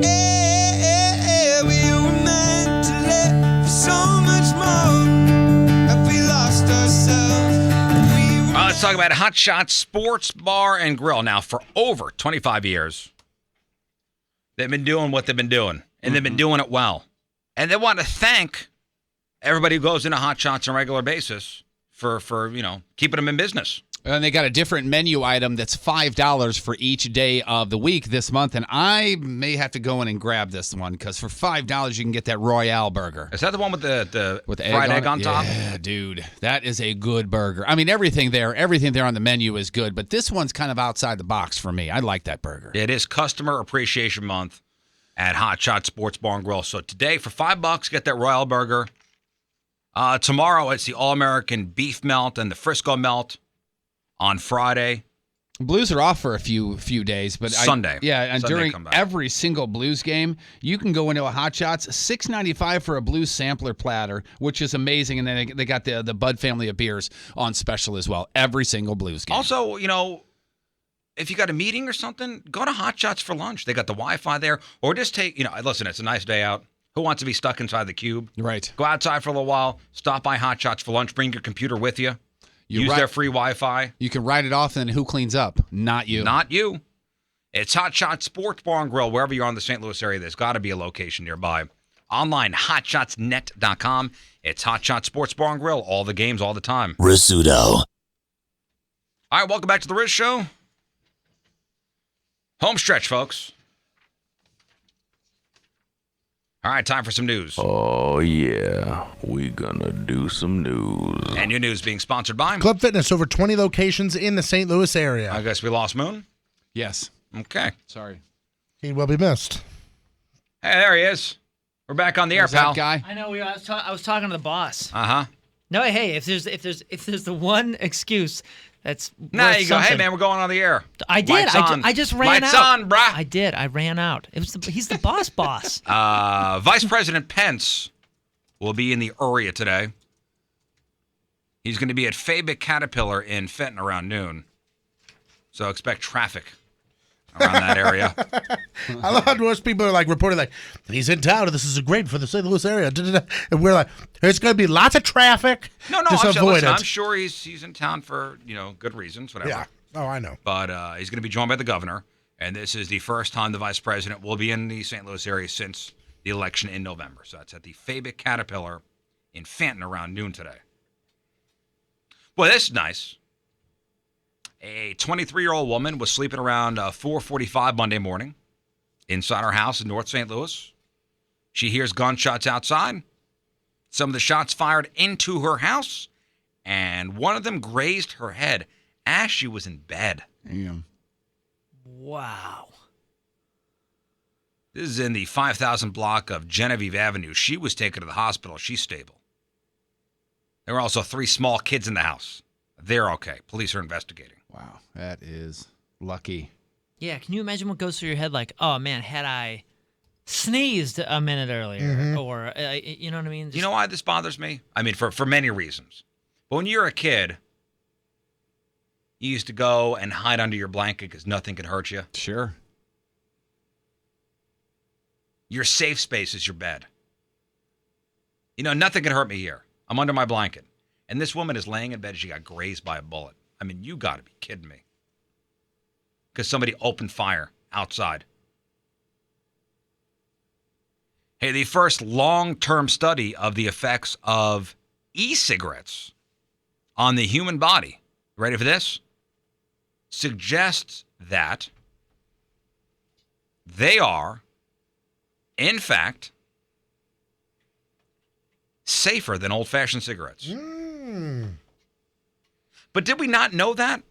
Yeah, we were meant to live for so much more. Have we lost ourselves? Let's talk about Hot Shot Sports Bar and Grill. Now, for over 25 years, they've been doing what they've been doing, and they've been doing it well. And they want to thank everybody who goes into Hot Shots on a regular basis for keeping them in business. And they got a different menu item that's $5 for each day of the week this month. And I may have to go in and grab this one because for $5 you can get that Royale burger. Is that the one with the fried egg on top? Yeah, dude. That is a good burger. I mean, everything there on the menu is good, but this one's kind of outside the box for me. I like that burger. It is Customer Appreciation Month at Hot Shot Sports Bar and Grill. So today, for $5, get that Royale burger. Tomorrow, it's the All-American Beef Melt and the Frisco Melt. On Friday. Blues are off for a few days, but Sunday. And Sunday during every single Blues game, you can go into a Hot Shots, $6.95 for a Blues sampler platter, which is amazing. And then they got the Bud family of beers on special as well. Every single Blues game. Also, if you got a meeting or something, go to Hot Shots for lunch. They got the Wi-Fi there, or just take. Listen, it's a nice day out. Who wants to be stuck inside the cube? Right. Go outside for a little while. Stop by Hot Shots for lunch. Bring your computer with you. Use their free Wi-Fi. You can write it off, and then who cleans up? Not you. Not you. It's Hot Shot Sports Bar and Grill. Wherever you are in the St. Louis area, there's got to be a location nearby. Online, hotshotsnet.com. It's Hot Shot Sports Bar and Grill. All the games, all the time. Rizzuto. All right, welcome back to the Riz Show. Home stretch, folks. All right, time for some news. Oh, yeah. We gonna do some news. And your news being sponsored by Club Fitness, over 20 locations in the St. Louis area. I guess we lost Moon? Yes. Okay. Sorry. He will be missed. Hey, there he is. We're back on the air, pal. That guy? I know. I was talking to the boss. Uh-huh. No, hey, if there's the one excuse that's now worth you go, hey something- man, we're going on the air. I did. Lights on. I just ran Lights out. on, bruh. I did. I ran out. He's the boss. Vice President Pence will be in the area today. He's going to be at Fabic Caterpillar in Fenton around noon. So expect traffic around that area. I love how most people are like reporting like he's in town and this is great for the St. Louis area. And we're like, there's going to be lots of traffic. No, Just avoid it. I'm sure he's in town for good reasons, whatever. Yeah. Oh, I know. But he's going to be joined by the governor, And this is the first time the vice president will be in the St. Louis area since the election in November. So that's at the Fabic Caterpillar in Fenton around noon today. Well, this is nice. A 23-year-old woman was sleeping around 4:45 Monday morning inside her house in North St. Louis. She hears gunshots outside. Some of the shots fired into her house, and one of them grazed her head as she was in bed. Damn. Wow. This is in the 5,000 block of Genevieve Avenue. She was taken to the hospital. She's stable. There were also 3 small kids in the house. They're okay. Police are investigating. Wow, that is lucky. Yeah, can you imagine what goes through your head? Like, oh man, had I sneezed a minute earlier, or you know what I mean? You know why this bothers me? I mean, for many reasons. But when you're a kid, you used to go and hide under your blanket because nothing could hurt you. Sure. Your safe space is your bed. You know, nothing can hurt me here. I'm under my blanket. And this woman is laying in bed. She got grazed by a bullet. I mean, you got to be kidding me. Because somebody opened fire outside. Hey, the first long-term study of the effects of e-cigarettes on the human body, ready for this? Suggests that they are, in fact, safer than old-fashioned cigarettes. But did we not know that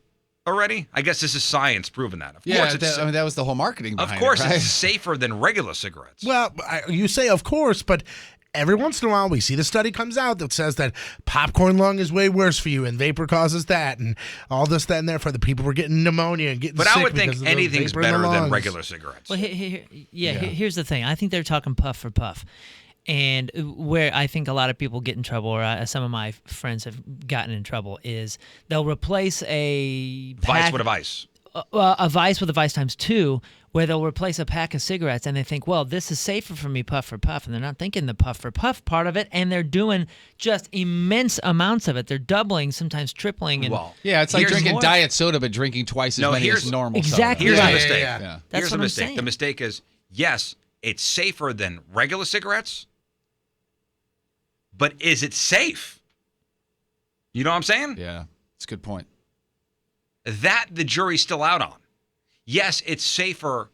already? I guess this is science proving that. Of course, that was the whole marketing behind it. Of course, right? it's safer than regular cigarettes. Well, you say of course, but every once in a while we see the study comes out that says that popcorn lung is way worse for you and vapor causes that and all this, that, and there for the people who are getting pneumonia and getting But sick. I would think because of the anything's vapor in the better than lungs. regular cigarettes. Well, here's the thing. I think they're talking puff for puff. And where I think a lot of people get in trouble, or some of my friends have gotten in trouble, is they'll replace a Vice with a vice. A vice with a vice times 2, where they'll replace a pack of cigarettes, and they think, well, this is safer for me, puff for puff, and they're not thinking the puff for puff part of it, and they're doing just immense amounts of it. They're doubling, sometimes tripling. And Yeah, it's like drinking more. diet soda, but drinking twice as many as normal exactly. Here's soda. the mistake. Yeah. That's Here's what the I'm mistake. saying. The mistake is, yes, it's safer than regular cigarettes, but is it safe? You know what I'm saying? Yeah, it's a good point. That the jury's still out on. Yes, it's safer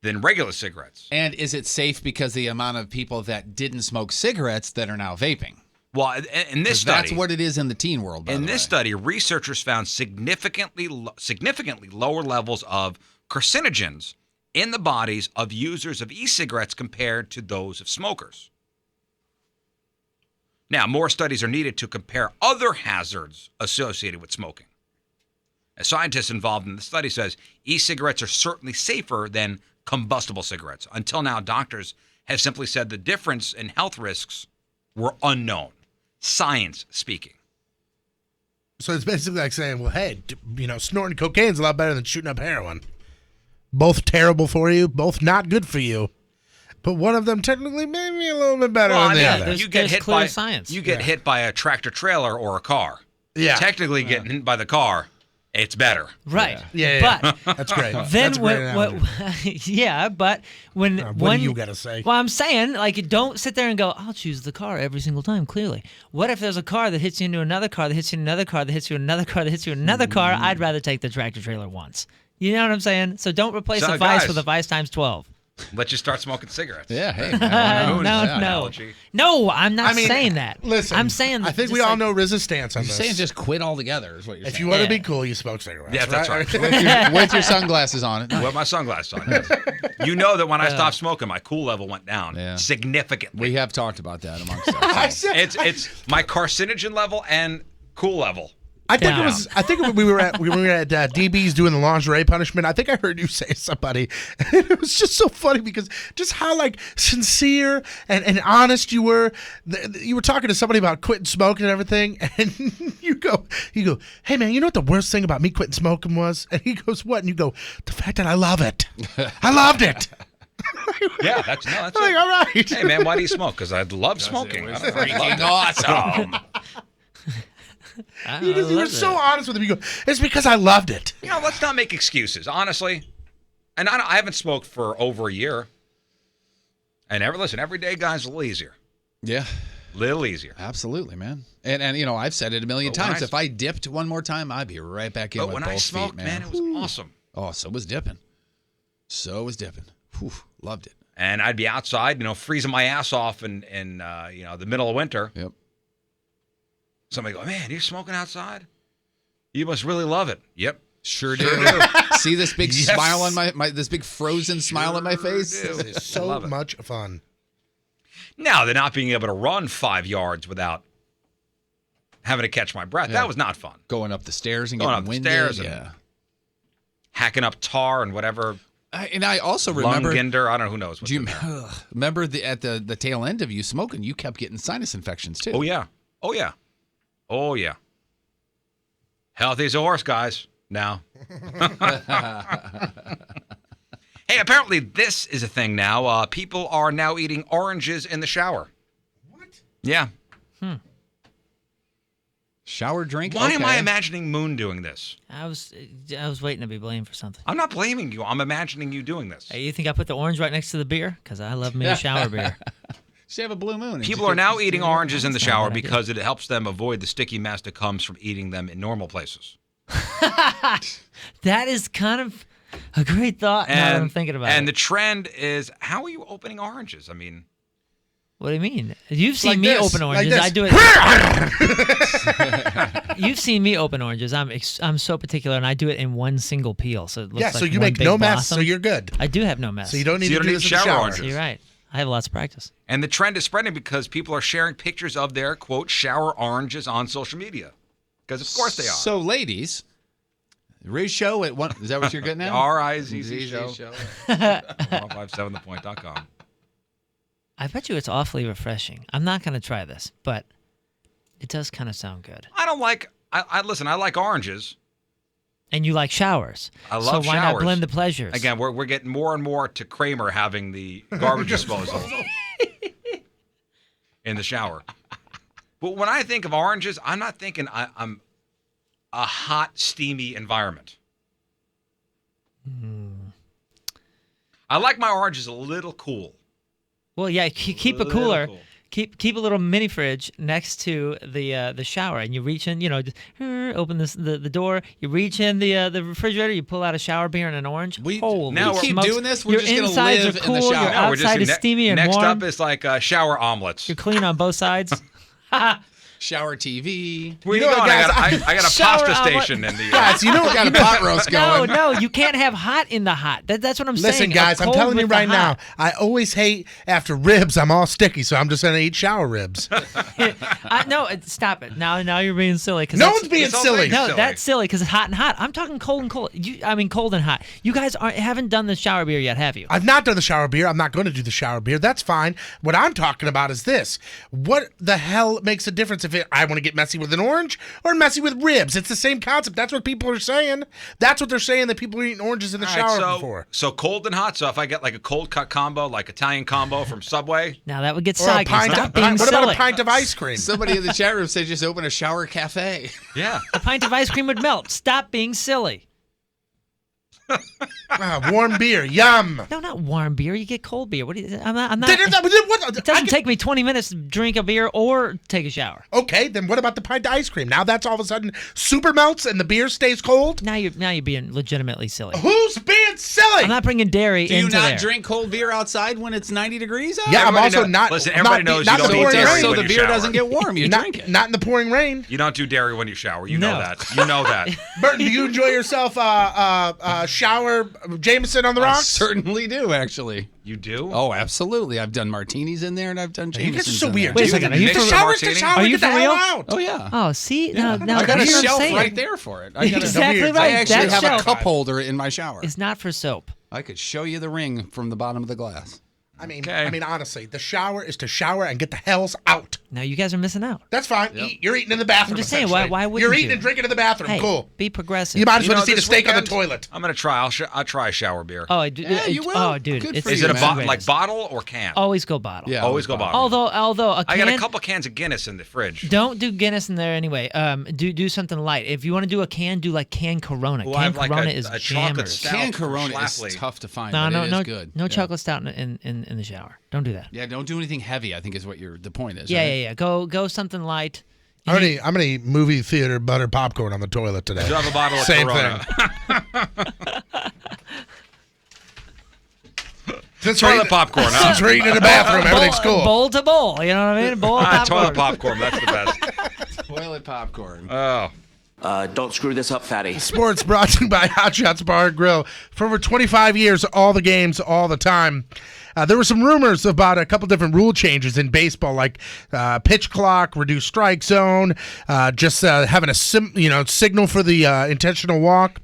than regular cigarettes. And is it safe because the amount of people that didn't smoke cigarettes that are now vaping? Well, in this study, that's what it is in the teen world. In this study, researchers found significantly lower levels of carcinogens in the bodies of users of e-cigarettes compared to those of smokers. Now, more studies are needed to compare other hazards associated with smoking. A scientist involved in the study says e-cigarettes are certainly safer than combustible cigarettes. Until now, doctors have simply said the difference in health risks were unknown. Science speaking. So it's basically like saying, well, hey, snorting cocaine's a lot better than shooting up heroin. Both terrible for you, both not good for you. But one of them technically maybe a little bit better than the other. You get hit by science. You get hit by a tractor trailer or a car. Yeah. Technically, getting hit by the car, it's better. Right. Yeah. But That's great. Then That's a great analogy. yeah, but when what do you gotta say? Well, I'm saying, like, don't sit there and go, I'll choose the car every single time. Clearly, what if there's a car that hits you into another car that hits you another car that hits you another car that hits you another car? I'd rather take the tractor trailer once. You know what I'm saying? So don't replace So, a vice guys, with a vice times 12. Let you start smoking cigarettes. Yeah, hey. No, I'm not saying that. Listen, I'm saying I think just we all like- know Riz's stance on You're this. saying just quit altogether is what you're saying. If you want to be cool, you smoke cigarettes. Yeah, that's right. with your sunglasses on. With my sunglasses on. Yes. You know that when I stopped smoking, my cool level went down significantly. We have talked about that amongst us. It's my carcinogen level and cool level. I think it was. I think when we were at DB's doing the lingerie punishment. I think I heard you say somebody, and it was just so funny because just how like sincere and honest you were. You were talking to somebody about quitting smoking and everything, and you go, hey man, you know what the worst thing about me quitting smoking was? And he goes, what? And you go, the fact that I love it. I loved it. Yeah, that's like, all right. Hey man, why do you smoke? Because I love smoking. Freaking awesome. You were so honest with him. You go, it's because I loved it. You know, let's not make excuses, honestly. And I haven't smoked for over a year. And every day, guys, a little easier. Yeah. Little easier. Absolutely, man. And you know, I've said it a million times. If I dipped one more time, I'd be right back in with when both I smoked, feet, man. it was awesome. Oh, so was dipping. Whew, loved it. And I'd be outside, you know, freezing my ass off in you know, the middle of winter. Yep. Somebody go, man, you're smoking outside? You must really love it. Yep. Sure do. See this big smile on my this big frozen smile on my face? This is so much fun. Now, they're not being able to run 5 yards without having to catch my breath. Yeah. That was not fun. Going up the stairs and Going getting up the winded. stairs and hacking up tar and whatever. And I also remember Lunginder, I don't know who knows. Do you remember at the tail end of you smoking, you kept getting sinus infections too. Oh yeah. Oh yeah. Oh yeah. Healthy as a horse, guys. Now. Hey, apparently this is a thing now. People are now eating oranges in the shower. What? Yeah. Shower drink? Why am I imagining Moon doing this? I was waiting to be blamed for something. I'm not blaming you. I'm imagining you doing this. Hey, you think I put the orange right next to the beer? Because I love me a shower beer. Should have a blue moon. People are now eating oranges in the shower because it helps them avoid the sticky mess that comes from eating them in normal places. That is kind of a great thought now that I'm thinking about it. And the trend is, how are you opening oranges? I mean, what do you mean? You've seen Like me this, open oranges. like I this. do it. You've seen me open oranges. I'm so particular, and I do it in one single peel. So it looks Yeah, like so you one make big no mess, blossom. so you're good. I do have no mess. So you don't need to do this in the shower shower. oranges. You're right. I have lots of practice. And the trend is spreading because people are sharing pictures of their, quote, shower oranges on social media. Because, of course, they are. So, ladies, Riz Show at one. Is that what you're getting at? RIZZ Show. 1057thepoint.com. I bet you it's awfully refreshing. I'm not going to try this, but it does kind of sound good. I don't like, listen, I like oranges. And you like showers. I love So why showers. not blend the pleasures? Again, we're getting more and more to Kramer having the garbage disposal in the shower. But when I think of oranges, I'm not thinking I'm a hot, steamy environment. I like my oranges a little cool. Well, yeah, keep a cooler. Keep a little mini fridge next to the shower, and you reach in, just open the door. You reach in the refrigerator. You pull out a shower beer and an orange. Holy now keep smokes. doing this. We're Your just gonna insides live are in cool. the shower. Your No, we're just outside is steamy and next warm. up is like shower omelets. You're clean on both sides. Shower TV. Where You you know going? what, I guys? got a Shower pasta omelet. station in the. Guys, you know what? Got a pot roast going. No, you can't have hot in the hot. That's what I'm saying. Listen, guys, A I'm cold telling you with the right now, hot. I always hate after ribs, I'm all sticky, so I'm just going to eat shower ribs. No, stop it. Now you're being silly. No one's being it's all silly. being No, silly. that's silly because it's hot and hot. I'm talking cold and cold. Cold and hot. You guys haven't done the shower beer yet, have you? I've not done the shower beer. I'm not going to do the shower beer. That's fine. What I'm talking about is this. What the hell makes a difference if I want to get messy with an orange or messy with ribs? It's the same concept. That's what people are saying. That's what they're saying that people are eating oranges in the All shower right, before. So cold and hot. So if I get like a cold cut combo, like Italian combo from Subway, Now that would get Or a soggy. pint Stop of, being what about silly. a pint of ice cream? Somebody in the chat room said just open a shower cafe. yeah. A pint of ice cream would melt. Stop being silly. Warm beer. Yum. No, not warm beer. You get cold beer. What do you? I'm not. It doesn't take me 20 minutes to drink a beer or take a shower. Okay, then what about the pint of ice cream? Now that's all of a sudden super melts and the beer stays cold? Now you're being legitimately silly. Who's being silly? I'm not bringing dairy Do you into not there. drink cold beer outside when it's 90 degrees out? Yeah, I'm Everybody also knows- not. listen, I'm everybody not, knows not you in the don't eat pouring dairy rain. So when the you beer shower. doesn't get warm. You drink it. Not in the pouring rain. You don't do dairy when you shower. You know No. that. You know that. Burton, do you enjoy yourself shower Jameson on the I rocks? certainly do, actually. You do? Oh, absolutely. I've done martinis in there, and I've done You Jamesons. guys are so in weird. there. Wait a second. Are you Mix for the The shower's the martini? shower. Are you Get the for hell real? out. Oh, yeah. Oh, see, Yeah. now I got a that's what I'm shelf saying. right there for it. I got Exactly weird. right. I actually that have shelf a cup holder in my shower. is not for soap. I could show you the ring from the bottom of the glass. I mean, Okay. honestly, the shower is to shower and get the hells out. Now you guys are missing out. That's fine. You're eating in the bathroom. I'm just saying, essentially. why wouldn't You're you? eating and drinking in the bathroom. Hey, Cool. Be progressive. You might as well just eat a this steak on the weekend, toilet. I'm gonna try. I'll try a shower beer. Oh, dude, it's Is it a greatest. like bottle or can? Always go bottle. Yeah, always go bottle. Although a I can, got a couple cans of Guinness in the fridge. don't do Guinness in there anyway. Do something light. If you want to do a can, do like canned Corona. Well, I have Canned like Corona a is chocolate jammers. stout. Canned Corona Schlafly. is tough to find. No, but no, it no, is good. no Yeah. chocolate stout in the shower. Don't do that. Yeah, don't do anything heavy. I think is what the point is. Yeah, right? yeah. Go something light. I'm gonna eat movie theater butter popcorn on the toilet today. Do have a bottle of Same Corona. thing. Since Toilet we're eating- popcorn. Since we're eating in the bathroom, everything's cool. Bowl to bowl. You know what I mean? Bowl of popcorn. Toilet popcorn. That's the best. Toilet popcorn. Oh. Don't screw this up, fatty. Sports brought to you by Hot Shots Bar and Grill. For over 25 years, all the games, all the time. There were some rumors about a couple different rule changes in baseball, like pitch clock, reduced strike zone, just having a signal for the intentional walk.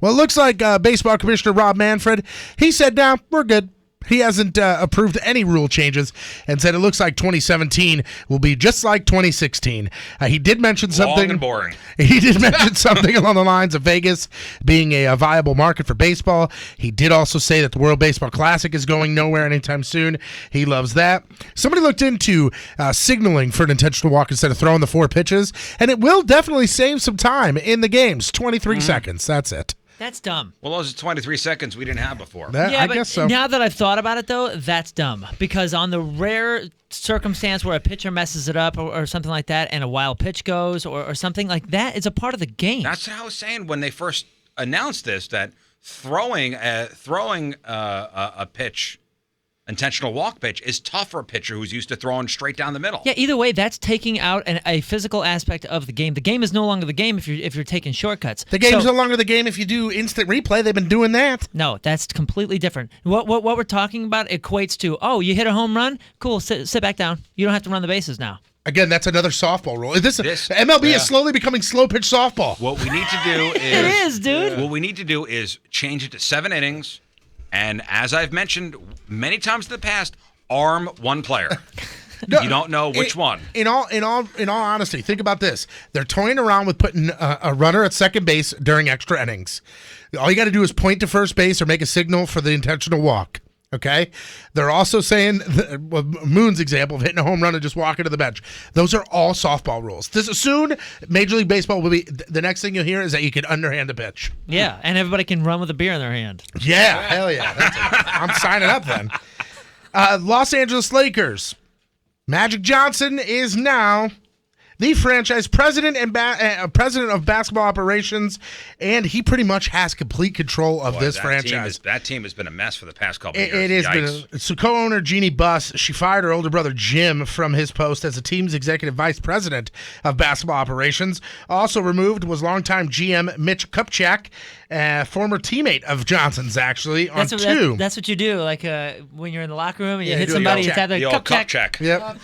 Well, it looks like baseball commissioner Rob Manfred, he said, "No, we're good." He hasn't approved any rule changes and said it looks like 2017 will be just like 2016. He did mention something. Long and boring. He did mention something along the lines of Vegas being a viable market for baseball. He did also say that the World Baseball Classic is going nowhere anytime soon. He loves that. Somebody looked into signaling for an intentional walk instead of throwing the 4 pitches, and it will definitely save some time in the games. 23 seconds. That's it. That's dumb. Well, those are 23 seconds we didn't have before. I guess so. Now that I've thought about it, though, that's dumb. Because on the rare circumstance where a pitcher messes it up or something like that, and a wild pitch goes or something like that, it's a part of the game. That's what I was saying when they first announced this, that throwing a pitch, intentional walk pitch, is tough for a pitcher who's used to throwing straight down the middle. Yeah, either way, that's taking out a physical aspect of the game. The game is no longer the game if you're taking shortcuts. The game's no longer the game if you do instant replay. They've been doing that. No, that's completely different. What we're talking about equates to, you hit a home run? Cool, sit back down. You don't have to run the bases now. Again, that's another softball rule. MLB is slowly becoming slow pitch softball. What we need to do is It is, dude. What we need to do is change it to 7 innings, and as I've mentioned many times in the past, arm one player. You don't know which one. In all honesty, think about this. They're toying around with putting a runner at second base during extra innings. All you got to do is point to first base or make a signal for the intentional walk. Okay? They're also saying, Moon's example of hitting a home run and just walking to the bench. Those are all softball rules. Soon, Major League Baseball will be, the next thing you'll hear is that you can underhand a pitch. Yeah, and everybody can run with a beer in their hand. Yeah, hell yeah. I'm signing up then. Los Angeles Lakers. Magic Johnson is now the franchise president and president of basketball operations, and he pretty much has complete control of this franchise. That team has been a mess for the past couple of years. It has been. So co-owner Jeannie Buss, she fired her older brother Jim from his post as the team's executive vice president of basketball operations. Also removed was longtime GM Mitch Kupchak, former teammate of Johnson's, actually, on two. That's what you do, like when you're in the locker room and you Yeah, hit you do somebody, the it's either old cup check. Yep.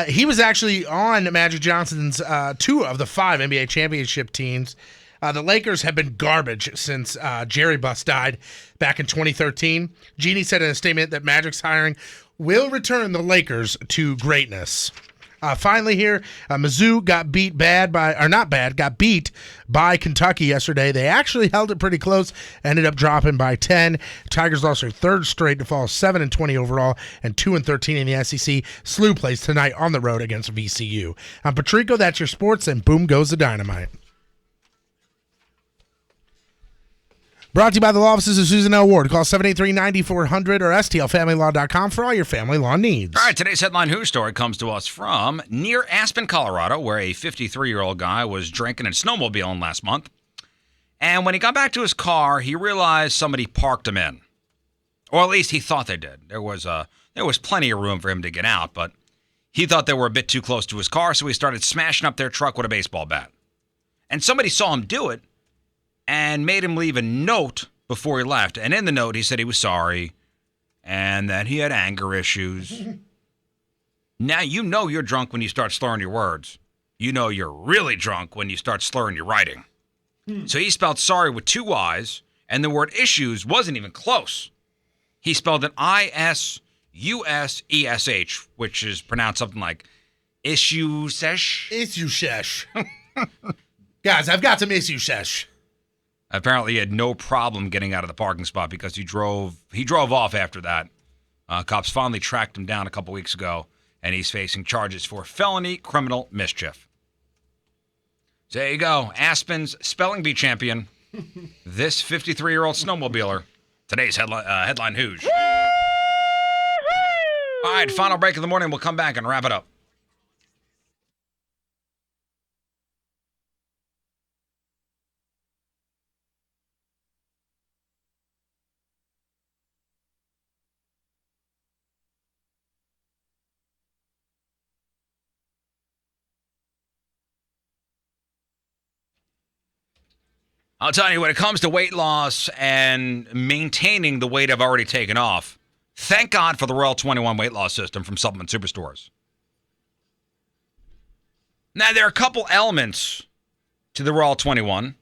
He was actually on Magic Johnson's 2 of the 5 NBA championship teams. The Lakers have been garbage since Jerry Buss died back in 2013. Jeannie said in a statement that Magic's hiring will return the Lakers to greatness. Finally here, Mizzou got beat by Kentucky yesterday. They actually held it pretty close, ended up dropping by 10. Tigers lost their 3rd straight to fall 7-20 overall and 2-13 in the SEC. SLU plays tonight on the road against VCU. I'm Patrico, that's your sports, and boom goes the dynamite. Brought to you by the law offices of Susan L. Ward. Call 783-9400 or stlfamilylaw.com for all your family law needs. All right, today's headline news story comes to us from near Aspen, Colorado, where a 53-year-old guy was drinking and snowmobiling last month. And when he got back to his car, he realized somebody parked him in. Or at least he thought they did. There was plenty of room for him to get out, but he thought they were a bit too close to his car, so he started smashing up their truck with a baseball bat. And somebody saw him do it and made him leave a note before he left. And in the note, he said he was sorry and that he had anger issues. Now, you know you're drunk when you start slurring your words. You know you're really drunk when you start slurring your writing. So he spelled sorry with 2 Y's, and the word issues wasn't even close. He spelled it ISUES. USESH, which is pronounced something like Issue-sesh. Issue-sesh. Guys, I've got some issue-sesh. Apparently, he had no problem getting out of the parking spot because he drove off after that. Cops finally tracked him down a couple weeks ago, and he's facing charges for felony criminal mischief. So there you go. Aspen's spelling bee champion, this 53-year-old snowmobiler. Today's headline Hooge. All right, final break of the morning. We'll come back and wrap it up. I'll tell you, when it comes to weight loss and maintaining the weight I've already taken off, thank God for the Royal 21 weight loss system from Supplement Superstores. Now, there are a couple elements to the Royal 21.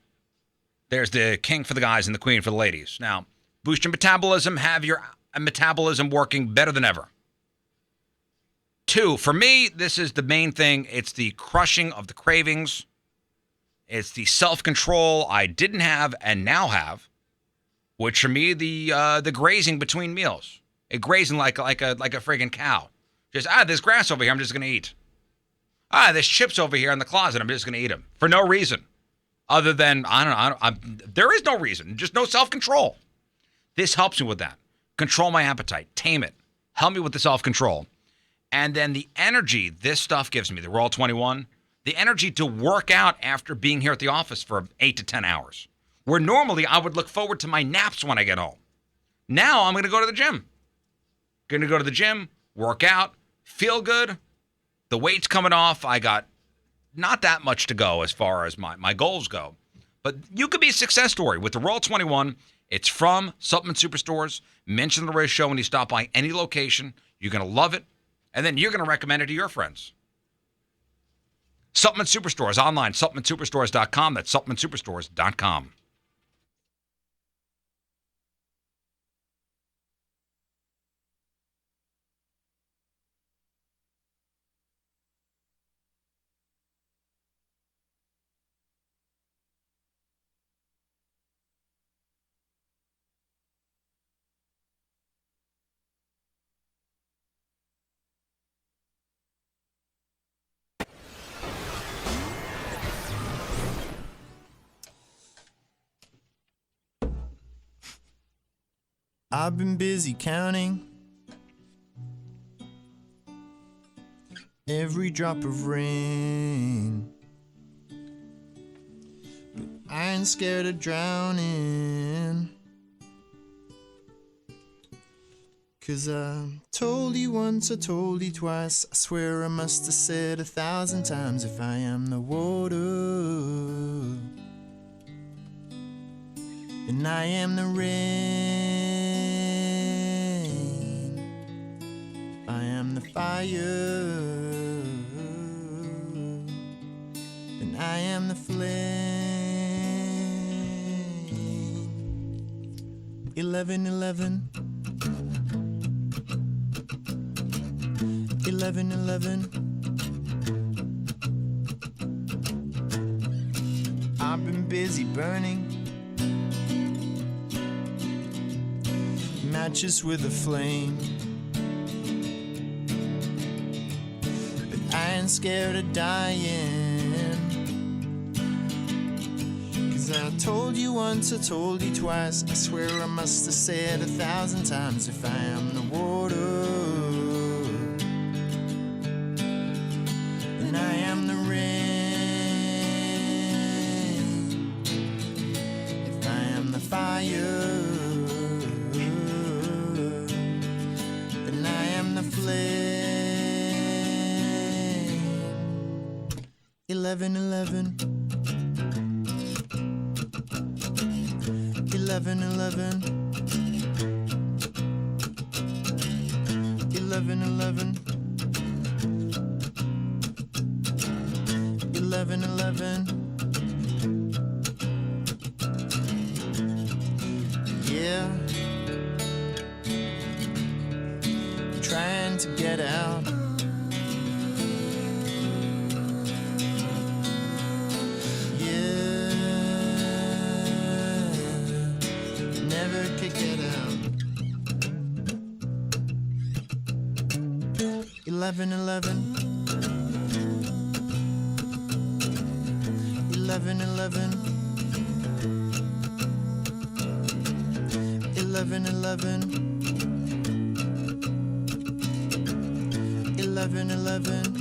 There's the king for the guys and the queen for the ladies. Now, boost your metabolism, have your metabolism working better than ever. 2, for me, this is the main thing. It's the crushing of the cravings. It's the self-control I didn't have and now have, which for me, the grazing between meals. Grazing like a friggin' cow. Just, there's grass over here, I'm just going to eat. There's chips over here in the closet, I'm just going to eat them. For no reason. Other than, there is no reason. Just no self-control. This helps me with that. Control my appetite. Tame it. Help me with the self-control. And then the energy this stuff gives me, the Royal 21, the energy to work out after being here at the office for 8 to 10 hours. Where normally I would look forward to my naps when I get home. Now I'm going to go to the gym. Going to go to the gym, work out, feel good. The weight's coming off. I got not that much to go as far as my goals go. But you could be a success story with the Royal 21. It's from Supplement Superstores. Mention the Riz Show when you stop by any location. You're going to love it. And then you're going to recommend it to your friends. Supplement Superstores online, supplementsuperstores.com. That's supplementsuperstores.com. I've been busy counting every drop of rain, but I ain't scared of drowning. 'Cause I told you once, I told you twice, I swear I must have said 1,000 times, if I am the water and I am the rain, I am the fire and I am the flame. 11-11 11-11. I've been busy burning matches with a flame, but I ain't scared of dying. 'Cause I told you once, I told you twice, I swear I must have said 1,000 times, if I am the water and I am the rain, if I am the fire and I am the flame. 11-11 11-11 11-11 11-11. Yeah. to get out. Yeah, never could get out. 11:11. 11:11. 11:11. 11:11.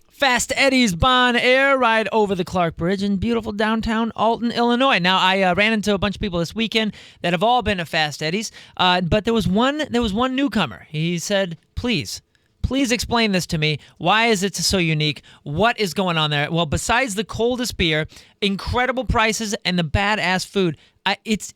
Fast Eddie's Bon Air ride over the Clark Bridge in beautiful downtown Alton, Illinois. Now, I ran into a bunch of people this weekend that have all been to Fast Eddie's, but there was one newcomer. He said, please explain this to me. Why is it so unique? What is going on there? Well, besides the coldest beer, incredible prices, and the badass food, it's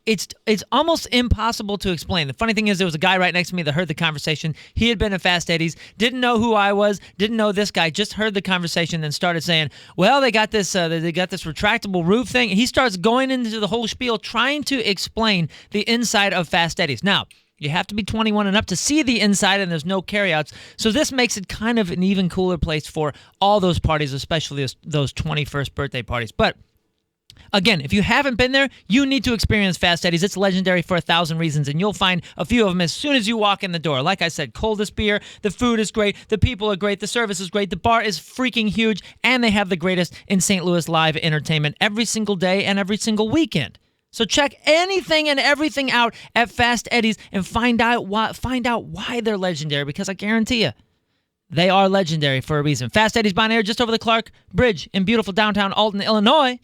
almost impossible to explain. The funny thing is, there was a guy right next to me that heard the conversation. He had been at Fast Eddie's, didn't know who I was, didn't know this guy, just heard the conversation, then started saying, well, they got this retractable roof thing. And he starts going into the whole spiel, trying to explain the inside of Fast Eddie's. Now, you have to be 21 and up to see the inside, and there's no carryouts. So this makes it kind of an even cooler place for all those parties, especially those 21st birthday parties. But again, if you haven't been there, you need to experience Fast Eddie's. It's legendary for 1,000 reasons, and you'll find a few of them as soon as you walk in the door. Like I said, coldest beer, the food is great, the people are great, the service is great, the bar is freaking huge, and they have the greatest in St. Louis live entertainment every single day and every single weekend. So check anything and everything out at Fast Eddie's and find out why they're legendary, because I guarantee you, they are legendary for a reason. Fast Eddie's Bon Air, just over the Clark Bridge in beautiful downtown Alton, Illinois.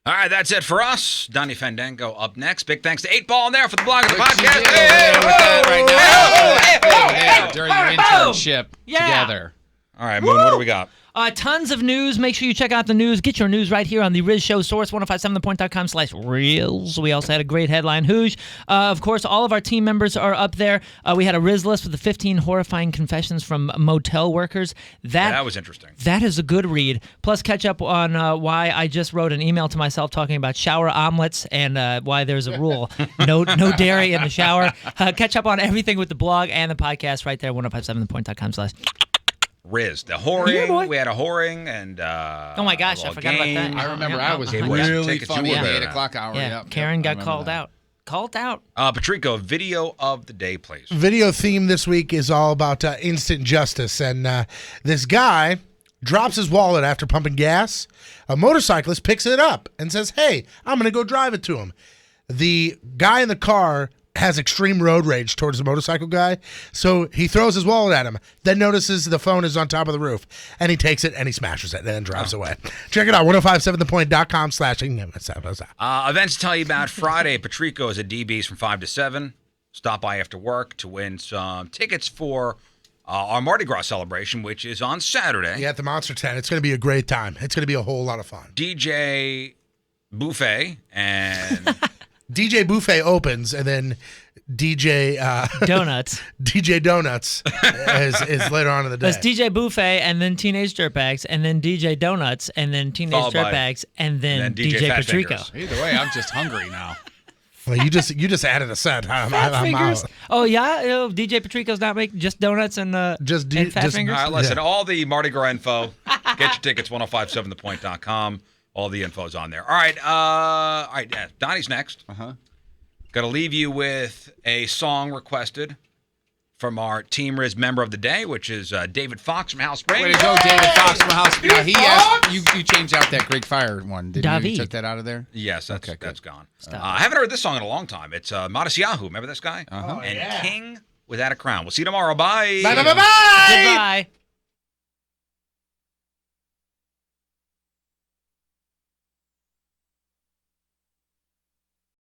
All right, that's it for us. Donnie Fandango up next. Big thanks to 8 Ball in there for the blog of the podcast. During your internship together. All right, Moon, what do we got? Tons of news. Make sure you check out the news. Get your news right here on the Riz Show source, 1057thepoint.com/reels. We also had a great headline, Hooge. Of course, all of our team members are up there. We had a Riz list with the 15 horrifying confessions from motel workers. That was interesting. That is a good read. Plus, catch up on why I just wrote an email to myself talking about shower omelets and why there's a rule. No dairy in the shower. Catch up on everything with the blog and the podcast right there, 1057thepoint.com/. Riz, the whoring. We had a whoring and oh my gosh, I forgot about that. I remember I was really funny at the 8 o'clock hour. Yeah, Karen got called out. Patrico, video of the day, please. Video theme this week is all about instant justice, and this guy drops his wallet after pumping gas. A motorcyclist picks it up and says, hey, I'm going to go drive it to him. The guy in the car has extreme road rage towards the motorcycle guy, so he throws his wallet at him, then notices the phone is on top of the roof, and he takes it and he smashes it and then drives away. Check it out, 1057thepoint.com/. Events to tell you about Friday. Patrico is at DB's from 5 to 7. Stop by after work to win some tickets for our Mardi Gras celebration, which is on Saturday. Yeah, at the Monster Tent. It's going to be a great time. It's going to be a whole lot of fun. DJ Buffet and... DJ Buffet opens, and then DJ Donuts. DJ Donuts is later on in the day. That's DJ Buffet, and then Teenage Dirtbags, and then DJ Donuts, and then Teenage Followed by- Dirtbags, and then DJ Fat Patrico. Fingers. Either way, I'm just hungry now. Well, you just added a set. I'm Fingers. out. Oh yeah, DJ Patrico's not making just donuts and and Fat Fingers. All right, listen, all the Mardi Gras info. Get your tickets, 1057thepoint.com. All the info's on there. All right, yeah, Donnie's next. Uh-huh. Got to leave you with a song requested from our Team Riz member of the day, which is David Fox from House Springs. Way to go, David Fox from House Springs. He asked you changed out that Great Fire one, didn't you? David. You took that out of there? Yes, that's Okay, gone. Stop. I haven't heard this song in a long time. It's Modest Yahoo. Remember this guy? Uh-huh. And King Without a Crown. We'll see you tomorrow. Bye. Bye. Goodbye.